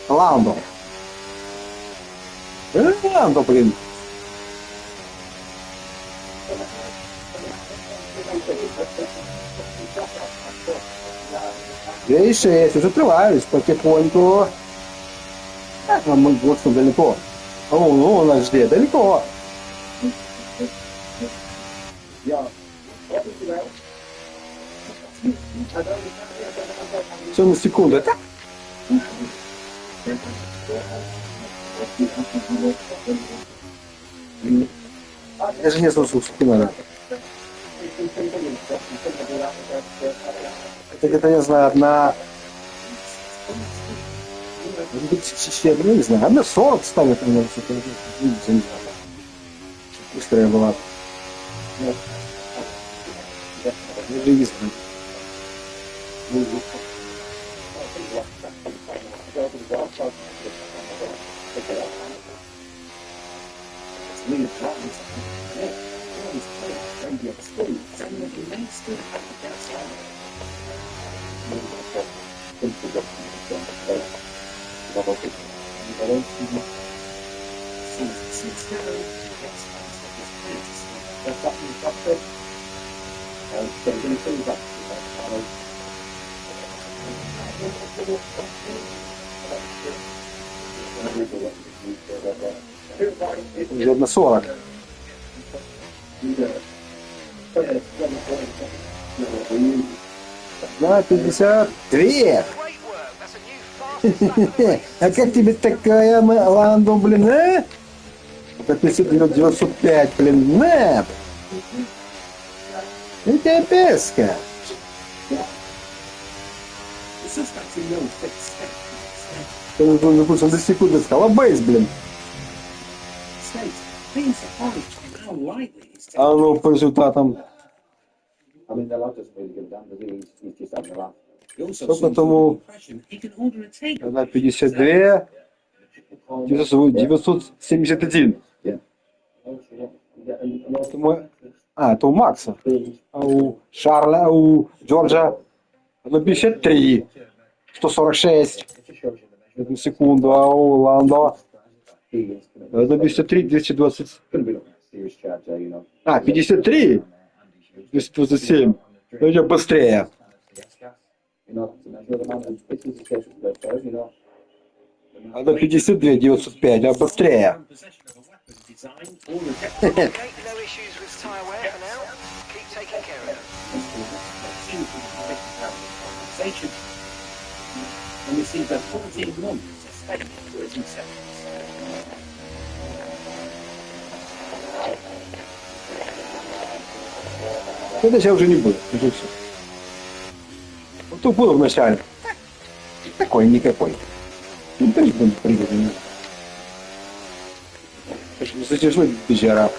Ландо. Ландо, блин. Видишь, я закрываюсь потихоньку. Как нам мы вот далеко? О, ну, у нас где? Далеко. Все на секунду. Это? Я же не слушал спиннера. Это где-то, не знаю, одна... Ну, не знаю, одна 40 ставит, наверное, что-то. Не знаю. Быстрая была. Не жизнь. Уже на 40. На 52. А как тебе такая Ландо, блин, а? 905, блин, на! Это песка. Он за секунду сказал, бейс, блин. А ну, по результатам. Сколько тому? На 52. 971. Это у Макса. А у Шарля, у Джорджа 53. 146. Одну секунду. А у Ландо 53, 220. 53. 227. Идем быстрее. А до 52, 905, а быстрее. Это я уже не буду. Вот тут буду вначале. Такой никакой. Ну, тоже буду прыгать. Затяжной бежара.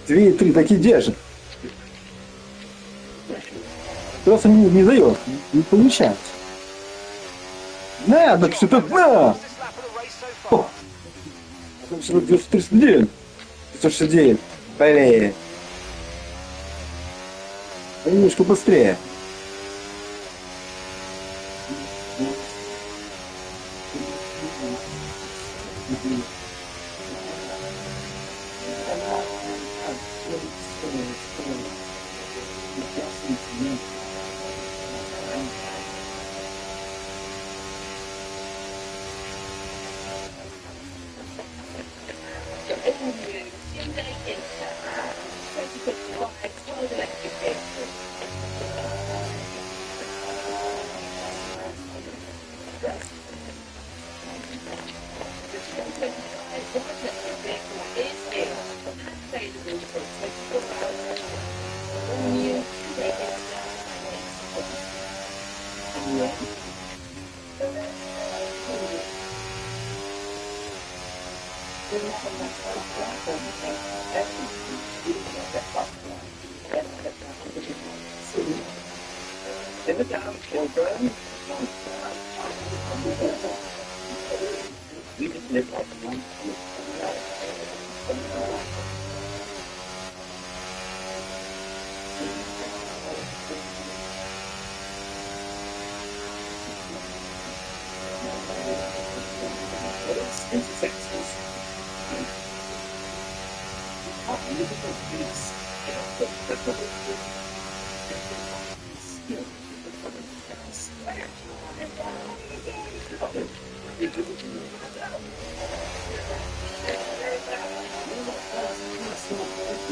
Две и три такие держит. Просто не дает, не получается. На, да все так, на! 239. 569. Блин. Немножко быстрее.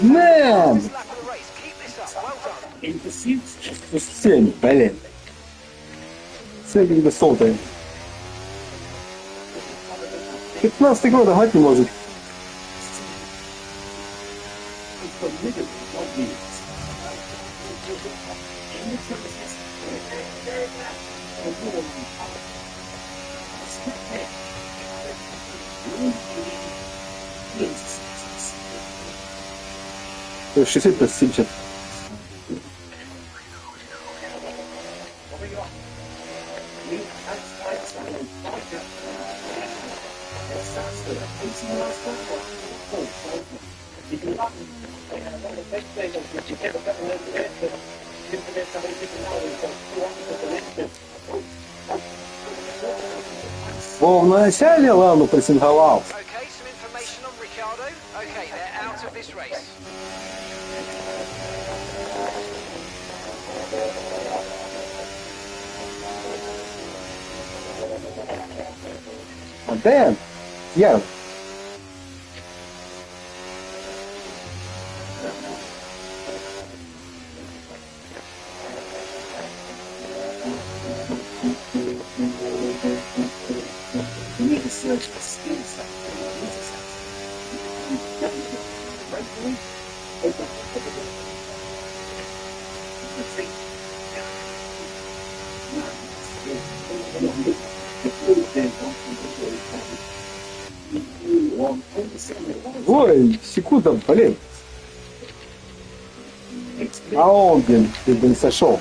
Man! 7, блин. 7 до сотой. 15 год догнать не может. 60 тысяч. Во, в начале ладно прессинговал. Okay, some information on Ricciardo. Okay, they're out of this race. Damn. Yeah. Ой, секунда, блин. А он, блин, сошел.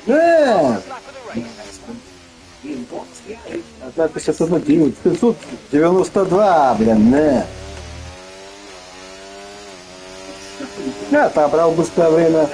Да! 51, 592, блин, не. Я отобрал быстрое время.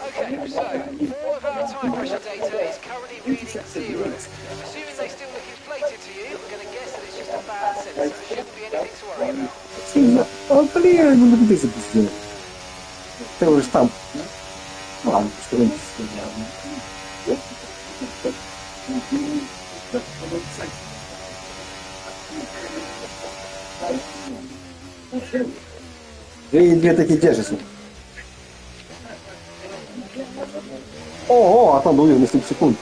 Okay, so all of our tyre pressure data is currently reading 0. Assuming they still look inflated to you, I'm going to guess that it's just a bad sensor. Shouldn't be anything to worry about. О, блин, ну где запустил? Ты уже там. Ладно, что ли? И две такие держатся. Ого, а там был на 7 секунд.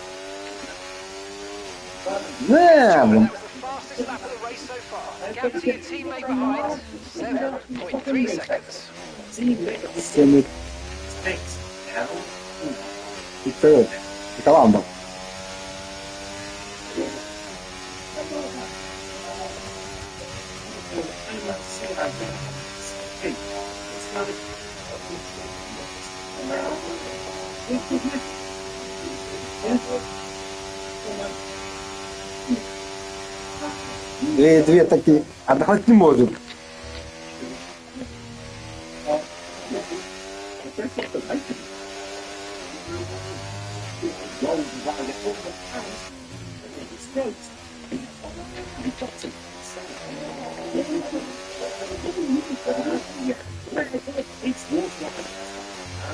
Да, блин. Fastest lap of the race so far. Gap to your teammate behind, 7.3 seconds. 7. И второй. И команда. Две такие. Отдохнуть не может.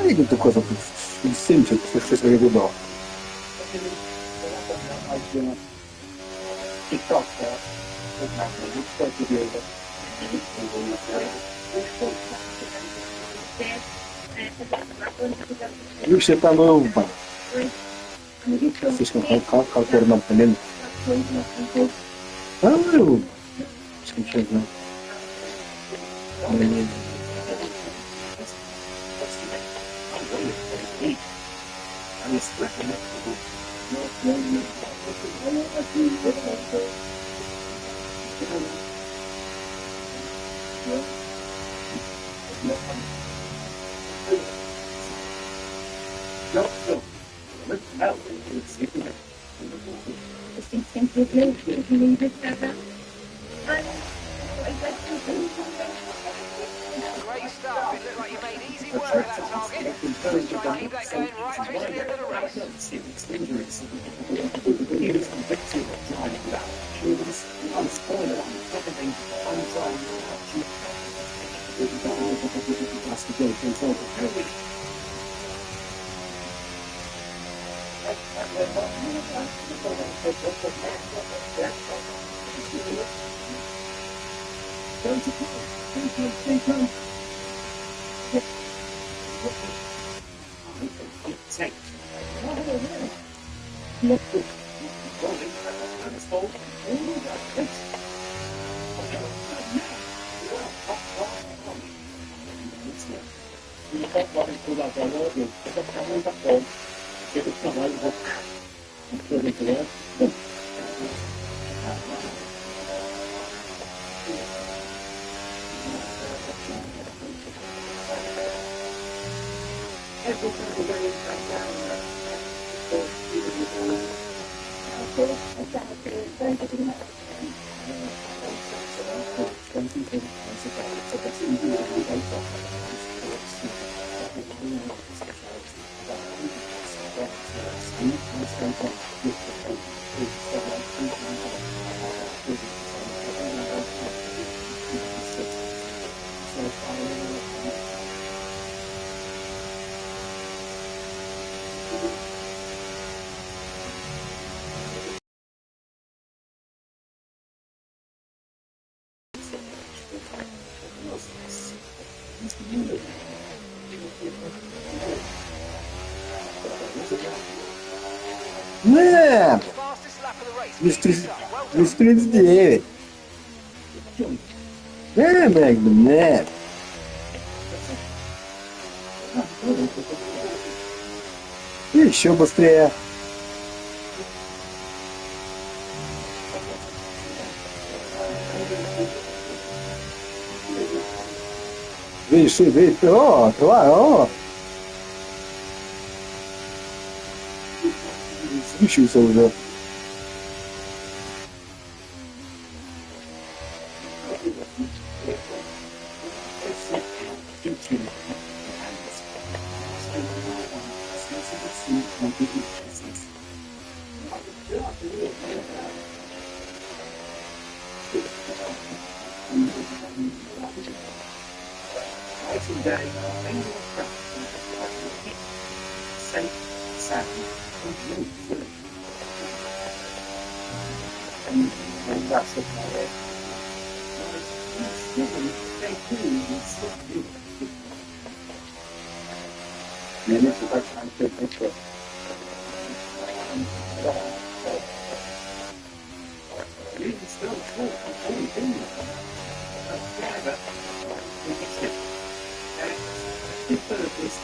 Видно такой вот 76 года. Вообще там был слишком хардкорно, блин. Great stuff. It looked like you made easy work of that target. Let's try and keep that going right through to the end of the race. Нет! Без 39. Нет. И еще быстрее. Видишь, о, открывай, о! Включился уже. And that's the point. And this is like trying to take it. You can still talk the whole thing. However, it's it. The third is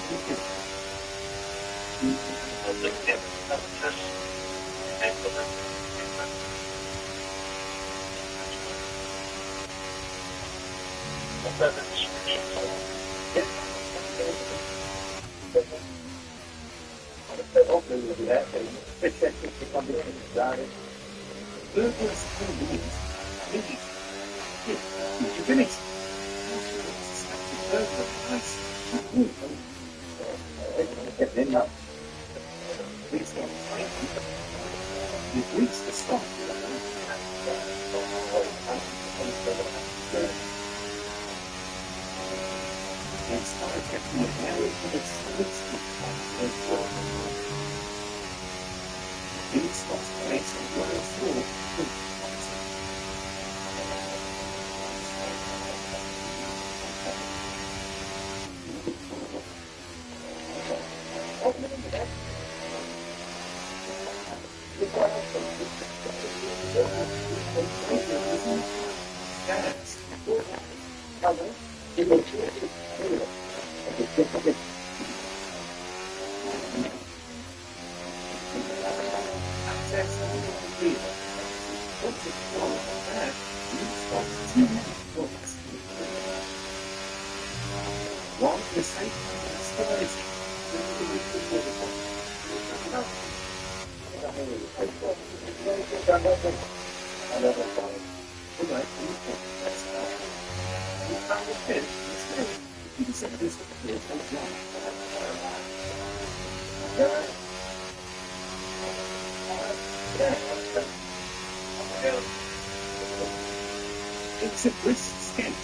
it's a brisk skate.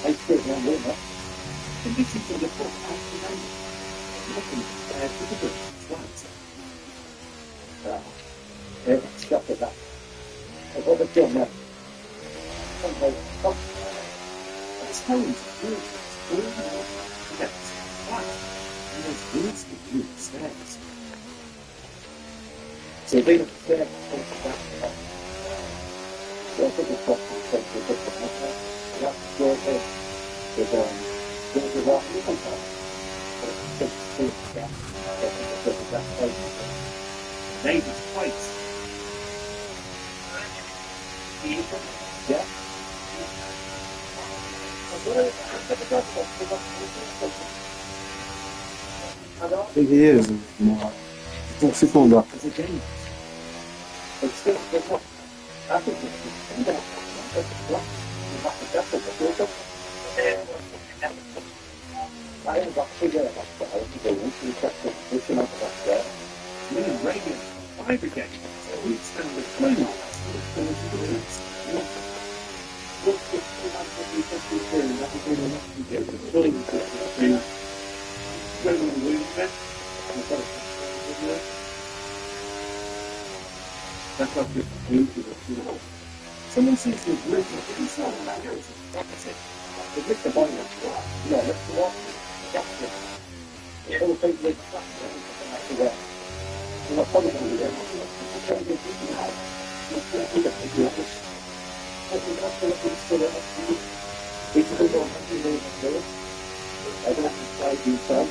I skate one way up. Conditions of the foot are looking difficult. Stop at that. I've got the job now. It's home to good. That's flat. And there's rooms to do stairs. So they don't stairs back. So I think it's possible to take the different that's the door there. There's a rock in the neighbour's place. Yeah. Tem que uma segunda. Someone seems to have written it inside of that house. That's it. They lift the boiler. No, lift the water. That's it. The whole thing lives flat. That's the way. You're not probably going to be there. I'm trying to get people out. You're going to take the office. I think that's the way it's still there. It's a good one. I don't have to try to do some.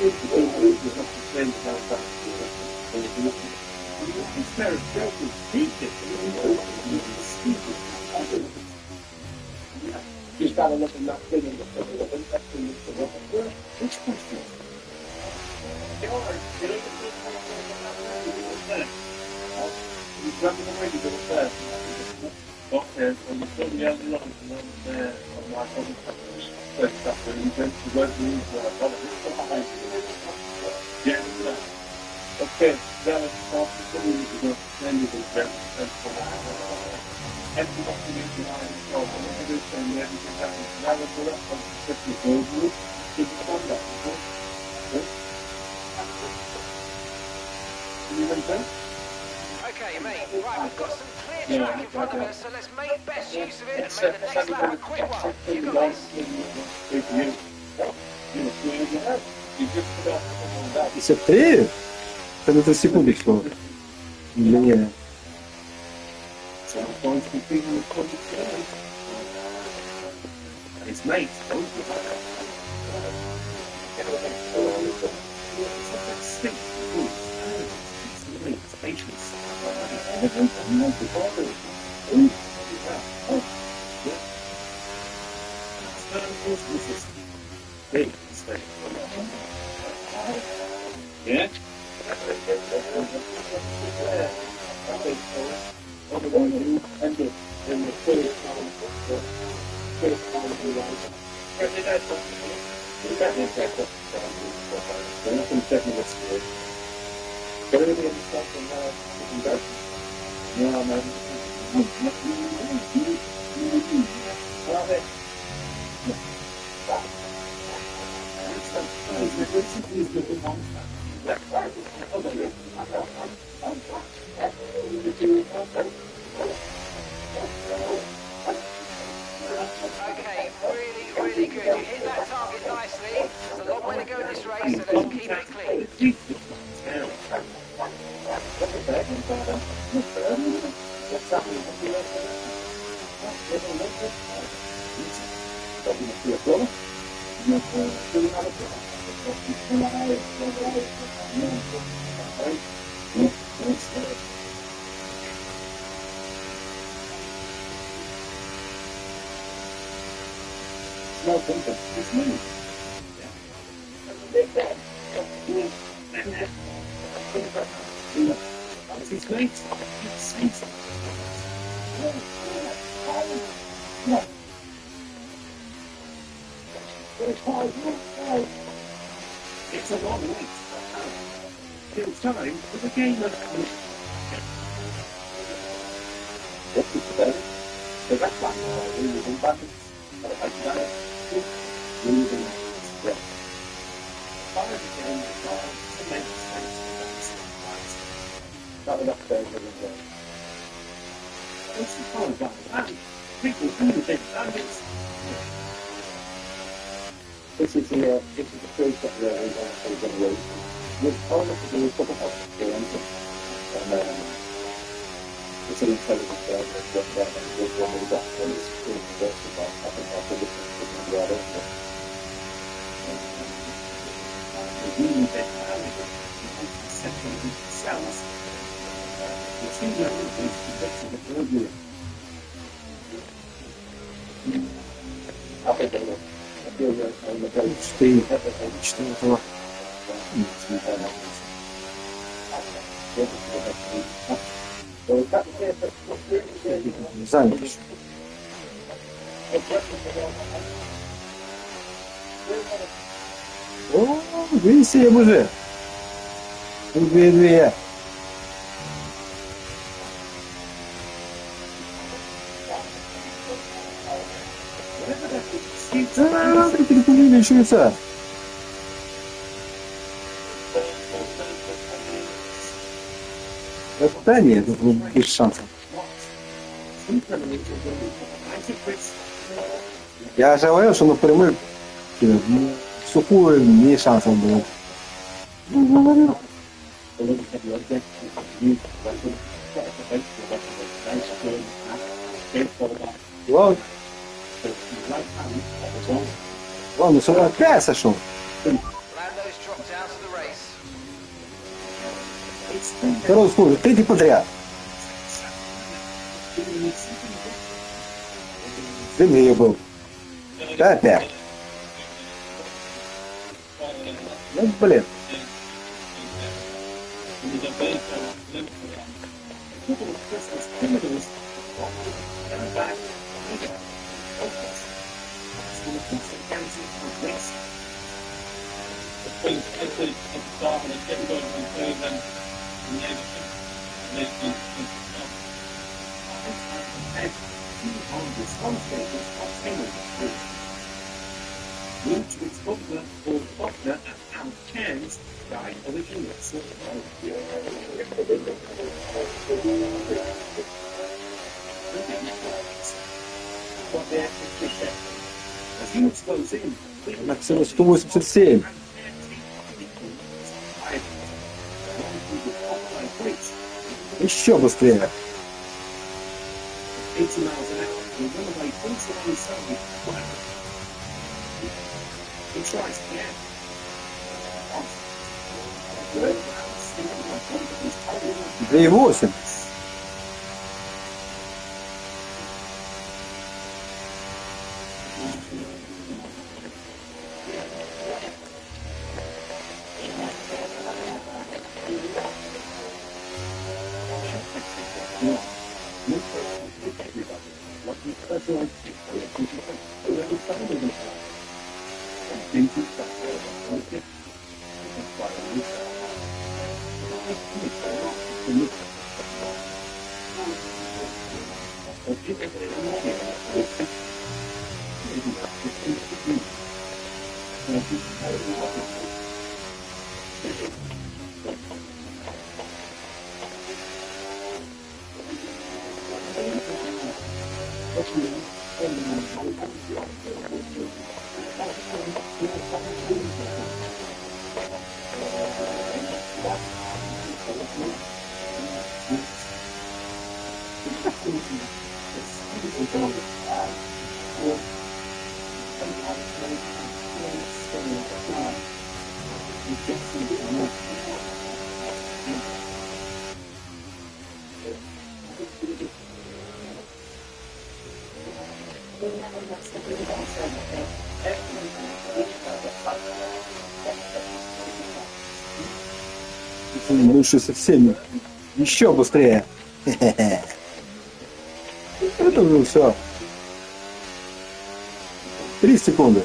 It's a good one. You have to spend how fast you have to. It's very careful speaking. You've got to look at that thing and look at it. Which question? He's running away to go first. Okay, so you put the other one there on my other first after you went to work with yeah. Okay, that is possible to go then you can grab and you have to make the line of everything and everything happens. That was the rest of the 50 gold group to the conduct. Okay, mate. Right, we've got some clear track in front of us, so let's make best use of it and make the next lap a quick one. You got this? Isso é 3? 30 секундочку. Для меня. His mate, yeah. Okay, really good. You hit that target nicely. There's a long way to go in this race, so let's keep it clean. It's a long wait. It's time for the game of This is the first that we're going to do. We've already to do a couple of games, and it's an intelligent game that's got down and we've won the back and it's pretty versatile. I think that's a different thing we are in. The really big parameter is separating cells. The two levels is connected to the third year. I think they will. Что этого? Занят. О, видите, уже. Две. Ты перепугали еще лица. Да нет, без шансов. Я же говорил, что напрямую в сухую не шансов было. Говорил. Ладно, что опять сошел. Второй служит, третий подряд. Земли был. Опять. Ну, блин. Which was popular or popular and cans by original. Она всего 187. Еще быстрее. Да и 8. Больше со всеми. Еще быстрее. Это уже все. 3 секунды.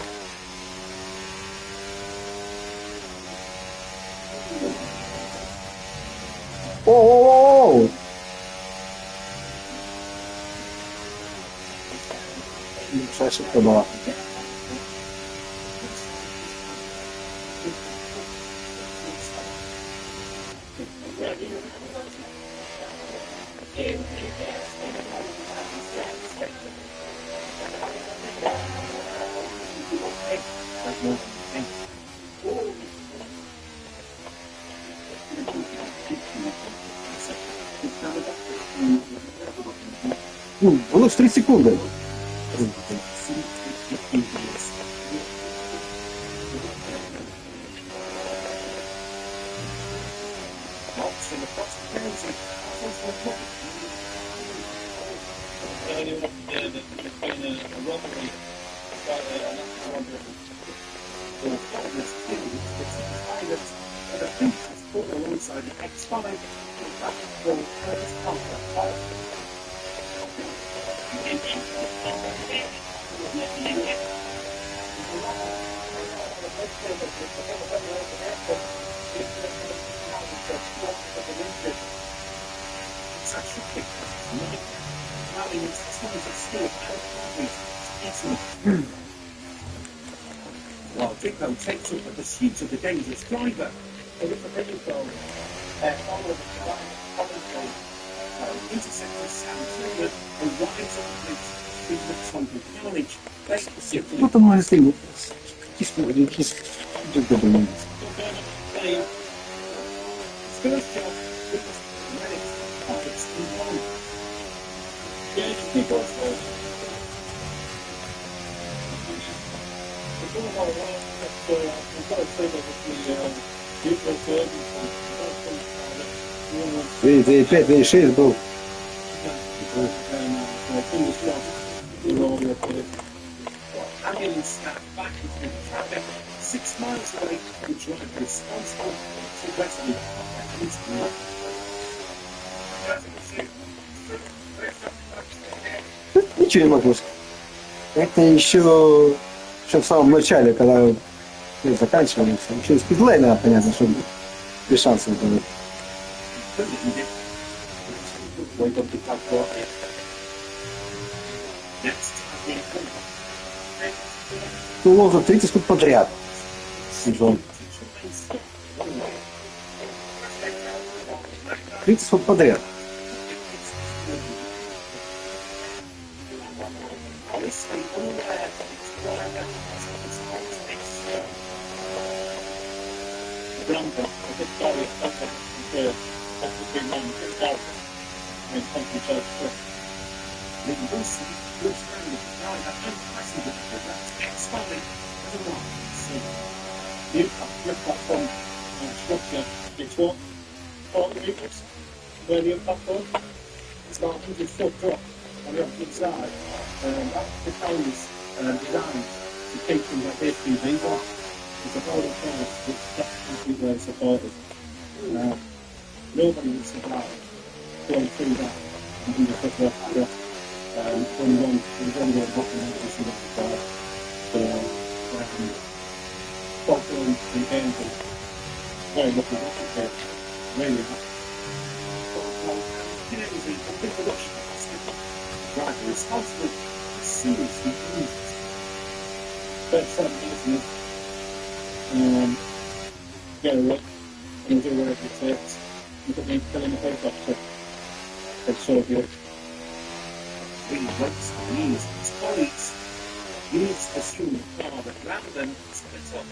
О-о-о! Большая ошибка была. Было 3 секунды. While Dicko takes up the pursuit of the dangerous driver. Interceptor Sam Taylor arrives on the place through the tumble carnage. Вот оно, если какие добрые. First job was medics pockets involved. Yeah, just keep on going. Видите, 5-6 был. Ambulance staff back into the traffic 6 miles away, the driver responsible to rescue his car. Ничего не могу сказать. Это еще в самом начале, когда мы заканчивали, через питлейна, понятно, чтобы без шансов было. Ну, он за 30 секунд подряд. Сезон. 30 секунд подряд. between them and Dalton. And country church stuff. The Wilson looks down at the driver and passenger expanding as a line. New platform structure, it's what? 40 metres where the impact was. It's about 100 foot drop on the opposite side. That's the tower's designed to keep things like HPVs on. It's a whole course which that's completely supported. Nobody would survive going through that 100 foot drop. When you're going to back in the city before. So, Scotland and Guernsey, very lucky not to get really happy. Driver responsible for seriously injured. First 7 minutes, get away, and do whatever it takes. Look at me filling the helicopter. It's so good. He breaks the knees of his colleagues. He needs to pursue the car that rather than split up.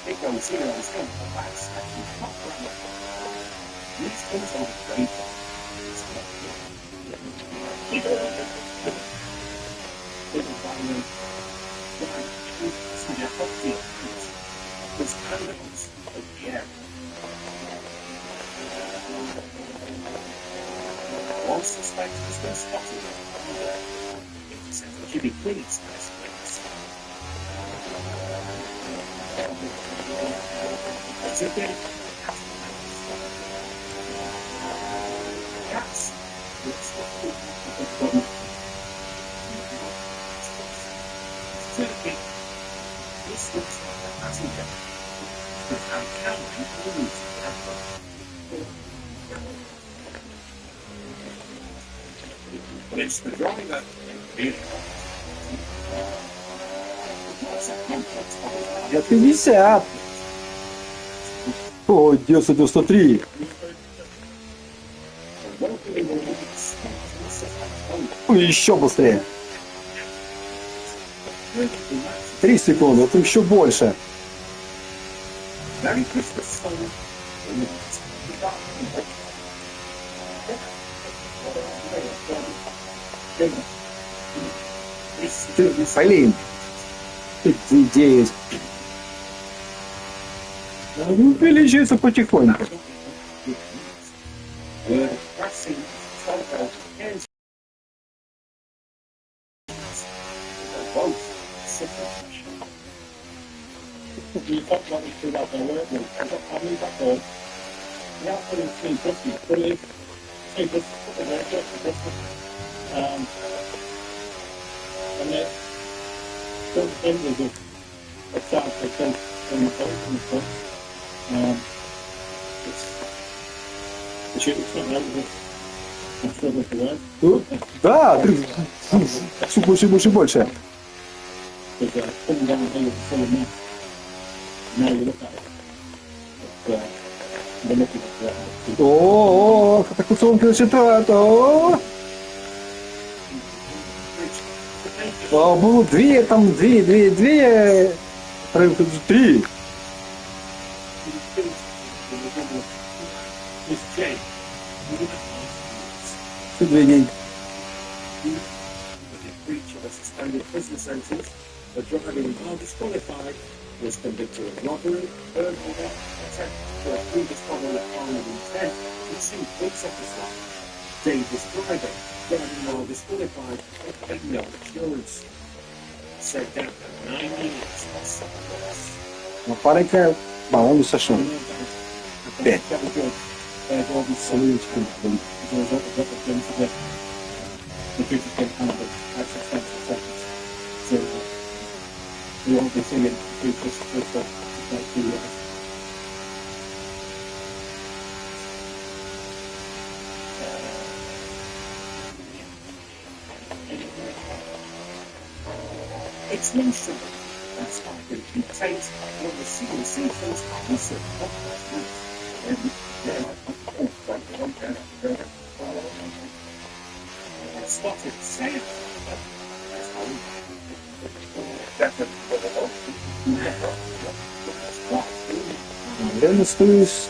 Big old zero is going for back snatching top runner. These comes on the great. Little Barlow, right, passenger cockpit, was candidates of the air. One suspect has been spotted. Interceptor Jimmy Queen's best place. It's a bit cats. Turkey. This looks like a passenger. But I'm counting always but it's the driver. Я 50. О, 93. Еще быстрее. 3 секунды, это еще больше. Блин. 9. Увеличивается потихоньку. You talk about this throughout their work week. I've got family back home. We have put in 350, but if 350 put in there, just for Christmas. And they don't think there's a chance they can when you put it and stuff. It's not out of it. I'm struggling to learn. Да, все больше и больше и больше. Because coming down here with full of mess. Now you look at it. But, they're looking at that. О, какой солнце начинает. Было 2, там 2. 3. Two dni. The driver involved disqualified was convicted of robbery, burglary, attempt to a previous following harm and intent to two police officers. Dangerous driving, driving while disqualified, and paying no insurance. Said down for 9 years. Ma pare che non mi sa solo. Beh. We won't be seeing just like 2 years. It's no sugar. That's why it contains one of the single seasons we serve spotted safe. Реально спусть.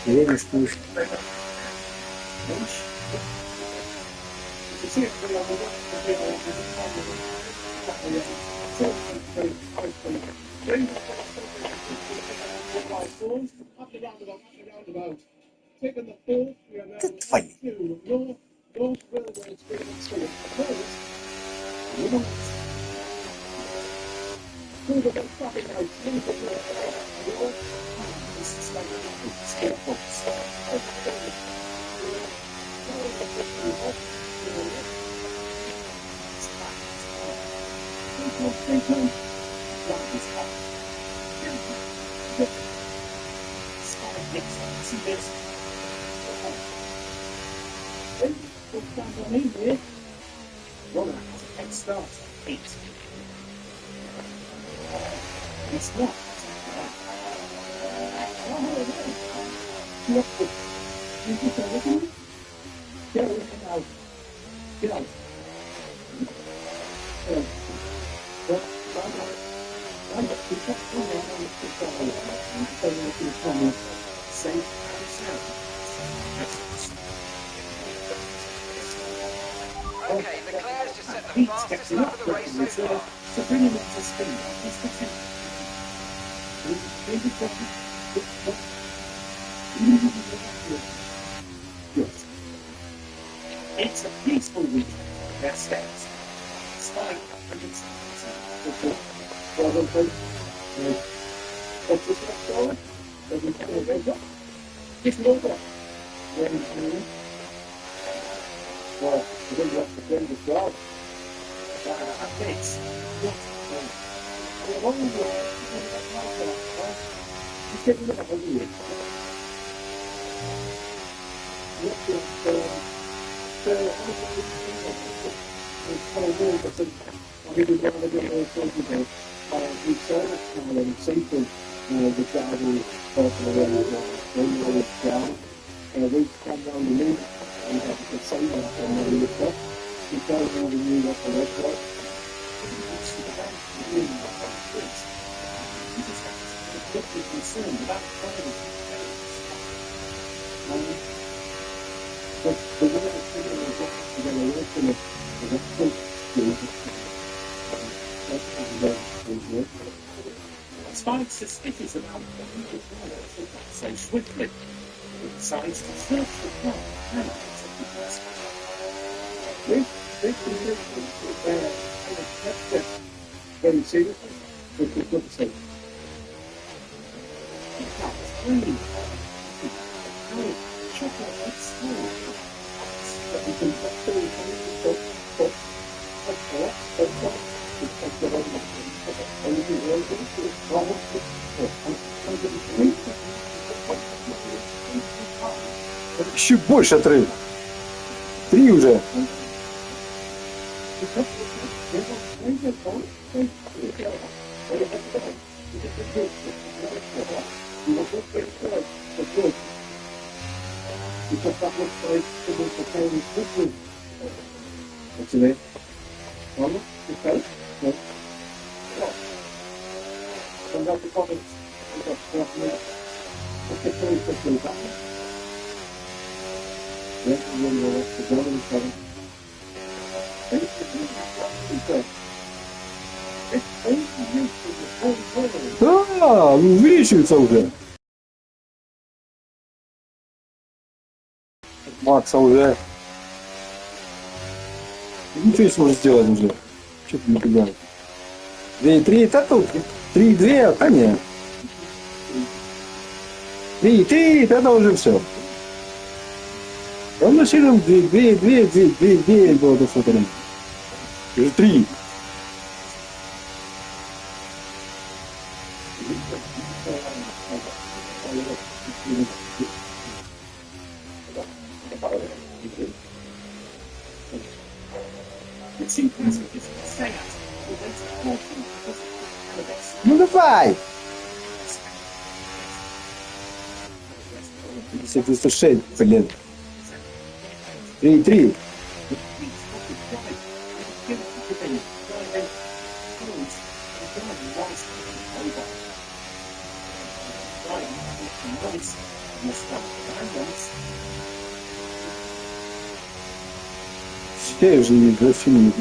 Реально спусть. Это твои. Runner has a head start, 8. It's not. Get out. Get out. Okay, Leclerc's just set the fastest lap of the race so far. So bring him up to speed. That's the thing. Good. It's a peaceful week. Their steps. Spike and it's well done, Pete. What's this one forward? Doesn't come in very good. Just a little bit. Ready to move. Well, I think that's the thing as well. It's not the long way. Just get rid of it, won't you? Spike's suspicious about so swiftly. It decides to search the car and very seriously, but we've got to say, it's really chocolate that's small. But you can Чуть больше отрыв. 3 уже. Да, увеличивается уже. Макса уже. Ничего не сможет сделать уже. Что-то не понимаю. 2,3, это тут. 3,2, а нет. 3,3, это уже все. Он машину 2 было до что-то. Уже 3. Ну давай! 56, блин. 3,3. Все уже не графини.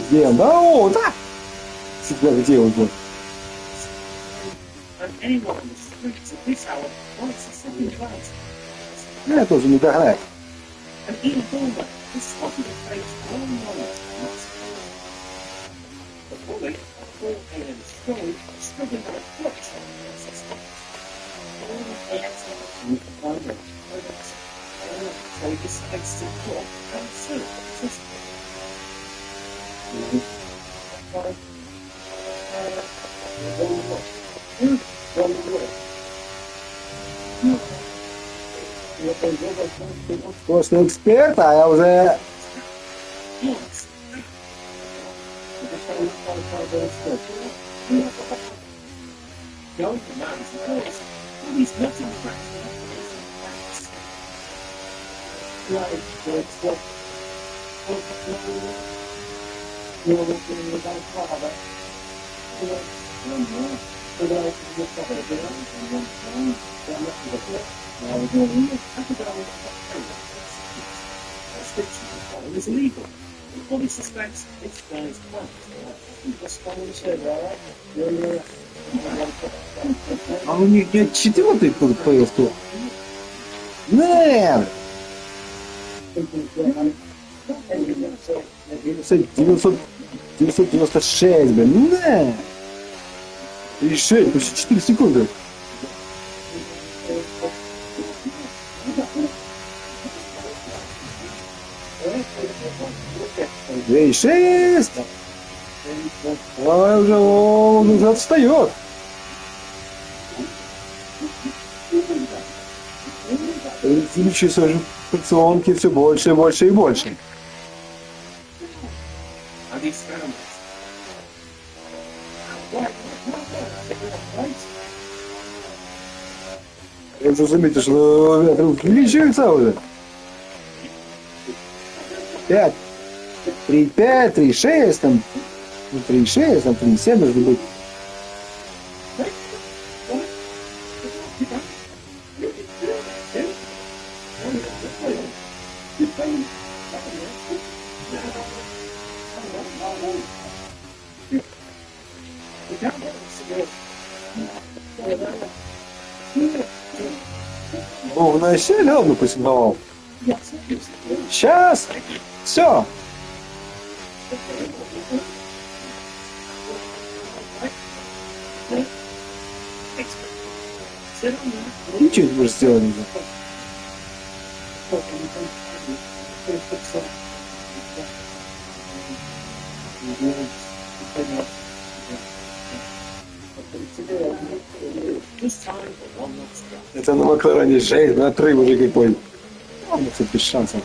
Где он? Да, о, да! Всегда где он был? Я тоже не догнать. После эксперта я уже... Is illegal. The police suspects this guy's plant. А у них где четвертый тут появился? Нет! 996, блин, нет! И 6, почти 4 секунды. Эй, 6! Давай уже, он уже отстает. Увеличиваются уже порционки все больше и больше и больше. Я уже заметил, что увеличивается уже. 5, 3,5, 3,6, там, 3,6, там 3,7 должны быть. О, вначале он посигновал. Сейчас! Все! Ничего не можешь сделать уже. Это на Макларене 6, на 3 уже какой. Ну, это без шансов.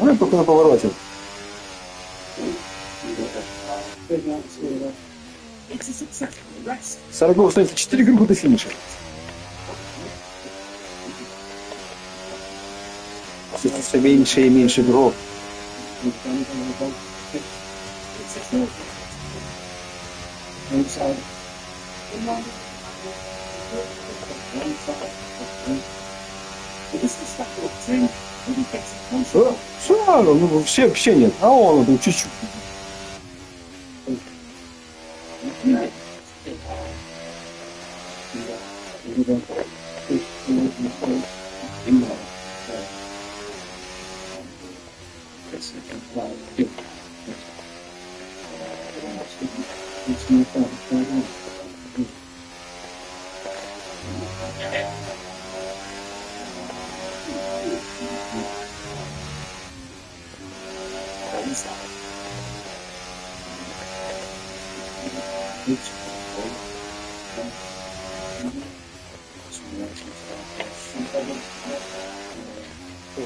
Ну, только на повороте. Сарагов остается 4 круга до финиша. Все меньше и меньше кругов. Все, ну вообще нет. А он там чуть-чуть.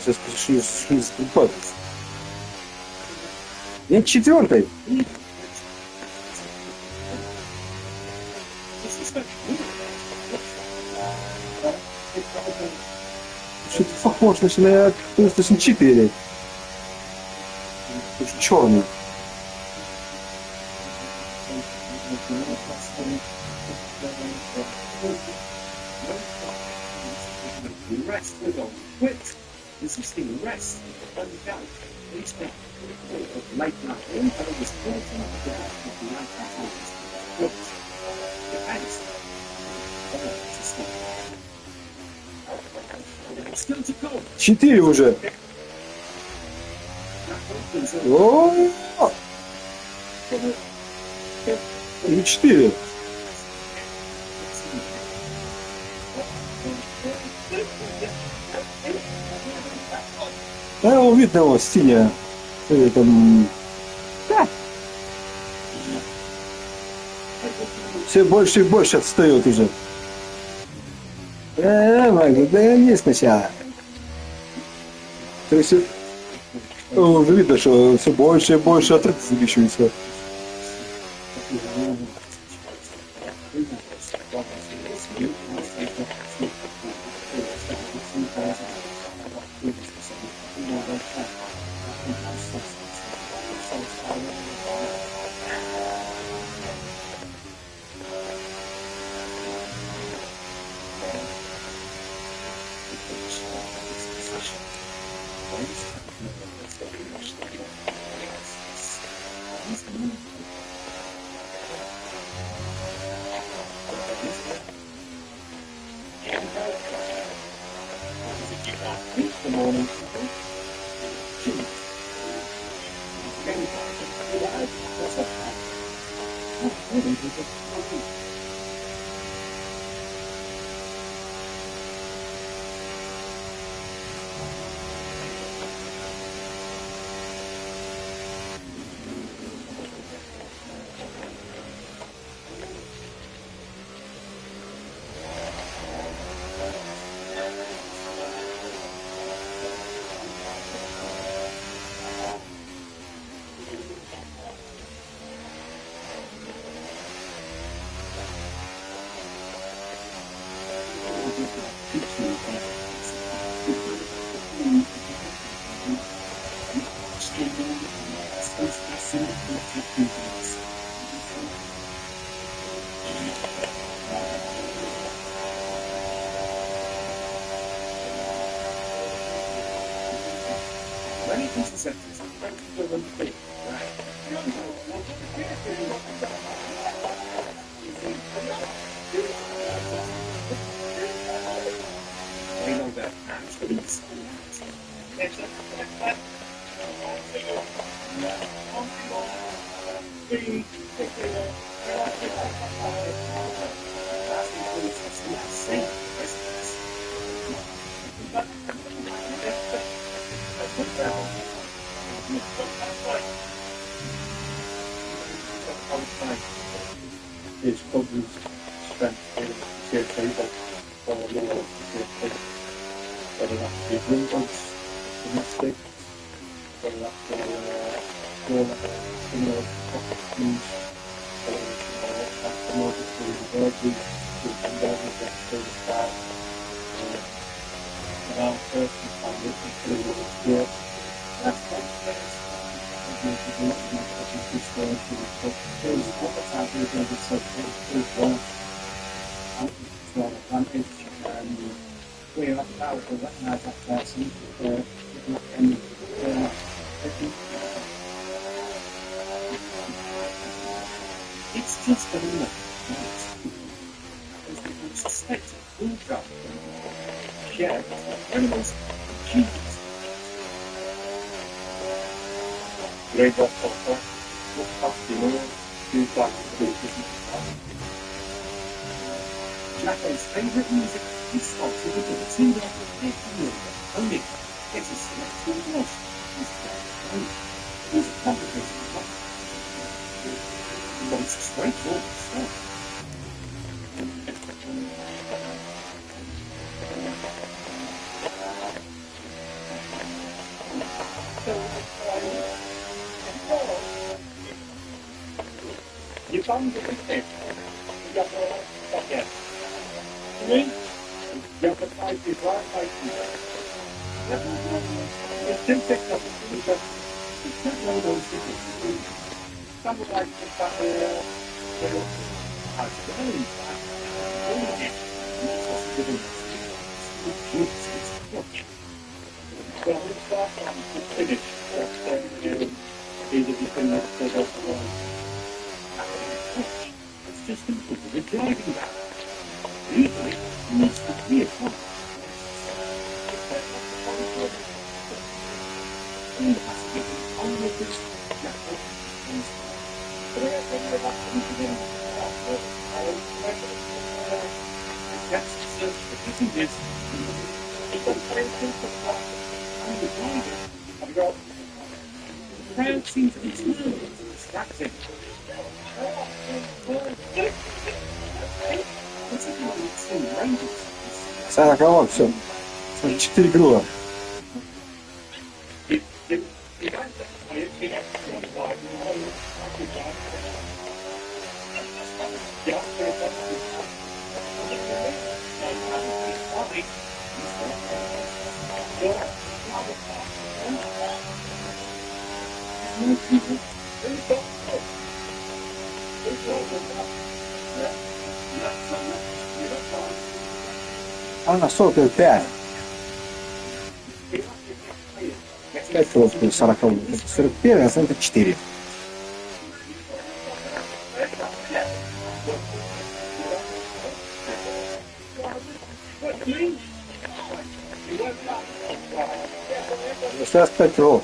Сейчас пришли с припадком. Я 4-й. Что-то похож на PlayStation 4. Черный. Rest with all quit. Resisting rest and doubt. Each day, late night info was 14 hours of the night hours. The angst. Still to go. 4 уже. О! Уже 4. Да, его видно, его стиля. Там... Да. Все больше и больше отстает уже. Макс, да не сначала. То есть уже видно, что все больше и больше отрывается. It's probably spent in table or more whether that be windows, domestic, whether that be properties, or the working, the start, and our person found it included work. That's we are powerful to recognize that person it's just a limit. It's suspected full job. Share animals achievements. Great job, Doctor. Look past the moon, do that to the Jacko's favourite music is sponsored with a $2 $50 million. Only it's a selective loss. It's a complicated one. But it's a straightforward story. You found the big thing. You got the bucket. You mean? You have the 5 feet right, 5 feet. It's still picked up but it's not one of those things. Some would like to start It's just completed a driving back. Usually, it needs to be a car. The crowd seems to be turning into distracting. Сороковой, все. 4 круга. Она 45. 5 кругов плюс 40. 41, а это 4. Сейчас 5 кругов.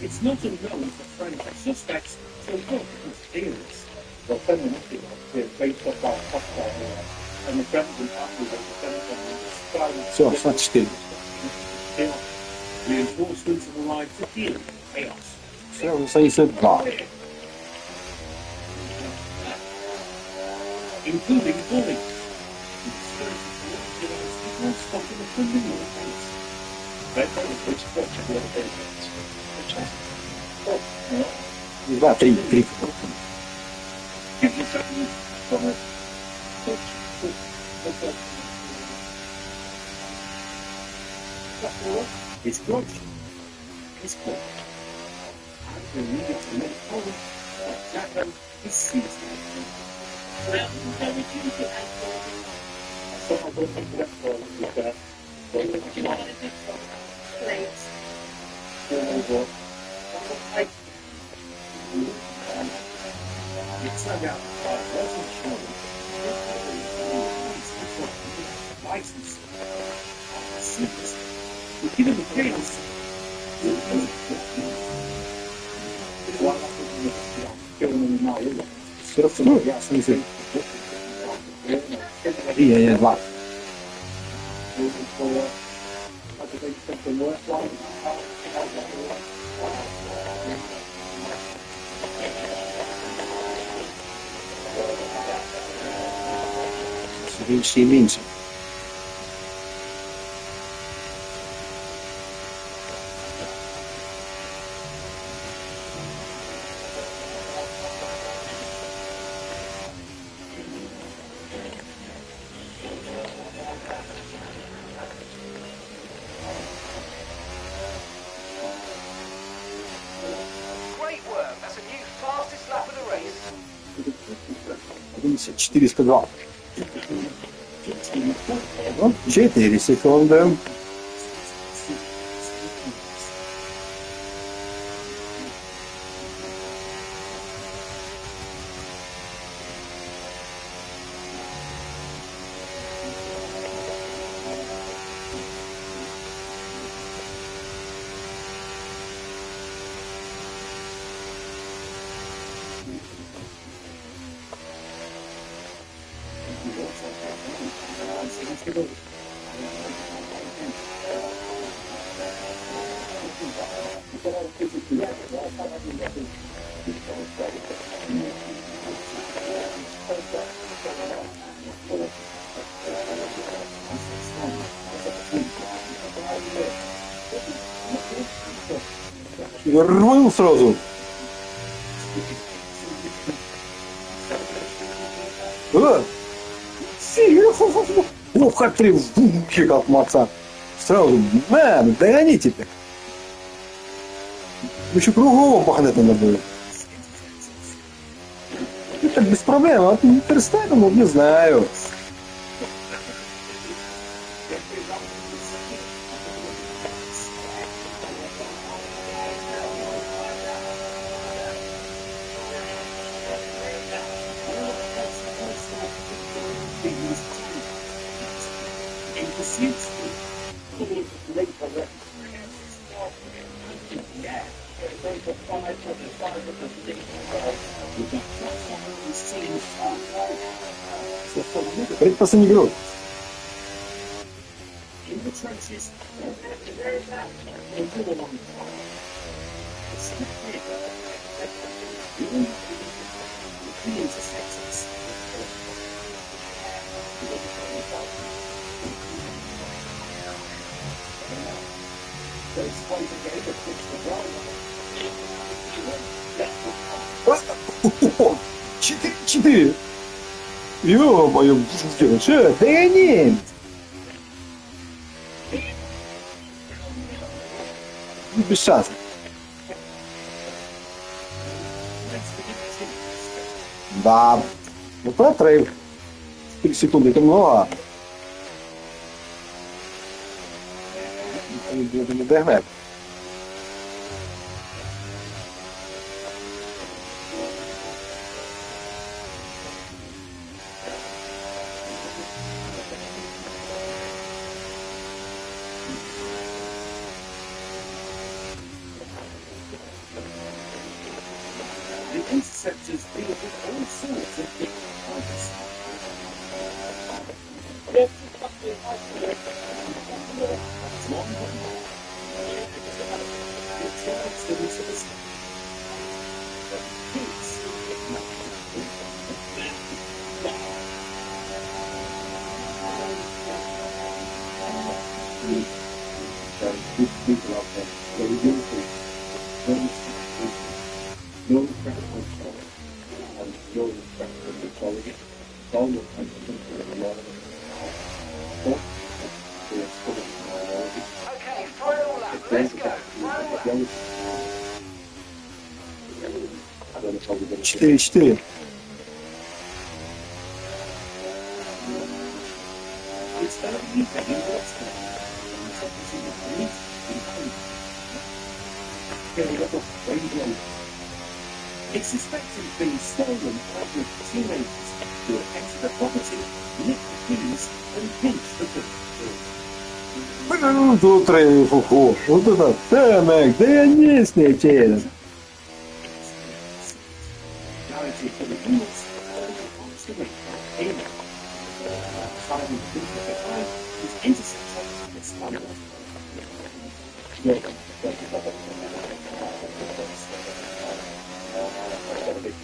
It's not unknown for French suspects to look at feelings. Well, feministic based off our hostile law, and the friends and families of the Senate Все, 44. reinforcements have arrived to deal with chaos. Все, уже 72. Including bullying. The discourses people spotted a familiar face. Red which watched the other days. Два, три. It's good. It's good. And the leader to make home, Japan is seized. It's not out. Wasn't sure. License. We give him the chaos. Я, в смысле. 3, 2. Все меньше и меньше. Great work. That's a new fastest lap of the race. 402. 4 секунды. Я рванул сразу. О, хатри, как Макса. Сразу, догони теперь. Еще кругом пахнет надо было. Это без проблем, а Интерстайпом, не знаю. Предпоследний игрок. Четыре. Ё-моё, что? Догони! Без шансов. Да. Ну, протрыв. 4 секунды, это много. Это не догнать. Interceptors deal with all sorts of big targets. People out there, very beautiful, very no respect for quality, and no respect for the quality. All the time, a lot of it. But they are still in minority. Okay, final lap, let's go. Final lap. 4-4. It's suspected of being stolen after teenagers who had entered the property, nicked the keys, and pinched the goods. Тут трейфуху. Вот это. Да, Мэг, догони с ней через. Narrative for the rules, constantly aiming. Finding the people behind his interceptor is unlocked.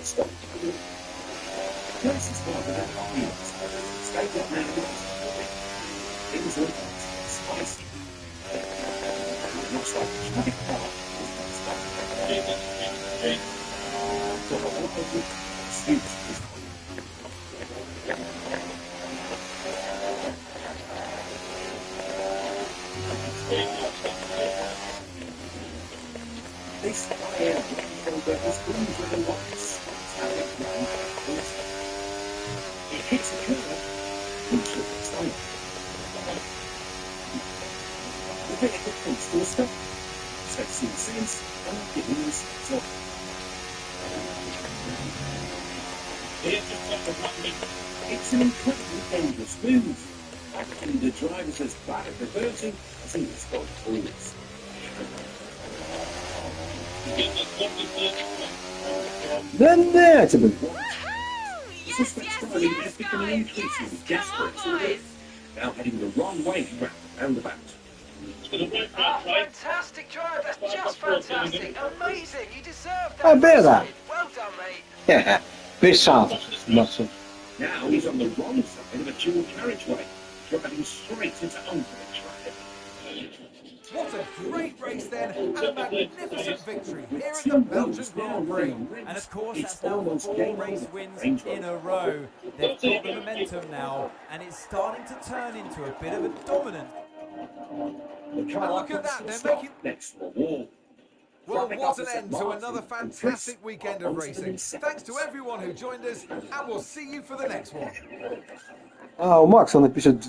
Stop. This is more than obvious. Stay up now. Things look spicy. It looks like a traffic car is spicy. So the whole of the street is this fire that was going with the lights. It hits a curve, which is its own. The vehicle comes to a stop, steps in the fence, and begins to. It's an incredibly dangerous move. Actually, the driver's as bad at reversing as he is going forwards. Да на тебе! Suspects driving is becoming increasingly desperate to live, now heading the wrong way round the roundabout. Fantastic drive, that's just fantastic. Amazing, you deserve Ah, that. bella! Well done, mate. Без шансов, Максу. Now he's on the wrong side of a dual carriageway, driving straight into oncoming traffic. What a great race then, and a magnificent victory here at the Belgian Grand Prix. And of course, that's now 4 race wins in a row. They've got the momentum now, and it's starting to turn into a bit of a dominant. The car And look at that, they're stopped making... next to a wall. Well, what an end to another fantastic weekend of racing. Thanks to everyone who joined us, and we'll see you for the next one. А, у Макса напишет...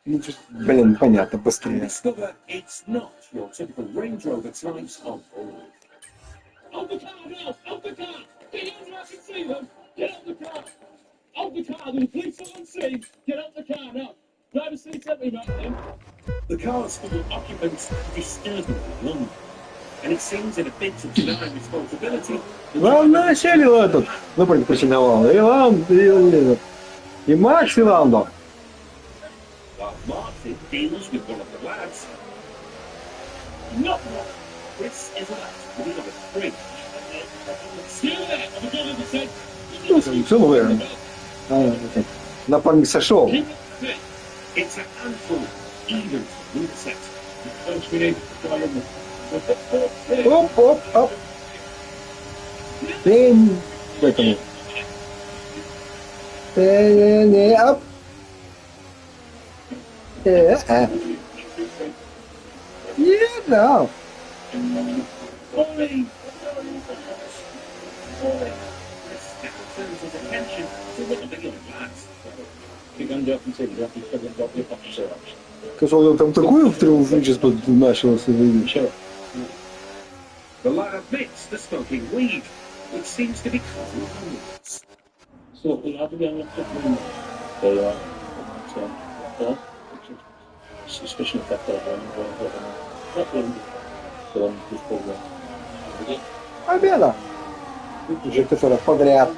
Блин, понятно, And быстрее. discover it's not your typical Range Rover types on board. Out the car now! Out the car! Get in there, I can see them! Get out the car! Out the car! The police are on scene! Get out the car now! Driver seat empty, Martin. The car's full of occupants disturbingly young, and it seems in a bid to deny responsibility. Вам начали этот, ну, причиновал. И Макс, и Ландо. While Martin deals with one of the lads. Not one. This is a lad with another three. Still there! Have a gun in the set! Ну, все новое. Напарник сошел. It's a handful, even with the set. First we need to try on Оп, оп, оп. Блин, к этому. Оп. Да. Сказал, там такое триумфичество началось. The lad admits to smoking weed, which seems to be causing problems. So, we have again suspicion of that Победа! GT40 подряд.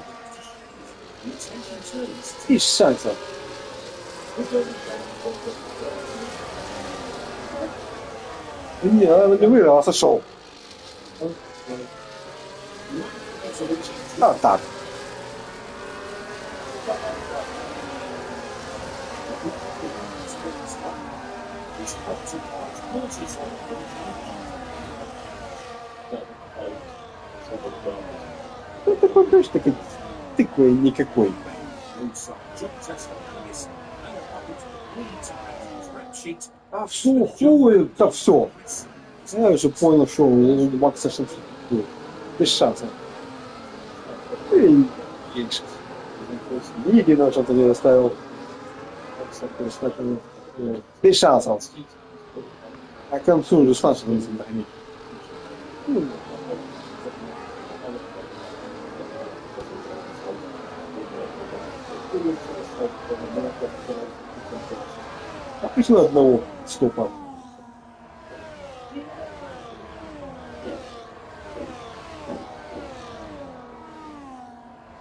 И шансов. Не, он не выиграл, а сошел. А, так. Ну, такой, знаешь, такой тыквой никакой. А все, хуй, да все. Я уже понял, что у Макса что-то без шансов. Единого что-то не оставил. Без шансов. А к концу уже шансов не сохранить. А почему одного стопа?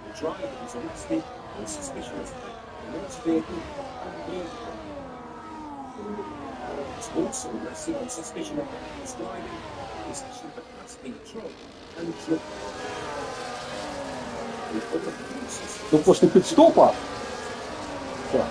The driver was arrested on suspicion of a motor vehicle and was also arrested on suspicion of reckless driving, possession of a Class B truck and drug. Ну, после пит-стопа? Да.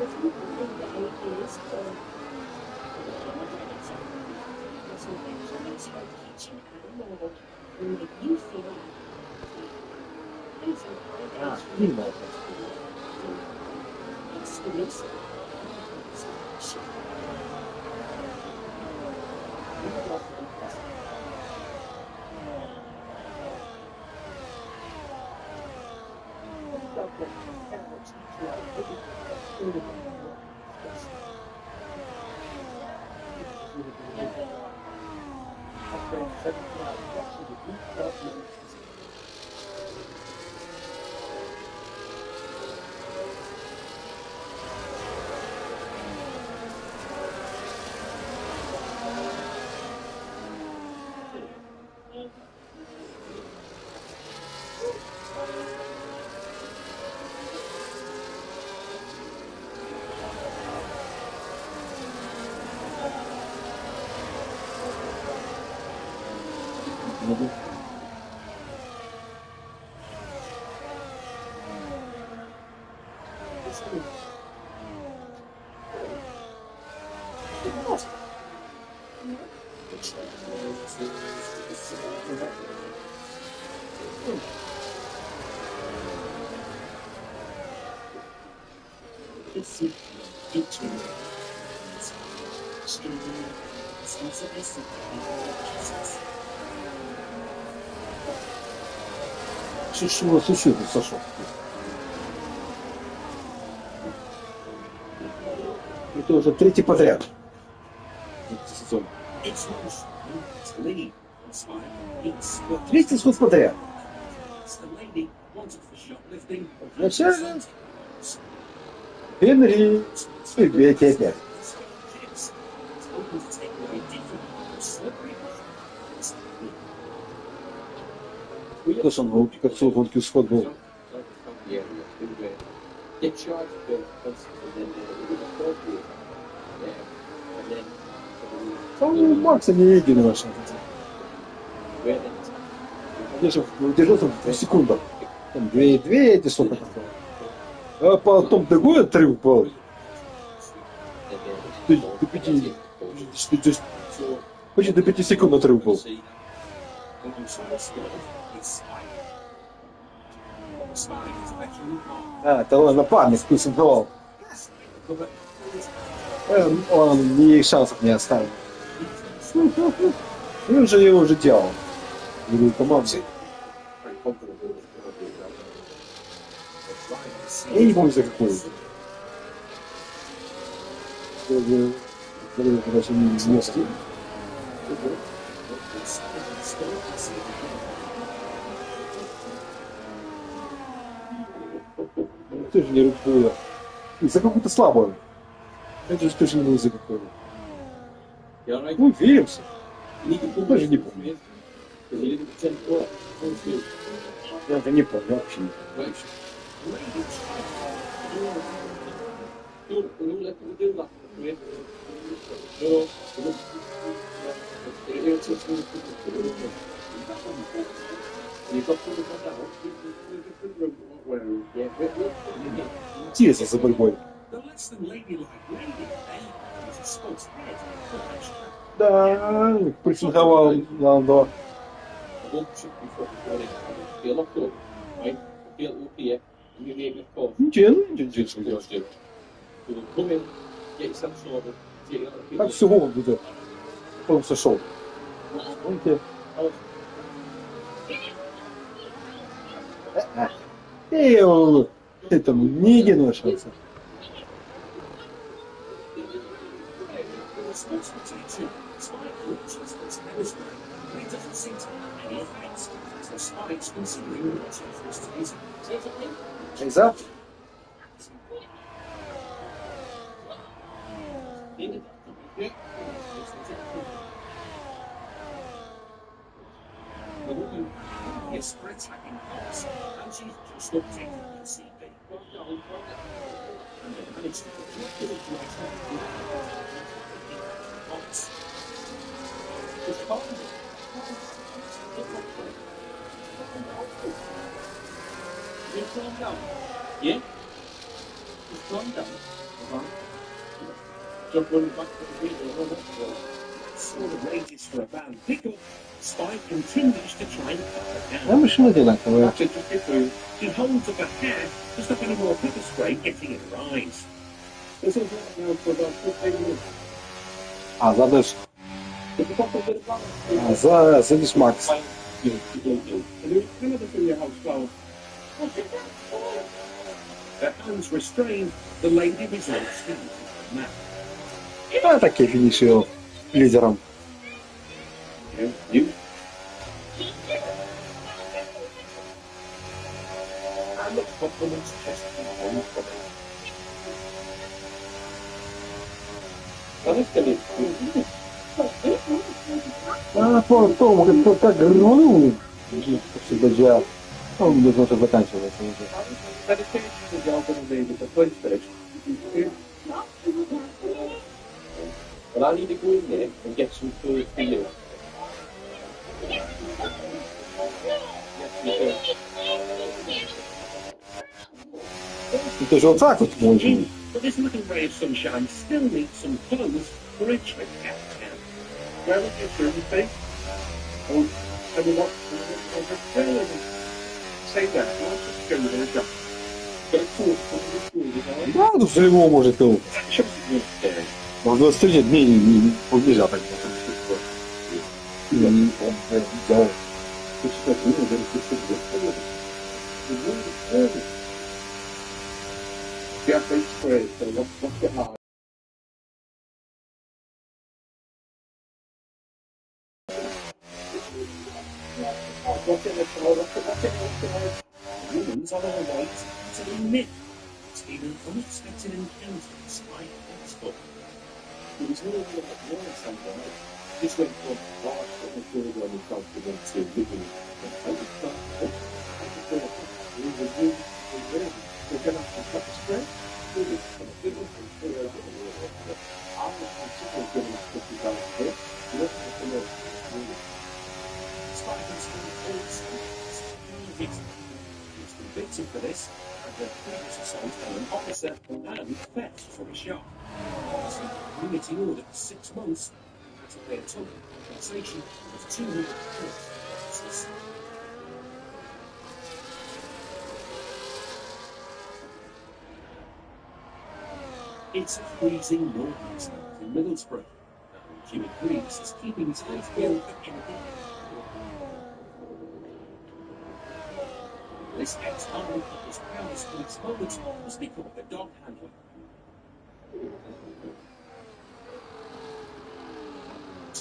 If you believe the A is full, so employees from kitchen and more will make you feel happy. Exclusive. Что случилось, Саша? Это уже третий подряд. Сезон. Третий суд подряд. Вначале Генри и Бетти опять. Because on hope, как все гонки исход был. У Макса не едет вообще. Держался в 2 секунды. Там 2 эти сколько там. А потом такой отрыв был. Почти до 5 секунд отрыв был. А, это напарник присоединил. Он ни шансов не оставил. И уже его уже делал. Или команды. Я не помню за какой. Даже не вместе. Тоже не рукую. За какую-то слабую. Это же тоже не за какую. Ну, веримся. Даже не помню. Я это не помню вообще. Интересно за борьбой. Да, присинховал Ландо. Ничего. Как всего он будет. Он сошел. Этому не единого шанса. Exato. Yeah? Just calm down. Jump running back to the video. Saw the rages for a van pickup. Spike continues to try and cut her down. Ja musimy tyle. She holds up her head to stop any more pepper spray getting in her eyes. This is now for about 15 minutes. A, zadesz. A, zaraz Max. Her hands restrained, the lady resolves to use the map. A, takie finishy o liderom. You. And the compliments just keep on coming. A, to mogę to tak grunął. To się będzie... No, będzie może wytańczył. Medication is all going to need at the police station. Well, I need to go in there and get some food for you. I to, że o caku tu mówimy. But this little ray of sunshine still needs some clothes for a trip out of town. Where would your children be? Oh, tell me what? Say that. I'll just go to the shop. Got a call from the school, No, to przyjmuło może tu. Może z tydzień dni i podbliża tak potem wszystko. I on widział. To się tak nie może Yeah, face spray. So what's getting on? Humans are otherwise utterly myth. It's been an unexpected encounter despite export. It was really good at the last time, this went from large football field on the continent to living in the we're going to have to cut the spread. I'm not particularly good enough to be done here. Look at the Lord. Despite his he was convicted for this and the previous assault on an officer and theft from a shop. Obviously, community order for 6 months and had to pay a total compensation of £200. It's a freezing northeast in Middlesbrough. Jimmy Greaves is keeping his eyes peeled for anything. This ex-army couple's proudest week's moment was becoming a dog handler.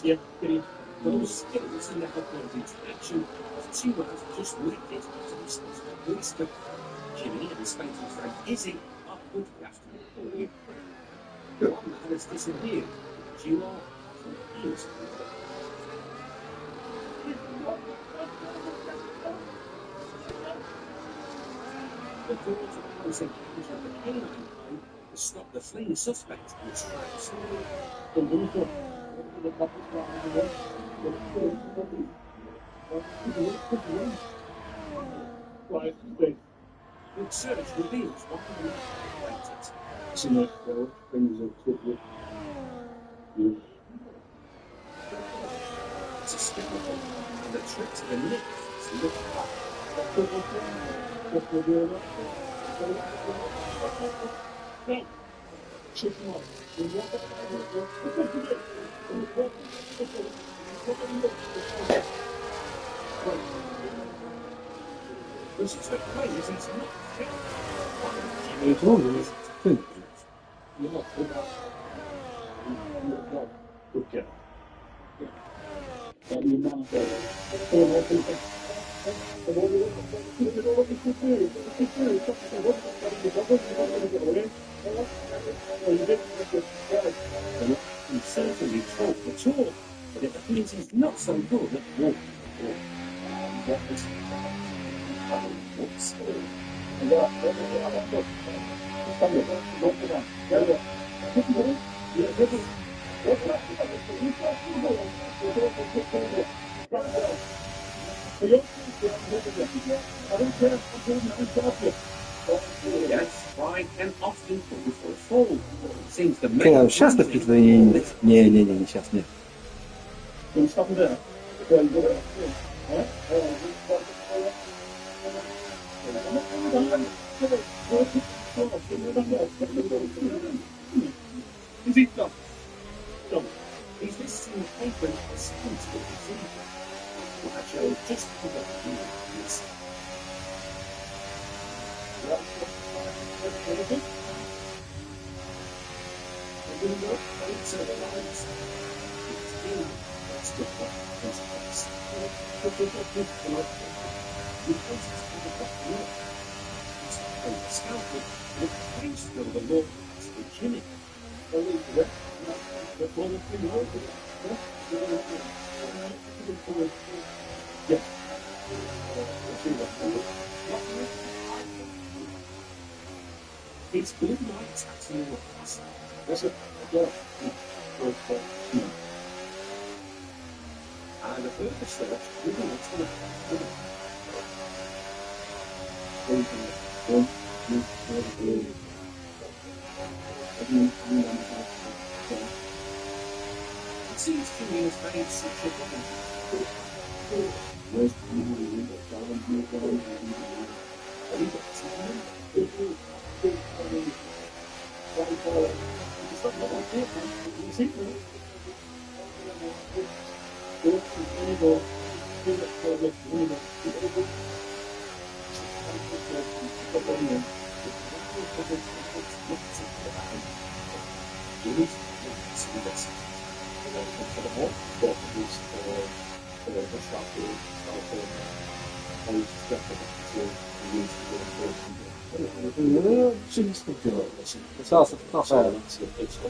Yeah, getting those skills in the help-wanted interaction of 2 hours just linked it to the responsible policeman. Jimmy and his faithful friend Izzy are good after for you. One man has disappeared. You are confused. The court of close encounters with the canine line has stopped the fleeing suspect in his tracks. The search reveals one of the operators. It's a skeleton, and the trick to the nick is to look back. This is the crazy, it's not fit. I to mówię, ty. He certainly talked the talk, but it appears he's not so good at walking the Yes, pride can often fall for a fall. It seems the Конечно, сейчас ты притворились. Не, сейчас нет. Gonna stop and dinner. Alright? Is it done? Done. Is this scene paper responsible example? Well, I show just forgot to do this. It's good night taxi works. That's it. And the further search, we will next to the it seems to me as made such a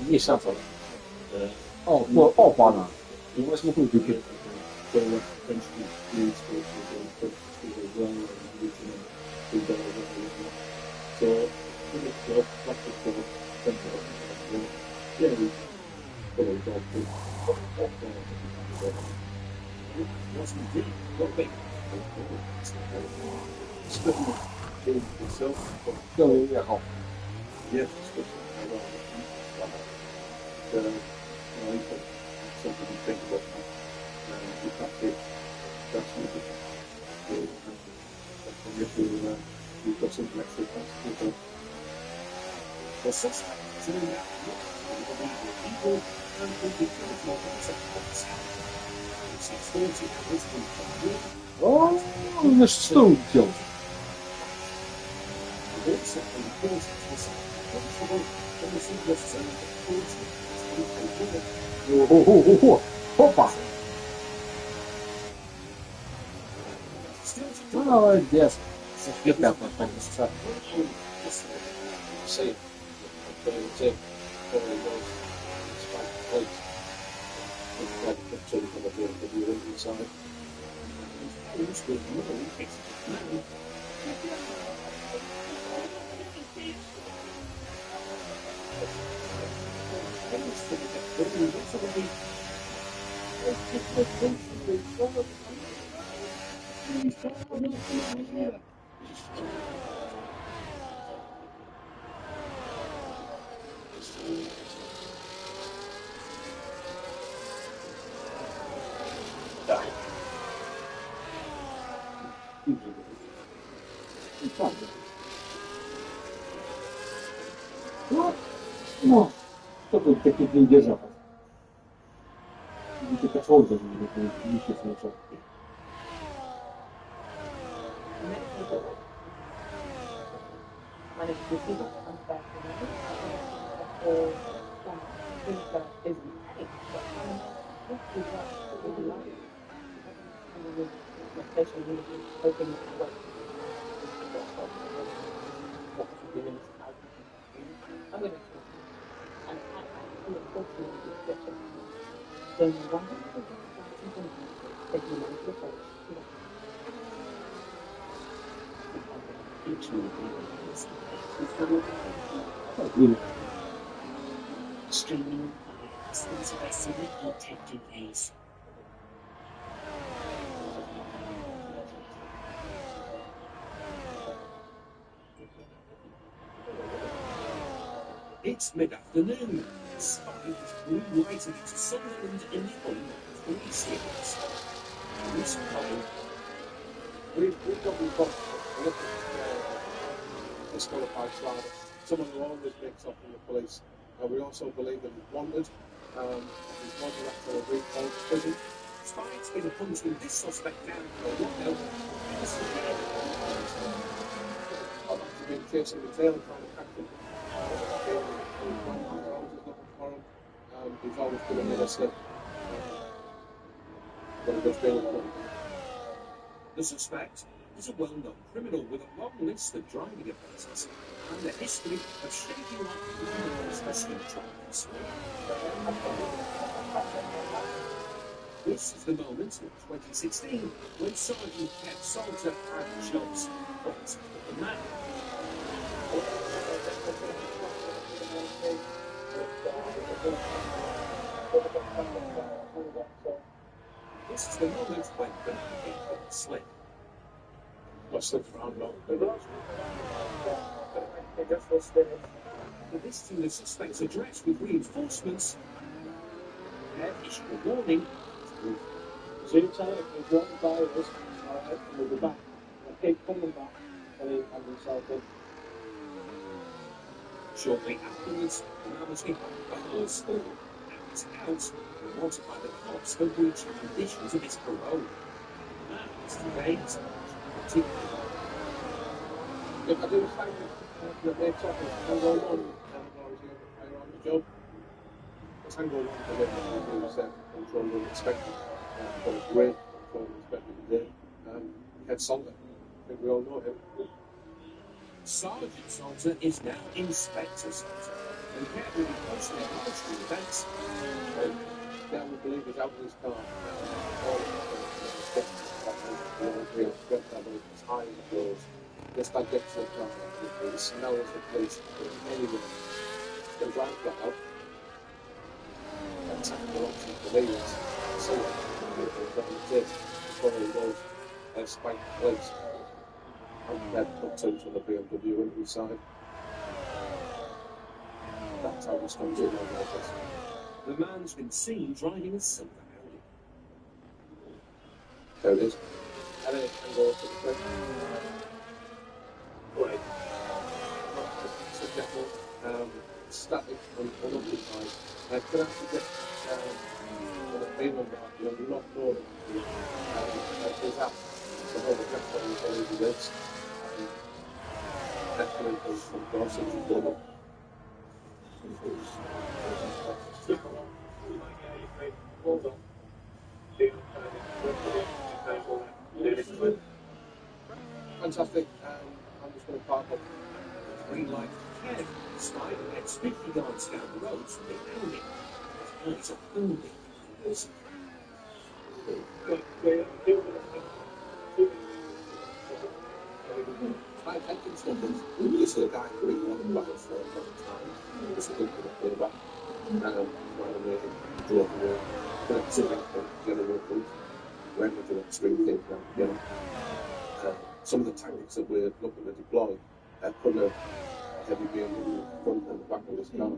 Есть шанс. Опа, она. И 8 кубики. Кто уехал? Yes. You've got something extra possible. The suspect is in that people and people of more than 640 hours from О, значит, что он делал? also important to the possible from the simplest zone Ого-го-го! Опа! Молодец! Ребята, конечно. See, Tim, probably was plate. Like the two of the inside. Ну, кто тут таких не держал? Не пошел даже, не чувствовал. When it's received, comes back to me. The whole thing that is hey, especially hoping what I'm going to and I unfortunately then one that you might look at Streaming live, sponsored by Summer Heat Tech Duvets. It's mid-afternoon. Spy is green-lighting into Sunderland in the under-3 series. This time, we've got to be confident. Disqualified driver, someone who always makes up in the police. We also believe that he's wanted. He's wanted after a recall prison. Spy's been hunting this suspect down for a while. I've actually been chasing the tail trying to catch him. He's always been a minister. Got a good feeling for him. The suspect is a well-known criminal with a long list of driving offences and a history of shaking up criminals for speed trials. This is the moment in 2016 when Sergeant Kev Salter and Schultz went the man. This is the moment when the man slip. What's the front of For visiting the suspect's address with reinforcements, Kev issued a warning. Zoom time, he's walking by us, alright, and we'll be back. I'll keep coming back, and he'll have himself in. Shortly afterwards, the man was hit by the horse and was out and wanted by the cops for breaching conditions of his parole. The man is today as If I do the same that they're talking, Tango 1, Tango is the firearms job. Tango 1 for them, he was control room inspector. Got a great control room inspector today. Kev Salter, I think we all know him. Sergeant Salter is now Inspector Salter, and Kev will be closely watched the events. Now we believe he's out in his car. All the sweat level is high in the floors. Just like gets to the car, it smells the police anywhere. They drive flat out. That's the option for me is someone who is following those spiked plates. And then put two to the BMW into the side. That's how this comes in on this. The man's been seen driving a silver Audi. There it is. And then it can go to the front. Right. So careful. Static and unoccupied. I could actually get the payment back. You're not knowing his app. So no, the next one you believe he lives. Definitely comes from Dorset to Dublin. Fantastic. I'm just going to park up. Green light for Kev. Spider gets 50 yards down the road from the Audi. His eyes are filming behind us. I can stop this. This is a guy who really wanted back for a long time. This is a good thing to back. Ran away, drove away. Couldn't sit back for general food. Went into the extreme things now together. Some of the tactics that we're looking to deploy, putting a heavy beam in the front and the back of this car.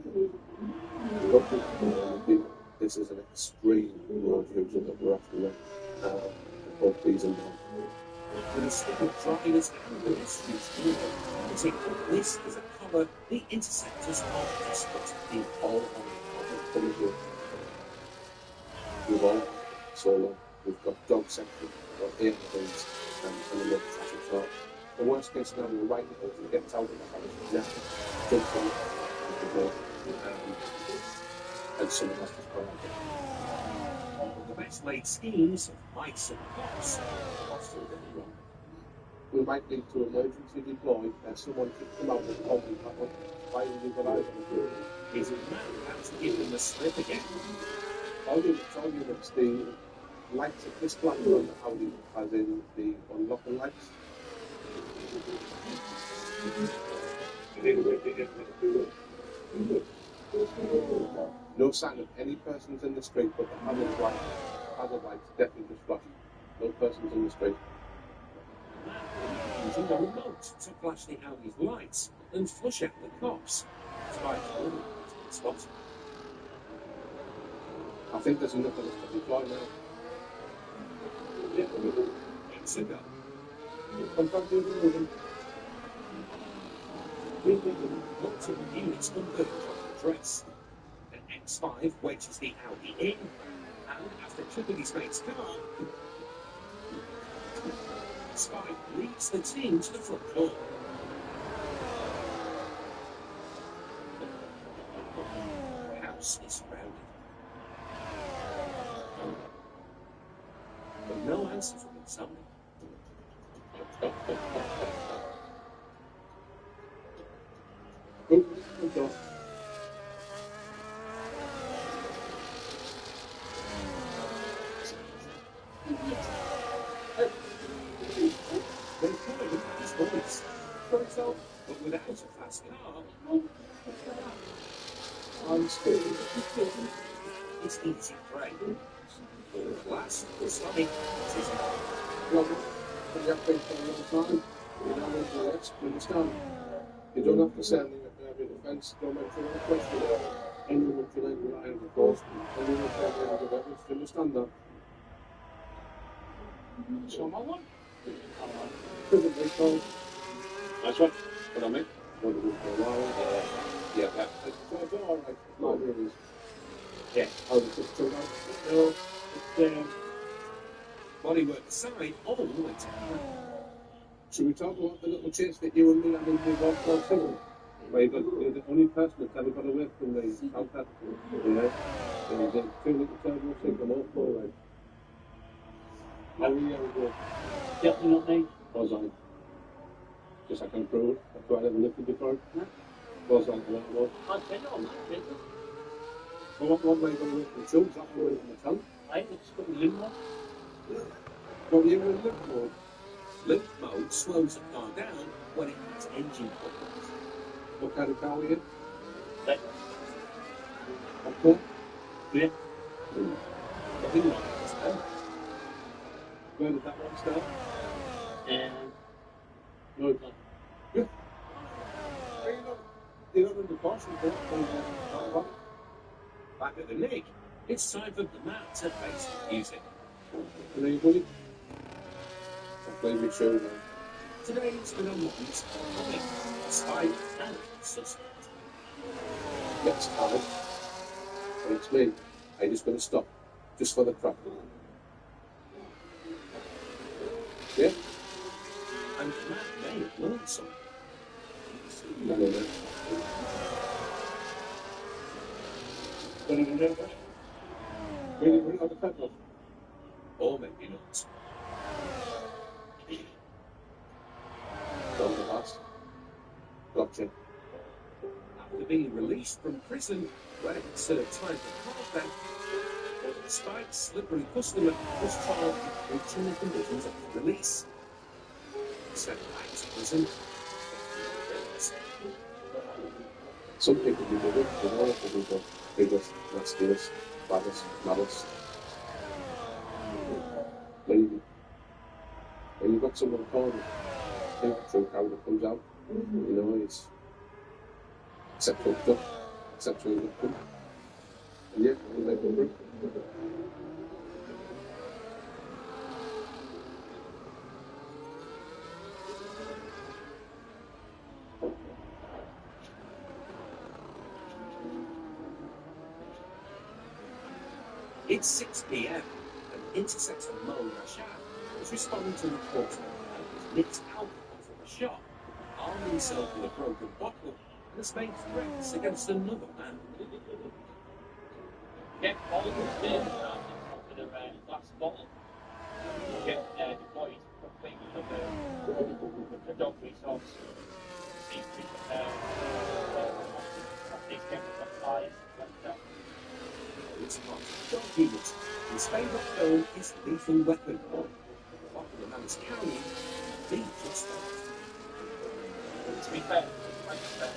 This is an extreme road user that we're after both these and one. With a slip of drivers and pedestrians to take this as a cover, the interceptors are desperate in all on it. We've all solo, we've got dog section, we've got AMVs, and another traffic start. The worst case scenario right now is to get out of the house now, jump on the boat, and someone has to sprint out. The best laid schemes of mice and cops are still going wrong. We might need to emergency deploy someone to come out with a holding pattern. Why did you go out on the Is it now about to give them the slip again? All units, the lights of this platform, Audi, as in the unlocking lights. No sign of any persons in the street, but the hazard lights definitely just flash. No persons in the street. Using the remote to flash the Audi's lights and flush out the cops. Spike. Spot. I think there's enough of us to deploy now. Yeah, it's a go. Contact you moving. We've got multiple units converged on the dress. An X5 wedges the Audi in, and after clipping his mate's car, Spike leads the team to the front door. The house is surrounded. But no answer from inside. Open the door. They followed his voice for himself, but without a fast car. I'm scared. It's easy prey. Last, Sonny, Well, you have been for a long time. You know what the next, you understand? You don't have to say anything at the defence. Don't make sure any question. Anyone with your name behind the post. Anyone with their name of evidence. Do you understand that? So my one. Doesn't make sense. Nice one. What I mean? What it was for a while. Yeah. So it's all right. My view is. Yeah. How the picture out. no, it's bodywork aside, all the way to Should we talk about the little chase that you and me had in the golf course signal? Where you're the only person that's ever got away from the outlet. Yeah. And you did two little turbo signal all forward. How many years ago? Definitely not me. Was I? Just I can prove it. That's why I never lifted before. Was I? What? I tell you, I'm not kidding. Well, what way you going to work from chunks up away from the town? I ain't just got a limb. What were you in lift mode? Lift mode slows the car down when it has engine problems. What kind of car were you? That. Okay. Yeah. I didn't know that was there. Where did that one start? And. No. Yeah. You're not in the caution, but Back at the Nick, it's time for Matt to face the music. and anybody? I play me show now. Today's been a moment comic, spy, and suspect. Gets tired. And it's me. I'm just going to stop. Just for the crap. Yeah? And Matt may have learned something. No, no, no. What are you going to do? Really, really on the pedal. Or maybe not. From the last. Gotcha. After being released from prison, where he served time for car theft, despite slippery customer was charged with breaching the conditions of his release. Sent back to prison. Some people do the work, the more people, biggest, nastiest, baddest, maddest. Maybe. When you've got someone calling, think the truth how it comes out. You know, it's sexual stuff, sexual victim. And yeah, we make them break. It's 6 p.m. and Intersex Mo Rashad was responding to reports that he was nicked alcohol from a shop, armed himself with a broken bottle, and has made threats against another man. Get all the stairs around in a glass bottle. Get deployed completely with the dog resource. These chemicals applied like that. It's not dog unit. His favourite film is Lethal Weapon. The bottle the man is carrying, be just that. To be fair, like I said,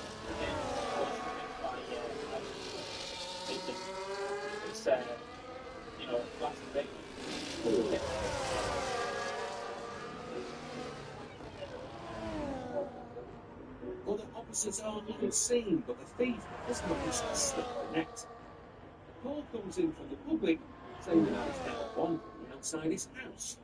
it's you know, last bit. Other officers are on scene, but the thief has managed to slip the net. A call comes in from the public saying the man is now wandering outside his house.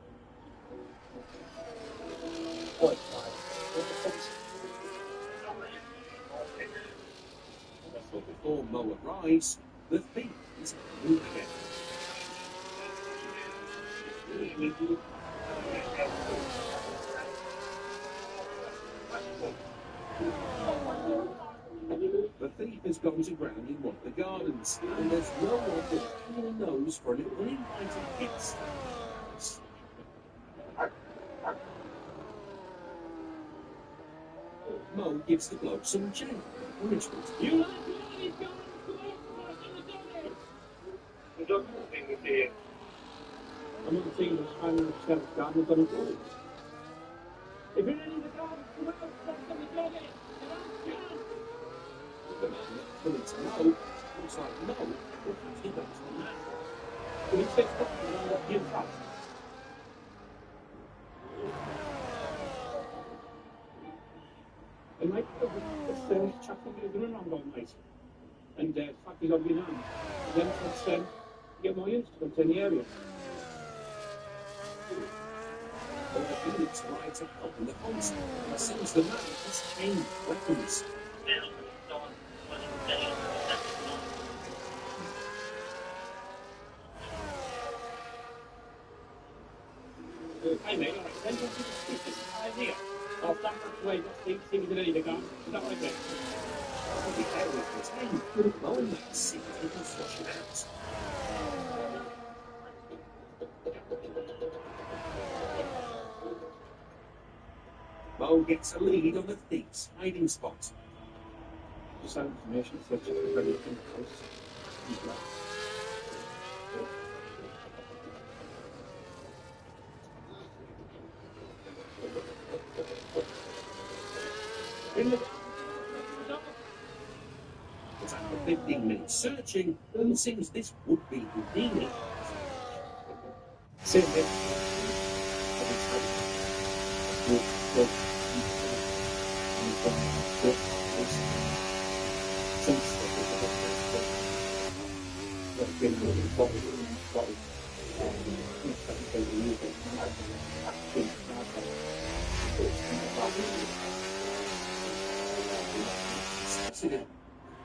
But before Mo arrives, the thief is on the move again. The thief has gone to ground in one of the gardens, and there's no one with a keen nose for an uninvited guest. Mo gives the bloke some genuine encouragement. You like bloody guns, come on the doggy! The dog's thing with here. I'm not seeing the Spanish Sheriff's garden, but I'm going. If you're in the garden, come out, stop on the doggy! Get out, get out! The man not coming to Mo looks like Mo will have to go to the man. Can you say stop and let you pass? And like this chap will be running around all night. And the fact he's on your hand. And then let's get more units to come to the area. But the units ride to help in the hunt, and it seems the man has changed weapons. Hey mate, alright, then we'll keep this idea. I'll stand back away, see if he's ready to go. Is that right, mate? The area contained, Mo and Max see if they can flush it out. Mo gets a lead on the thief's hiding spot. Just some information, so check the ready in the house. But after 15 minutes searching, it seems this would be Houdini. Same bit.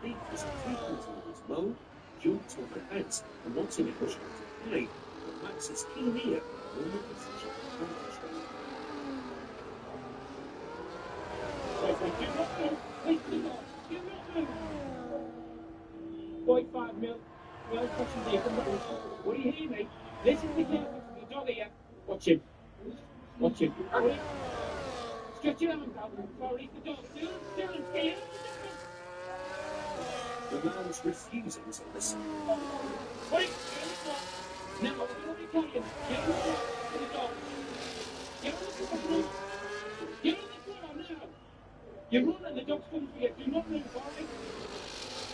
Thief was frequent towards Mo, jumped on the fence and wanted him to try to hide, but Max's keen ear warned him to check the fence. Do not move! Please do not! Do not move! 45 mil. Well, question here. What do you hear me? Listen to carefully to the dog here. Watch him. Watch him. Stretch your arms out. Sorry, the dog. Down, here. The man's refusing to listen. Wait! Now, what are you carrying? Get on the floor for the dog. Get on the floor. Get on the floor now. You run and the dog's coming for you. Do not move, alright?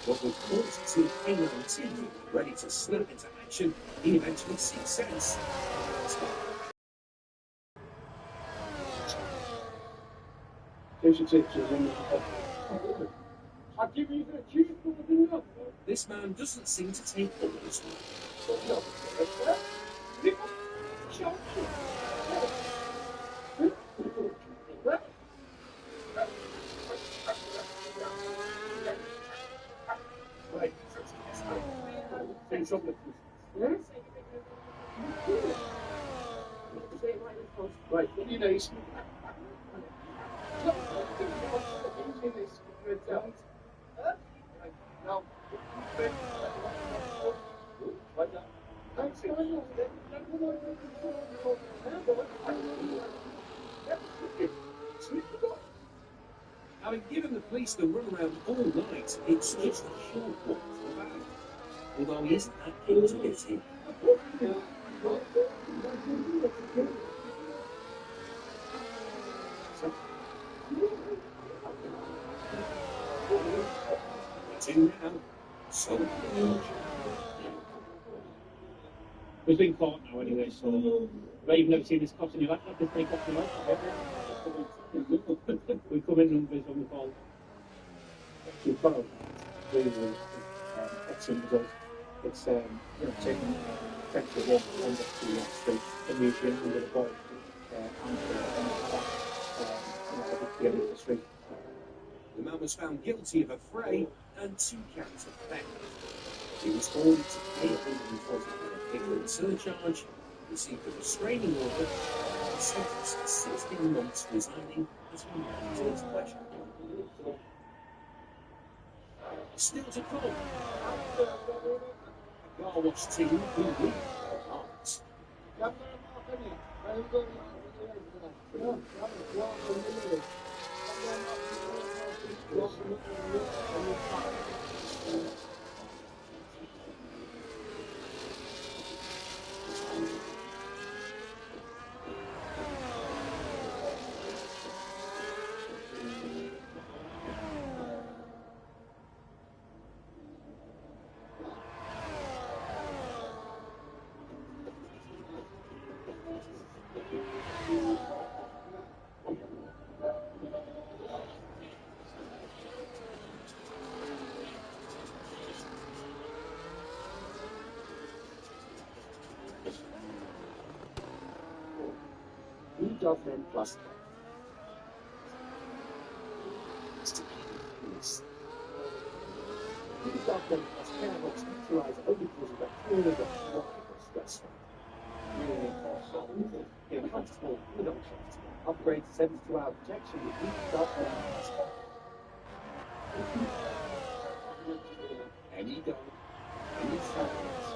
What was caught to hang on teeth, ready to slip into action, he eventually sees sense. Here's your tips. I'll give you the cheese for the dog. This man doesn't seem to take orders. Right. Say something. Yes? Right, what do you need? Now, Having given the police the runaround all night, it's just a short walk to the back. Although he isn't that keen to get in. It's in now. So we've been caught now anyway, so you've never seen this cops in your life, like this big cops in your life. We come in numbers on the ball. you've got a really excellent result. It's taking potentially one end up to the street and usually with a boy to get into the street. The man was found guilty of a fray and 2 counts of theft. He was ordered to pay £140 for the surcharge, received a restraining order, and sentenced to 16 months residing as he managed his pleasure. Still to come, a car wash team who lead hearts. Dolphin Plus. Dolphin Plus chemicals neutralize only causes bacteria that cannot cause stress. Really important. Get comfortable, you don't comfortable. Upgrade to 72-hour protection with Dolphin Plus. Any dog, any sadness,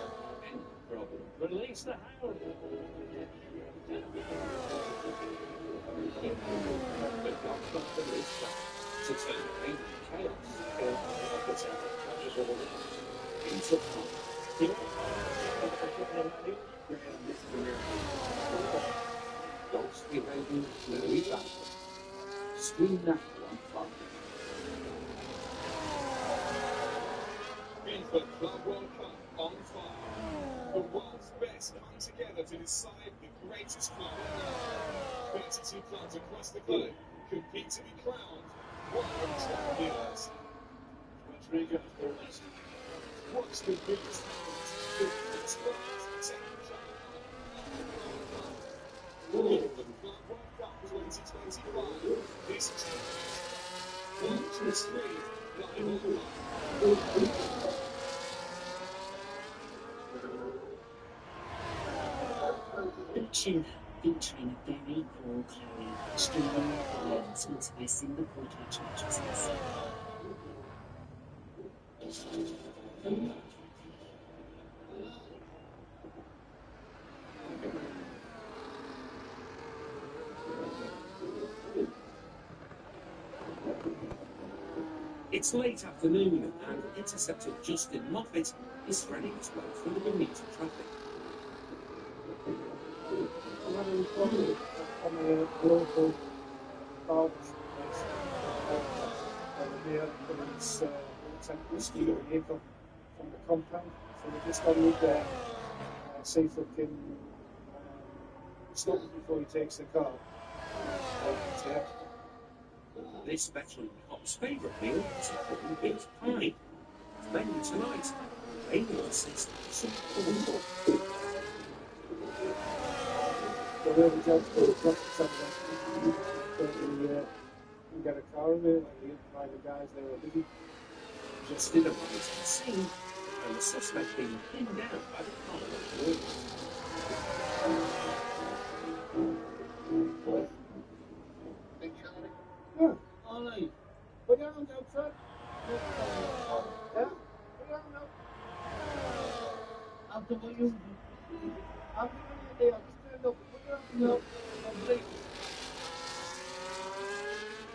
any problem. Release the hound. To turn pain into chaos. Into dogs be ready, very bad. Scream that one fun. FIFA Club World Cup on fire. The world's best come together to decide the greatest club on earth. 32 clubs across the globe compete to be crowned world champions. Rodrigo almost. Watch the biggest moments, the biggest players take the FIFA Club World Cup 2025. This June. Watch the stream live online. The Chiller, featuring a very cool Chloe, streaming live, sponsored by Simba Portage Mattresses. It's late afternoon and Interceptor Justin Moffat is threading his way through the Bermuda traffic. On a local barge place over here, but it's rescue a vehicle from the compound. So we're just on route there, see if we can stop him before he takes the car. This veteran cop's favourite meal is a corned beef pie. Menu tonight, they will assist some corn pork. So where the job's got to drop something, we get a car in there, like the private guys, they were busy. Justin arrives on the scene and the suspect being pinned down by the car. Yeah, Ollie. Put your hands out, sir. Yeah? Put your hands out. After what you do. After what you do, stand up. Put your hands out. And breathe.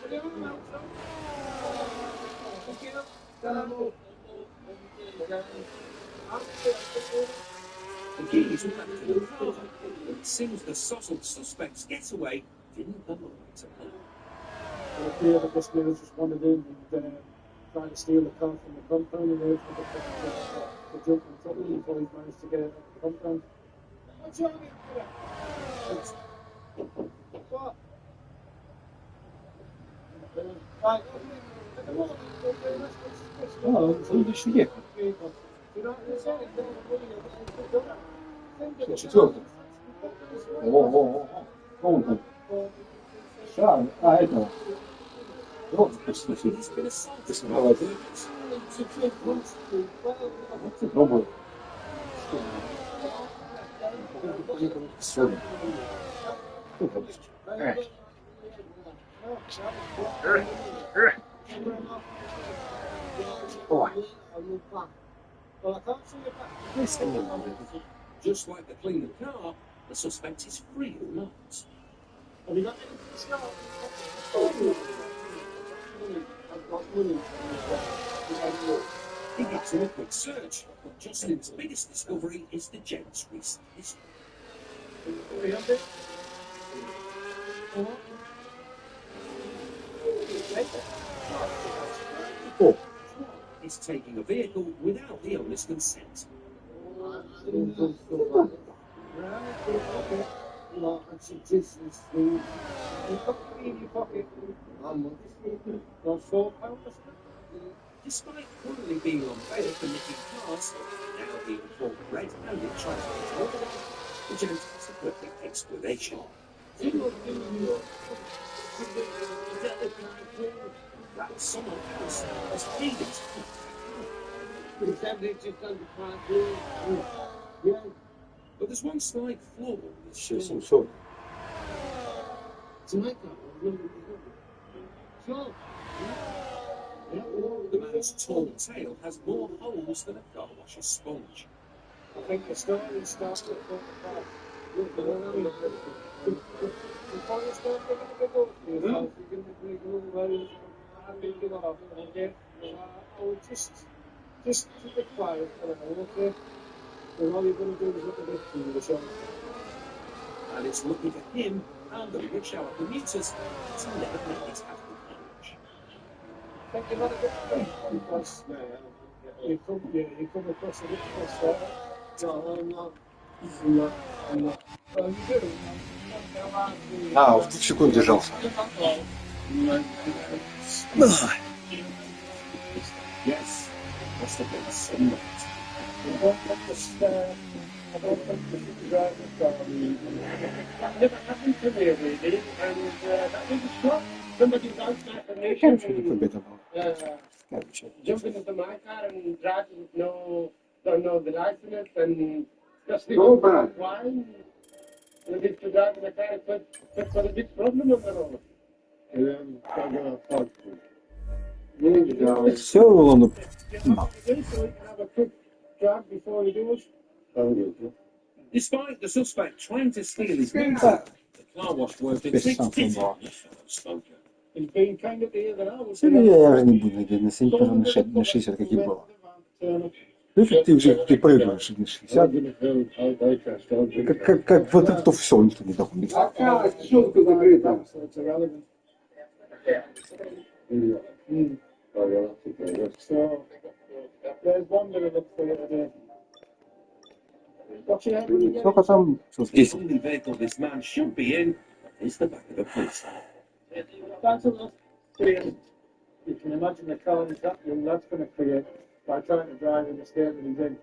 Put your hands out, sir. Pick it up. Stand up. Put your hands out. The keys were left in the car, but it seems the sozzled suspect's getaway didn't go to plan. And a few of the customers just wandered in and tried to steal the car from the compound, and they were trying to jump on top of him before he managed to get out of the compound. What's wrong with you? What? Right, он еще ехал. Четвертый. О. Он там. Шар. Этого. Вот, слушай. Давайте. Пробуй. Все. Just like the cleaner car, the suspect is free or not. Have you got He gives him a quick search, but Justin's biggest discovery is the gent's recent history. Or is taking a vehicle without the owner's consent. Despite currently being on bail for nicking cars, now being caught red-handed trying to get over it, the gent has a perfect explanation. That someone else has paid him to. But there's one slight flaw with this show. The man's tall tail has more holes than a car washer's sponge. I think the story starts at 45. Before you start getting a bit old for yourself, you can make a little way. I think you know, okay? I would just keep it quiet for an hour, okay? And all you're going to do is look at it through the show. And it's lucky for him and the rush hour commuters to never make it out of college. I think you've had a good thing because you come across a bit of no, I'm not. Well, you do. А, в 2 секунд держался. Yes, must have been some night. I don't think the driver got me. That never happened to me, really, and that was a shock. Somebody got that information. Jumping into my car and driving don't know the license and just wine. And if you drive in a car, it's got a big problem on the road. Все, он Despite the suspect trying to steal his motor, the car wash worker takes pity on the fellow smoker. He's been kinder to you than I was. Я же не буду надеяться на 7 тоже на 60, как и было. Видишь, ты прыгаешь на 60. Как вот это все никто не доходит. Щелка закрыта. So, there's one bit of it for you today. Watch your head when you get Сколько там? The only vehicle this man should be in is the back of a police van. Thanks a lot. You can imagine the carnage that's going to create by trying to drive in the state that he's in.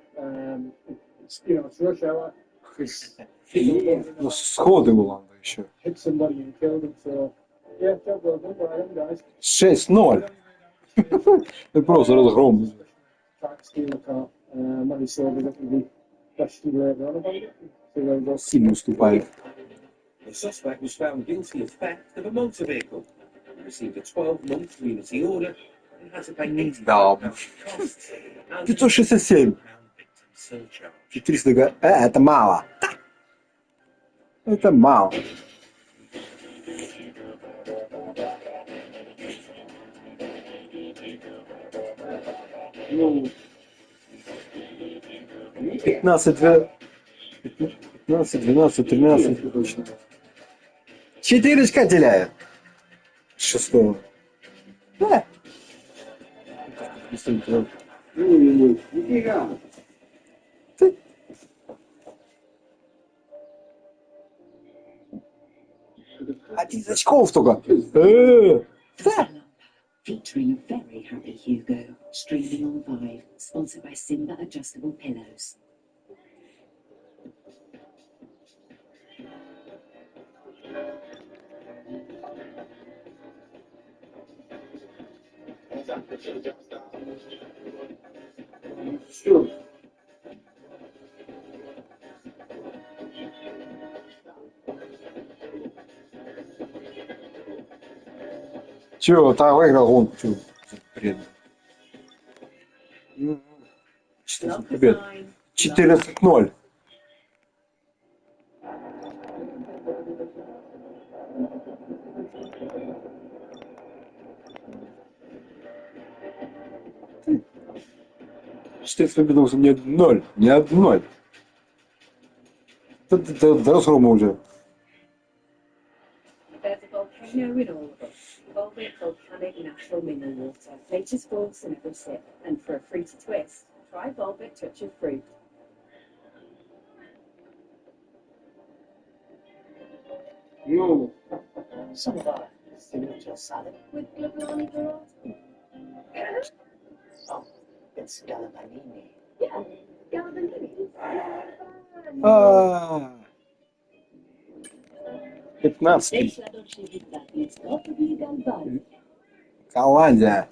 It's rush hour. Ну, сходы у Ланда еще. Hit somebody and killed him, so yeah, job well done by them guys. 6-0. Это просто разгром. Trying to steal a car. When he saw it, he be questioned later on about it. See where he goes. Сильно уступает. The suspect was found guilty of theft of a motor vehicle. He received a 12-month community order and had to pay Да. costs. 567. 400. Это мало. Это мало. Ну, 15, 12, 13. Точно. 4 очка теряет. 6-го. Да. Ты. 11 очков только. Да. Featuring a very happy Hugo, streaming on Vive, sponsored by Simba Adjustable Pillows. Sure. Че, та выиграл гонку, че, блин. 14 побед. 14-0. Штеф победился не 1-0, не 1-0. Это разгрома уже. There's a volcano in all of us. Volvic volcanic natural mineral water. Nature's force in every sip. And for a fruity twist, try Volvic Touch of Fruit. No. Some of our signature salad. With gluten girls? Oh, it's Galabanini. Yeah, Galabanini. 15. Голландия.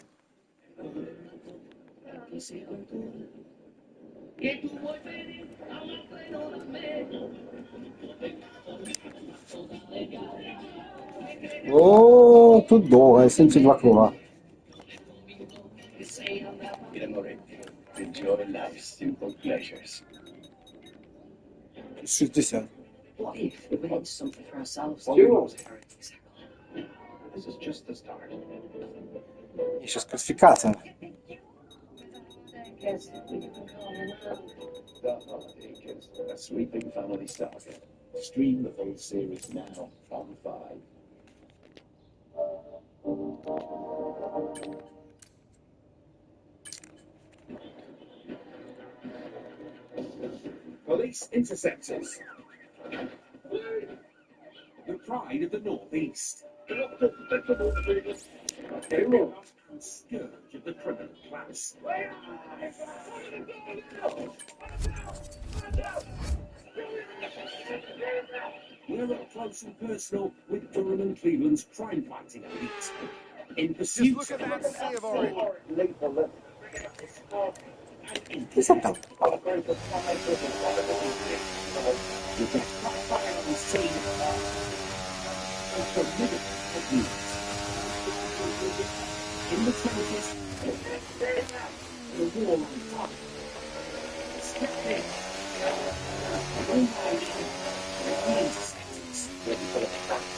О, тут долго, 72 круга. Enjoy life's simple pleasures. 60. What if we made something for ourselves? This is just the start. И сейчас классификация. The Holiday Kids, a sweeping family saga. Stream the full series now on 5. Police interceptors. The pride of the Northeast. Hero and scourge of the criminal class. We're up close and personal with Durham and Cleveland's crime-fighting elite. In pursuit Just look at that sea of orange. Ты сам там. You get fire on the scene. In the trenches, the war on top. Step in. One hiding, the interceptors.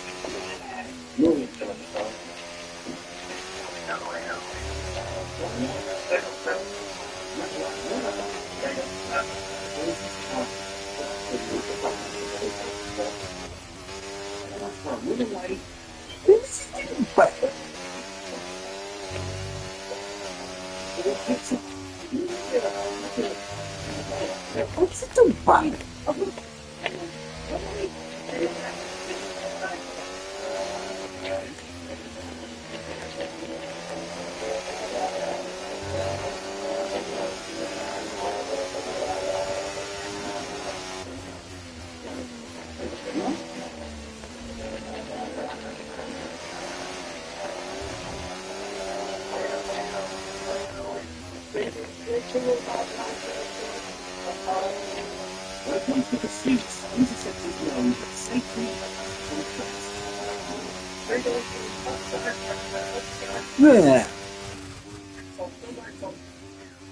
Moving to the front. What's it doing? When it comes to pursuits, interceptors know that safety Yeah.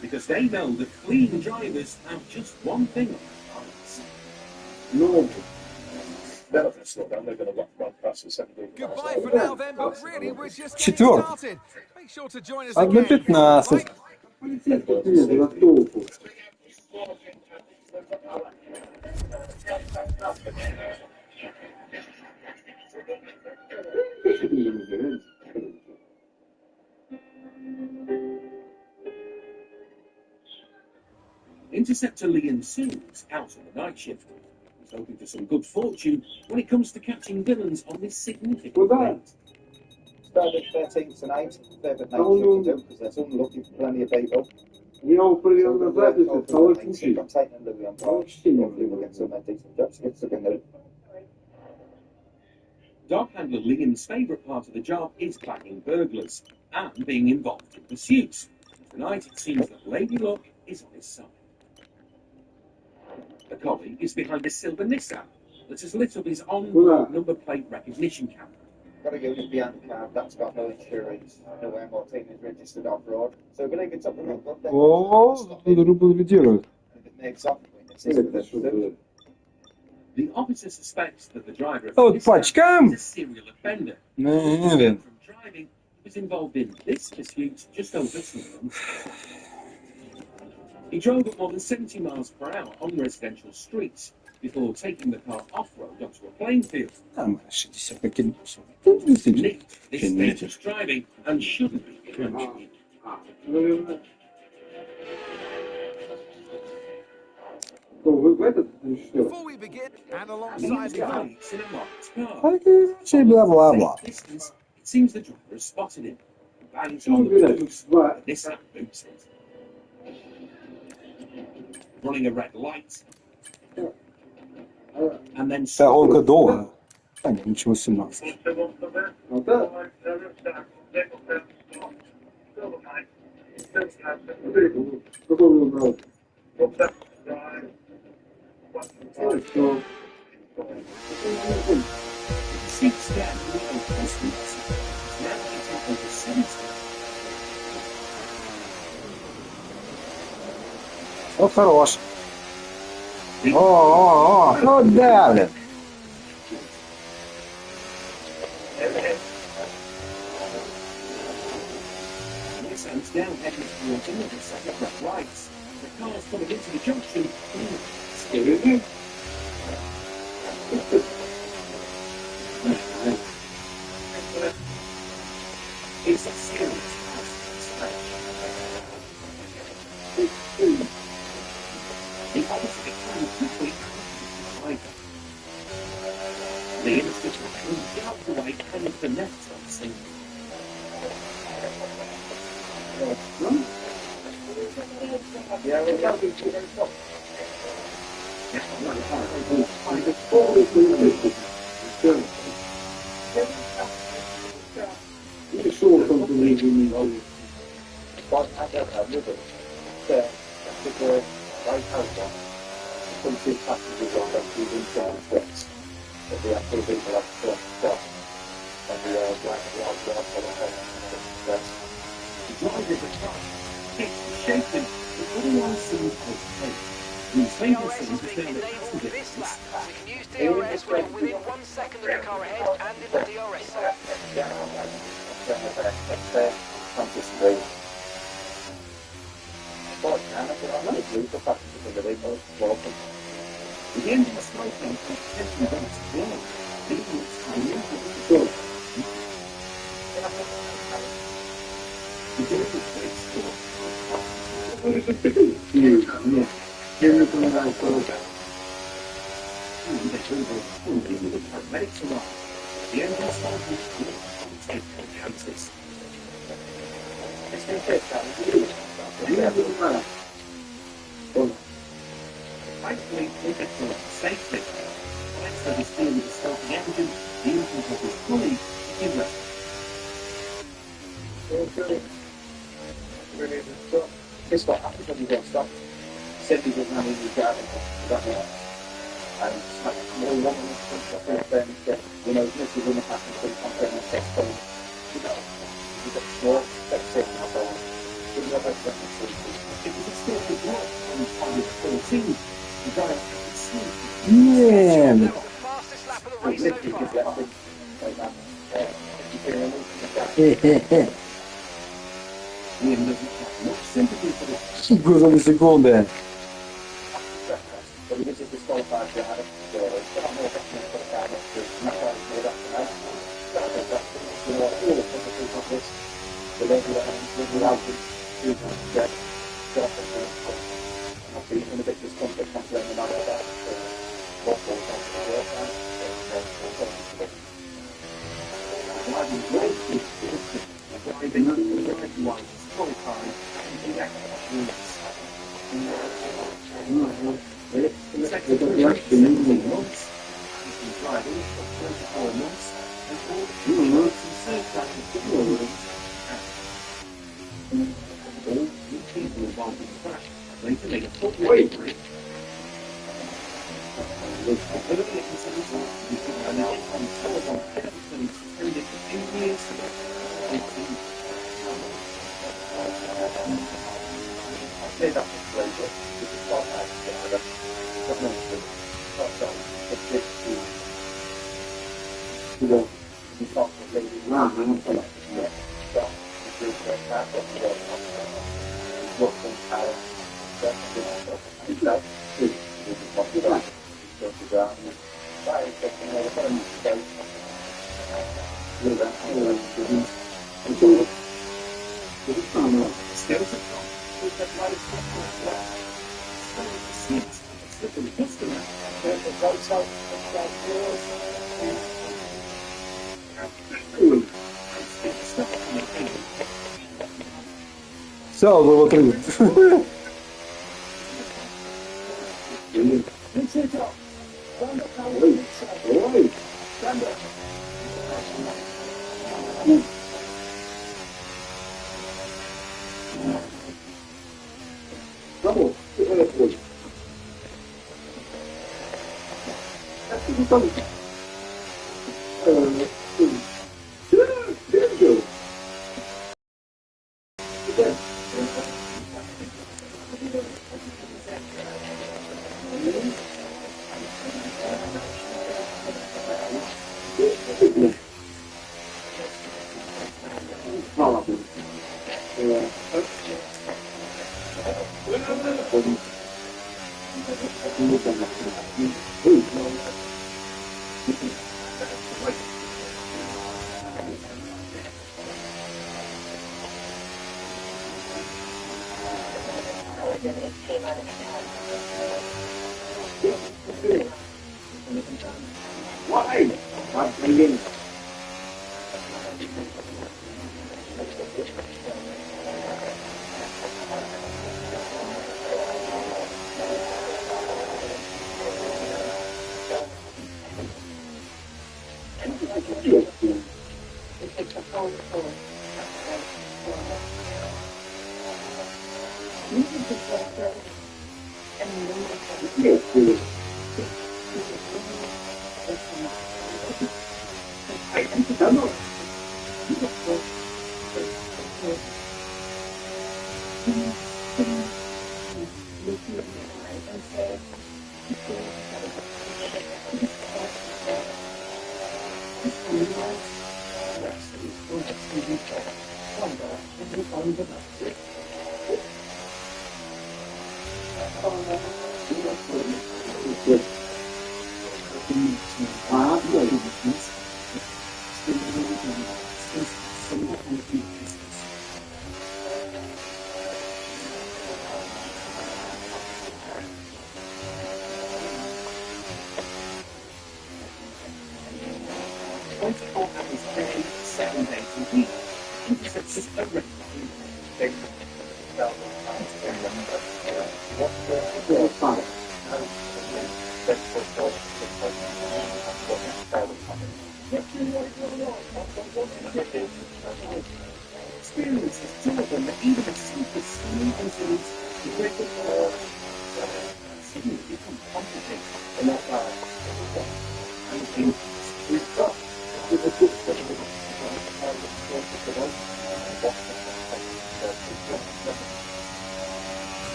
because they know that clean drivers have just one thing on their minds. No. None of them slow down, they're going to run past the 70. Goodbye for now then, but really we're just getting Четвертый. started. Make sure to join us 1:15. again. Полицейский приедет на толку. Interceptor Liam Soo's out on the night shift. He's hoping for some good fortune when it comes to catching villains on this significant date. Friday 13th tonight. Favourite night to do because there's unlucky for plenty of people. We all put it on the register, so it can see. I'm tightening Louis on board. Hopefully we'll get some decent jobs. Get stuck in there. Dog handler Liam's favourite part of the job is bagging burglars and being involved in pursuits. Tonight it seems that Lady Luck is on his side. The collie is behind a silver Nissan that has lit up his on-board number plate recognition camera. Got a unit behind the car that's got no insurance, no MOT is registered off-road. So we believe it's up the road. О, рубль делают. If it makes off, it's the The officer suspects that the driver of Вот the пачкам. is a serial offender. Наверное. From driving, he was involved in this pursuit just over 2 months. He drove at more than 70 miles per hour on residential streets before taking the car off-road onto a playing field. Там 65 километров. Nicked this dangerous driving and shouldn't be punished. Before we begin, and alongside the Lights in a marked car. Короче, бла-бла-бла. At a distance, it seems the driver has spotted him. Bangs on the boots, but this app boots it. Running a red light. And then Да, гонка долго. А, нет, ничего, 17. Seats down the open streets. Now it's over 70. Вот хорош. О, вот давлет. Nissan's down heading towards another set of red lights. The car's coming into the junction. Steering. It's a serious stretch. The opposite can quickly driver. The instant moved out the way and finessed on the scene. You saw something leaving me on. Some two passengers on that through insurance steps. But the actual people have to stop. And the black and white for the steps. The driver of the truck kicked and shaken, but otherwise seemed okay. The inspector says that there were passenger This lap, so you can use DRS when you're within 1 second of the car ahead and in the DRS zone. The engine smoking and potentially going to blow. People are the driver takes the paramedics arrive. The engine smoking will take chances. Thankfully, we get to safely. Thanks to the steering of the stopping engine, the input of his colleague is left. This is what happens when you don't stop. Simply doesn't have any driving. And it's like more one of them, you know, this is when it happens to the content and sex phone. You know, you get small, that's it, and so on. It was a still good work on time 14. The guy had sleep. Man. That was the fastest lap of the race so far. Liam doesn't have much sympathy for this. Scusa di seconde. But this is disqualified driver, so it's got more customers for the car next to it, and that's why it's made up tonight. You know, all the companies of this, the level without it, you can get off the phone. And I've been in a bit discomfort complaining about that, so both those on the work time, and then we'll talk to them. Все, было 3.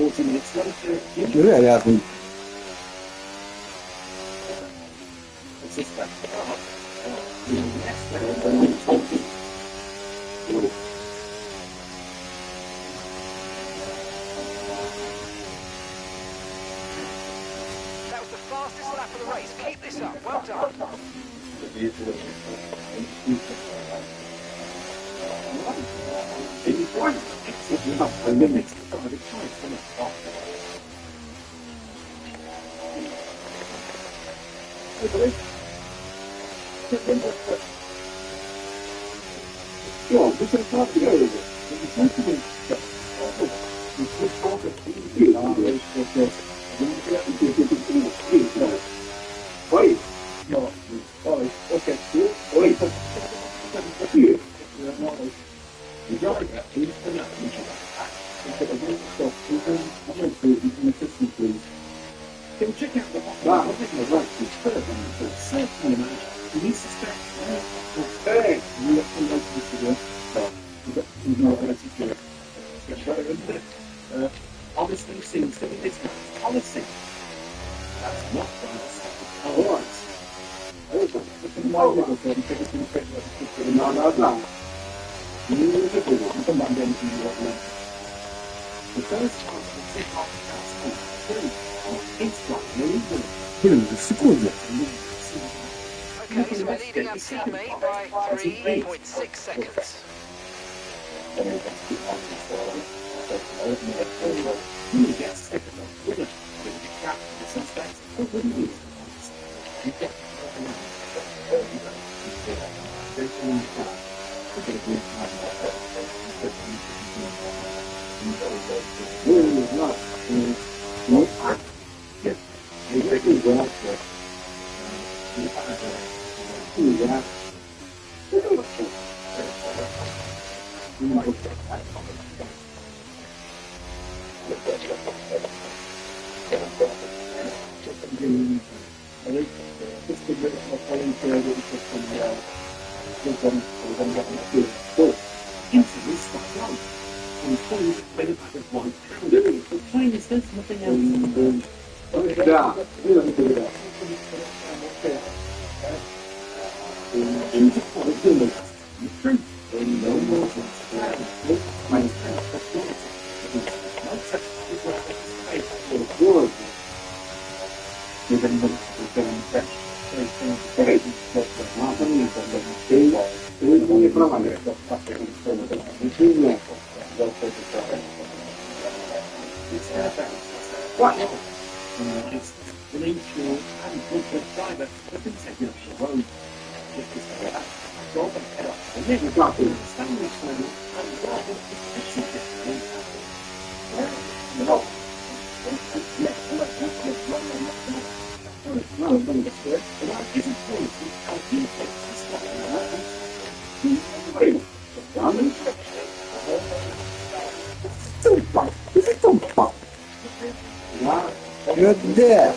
40 minutes later, Lui è arrivato in That was the fastest lap of the race. Keep this up. Well done. Check out the hot certainly imagine you suspect hey, you look from local to the obviously seems to be this man's policy. That's not right. The first part of the tip-off quello del secondo. Okay, so we're leading our teammate by 3.6 seconds. You're there.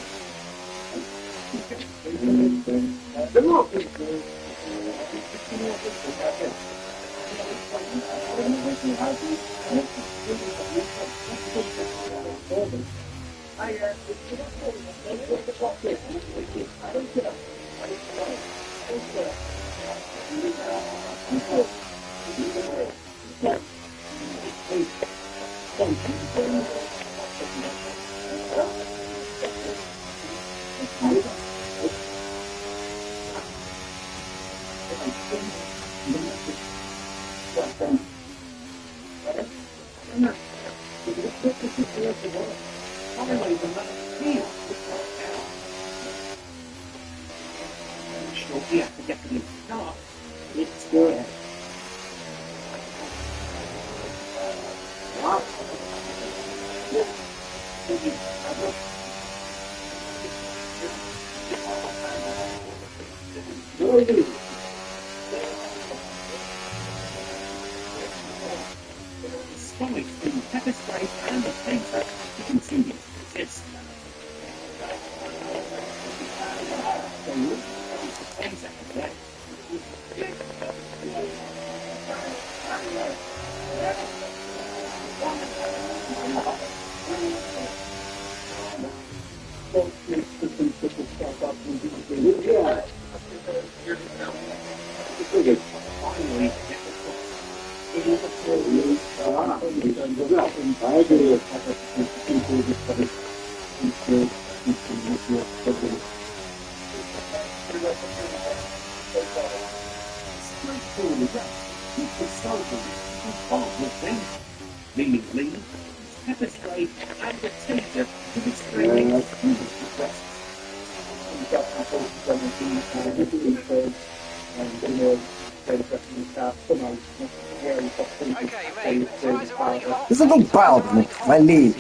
Cosa non parlo? Vai lì.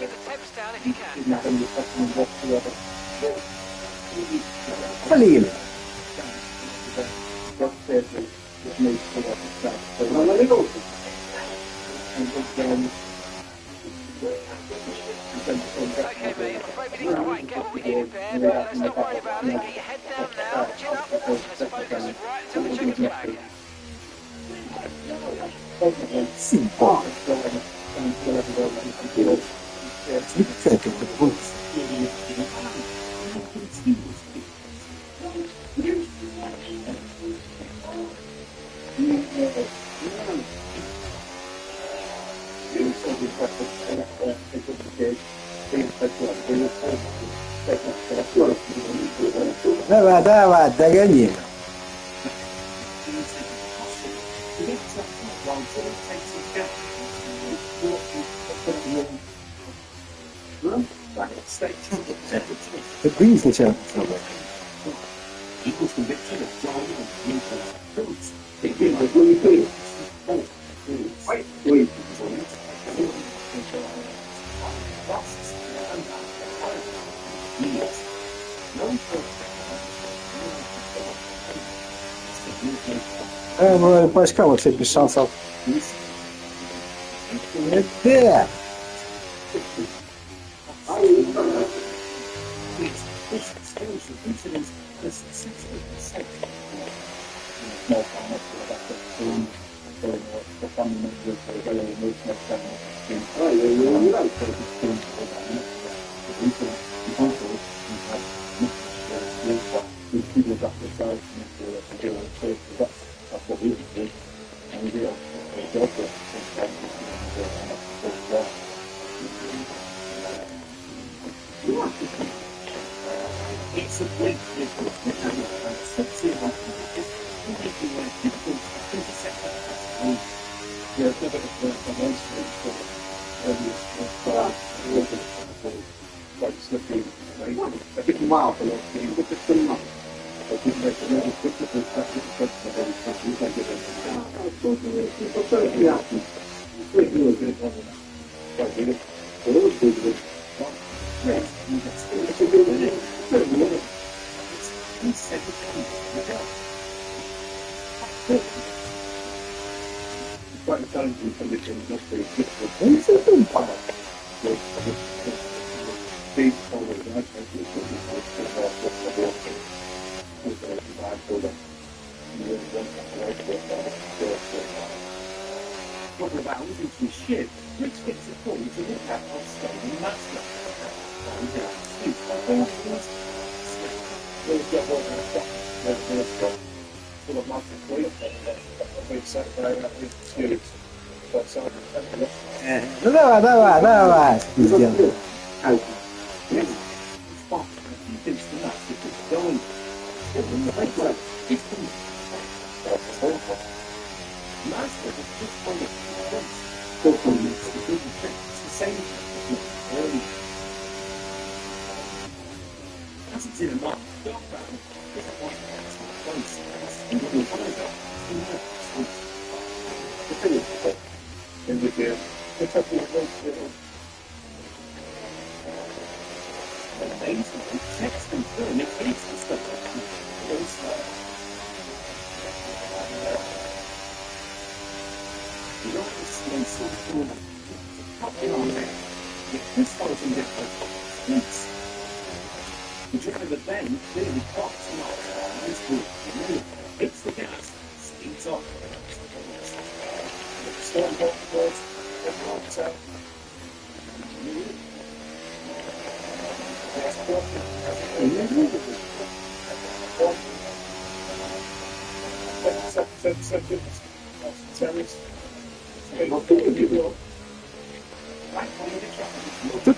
Vai lì. Okay, mate, I'm afraid we didn't quite get what we needed there, but let's not worry about it. Get your head down now, chin up, let's focus right until the checker's flag. Sì, poi. Perfetto, Давай, догони. Прыгни сначала. Пачка вообще без шансов. Да. Ну давай. Сделай.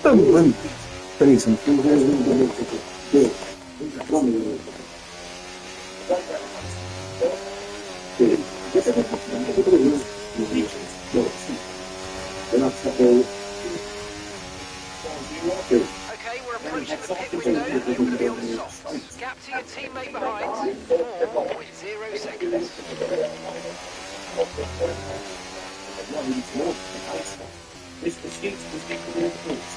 там, блин, рейсинг. Okay, we're approaching the pit window. You will be on softs. Gap to your teammate behind, 4.0 seconds. This pursuit was equally important.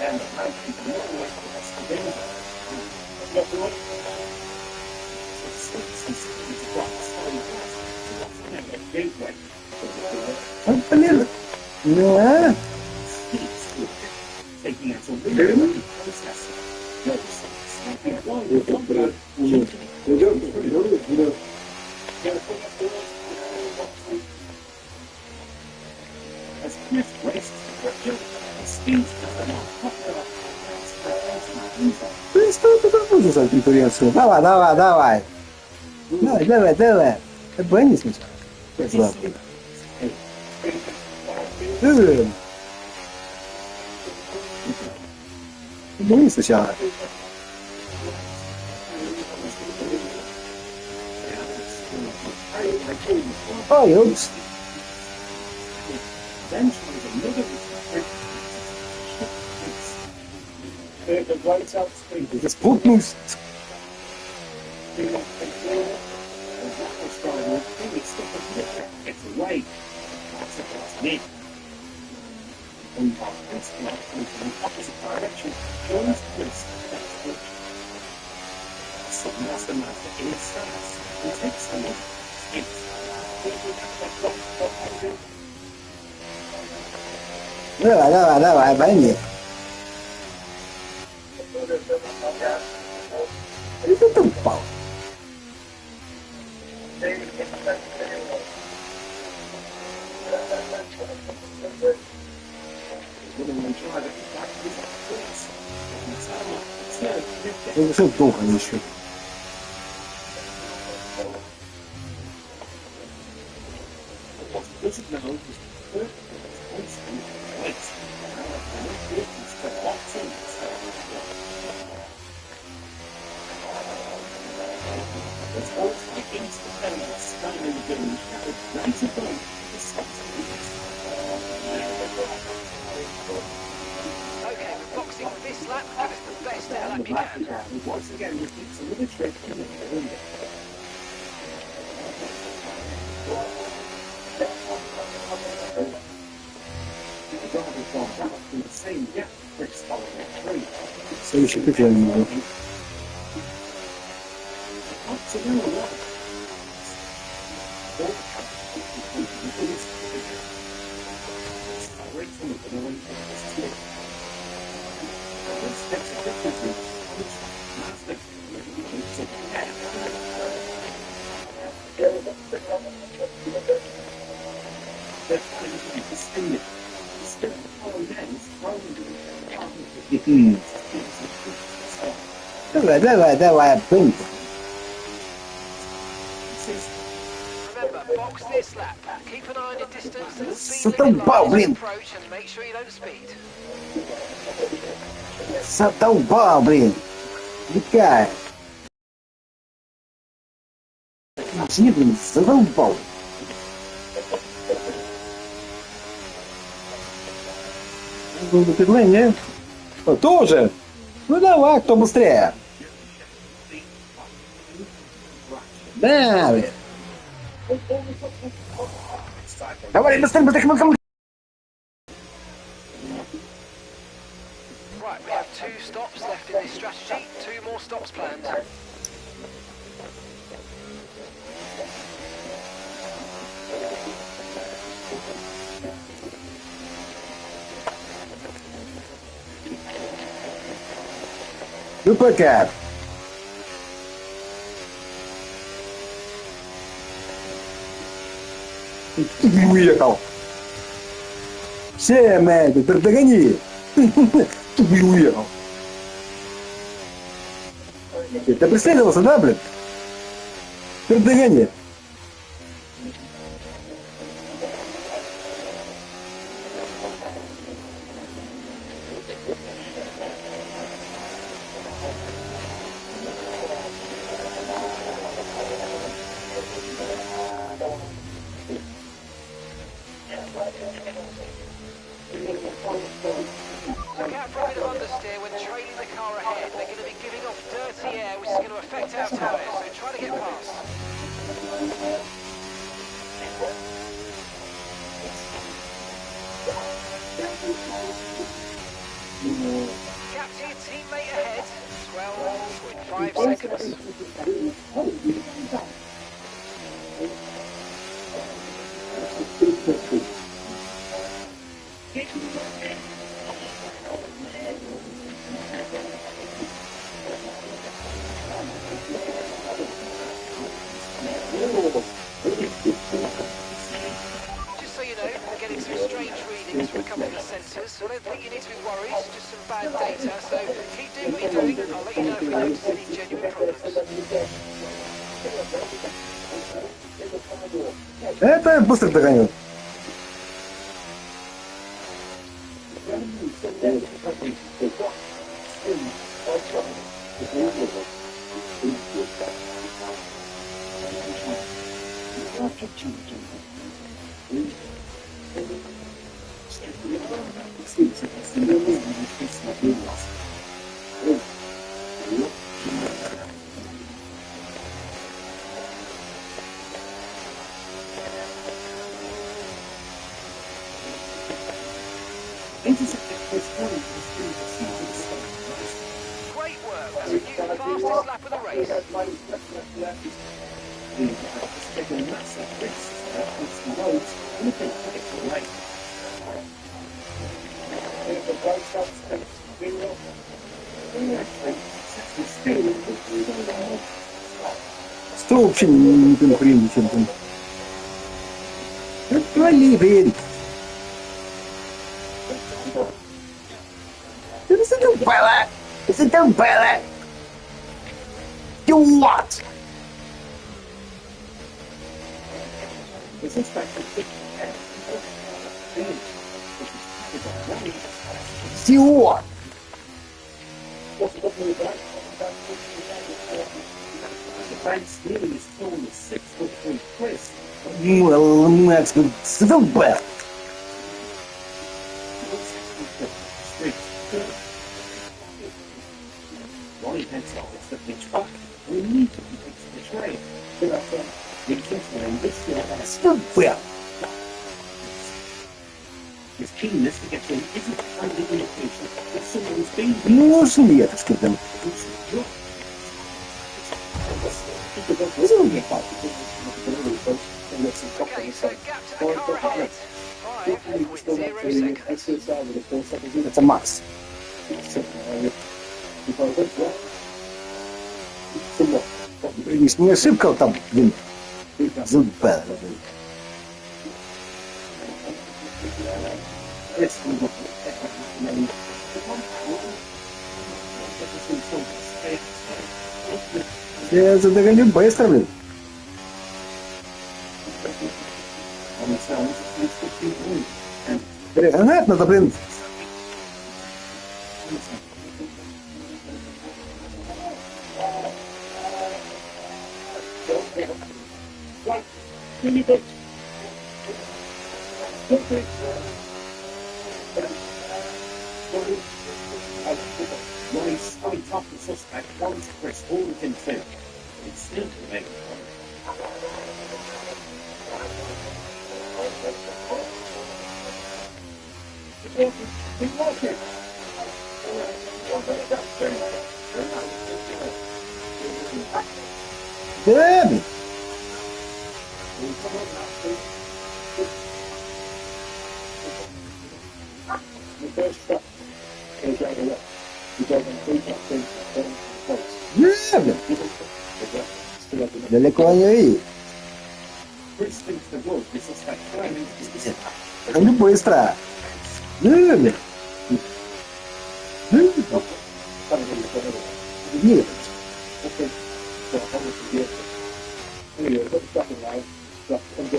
And the man is more or less together. Not the one. It's a rock, solid glass. It's a gateway. Блин. Да. Taking out a really process. As Cliff races the Virgil, he speeds to the Ну, что ты пропустил за конкуренцию? Давай, давай, давай. Давай, давай, давай. Обгони сначала. Слабо. Обгони сначала. Ой, упс. Я спутнусь. Давай, давай, давай, пойми. Это ты упал. Ну, что долго еще? Okay, we're boxing this lap. Give us the best lap you can. Once again, it's another trick in the window. Следующий пик я не могу. Давай, давай, давай, пынь. Remember, box this lap. Keep an eye on your distance and see Задолбал, блин. approach and make sure you don't speed. Задолбал, блин. Дикая. Извини, блин, задолбал. Был бы петление. О, тоже. Ну давай, кто быстрее. Да, блин. Давай, быстрее, быстрее, быстрее. Right, we have 2 stops left in this strategy. 2 more stops planned. Ну пока. Ты уехал. Все, Мэдди, догони. Ты уехал. Ты преследовался, да, блин? Ты догони. Gap to your teammate ahead, 12.5 seconds. Just so you know, we're getting some strange readings from a couple of the sensors, so I don't think you need to be worried, just some bad data, so keep doing what you're doing, I'll let you know if we notice any genuine problems. Это быстро догоню. Great work, that's a new fastest lap of the race. Что вообще не конкурентен? Вали, верь. It's a umbrella. It's an umbrella. You what? See what? Well, Max, it's the best. Stupid. His keenness to get to him isn't under indication that someone's been. Ну, смеется, что там. Okay, so gap to the car ahead, 5.0 seconds. Это Макс. Не ошибка там, блин. Зубы. Я задогоню быстро, блин. Гранат надо, блин. Damn! Далеко не видит. Ну быстро. Нет.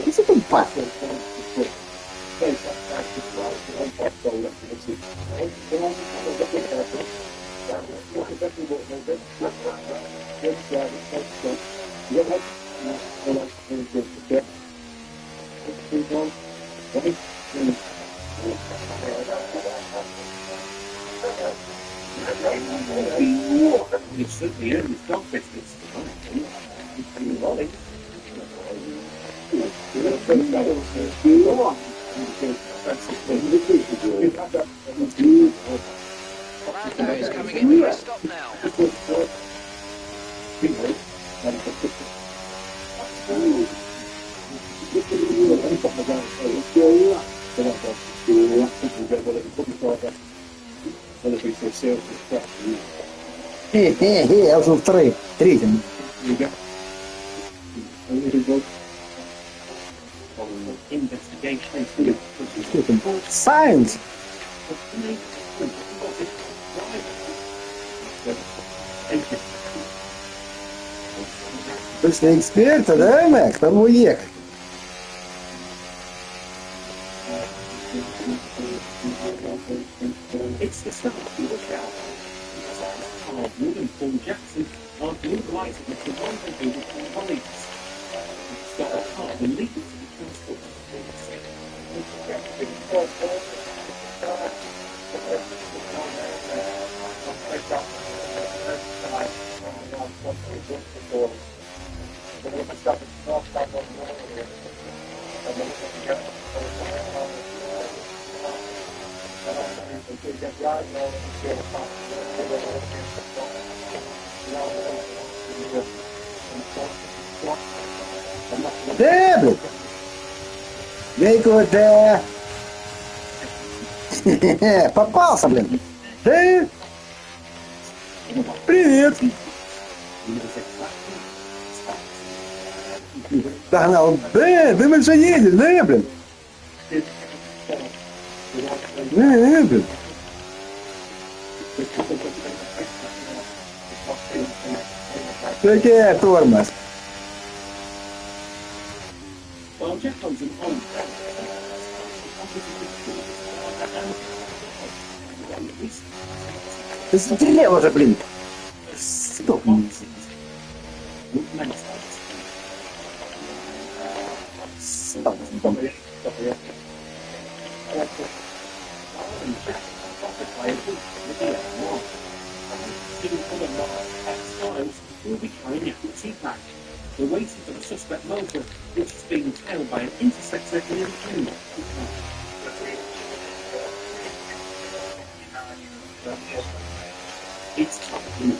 Isso é tão fácil. It's the only dog business. Lando is coming in for a stop now. Я уже третьем. Science! Пришли эксперты, да, Макс? Там уехать. It's the start of the lookout. Wood and Paul Jackson are brutalising the surviving over four colleagues. Stop a car and lead to the transport. Да, блин. Вейку, да. Попался, блин. Да. Привет. Догнал. Да, мы же едем, да, блин. Да, блин. Какая тормоз. Ты стрелял уже, блин. Стоп. Стоп. Will be carrying out the feedback. We're waiting for the suspect motor, which is being tailed by an interceptor near the end. It's top blue.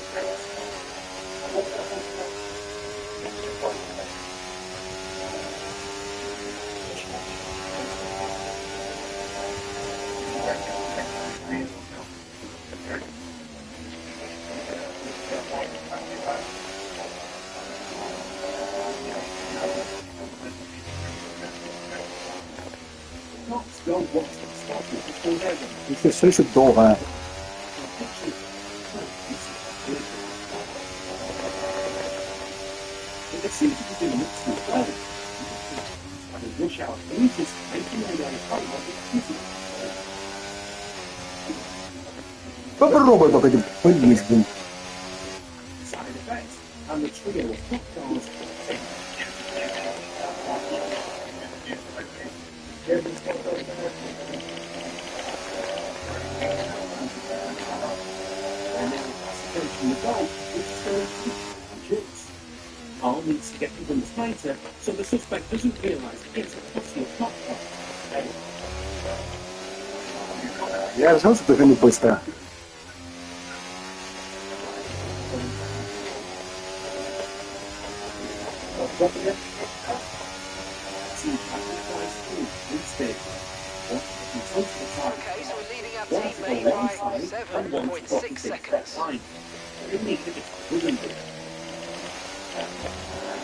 Еще все еще долго. Попробуй только полезть, блин. All needs to get even tighter so the suspect doesn't realise it's a possible plot. Я знал, что это не быстро. Okay, so we're leading our teammate by 7.6 seconds.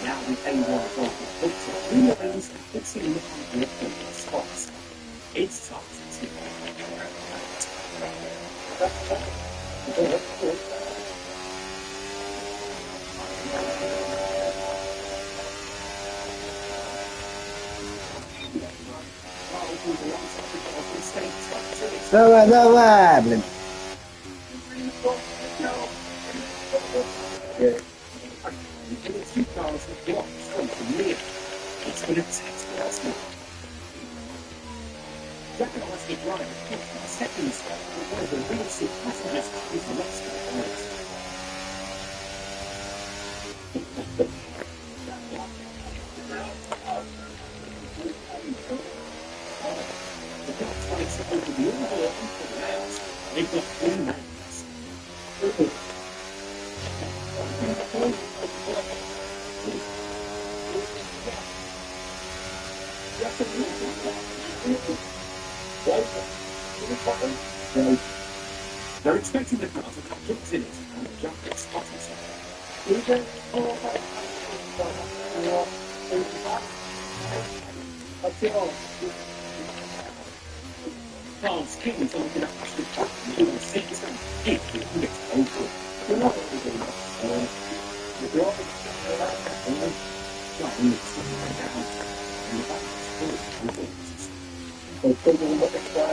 Now the A1 is over. It's realize it's in the spots. It's tough. Давай, давай, блин. It's going to test the last one. Recognize the driver in seconds, but one of the real sick passengers is the rest of the place. The They've got 3 men. They're expecting the car to come just in it and jump its spot Carl's kings are looking at us with back and doing the same thing. If we can get over it. We're not going to do that. If you're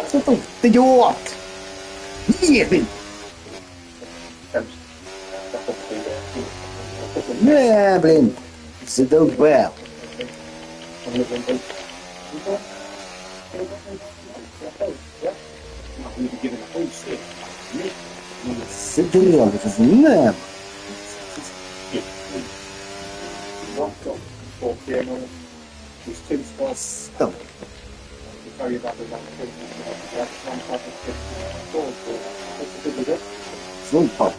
Что ты идиот? Ебень! Блин, задолбал. Задрал, знаю. Стоп. Звук пап.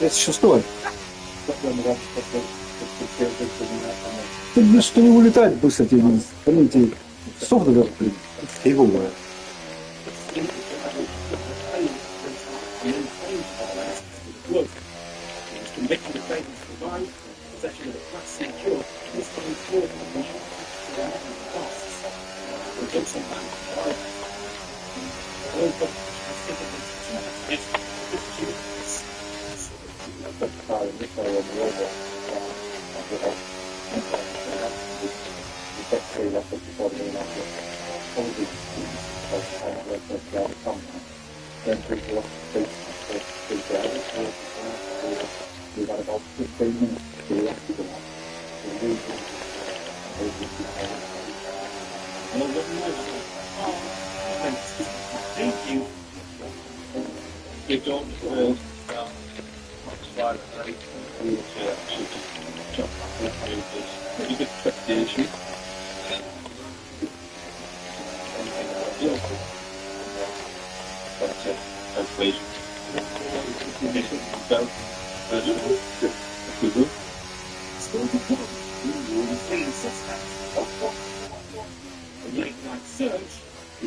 Это шестой. Ты что не улетает быстро тебе, блин, тебе софт фиговая.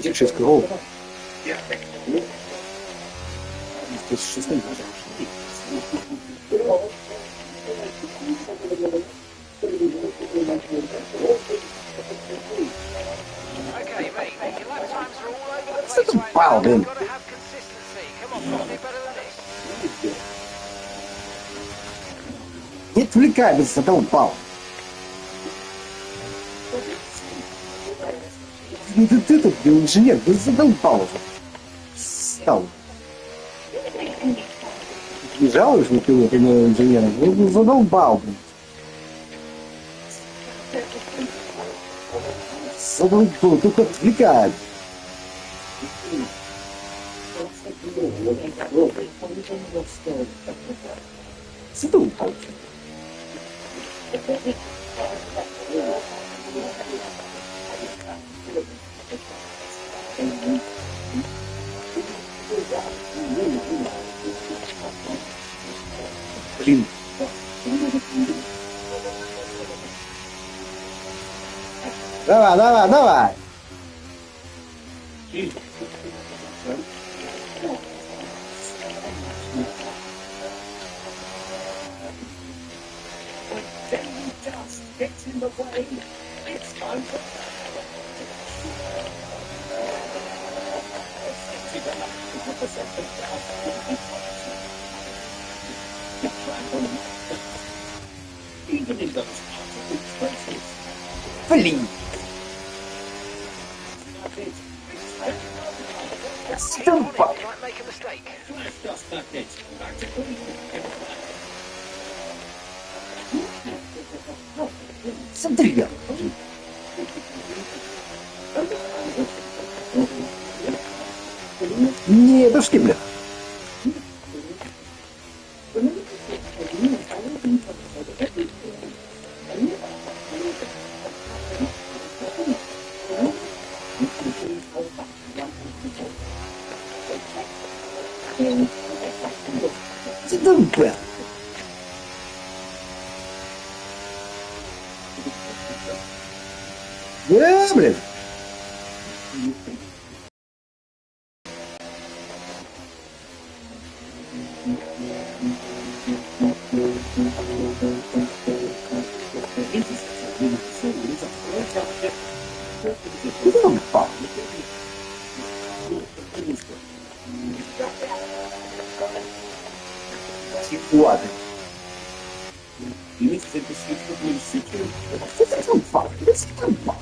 Сейчас кого? Здесь шестой. Okay, mate, your lap times are all over the Что place ты right пал, now. блин? You've got to have consistency. Come on, got to do better than this. Не отвлекай, блин, задолбал. Ты тут, инженер, ты задолбал уже. Стал. Не жалуешь на пилота, на инженера? Ну, задолбал, блин. Задолбал, только отвлекает. Задолбал. Блин. Давай, давай, давай. Блин. Задолбал. You might make a mistake. Смотри. Не, дошки, бля. Задолбал. Да, блин. Задолбал. Ладно. Задолбал. Задолбал.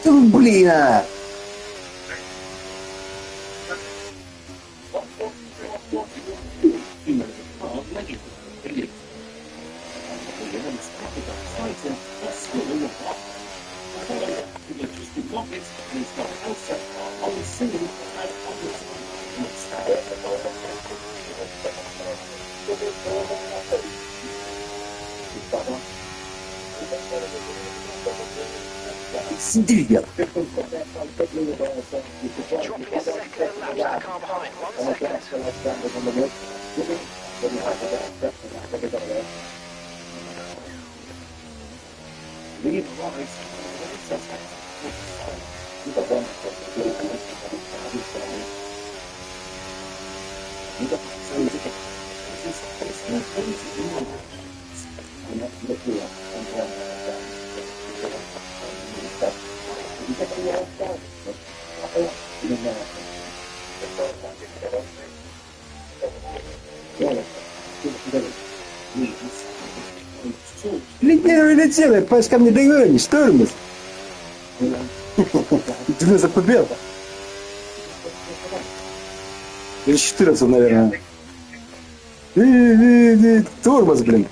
Блин, а! Сидел. Dropping a second and laps to the car behind. 1 second. Лидировали целое, пока мне договорились, тормоз. Ты нас побил. Или 14, наверное. Тормоз, блин.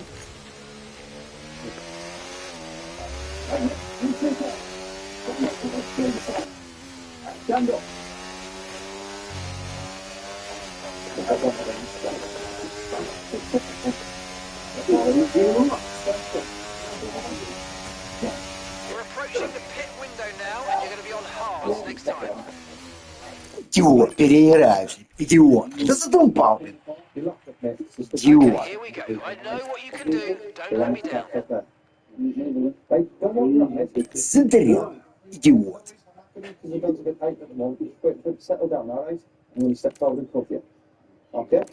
You're approaching the pit window now, and you're going to be on hards next time. Идиот, переиграешь. Идиот. Да задолбал, блин. Идиот. Here we go. I know what you can do. Don't let me down. Задрел. Идиот. Settle down, all right? I'm going to step forward and cuff you. Okay?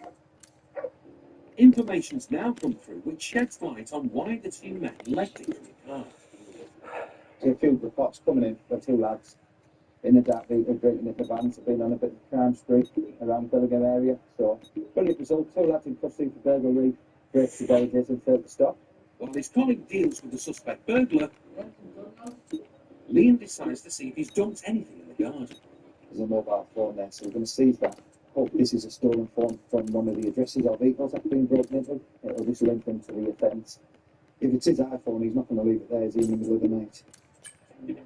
Information's now come through which sheds light on why the two men left it from the car. There's a few reports coming in. Got two lads in a dark vehicle drinking at the vans. Have been on a bit of a crime spree around Billingham area. So, brilliant result. Two lads in custody for burglary, breaks the barriers and failed to stop. While his colleague deals with the suspect burglar, Liam decides to see if he's dumped anything in the garden. There's a mobile phone there, so we're going to seize that. Hope this is a stolen phone from one of the addresses or vehicles that's been broken into. It'll just link them to the offence. If it's his iPhone, he's not going to leave it there, is he, in the middle of the night?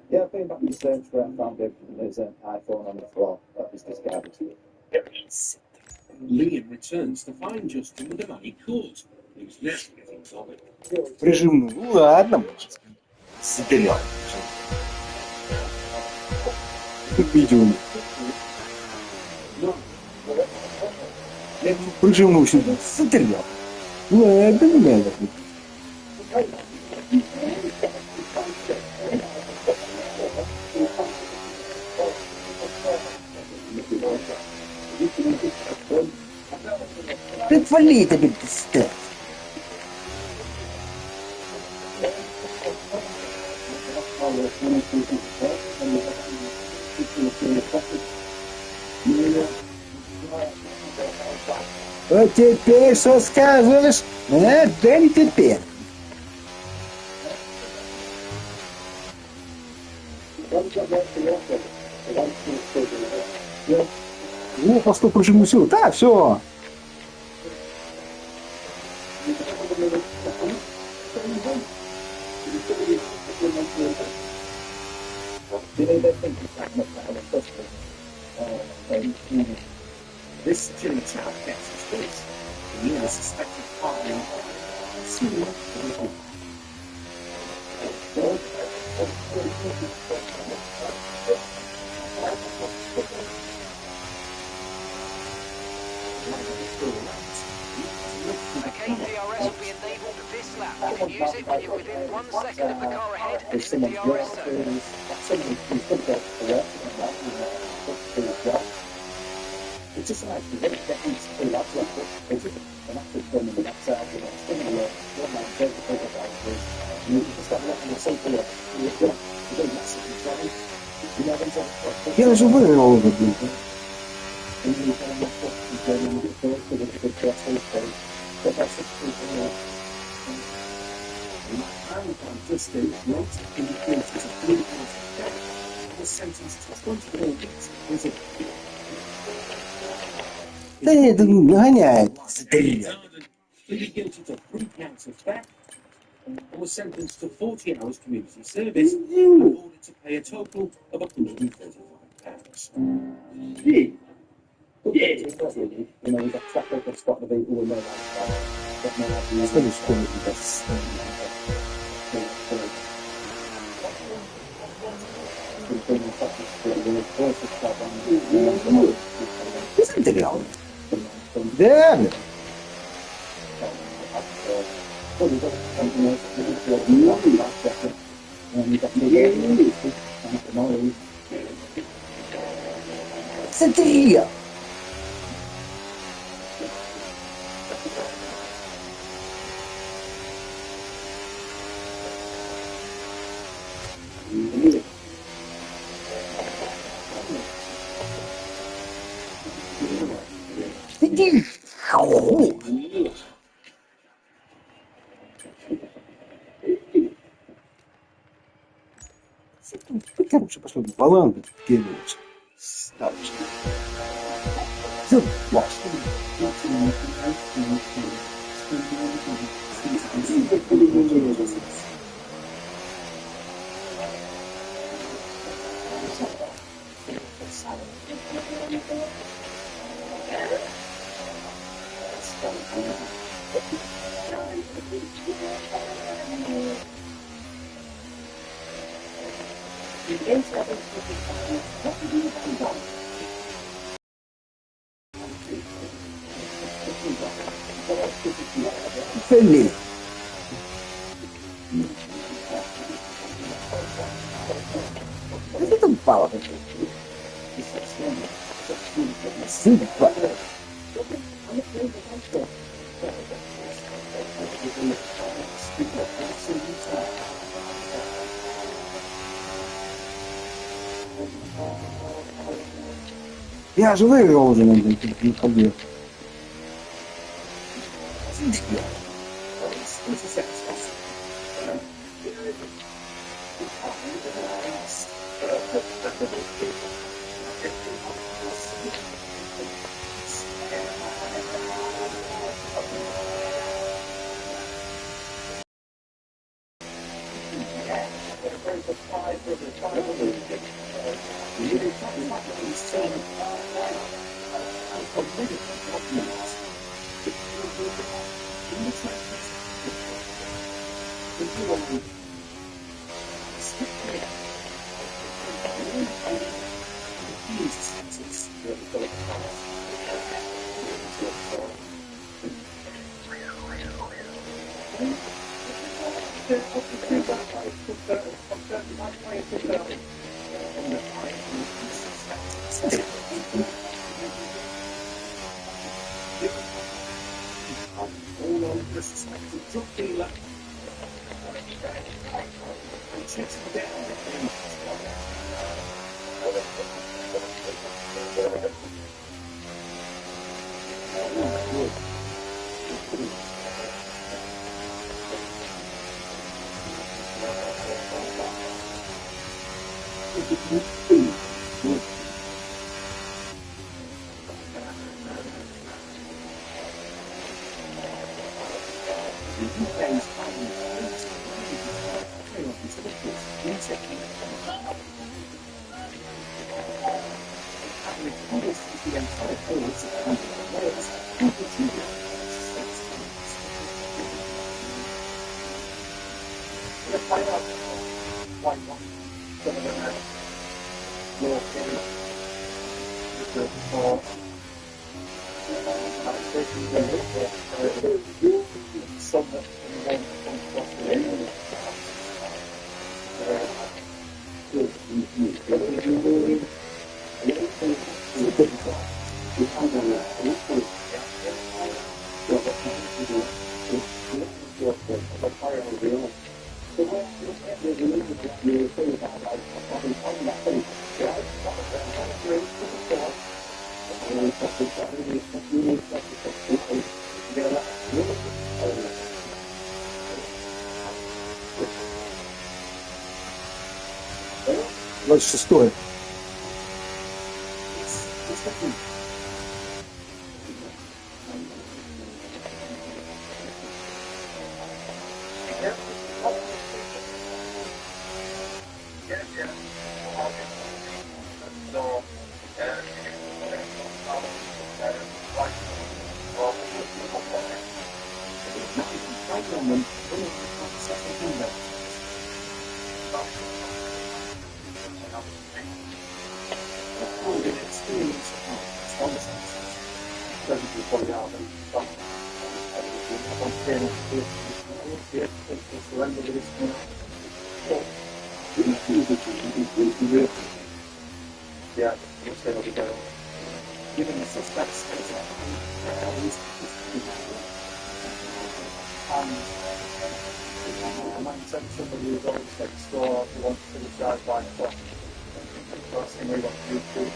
Yeah, I've been back to the same where I found him, and there's an iPhone on the floor that was discarded. Liam returns to find Justin with the man he caught, who's now getting solid. Прижимну. Ну ладно, может. Задрел. Видео. Я прижимну сюда. Задрел. Ладно, не надо. Отвали это, блин, пиздец. Вот теперь что скажешь? А, да не теперь. Ну, по 100 прожиму силу. Да, все. This chilling attack gets his voice. The suspected partner Okay, DRS will be enabled this lap. You can use it when you're within 1 second of the car ahead and in the DRS zone. It's just like you get these two laps left. It's just an active film in the backside of the next thing. One man takes the paper down, and you just have letting the simple look. You're doing massively trying. You know, things like Я уже выиграл уже, блин. Да нет, не гоняет. Pleaded guilty to 3 counts of theft and was sentenced to 40 hours community service and ordered to pay a total of £135. Yeah. You know, we've got track record spot the vehicle with no lights. Isn't it real? Damn. Смотри. Иди. Короче, пошел баланс кинуть. Ставочка. Все, Фели. Где там пала? Симпа. Я же выиграл уже на этом побег. 26-е. Yeah, which they will be going. Given the suspects I might send somebody who's always next door who wants to drive by the clock. First thing we want to do is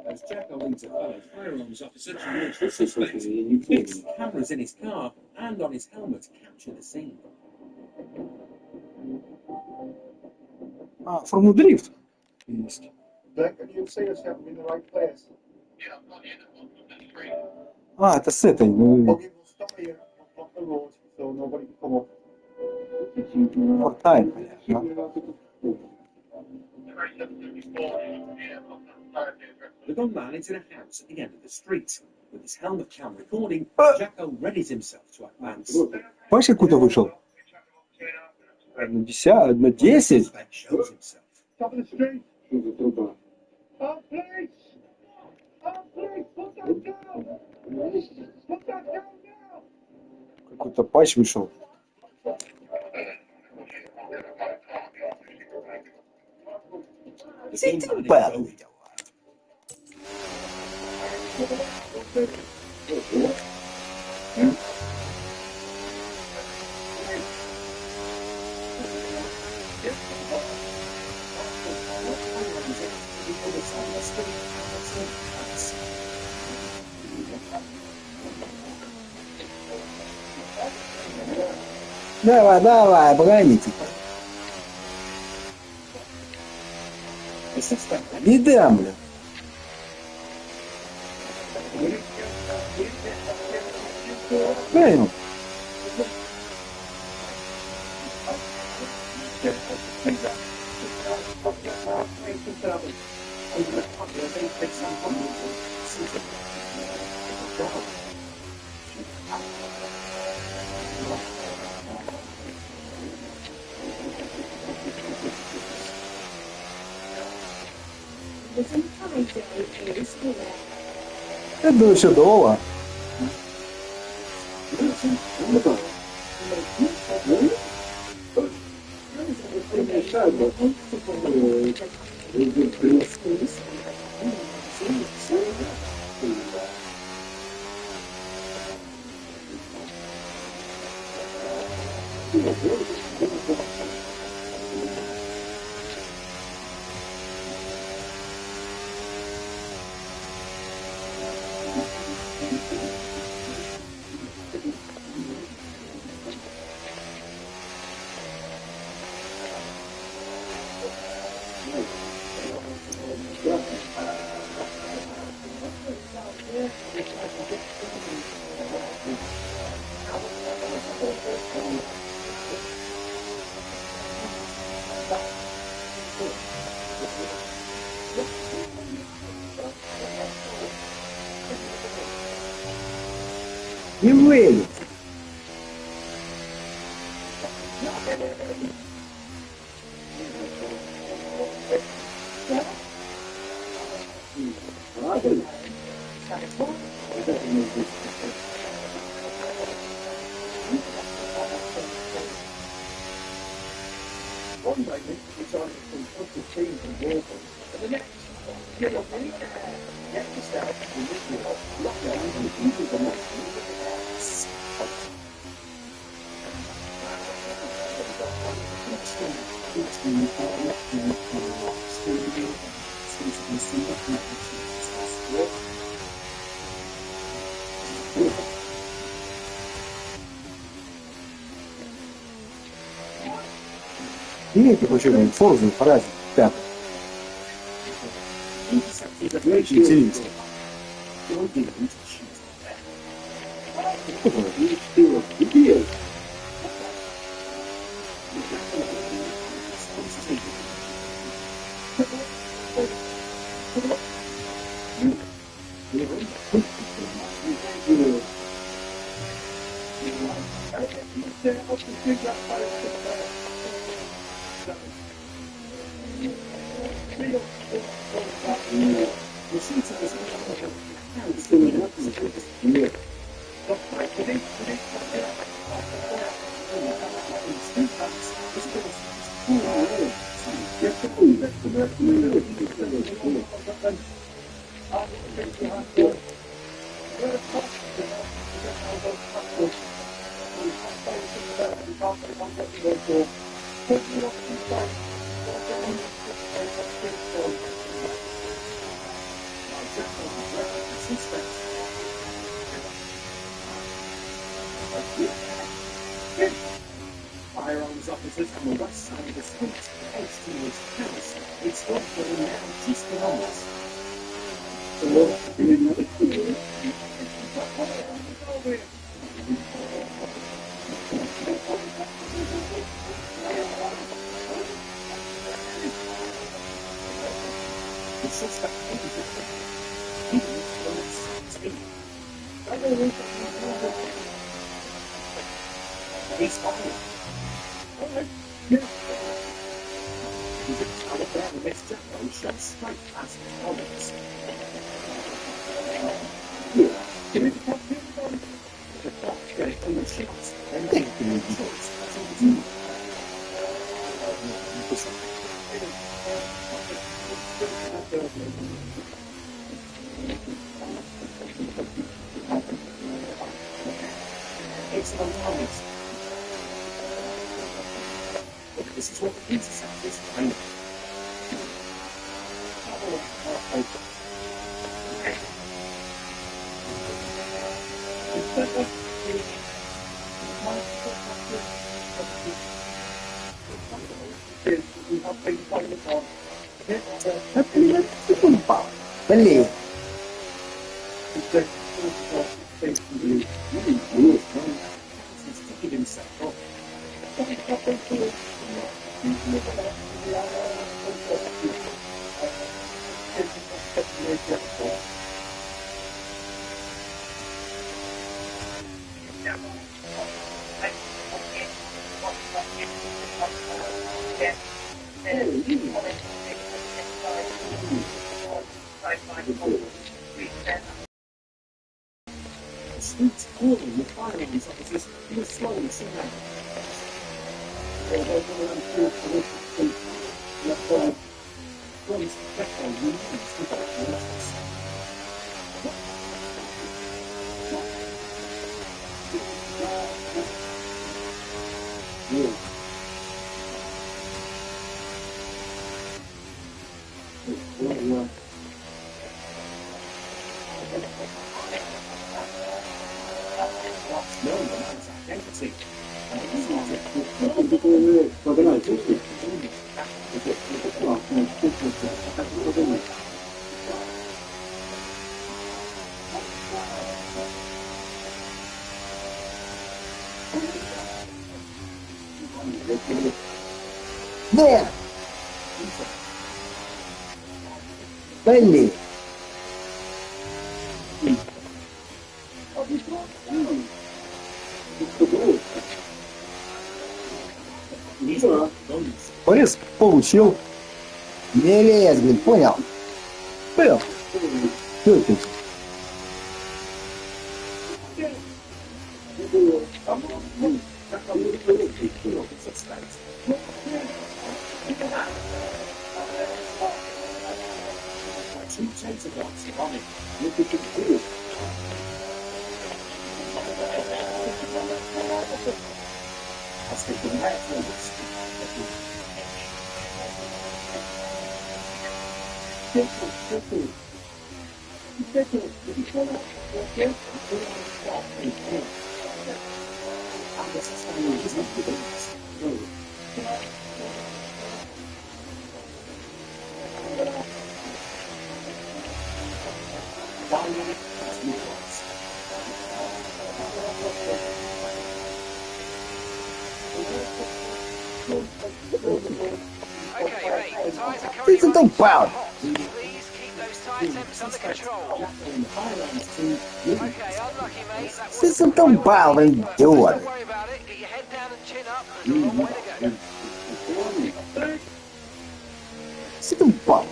As Jacko leads a fellow firearms officer towards the suspect, he fixed cameras in his car and on his helmet to capture the scene. А, форму дрифт есть. Can you see us in the right place? А, это с этой. Ну, Buggy will stop here, block the road, so nobody can come up. портай, понятно. The gunman is in a house at the end of the street. With his helmet cam recording, Jacko readies himself to advance. Помнишь, откуда вышел? На 10, на 10. Suspect shows himself. Top of the street. Труба. Oh, please! Oh, please! Put that down! Put that down now! Какой-то патч вышел. Давай, давай, погодите. Не дам, бля. Понял. Это еще долго. Не выйдет. Имейте почему Форзу Horizon 5. Интересно. Firearms officers on the west side of the street edged towards the house. Its door now just kilometers. The suspect he's fired. Shot straight past the comments. Give me the top here. The clock getting on the shots and taking the choice. Excellent comments. This is what the intercept is kind of. Блин. Streets calling the firearms officers in a slowly sound. Although they were unfortunate to let Bronze Echo remains without license. Known the man's identity, and he started There! Belly! Приз получил. Не лезь, блин, понял? Понял? Что ты? Ты задолбал! Ты задолбал, блин, идиот! Задолбал!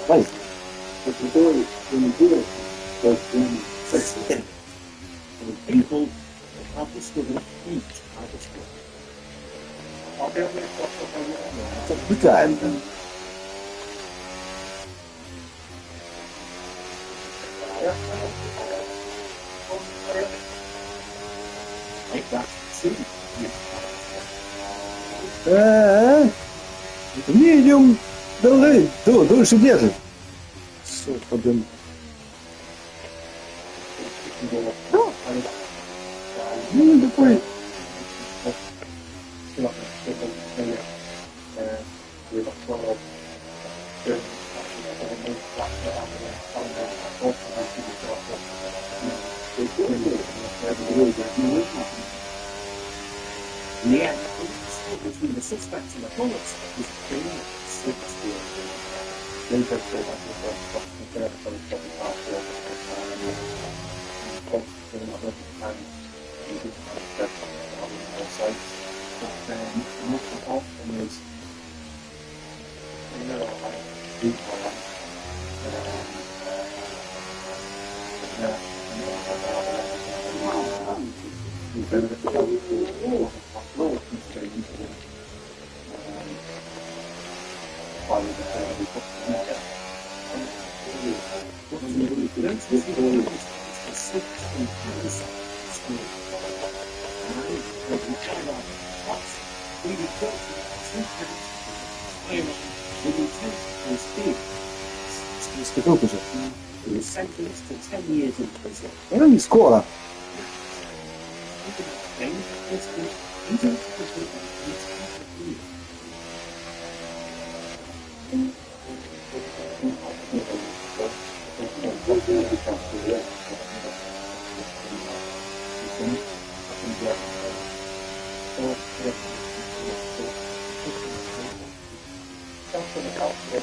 Ой. people have discovered heat at the school. Выкаем. Не идем дольше держит. Что, блин. Ну, такой. Yeah, between the suspects and the bullets was clean six Сколько же? He was sentenced to 10 years in prison. Ну, не скоро. Stop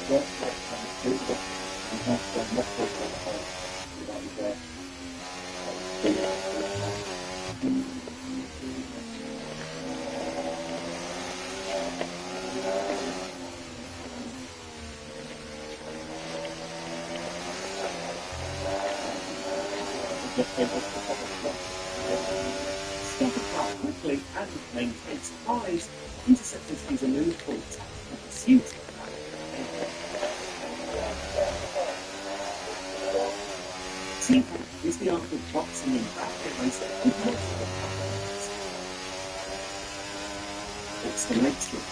the car quickly and maintains eyes. Interceptors use a move called tactical pursuit. T-Pack is the art of boxing in back areas with multiple components. It's the leg strip.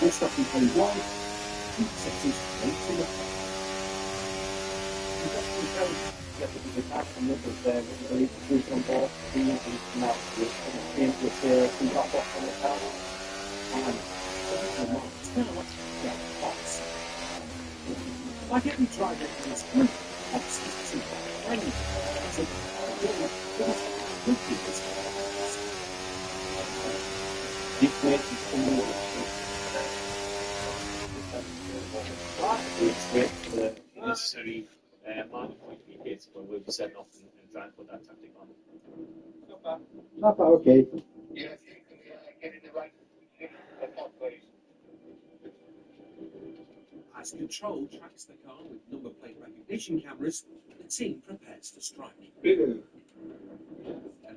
Full stop in K1. Interceptors wait to look. You have to be the captain with us there, with the police on board, the easy now, with the drop off on the car. And get box. Like every driver in this group, box is too friendly. So, This place is unbelievable. We expect the necessary amount of point we get when we'll be setting off and try and put that tactic on. Not bad, okay. As Control tracks the car with number plate recognition cameras, the team prepares to strike. And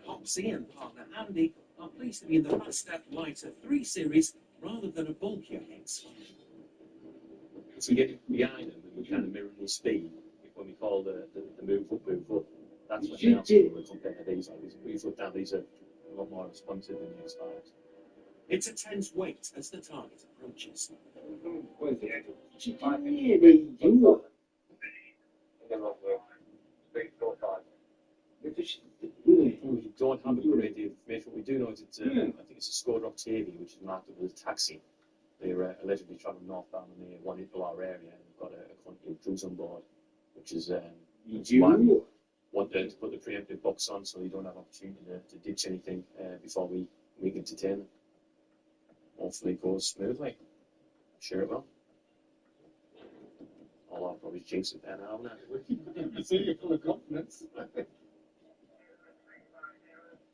Hopsy and partner Andy are pleased to be in the faster, lighter 3 Series rather than a bulkier X. So we get behind them and we kind of mirror the speed when we call the move up. That's when they also will compare to these. These look down, these are a lot more responsive than the X5s. It's a tense wait as the target approaches. We don't have a great deal of information. What we do know is it's, I think it's a Skoda Octavia, which is marked up as a taxi. They're allegedly travelling northbound in the one into our area, and we've got a quantity of drugs on board, which is why we want to put the preemptive box on so you don't have opportunity to ditch anything before we entertain them. Hopefully it goes smoothly. I'm sure it will. Although I'll probably jinx it there now, haven't I? You see, you're full of confidence.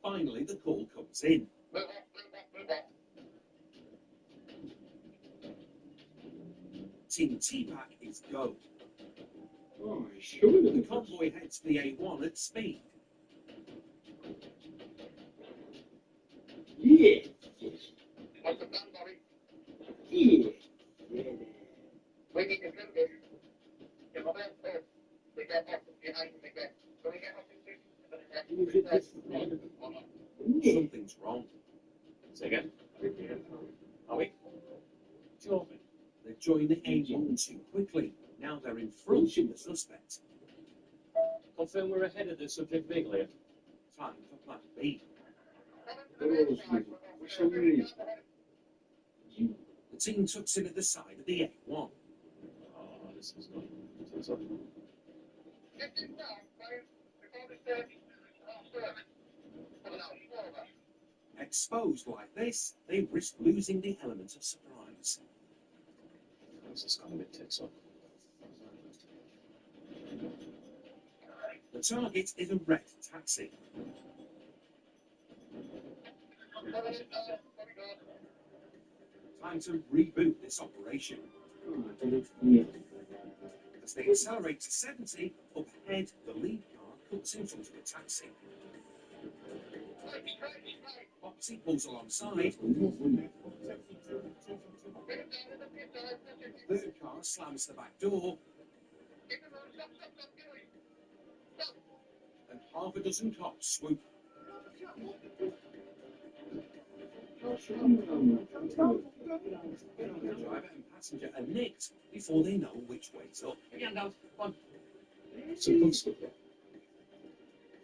Finally, the call comes in. Team T-Pack is go. Oh, sure. The convoy heads for the A1 at speed. Yeah. Yeah. Something's wrong. Say again. Are we? Sure. They've joined the A1 too quickly. Now they're in front of the suspect. Confirm we're ahead of the subject vehicle here. Time for plan B. The team tucks in at the side of the A1. Oh, this is not. Exposed like this, they risk losing the element of surprise. This is kind of a bit tense up. The target is a red taxi. Time to reboot this operation. As they accelerate to 70, up ahead, the lead car cuts in front of the taxi. Foxy pulls alongside. Third car slams the back door. And half a dozen cops swoop. The driver and passenger are nicked before they know which way's up.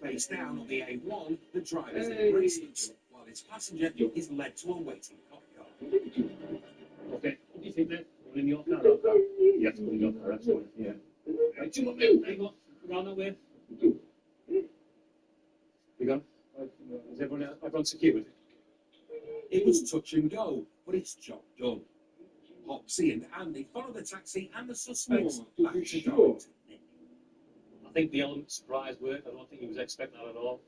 Face down on the A1, the driver's in bracelets, while his passenger is led to a waiting cop car. Okay, what do you think then? We're in your car, our car? Yes, we're in your car, absolutely. Yeah. Right, do you want me? Hang on. Round that way. You gone? Is everyone secured? It was touch and go, but it's job done. Popsy and Andy follow the taxi and the suspects back to sure. Darlington. I think the element of surprise worked. I don't think he was expecting that at all.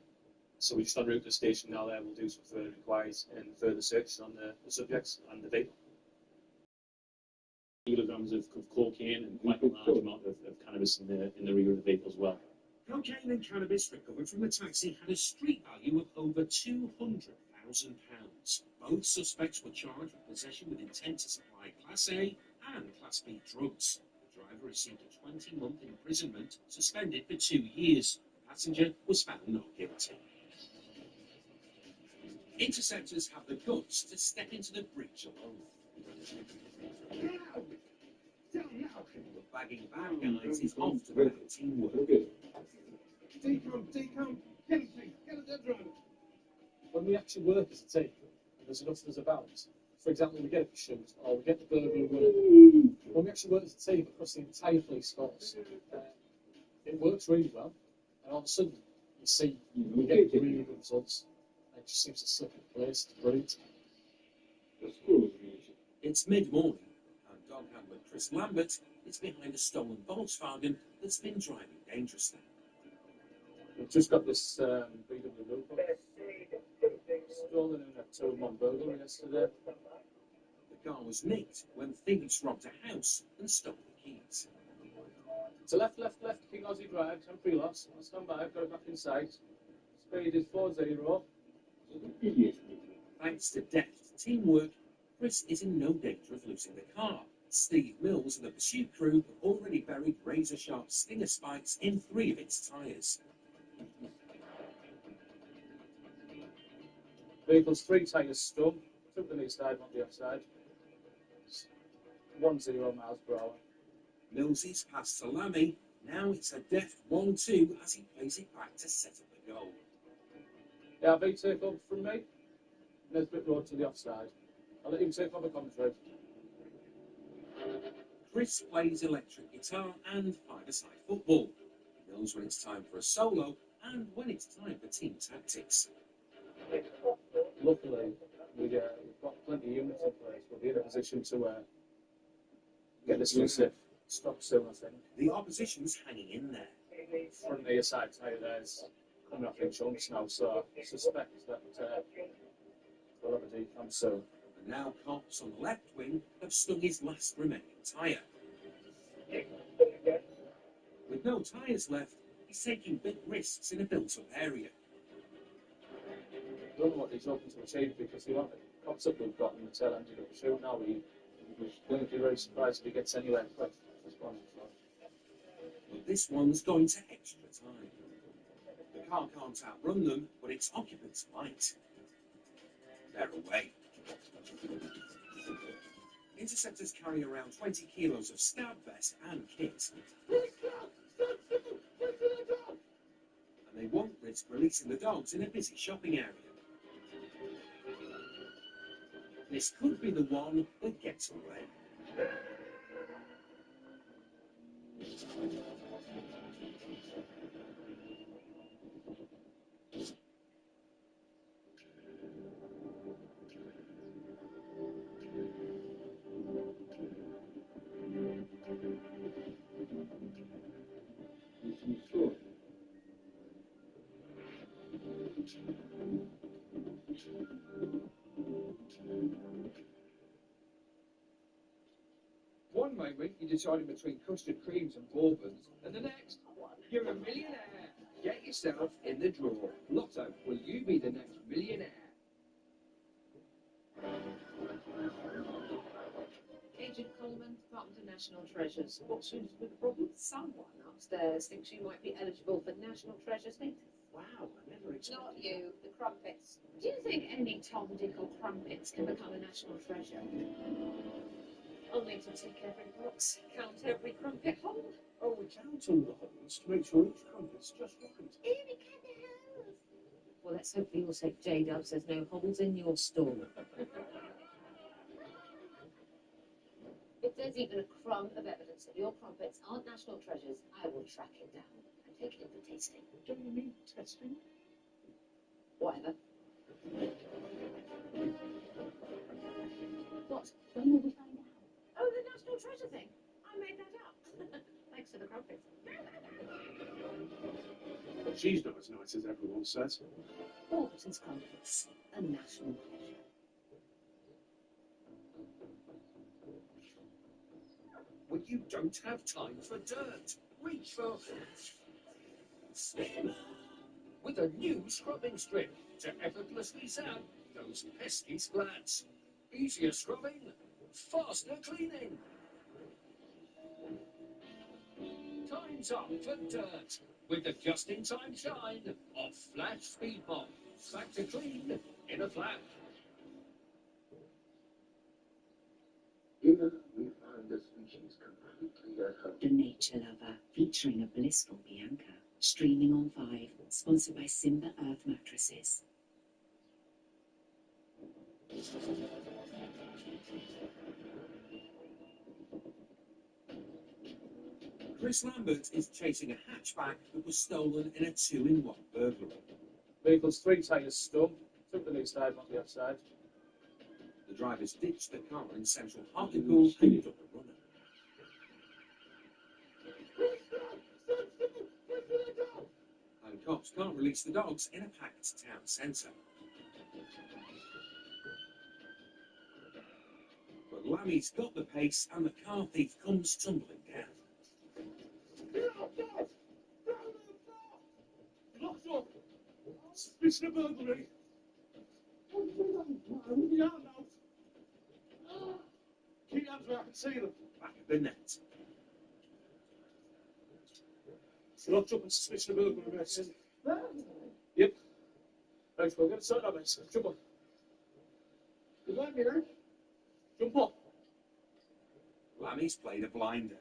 So we're just en route to the station now. There, we'll do some further inquiries and further searches on the subjects and the vehicle. Kilograms of cocaine and quite a large amount of cannabis in the rear of the vehicle as well. Cocaine and cannabis recovered from the taxi had a street value of over £200,000. Both suspects were charged with possession with intent to supply Class A and Class B drugs. The driver received a 20-month imprisonment, suspended for 2 years. The passenger was found not guilty. Interceptors have the guts to step into the breach alone. The bagging bad guys is often about teamwork. Decom, get it, dead driver. When we actually work as a team, and there's enough of us about, for example, we get a pursuit or we get the burglary running, when we actually work as a team across the entire police force, it works really well, and all of a sudden, you see, we get really good results, and it just seems to slip in place. It's brilliant. It's mid-morning, and dog handler Chris Lambert is behind a stolen Volkswagen that's been driving dangerously. We've just got this BMW local stolen in a 2-in-1 burglary yesterday. The car was nicked when thieves robbed a house and stole the keys. To left, King Aussie Drive, temporary loss. I'll stand by, I've got it back in sight. Speed is 40. Thanks to deft teamwork, Chris is in no danger of losing the car. Steve Mills and the pursuit crew have already buried razor-sharp stinger spikes in 3 of its tyres. Vehicle's 3 tyres stung. Took the knee side, not the offside. 10 miles per hour. Millsy's past Salami. Now it's a deft 1-2 as he plays it back to set up the goal. Yeah, V take over from me. Nesbitt Road to the offside. I'll let him take over commentary. Chris plays electric guitar and five-a-side football. He knows when it's time for a solo and when it's time for team tactics. Luckily, we've got plenty of units in place. We'll be in a position to get this to stop soon, I think. The opposition's hanging in there. Front rear side tyre there's coming off in chunks now, so I suspect that we'll have a decam soon. And now cops on the left wing have stung his last remaining tyre. With no tyres left, he's taking big risks in a built-up area. I don't know what he's hoping to achieve because the amount of concept we've got in the tail end of the show now, we're going to be very surprised if he gets anywhere quick. But this one's going to extra time. The car can't outrun them, but its occupants might. They're away. Interceptors carry around 20 kilos of stab vest and kit. And they won't risk releasing the dogs in a busy shopping area. This could be the one that gets away. One moment you're deciding between custard creams and bourbons, and the next, you're a millionaire. Get yourself in the draw. Lotto, will you be the next millionaire? Agent Coleman, Department of National Treasures. What seems to be the problem? Someone upstairs thinks you might be eligible for National Treasure status. Wow, I never expected. Not you, the crumpets. Do you think any Tom, Dick or crumpets can become a national treasure? Only to tick every box, count every crumpet hole. Oh, we count all the holes to make sure each crumpet's just right. Well, let's hope for your sake, J-Dubs, there's no holes in your store. If there's even a crumb of evidence that your crumpets aren't national treasures, I will track it down and take it in for tasting. Don't you need testing? Whatever. What? When will we find out? national treasure thing. I made that up. Thanks to the crumpets. But she's not as nice as everyone says. Warburton's Crumpets, a national pleasure. When you don't have time for dirt, reach for with a new scrubbing strip to effortlessly zap those pesky splats. Easier scrubbing, faster cleaning. Time's up for dirt with the just-in-time shine of Flash Speed Mop. Back to clean in a flash. Here we find a species completely at home. The Nature Lover, featuring a blissful Bianca. Streaming on 5, sponsored by Simba Earth Mattresses. Chris Lambert is chasing a hatchback that was stolen in a 2-in-1 burglary. Vehicle's 3 tyres stumped. Took the new side, not the outside. The drivers ditched the car in central Hartlepool and picked up a runner. And cops can't release the dogs in a packed town centre. But Lammy's got the pace and the car thief comes tumbling down. Locked up. Suspicion of burglary. The arm out. Keep your hands where I can see them. Back at the net. Locked up on suspicion of burglary, mate. Yep. Right, we'll get it sorted out, mate. Jump on. Good luck, mate. Jump on. Lammy's played a blinder.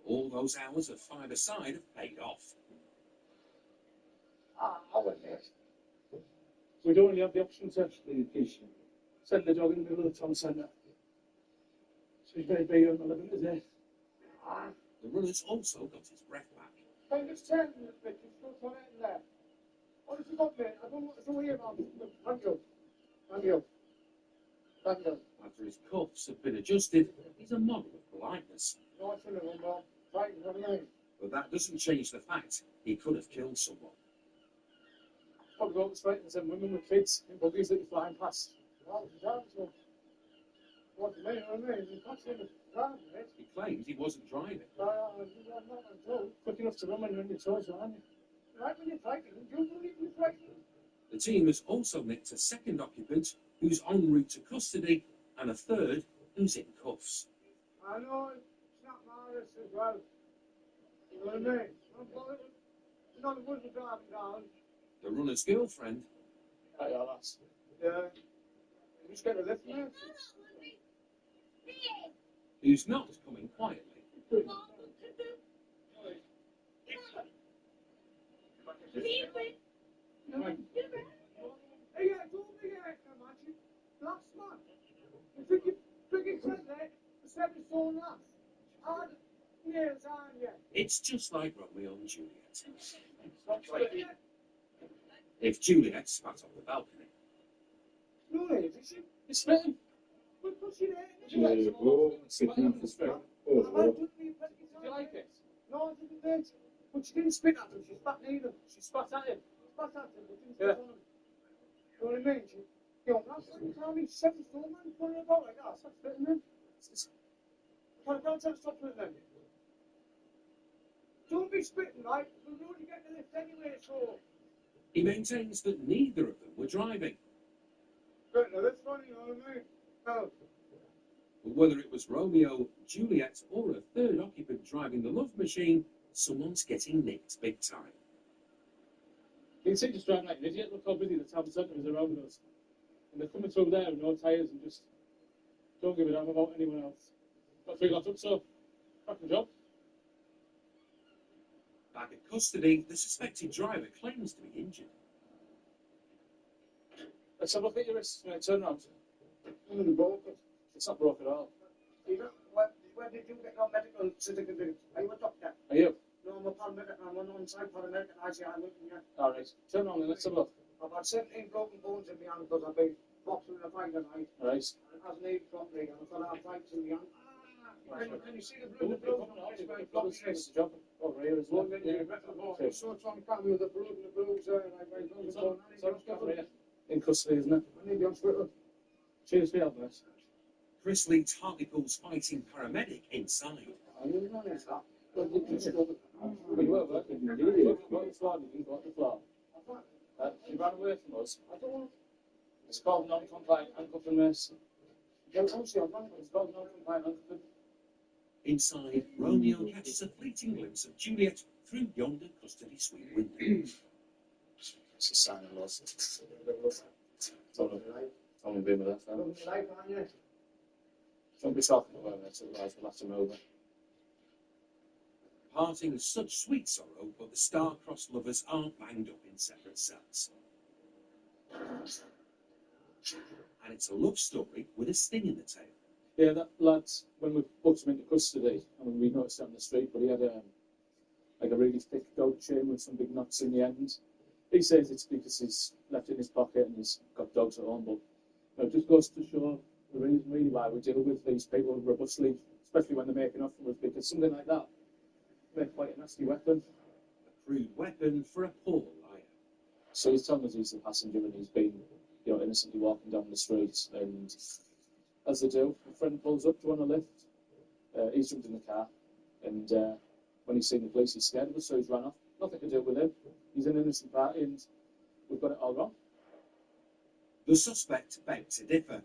All those hours of five-a-side have paid off. We don't really have the option to send the dog in the middle of the town centre. So he's very big on the living today. The runner's also got his breath back. Can you just turn the bit? You still got it in there. What have you got, mate? I don't hear about it. Thank you. Thank you. Thank you. After his cuffs have been adjusted, he's a model of politeness. No, it's in the room, Bob. Right, what do you mean? But that doesn't change the fact he could have killed someone. Probably go up the street and send women with kids in buggies that you're flying past. Well, it's down to what do you mean? What do you mean? You're passing the ground, mate. He claimed he wasn't driving. I'm not control. Quick enough to run when you're on your toes, aren't you? Right when you're fighting, do you believe you're fighting? The team has also nicked a second occupant who's en route to custody and a third who's in cuffs. I know it's not Morris as well. You know what I mean? I'm not a wooden driving down. The runner's girlfriend, Right, yeah, lads. Yeah. You just get a lift, mate. who's not coming quietly. Hey, yeah, don't be imagine. Last man. You think you're big friendly? The 7 stone lass. Hard nails, aren't you? It's just like Romeo and Juliet. Yeah. If Juliet spat off the balcony, No, is she? It's spitting. We're pushing it. Yeah, oh, sitting up the spec. Oh, Did you like it? No, I didn't think. But she didn't spit at him. She spat neither. She spat at him. Spat at him, but didn't spit on him. You know what I mean? That's what you tell me. 7 stone man putting about like that. That's spitting him. Can't tell stop it then. Don't be spitting, right? We'll only get the lift anyway, so. he maintains that neither of them were driving. But no, that's funny, you know what I mean? Oh. But whether it was Romeo, Juliet, or a third occupant driving the love machine, someone's getting nicked big time. You can see just driving like an idiot. Look how busy the town centre is around us. And they're coming through there with no tyres and just don't give a damn about anyone else. Got 3 locked up, so cracking job. Back at custody, the suspected driver claims to be injured. Let's have a look at your wrists, mate. Turn around. Broken. It's not broke at all. Where did you get your medical certificate? Are you a doctor? Are you? No, I'm a paramedic. I'm an on-site paramedic and I say I'm looking at. Alright. Turn around and let's have a look. I've had 17 broken bones in my hand because I've been boxing in a fight tonight. Right. And it hasn't healed properly. And I've got arthritis in my hand. Can you see the blue it's the job over here as well. So it's on camera, the blood and the blues there. In custody, isn't it? I need you on Twitter. Cheers for your help, mate. Chris Leeds Hartlepool's fighting paramedic inside. But you were working. You didn't go to the floor. You didn't go to the floor. You ran away from us. It's called non-compliant handcuffing, mate. It's called non-compliant handcuffing. Inside, Romeo catches a fleeting glimpse of Juliet through yonder custody suite window. It's a sign of loss. Tommy been with us. Don't be talking about it, otherwise we'll have to move it. Parting with such sweet sorrow, but the star-crossed lovers are banged up in separate cells. And it's a love story with a sting in the tail. Yeah, that lad, when we put him into custody, I mean, we noticed it on the street, but he had like a really thick dog chain with some big knots in the end. He says it's because he's left it in his pocket and he's got dogs at home, but it just goes to show the reason really why we deal with these people robustly, especially when they're making off from us, because something like that makes quite a nasty weapon. A crude weapon for a poor liar. So he's telling us he's the passenger and he's been, innocently walking down the street, and as they do, a friend pulls up to want a lift. He's jumped in the car, and when he's seen the police, he's scared of us, so he's run off. Nothing to do with him. He's an innocent party, and we've got it all wrong. The suspect begged to differ.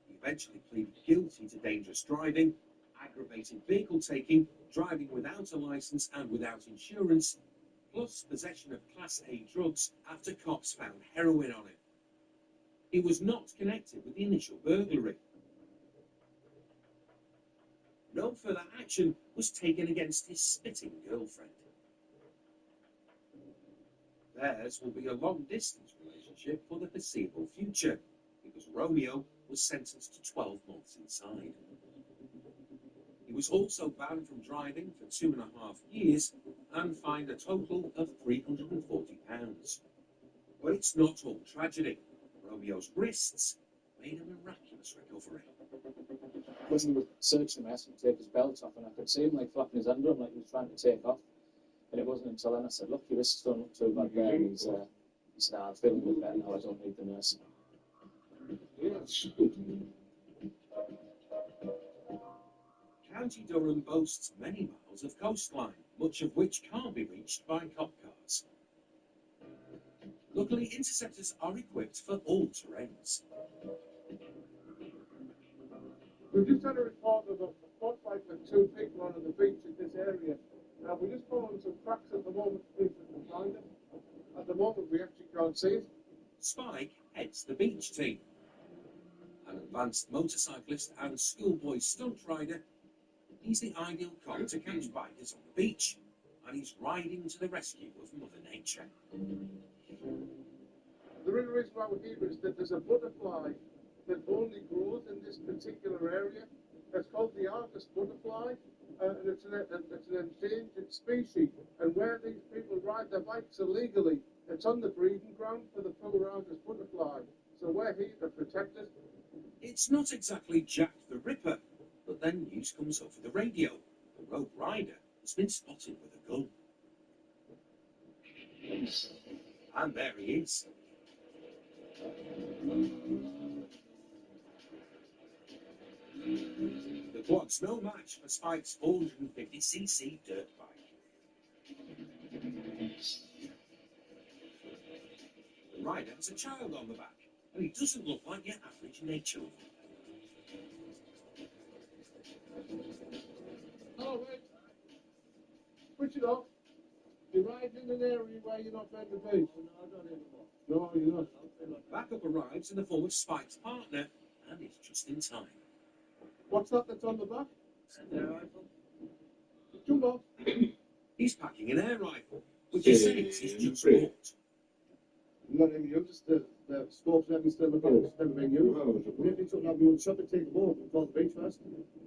He eventually pleaded guilty to dangerous driving, aggravated vehicle taking, driving without a licence and without insurance, plus possession of Class A drugs after cops found heroin on him. He was not connected with the initial burglary. No further action was taken against his spitting girlfriend. Theirs will be a long-distance relationship for the foreseeable future, because Romeo was sentenced to 12 months inside. He was also banned from driving for 2.5 years and fined a total of £340. But it's not all tragedy. Romeo's wrists made a miraculous recovery. When we were searching him, I asked him to take his belt off, and I could see him like flapping his under him like he was trying to take off. And it wasn't until then I said, look, your wrists don't look too bad there. And he said, I'm feeling a bit better now, I don't need the nurse. County Durham boasts many miles of coastline, much of which can't be reached by cop cars. Luckily, interceptors are equipped for all terrains. We've just had a report of a spotlight with 2 people on the beach in this area. Now, we're just following some tracks at the moment to see if we can find it. At the moment, we actually can't see it. Spike heads the beach team. An advanced motorcyclist and schoolboy stunt rider, he's the ideal cop to catch bikers on the beach, and he's riding to the rescue of Mother Nature. The real reason why we're here is that there's a butterfly that only grows in this particular area. It's called the Argus butterfly, and it's an endangered species. And where these people ride their bikes illegally, it's on the breeding ground for the poor Argus butterfly. So we're here to protect it. It's not exactly Jack the Ripper, but then news comes over the radio. The rogue rider has been spotted with a gun. And there he is. The quad's no match for Spike's 450cc dirt bike. The rider has a child on the back, and he doesn't look like your average nature lover. Oh, wait. Switch it off. You're riding in an area where you're not meant to be. No, you're not. Backup arrives in the form of Spike's partner, and it's just in time. What's that that's on the back? Jump off. He's packing an air rifle, which he says he's just bought. Not even used, the scopes and everything still in the box, never been used. We if you took that, we would shop it, take the boat, and call the beach first.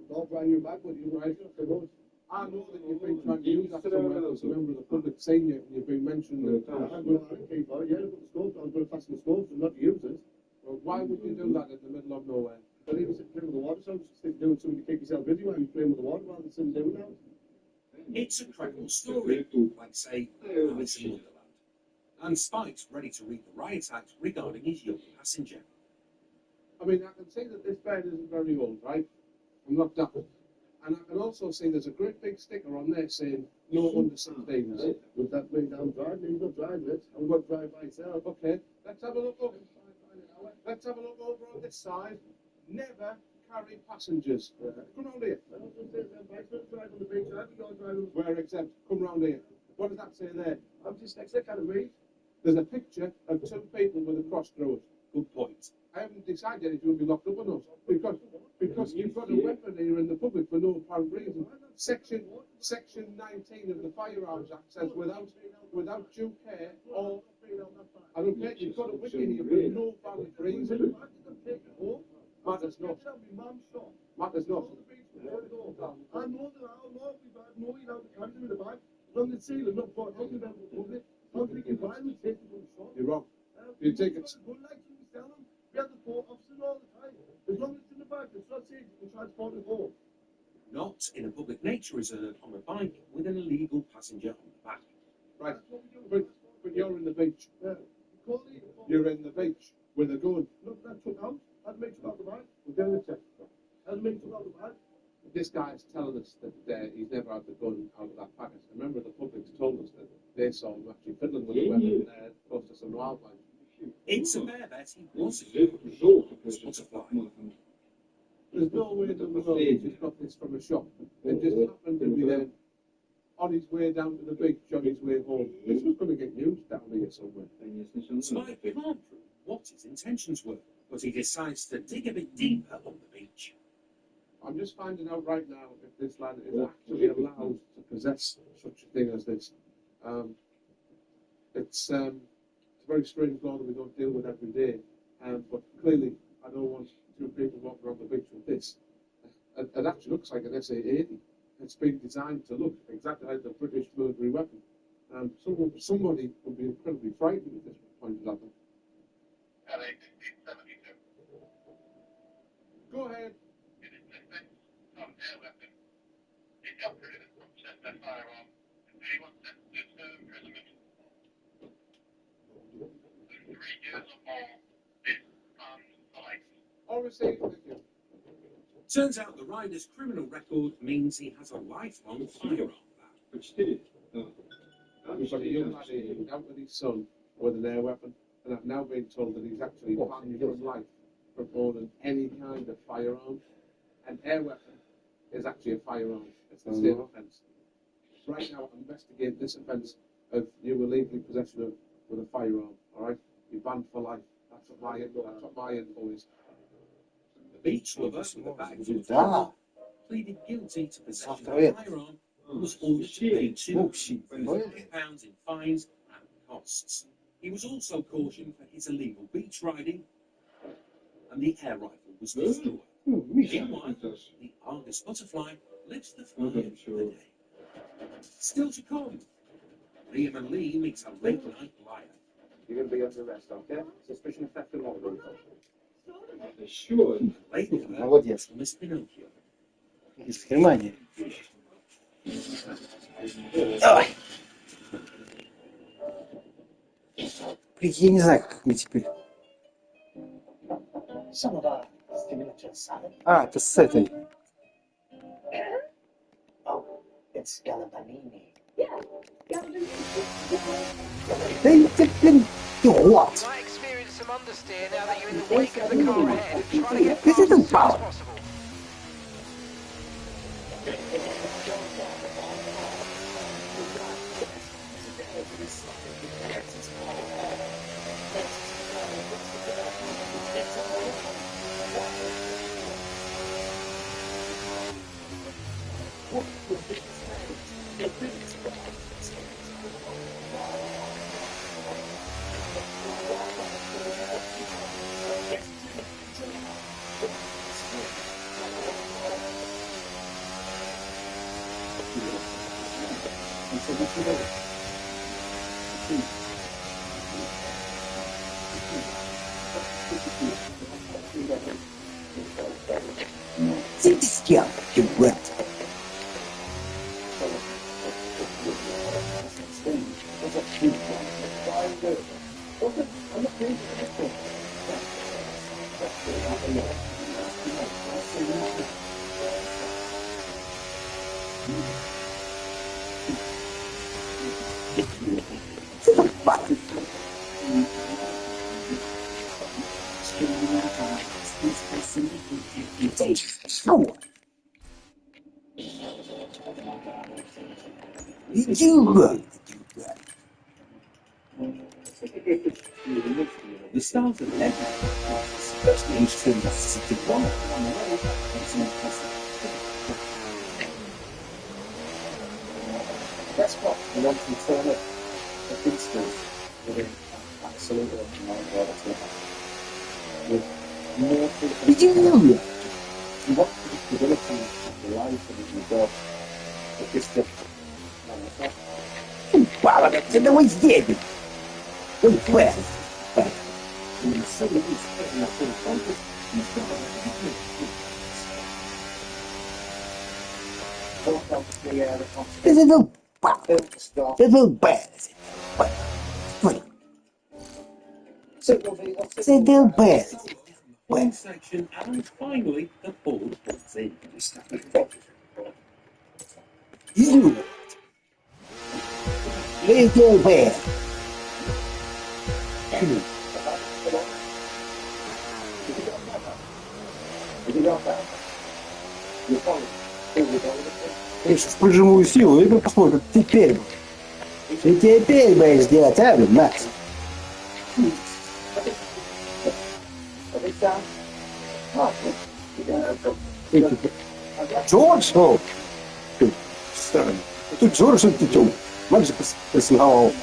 All brand new bag, but you right off the boat. I know that you've been trying to use that somewhere else. Remember the public saying you, and you've been mentioning it. I'm going to keep on, yeah, to put the scopes on, I'm going to fasten the scopes and not use it. Well, why would you do that in the middle of nowhere? But he was playing with the water, so just doing something to keep yourself busy while you're playing with the water rather than sitting down now. It's a credible story, like, say, Alice in Wonderland. And Spike's ready to read the riot act regarding his young passenger. I mean, I can see that this bed isn't very old, right? I'm not that. And I can also see there's a great big sticker on there saying no under 16s. Would that mean I'm driving? He's not driving it. I'm going to drive by myself. Okay, let's have a look over. Let's have a look over on this side. Never carry passengers. Come round here. We're exempt. Come round here. What does that say there? I'm dyslexic, I can't read. There's a picture of two people with a cross through it. Good point. I haven't decided if you'll be locked up or not. Because you've got a weapon here in the public for no apparent reason. Section 19 of the Firearms Act says without due care or I don't care, you've got a weapon here for no valid reason. Matters not. Matters not. I know that I'll not be bad. No, you know, the country with the bag. As long as it's sealed, not for talking about the public. How can we get violence? You're wrong. You take it. We have the port officers all the time. As long as it's in the bag, it's not safe, you can transport it home. Not in a public nature reserve on a bike with an illegal passenger on the back. Right, but you're in the beach. You're in the beach with a gun. Look, that took out. Hasn't been took out the bag. We're going to check. Hasn't been took out the bag. This guy's telling us that he's never had the gun out of that packet. Remember, the public's told us that they saw him actually fiddling with the weapon close to some wildlife. It's a fair bet he was a butterfly. There's no way that the world just got this from a shop. It just happened to be then on his way down to the beach, on his way home. This was going to get used down here somewhere. Spike can't prove what his intentions were, but he decides to dig a bit deeper on the beach. I'm just finding out right now if this lad is actually allowed to possess such a thing as this. It's a very strange law that we don't deal with every day, but clearly I don't want two people walking around the beach with this. It actually looks like an SA-80. It's been designed to look exactly like the British military weapon. Somebody would be incredibly frightened if this was pointed at them. Go ahead. Turns out the rider's criminal record means he has a lifelong firearm ban. Which did. We've got a young lad here who's out with his son with an air weapon, and I've now been told that he's actually banned from life from owning any kind of firearm. An air weapon is actually a firearm. It's the same offence. Right now, I'm investigating this offence of you illegally possession of with a firearm. All right, you're banned for life. That's what my info is. The beach lover with a bag full of trouble pleaded guilty to possession of a firearm and was ordered to pay £250 in fines and costs. He was also cautioned for his illegal beach riding, and the air rifle was destroyed. Meanwhile, the Argus butterfly lives the fire of the day. Still to come, Liam and Lee meet a late-night liar. You're going to be under arrest, okay? Suspicion of theft and robbery. Sure. Later, Молодец. Miss Pinocchio. Из Германии. Давай. Блин, я не знаю, как мне теперь. А, это с этой. It's Galabanini. Да и ты, блин, what? Might experience some understeer now that you're in the wake of the car ahead. Try to get This past isn't as soon as bad. possible. The stars of heaven, especially interesting that's to one on the way. That's what I want to turn up the principles within absolutely reality. With more people. You want predictability of the life and your job. But this stuff. Wow, that's the way dead. Well. This is a wow. This is bad. This is bad. One section, and finally the ball was in. You. Little bad. Я сейчас прижиму силу и посмотрим, теперь. И теперь будешь делать, а, Макс? Джордж? О! Тут Джордж, ты чё? Макс посмехал.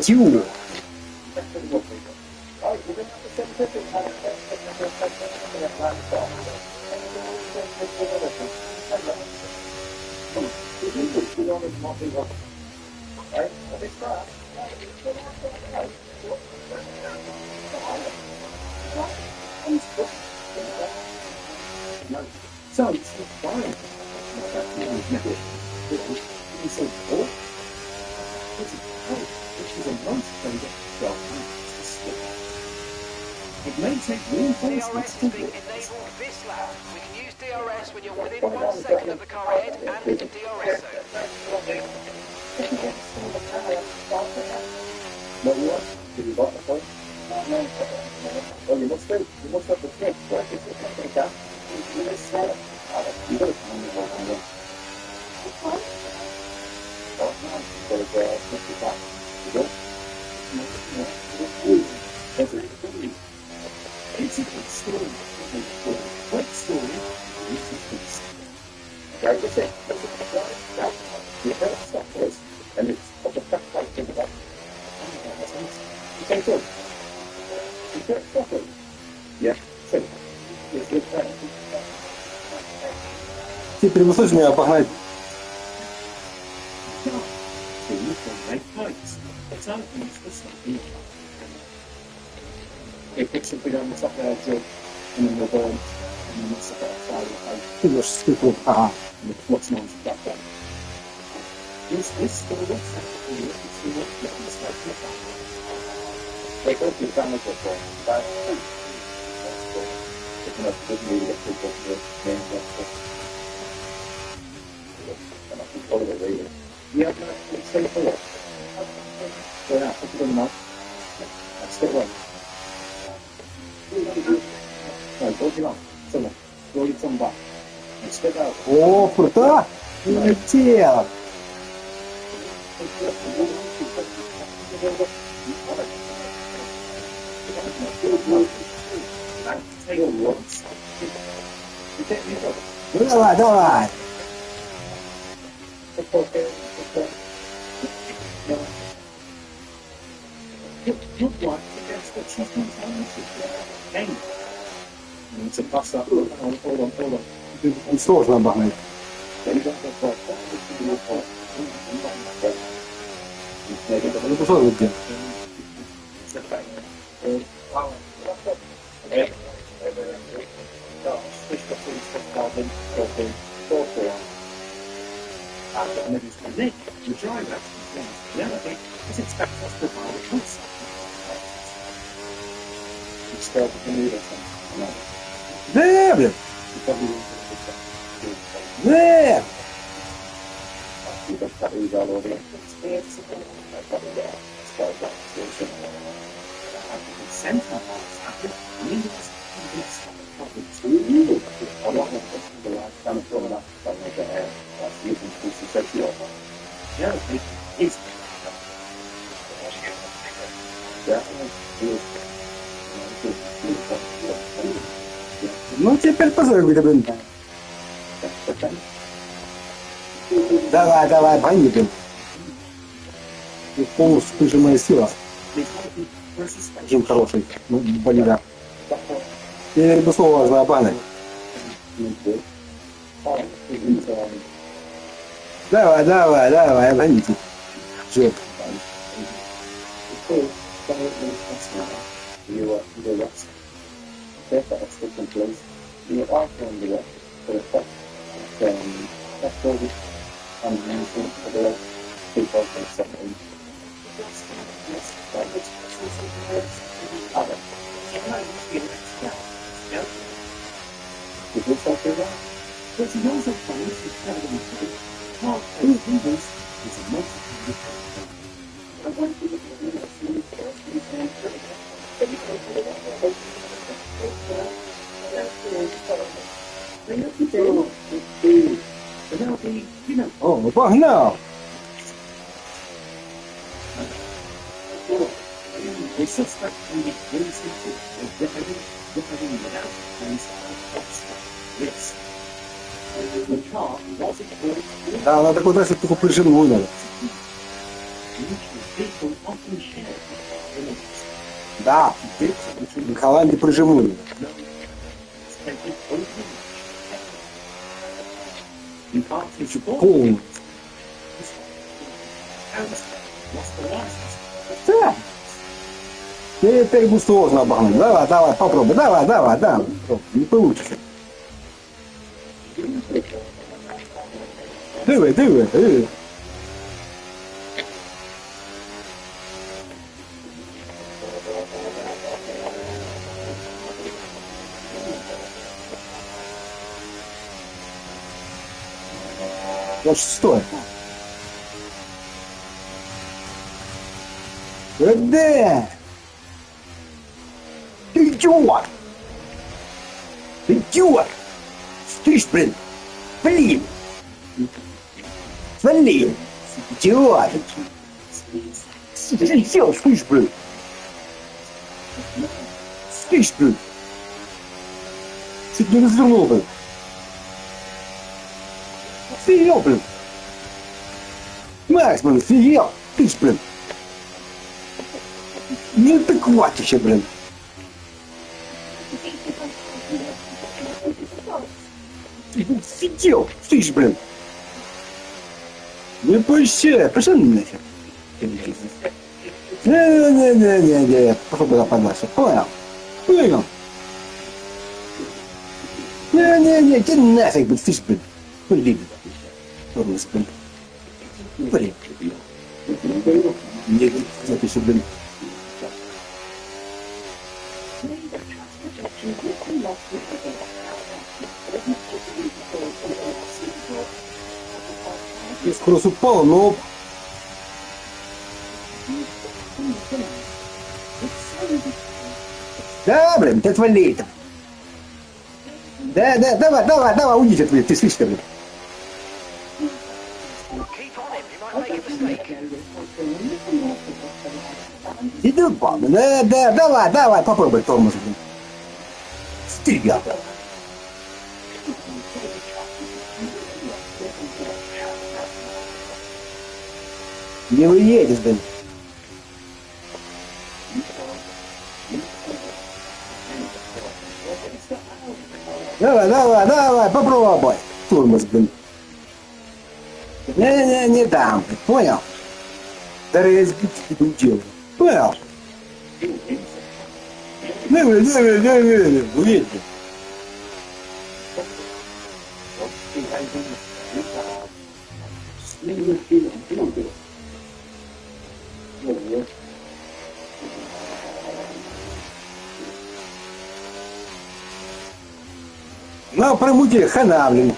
Тю. So it's fine. It may take reinforcements DRS to is being enabled this lap. We can use DRS when you're within 1 second of the car ahead and in the DRS zone. No, what? Did you got the phone? Oh, you must have the kit. Where is it? You got it. It's a good story. Great story. Right, that's it. You have to stop this, and it's of the fact that you got. You can do it. You can't stop it. Yeah, so it's good time. Теперь вы слышите меня погнать? It puts something on the top there, Joe, and then the burn, and then it's the outside. Ты же стыкнул. Ага. And it's what's known as black burn. This still looks like it's still looks like that. They go through damage of the back. It's not good to get people to the main doctor. And I can follow it really. Yeah, it's safe for what? So yeah, put it in the mouth. That's still one. No, go to your tongue. Go your tongue back. And spit out. О, круто! Улетел! Ну давай, давай! To pass that. Hold on. Он сложно обогнать. Ну, пошел вот где. The driver is expected us to provide a concept. Да, блин. Да. Ну, теперь позови, блин. Давай, пойми, блин. Полностью прижимая сила. Жим хороший. Ну, болида. Теперь бы слово за обаны. Давай, обгоните. Жир. О, погнал! Да, надо такой дальше только прижимную надо. Да, в Голландии прижимную. Полный. Да. Теперь будет сложно обогнать. Давай, попробуй. Давай. Не получится. Диви. Вот что? Да! Ты идиот! Слышь, блин! Идиот! Ты сделал, слышь, блин! Чуть не развернул, блин! Офигел, блин! Макс, блин, офигел! Ты ж, блин! Неадекват вообще, блин! Офигел! Слышь, блин! Не пойся! Пошел нахер! Не, пошел туда подальше. Понял? Не, иди нафиг, блин, слышь, блин! Блин! Тормоз, блин! Нет, запиши, блин! Скорость упала, но... Да, блин, ты отвали там. Да, давай, уйдите отвали, ты слышишь, блин. Иди упал, да, давай, попробуй тормоз, блин. Стига. Не выедешь, блин. Давай, давай, давай, попробуй. Тормоз, блин. Не дам, понял? Да разбить иду дело. Понял? Давай, уедь. На промуте хана, блин.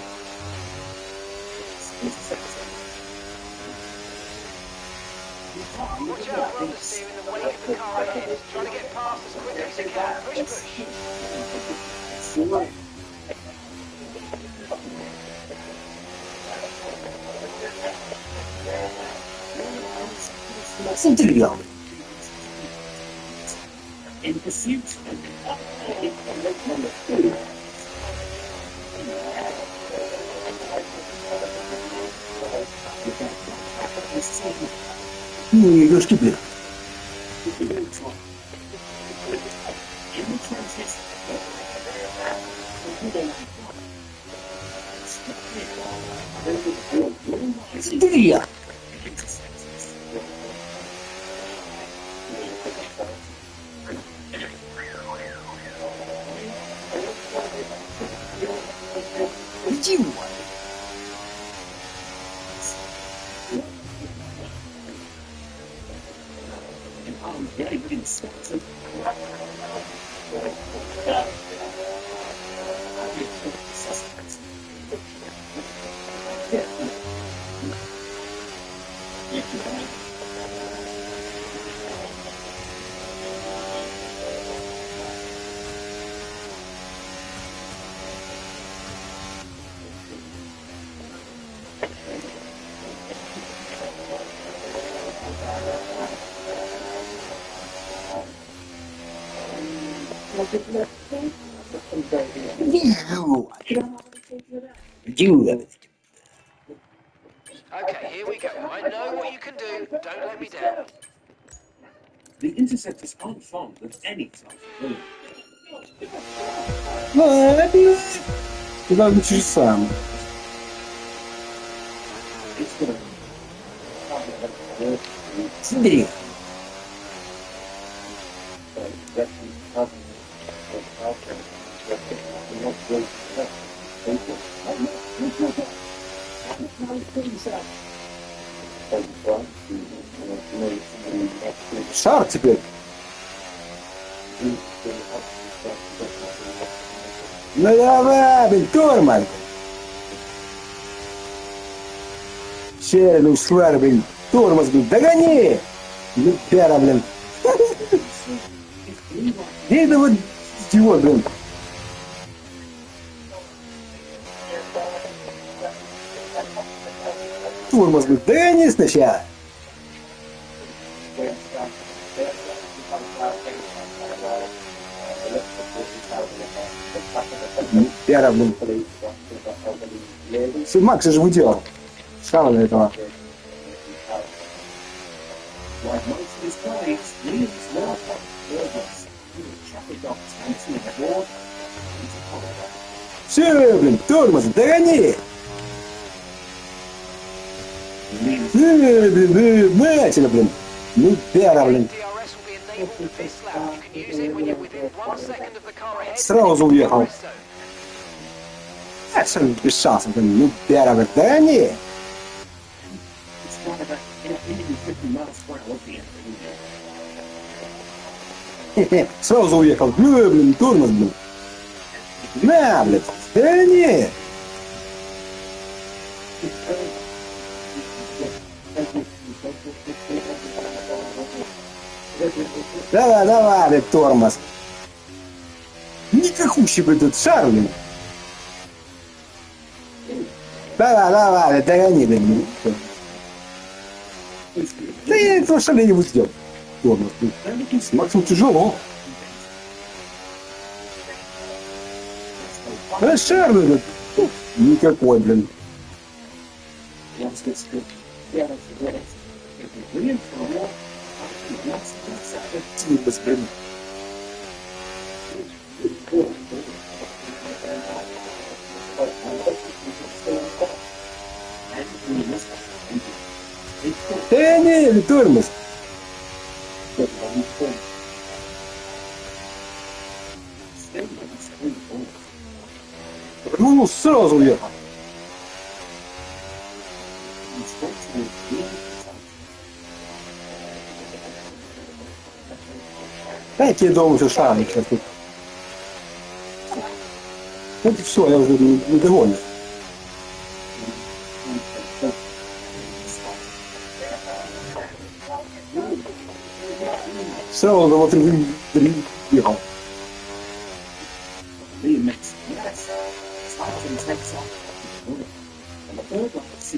Watch out for understeer in the wake of the car ahead. Try to get past as quickly as you can. Push, push. Смотри, In pursuit. не ёшки, блин. Смотри, иди. Okay, here we go. I know what you can do. Don't let me down. The interceptors aren't fond of any type of bullying. Ладно. Куда бы чуть сам. Смотри. Шар теперь. Ну давай, блин, тормоз. Черный швар, блин, тормоз, блин, догони. Ну, пера, блин. Это вот идиот, блин. Тормоз, блин, догони сначала. Пера, блин. Макса же выделал. Шала на этого. Все, блин, тормоз, догони! Блин, мать, блин. Ну, пера, блин. Сразу уехал. А что он без шансов, блин, ну, пера, блин, догони! Сразу уехал. Блин, тормоз, блин. На, блин, догони! Давай, давай, блин, тормоз. Никакущий, блин, тут шар, блин. Давай, давай, блин, догони, блин. Да я этого шаля не сделал. Тормоз, блин. Максимум тяжело. А шар, блин. Никакой, блин. Блин. Не, тормоз. Ну, сразу уехал. Дайте я дома уже шарик сейчас тут. Это все, я уже недоволен. Сразу на вот ехал.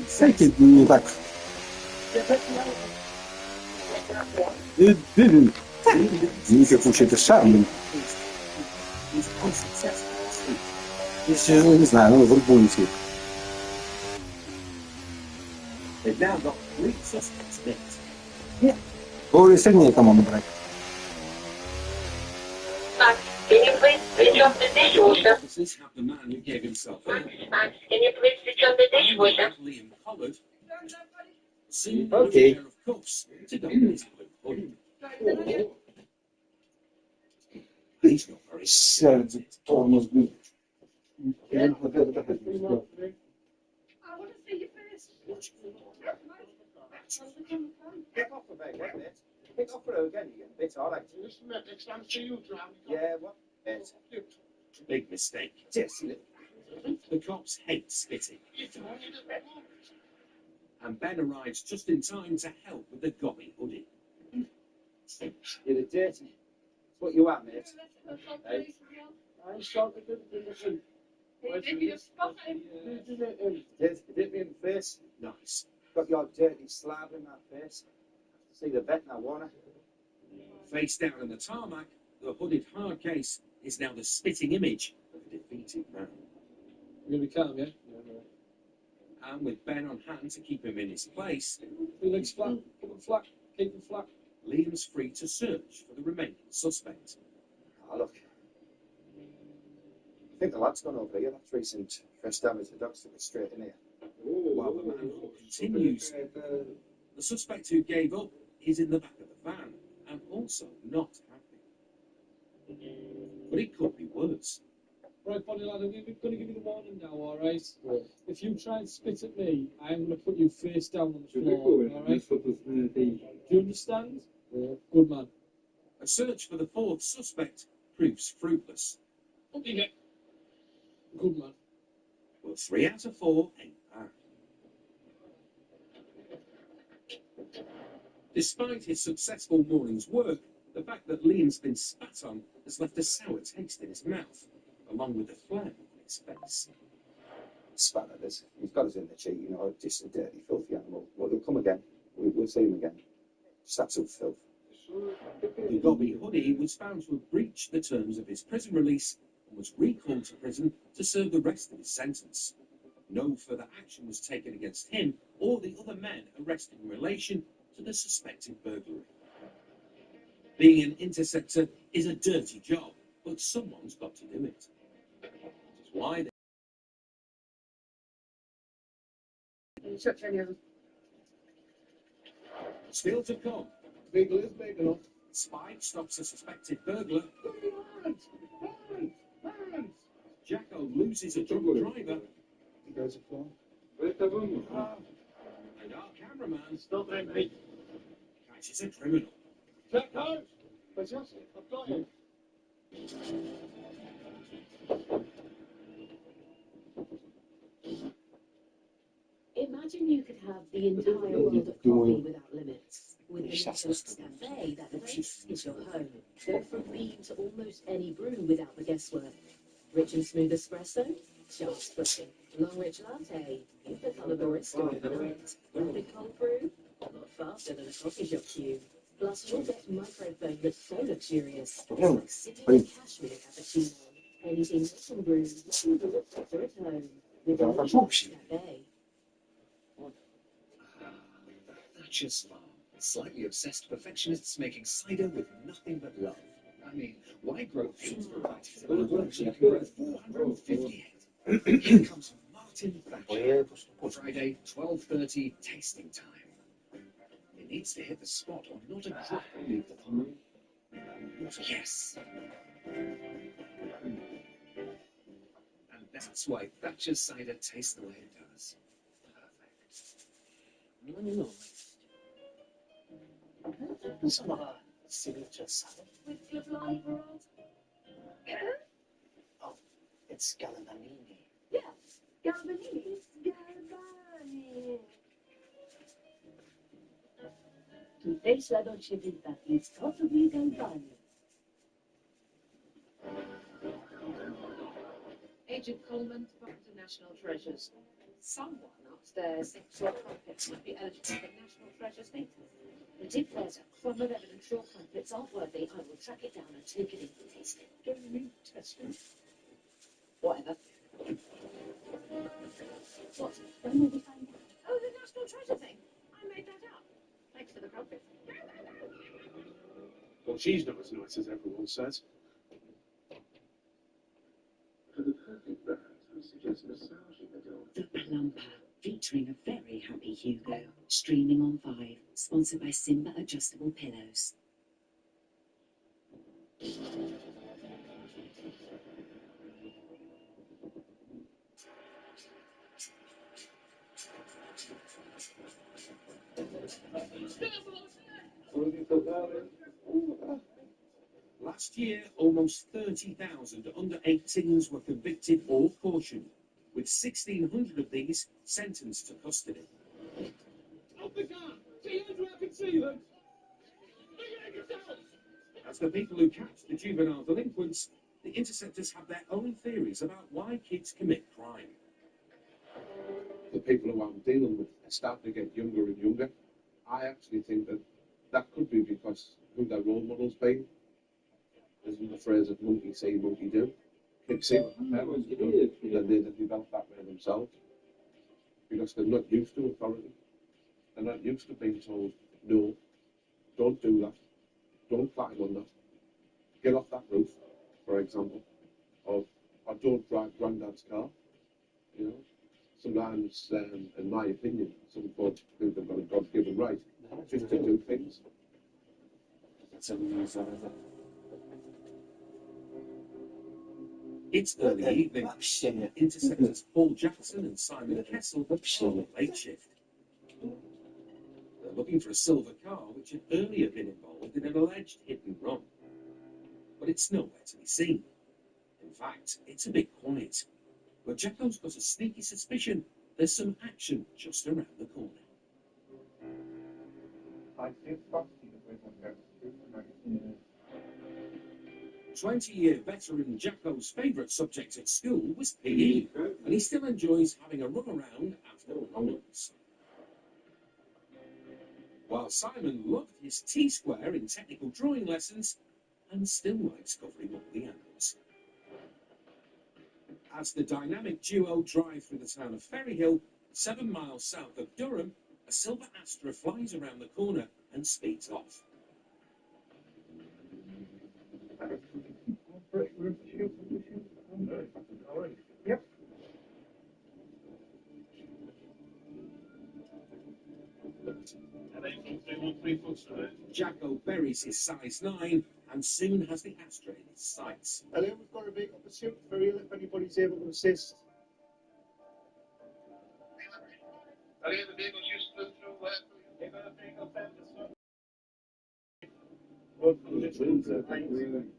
Всякие не так. Видите, получается шарм. Если, не знаю, ну, в будете. Более сильнее команду брать. Can you please switch off the dishwasher? Does this have the man who gave himself up? Can you please switch on the dishwasher? Liam Pollard. Soon Okay. a pair of cuffs to go with his blue hoodie. He's not very sad. Almost good. I want to see your face. Pick off a bit, get it? Pick off for her again, you get a bit, alright. Listen, mate, next time see you driving. Yeah, what? Yes. Big mistake. The cops hate spitting. And Ben arrives just in time to help with the gobby hoodie. You're a dirty. That's what you are, mate. Hey. I'm sorry, listen. Did you spot him? Did me in the face. Nice. Got your dirty slab in that face. See the vet now, Warner. Face down in the tarmac, the hooded hard case is now the spitting image of a defeated man. You're going to be calm, yeah? And with Ben on hand to keep him in his place, Two legs flat, put them flat, keep them flat. Liam's free to search for the remaining suspect. Oh, look. I think the lad's gone over here. That's recent fresh damage. The dogs took it straight in here. While the manhunt continues, the suspect who gave up is in the back of the van and also not happy. But it could be worse. Right, funny lad, I'm going to give you the warning now, alright? If you try and spit at me, I'm going to put you face down on the floor, alright? Do you understand? Good man. A search for the fourth suspect proves fruitless. What do you get? Good man. Well, 3 out of 4 ain't bad. Despite his successful morning's work, the fact that Liam's been spat on has left a sour taste in his mouth, along with the phlegm on his face. Spat at us. He's got us in the cheek, you know, just a dirty, filthy animal. Well, he'll come again. We'll see him again. Just absolute filth. The gobby hoodie was found to have breached the terms of his prison release and was recalled to prison to serve the rest of his sentence. No further action was taken against him or the other men arrested in relation to the suspected burglary. Being an interceptor is a dirty job, but someone's got to do it. Which is why still to come. Big Liz, big enough. Spy stops a suspected burglar. Jacko loses a drunk driver. He goes a floor. And our cameraman Stop there, mate. catches a criminal. Check out. Fantastic. I've got him. Imagine you could have the entire world of coffee without limits. With the Netflix Cafe, that place is your home. Go from bean to almost any brew without the guesswork. Rich and smooth espresso? Just pushing. Long rich latte? You've become a barista overnight. Rapid cold brew? Not faster than a coffee shop queue. Plus, you'll get microphone that's so luxurious. It's like sitting in a cashmere cappuccino. Anything you can brew, you can look better at home. With the Netflix Cafe. Thatcher's Farm. Slightly obsessed perfectionists making cider with nothing but love. I mean, why grow fields varieties that actually can grow 450 hectares? Here comes Martin Thatcher. Friday, 12:30, tasting time. needs to hit the spot or not a drop will leave the pond. Yes! And that's why Thatcher's cider tastes the way it does. Some of our signature salad. With Glavlani variety. Oh, it's Galabanini. Yeah, Galbanini. It's Galbani. To taste la dolce vita, it's got to be Galbani. Agent Coleman, Department of National Treasures. Someone upstairs thinks your crumpets might be eligible for national treasure status. But if there's a crumb of evidence your crumpets aren't worthy, I will track it down and take it in for tasting. Don't you mean testing? Whatever. What? When will we find out? Oh, the national treasure thing. I made that up. Thanks for the crumpets. Well, she's not as nice as everyone says. For the perfect bath, we suggest massaging the dog. The Plumper, featuring a very happy Hugo. Streaming on 5, sponsored by Simba Adjustable Pillows. Last year, almost 30,000 under-18s were convicted or cautioned, with 1,600 of these sentenced to custody. Up the car! See Andrew, I can see them! As the people who catch the juvenile delinquents, the interceptors have their own theories about why kids commit crime. The people who I'm dealing with are starting to get younger and younger. I actually think that could be because who their role models been. Isn't the phrase of monkey see, monkey do? Kids see what their parents do, and they develop that way themselves. Because they're not used to authority. They're not used to being told, no, don't do that, don't climb on that, get off that roof, for example, or don't drive granddad's car. You know, sometimes, in my opinion, some folks think they've got a God-given right just to do things. It's early evening. Interceptors Paul Jackson and Simon Kessel are on late shift. They're looking for a silver car which had earlier been involved in an alleged hit and run. But it's nowhere to be seen. In fact, it's a bit quiet. But Jacko's got a sneaky suspicion there's some action just around the corner. 20-year veteran Jacko's favourite subject at school was PE, and he still enjoys having a run around after problems. While Simon loved his T-square in technical drawing lessons and still likes covering all the angles. As the dynamic duo drive through the town of Ferryhill, 7 miles south of Durham, a silver Astra flies around the corner and speeds off. Yep. Jacko buries his size 9 and soon has the Astra in his sights. Hello, we've got a vehicle pursuit for you if anybody's able to assist.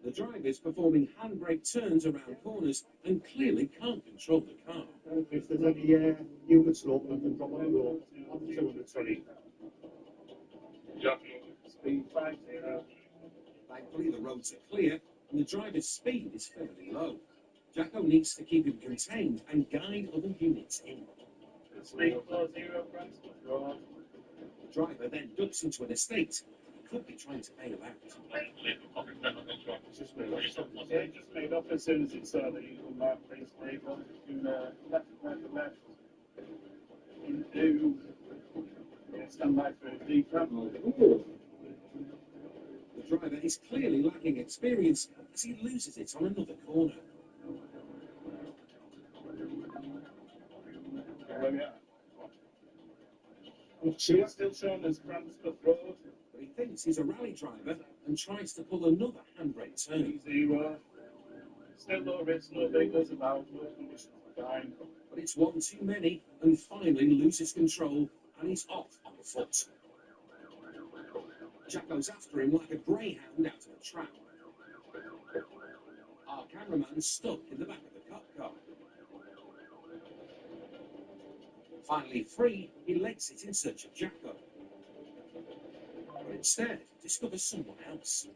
The driver is performing handbrake turns around corners and clearly can't control the car. If there's any units local, I can drop on the road on 220. Speed 50. Thankfully, the roads are clear and the driver's speed is fairly low. Jacko needs to keep him contained and guide other units in. Speed 40, The driver then ducks into an estate. He could be trying to bail out. just made up as soon as it saw that you come back, basically, left, into, stand by for a deep ramp. The driver is clearly lacking experience as he loses it on another corner. She's still shown as Cransford Road. But he thinks he's a rally driver and tries to pull another handbrake turn. Easy road. Still no risks, no vehicles about, no conditions are fine. But it's one too many, and finally loses control, and he's off on foot. Jacko's after him like a greyhound out of a trap. Our cameraman's stuck in the back of the cop car. Finally free, he legs it in search of Jacko. But instead, discovers someone else.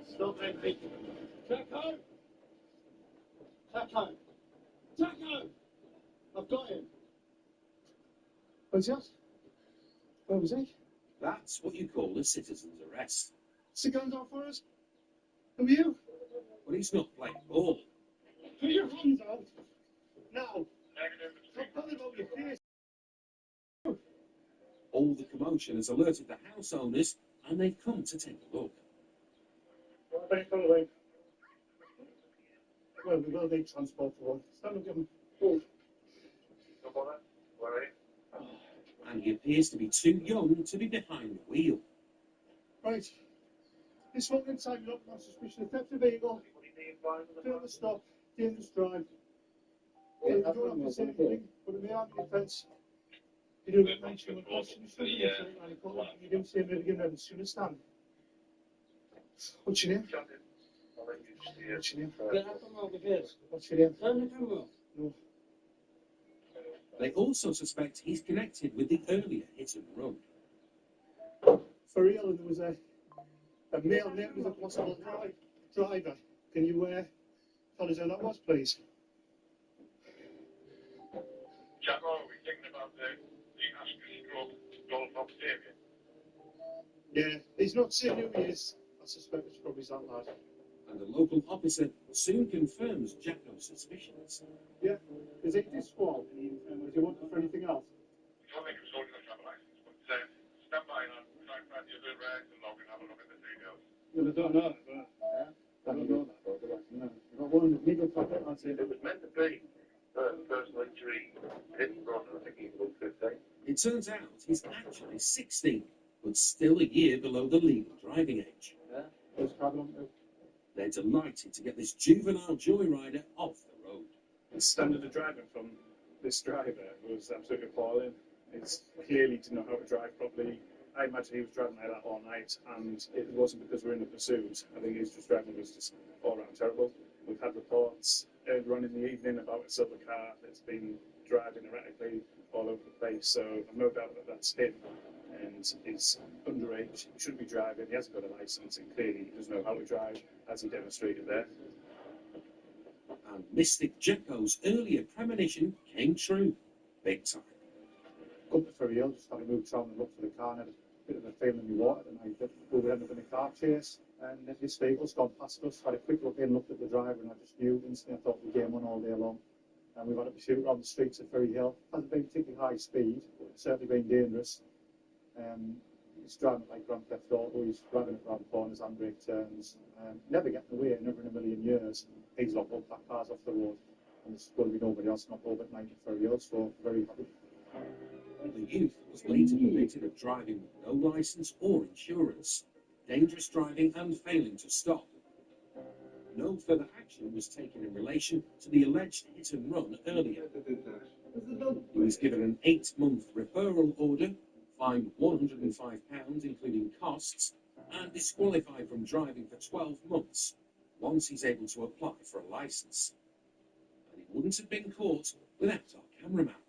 Stop them people. Jacko! Jacko! Jacko! I've got him. What's that? Where was he? That's what you call a citizen's arrest. Cigar's off for us? Who are you? But he's not playing ball. Put your hands out. Now. Stop pulling out your face. All the commotion has alerted the house owners, and they've come to take a look. Well, we will need transport for one. Stand up, give him. Oh. And he appears to be too young to be behind the wheel. Right. This one inside you're not suspicious. Theft of vehicle. Fail to stop. Dangerous drive. You don't have to say anything, but it may have an offence. You do get mention of a question. You do say maybe give them a sooner stand. What's your name? What's your name? What's your name? No. They also suspect he's connected with the earlier hit and run. For real, there was a male name was a possible driver. Can you tell us who that was, please? Jacko, are we thinking about the Oscar stroke Golf Octavian? Yeah, he's not saying who he is. I suspect it's probably that lad. And the local officer soon confirms Jacko's suspicions. Yeah, is he disqualified? Was he wanted for anything else? I don't think it was old enough to have a license, but stand by and I'll try and find you a little rags and log and have a look at the details. Well, I don't know. I don't know that. No. You've got one legal pocket, I'd say. It was meant to be personal injury, hit and run, I think he's about 15. It turns out he's actually 16, but still a year below the legal driving age. Yeah. They're delighted to get this juvenile joyrider off the road. The standard of driving from this driver was absolutely appalling. It's clearly didn't know how to drive properly. I imagine he was driving like that all night, and it wasn't because we're in a pursuit. I think his just driving was just all around terrible. We've had reports earlier on in the evening about a silver car that's been driving erratically all over the place, so I've no doubt that that's him. And he's underage, he shouldn't be driving, he hasn't got a licence, and clearly he doesn't know how to drive, as he demonstrated there. And Mystic Jacko's earlier premonition came true, big time. Come to Ferry Hill, just had to move around and look for the car, and had a bit of a feeling in the water tonight that we would end up in a car chase, and this vehicle's gone past us. Had a quick look in, looked at the driver, and I just knew instantly. I thought the game on all day long. And we've had a pursuit around the streets of Ferry Hill. Hasn't been particularly high speed, but it's certainly been dangerous. He's driving it like Grand Theft Auto, he's driving it around corners, handbrake turns, never getting away, never in a million years. He's locked up, that car's off the road, and there's going to be nobody else knocked over at night at Ferry Hill, so very happy. The youth was later convicted of driving with no licence or insurance, dangerous driving and failing to stop. No further action was taken in relation to the alleged hit and run earlier. He was given an 8-month referral order, fined £105 including costs, and disqualified from driving for 12 months once he's able to apply for a licence. And he wouldn't have been caught without our cameraman.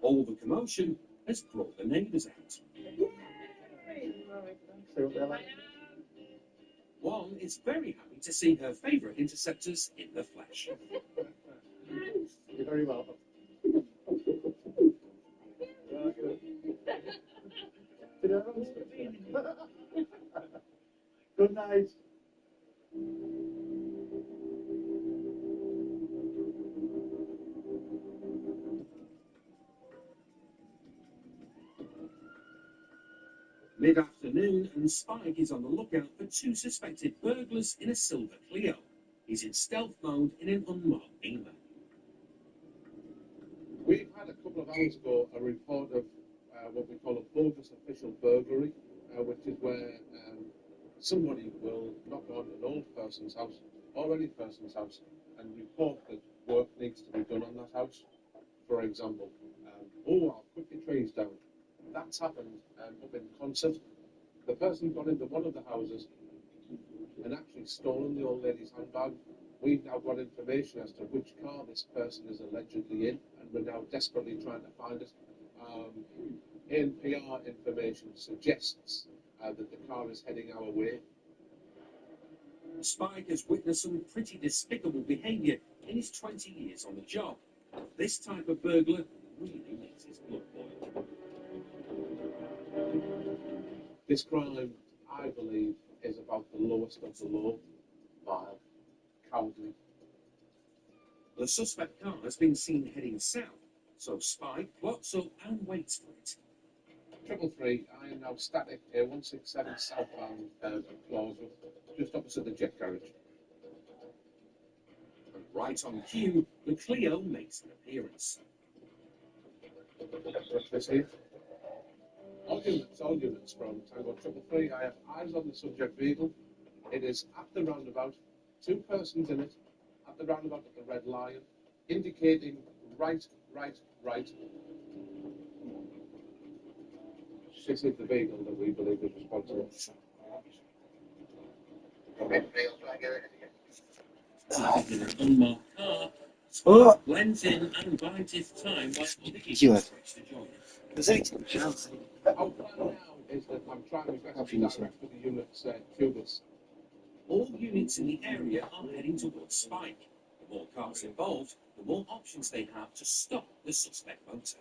All the commotion has brought the neighbours out. One is very happy to see her favourite interceptors in the flesh. You're very welcome. Good night. Mid-afternoon, and Spike is on the lookout for 2 suspected burglars in a silver Clio. He's in stealth mode in an unmarked Beamer. We've had a couple of hours ago a report of what we call a bogus official burglary, which is where somebody will knock on an old person's house or any person's house and report that work needs to be done on that house. For example, I'll quick your trees down. That's happened up in Concert. The person got into one of the houses and actually stolen the old lady's handbag. We've now got information as to which car this person is allegedly in, and we're now desperately trying to find it. NPR information suggests that the car is heading our way. Spike has witnessed some pretty despicable behaviour in his 20 years on the job. This type of burglar really makes his blood boil. This crime, I believe, is about the lowest of the low. Vile, cowardly. The suspect car has been seen heading south, so Spike plots up and waits for it. 333, I am now static here, 167 southbound Plaza, just opposite the jet garage. And right on cue, the Clio makes an appearance. This here. All units from Tango 333. I have eyes on the subject vehicle. It is at the roundabout, 2 persons in it, at the roundabout at the Red Lion, indicating right. This is the vehicle that we believe is responsible. In an unmarked car, Oh! Spike blends in and bides his time while others Идиот. switch to join him. Позовите, пожалуйста. Our plan now is that I'm trying my best to direct to the unit's tubers. All units in the area are heading towards Spike. The more cars involved, the more options they have to stop the suspect motor.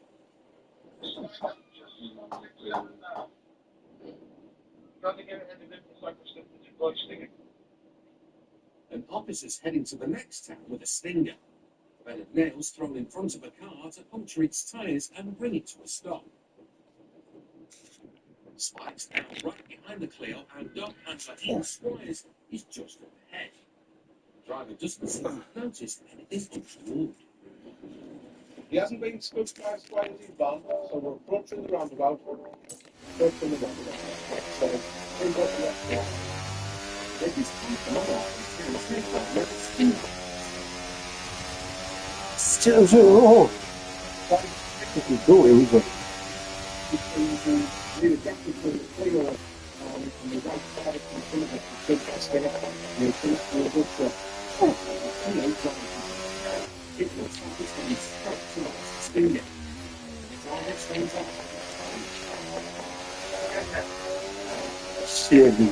An officer's heading to the next town with a stinger. A bed of nails thrown in front of a car to puncture its tyres and bring it to a stop. Spike's now right behind the Clio, and dog handler Ian Squires is just up ahead. The driver doesn't seem to have noticed anything untoward. He hasn't been spooked by Squire's van, so we're approaching the roundabout. So, we've got the left here. Still, oh! Какой голый выбор.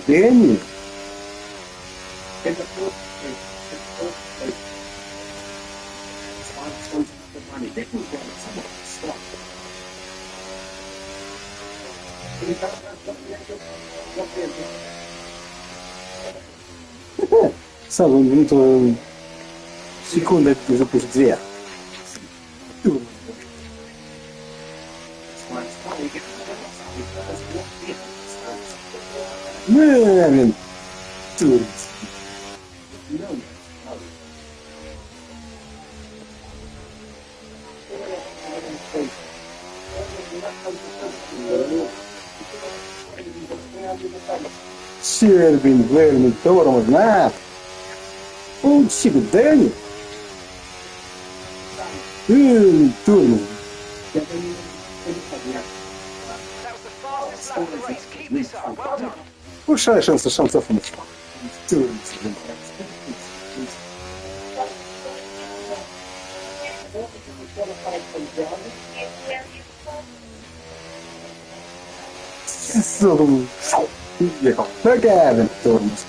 Дэнни? Сразу минуту секунды запустить дверь. Блин, турец. Сербин, Вермин, тормоз, на! Получи-ка, Дэнни! Тормоз. Повышай шансов у нас. Тормоз, блин. Sul ехал. Такая тормоз.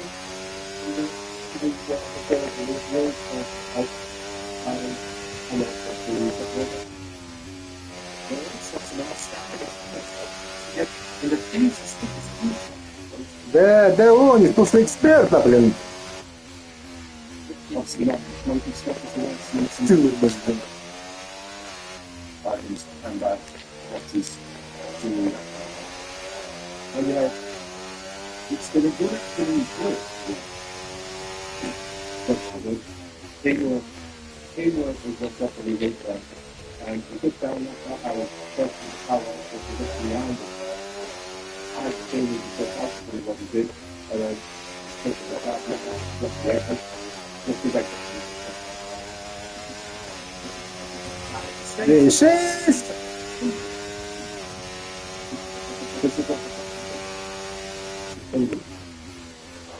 Да он искусный эксперт, блин. It's going to do it pretty good. Teamwork is what definitely did that. And to put down that, I was questioning how behind him. I feel so possibly what he did, and then taking the back just the exit, just his exit. Racist!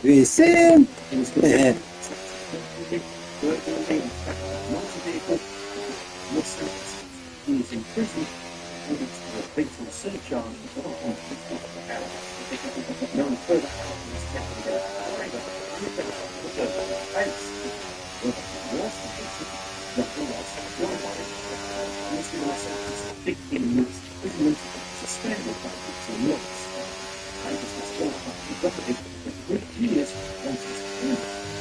Racist! Motivated, he is in prison, and it's a victim surcharge for no further action is taken against the driver, and the further offence. Worst cases, the police must be sentenced to 15 months imprisonment, suspended by 15 months. Drivers must also have to be buffeted for 3 years once it's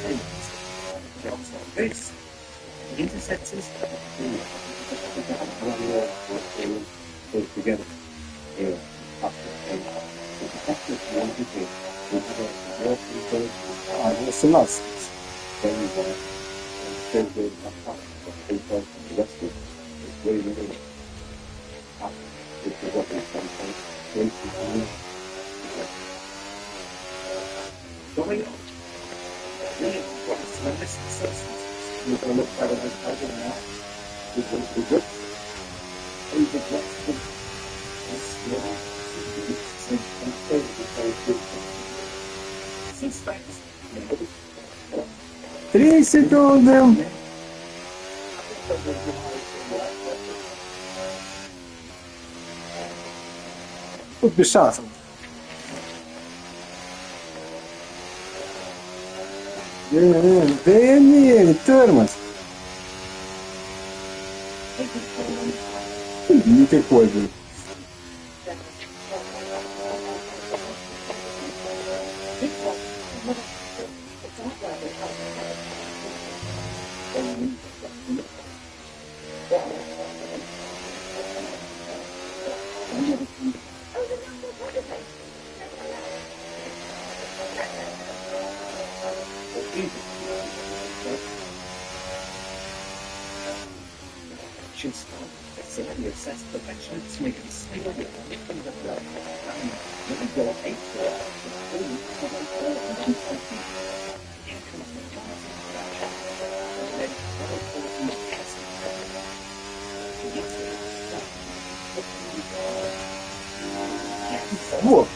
payments. Jobs like this, interceptors, together here after It's a loss. very well and still good people arrested. It's really good. It's what is going on. Really, what is the missing substance? You're going to look at it as a now. We're going to do it. Suspects. 3 секунды. Тут без шансов. Да не, тормоз. Никакой, блин. Facility assessed perfectionists make a mistake with different blood. Let me go 8 Вот.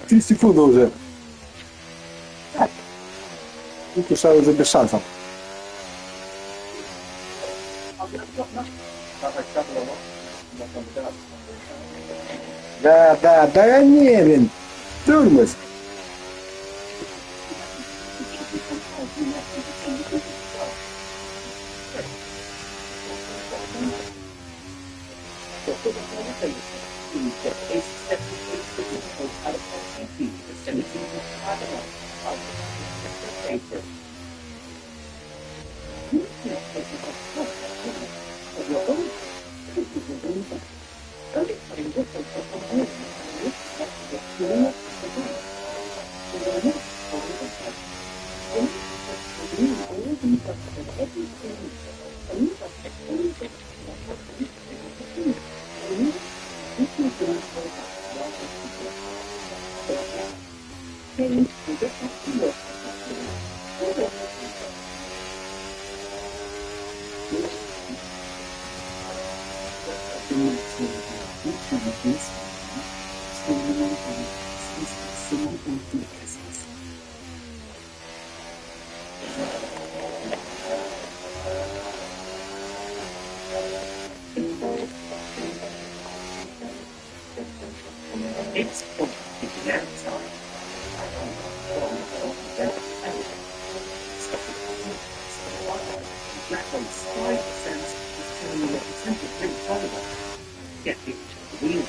3 секунды уже. Тут ушел уже без шансов. Да, не, блин. Тормоз. It's now time. Blackboard's 5% is telling me that the temple is really tolerable. Get it to the wheel.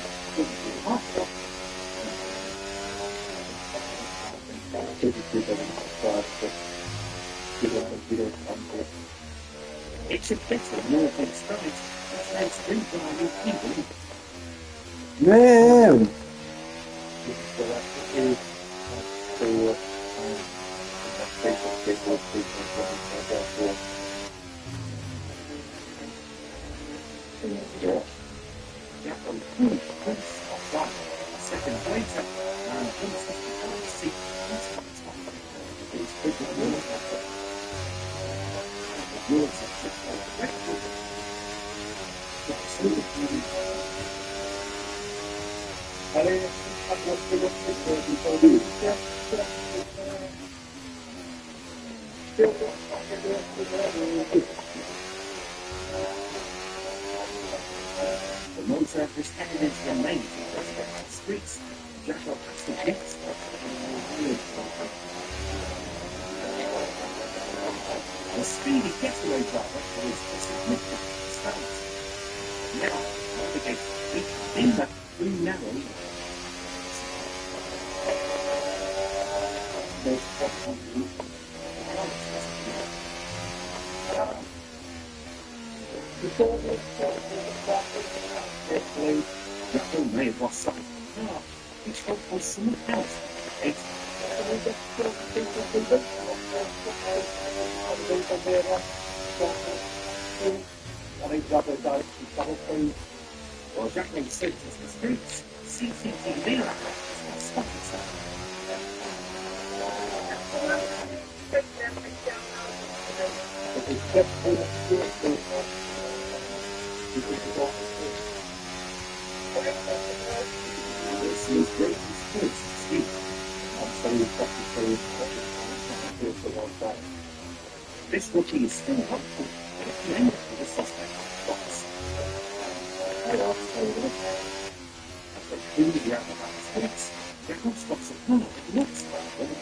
It's a better Northern strike that makes revival people. Man. Words are just like directly. The motor has headed into the main residential streets. Jacko has to get the speedy getaway driver is a significant distance. Now, navigates in that through narrow Jacko may have lost sight of the car, which felt on someone else. While Jacko searches the streets, CCTV spotted something. Seems great his first speech. This rookie is still helpful, but at the end of the suspect box. As they clean the roundabout streets, Jacko spots a car that looks like a woman.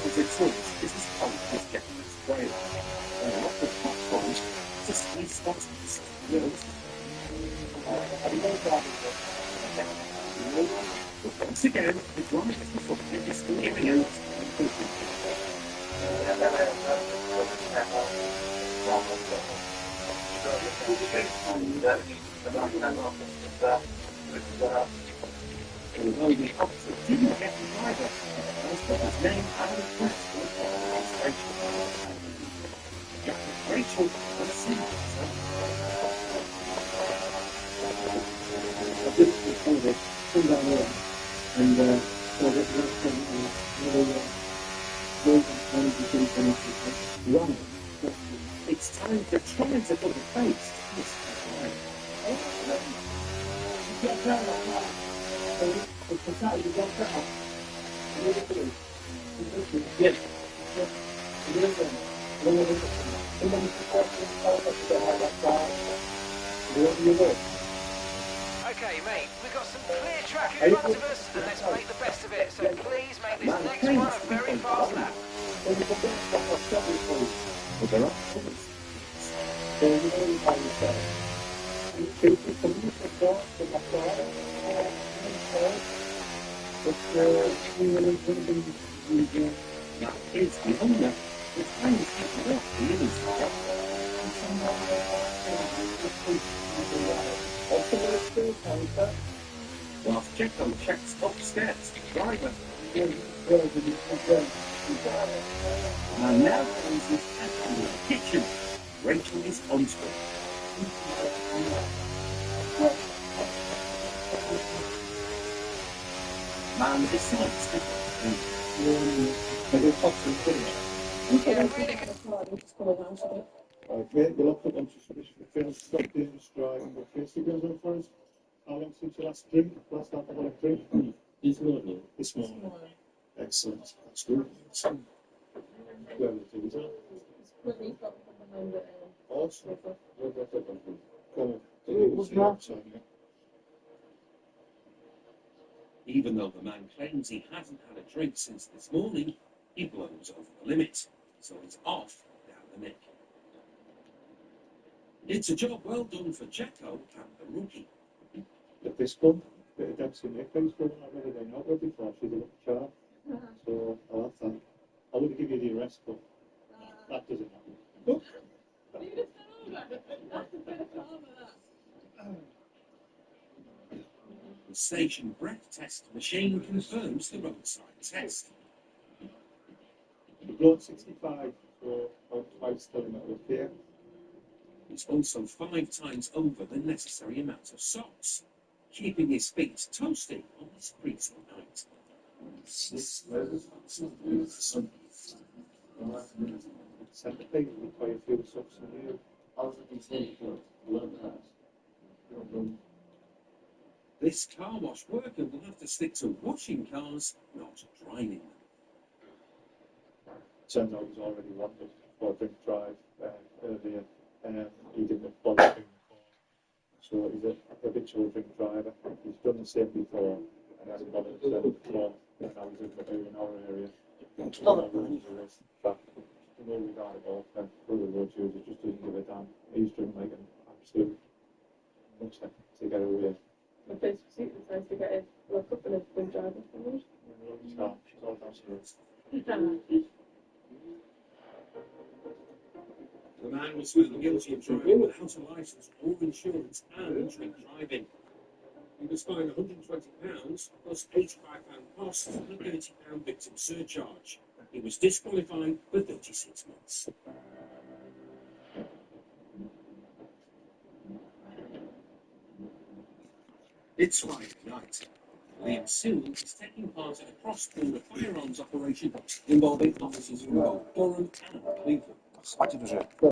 As it seems, this is how this gentleman's trailer. And a lot of platforms to see spots of this wheels. Once again, the driver's footprint is clearing out. Although the officer didn't get the driver, most of his name and request was Rachel. Rachel was a single. I did record it, come down here, and so I got the last one, Right. It's time to try and put a face to this crime. Yes. Okay, mate, we've got some clear track in front of us, and let's make the best of it. So please make this next one a very fast lap. Now, here's the owner. The time is getting up. He is. Whilst Jacko checks upstairs, the driver. And now comes his cat in the kitchen. Rachel is on screen. Man decides to Okay, we'll have to put on to finish stop dangerous driving. Okay, so goes on for us. How long since your last drink? Last alcoholic drink? This morning. This morning. Excellent. That's good. Where was it? Awesome. Even though the man claims he hasn't had a drink since this morning, he blows over the limit, so he's off down the neck. It's a job well done for Jacko and the rookie. At this point, bit of dancing neck, things going on whether they're not ready for. She's a little child. So I'll have that. I would give you the arrest, but that doesn't happen. The station breath test machine confirms the roadside test. The blood 65, so about still in it here. He's also 5 times over the necessary amount of socks, keeping his feet toasty on this freezing night. Centipede would play a few socks in you. This car wash worker will have to stick to washing cars, not driving them. Turns out he's already wanted for a drink drive earlier. He didn't bother doing before. So he's a habitual drink driver. He's done the same before and hasn't bothered himself before. And now he's in our area. No regard at all for the road users, just doesn't give a damn. He's driven like an absolute nutter to get away. My face was super nice to get it locked up in a drink driver. She's all downstairs. The man was found guilty of driving without a licence or insurance and drink driving. He was fined £120 plus £85 costs and a £30 victim surcharge. He was disqualified for 36 months. It's Friday night. Liam Sewell is taking part in a cross-border firearms operation involving officers from both Durham and Cleveland.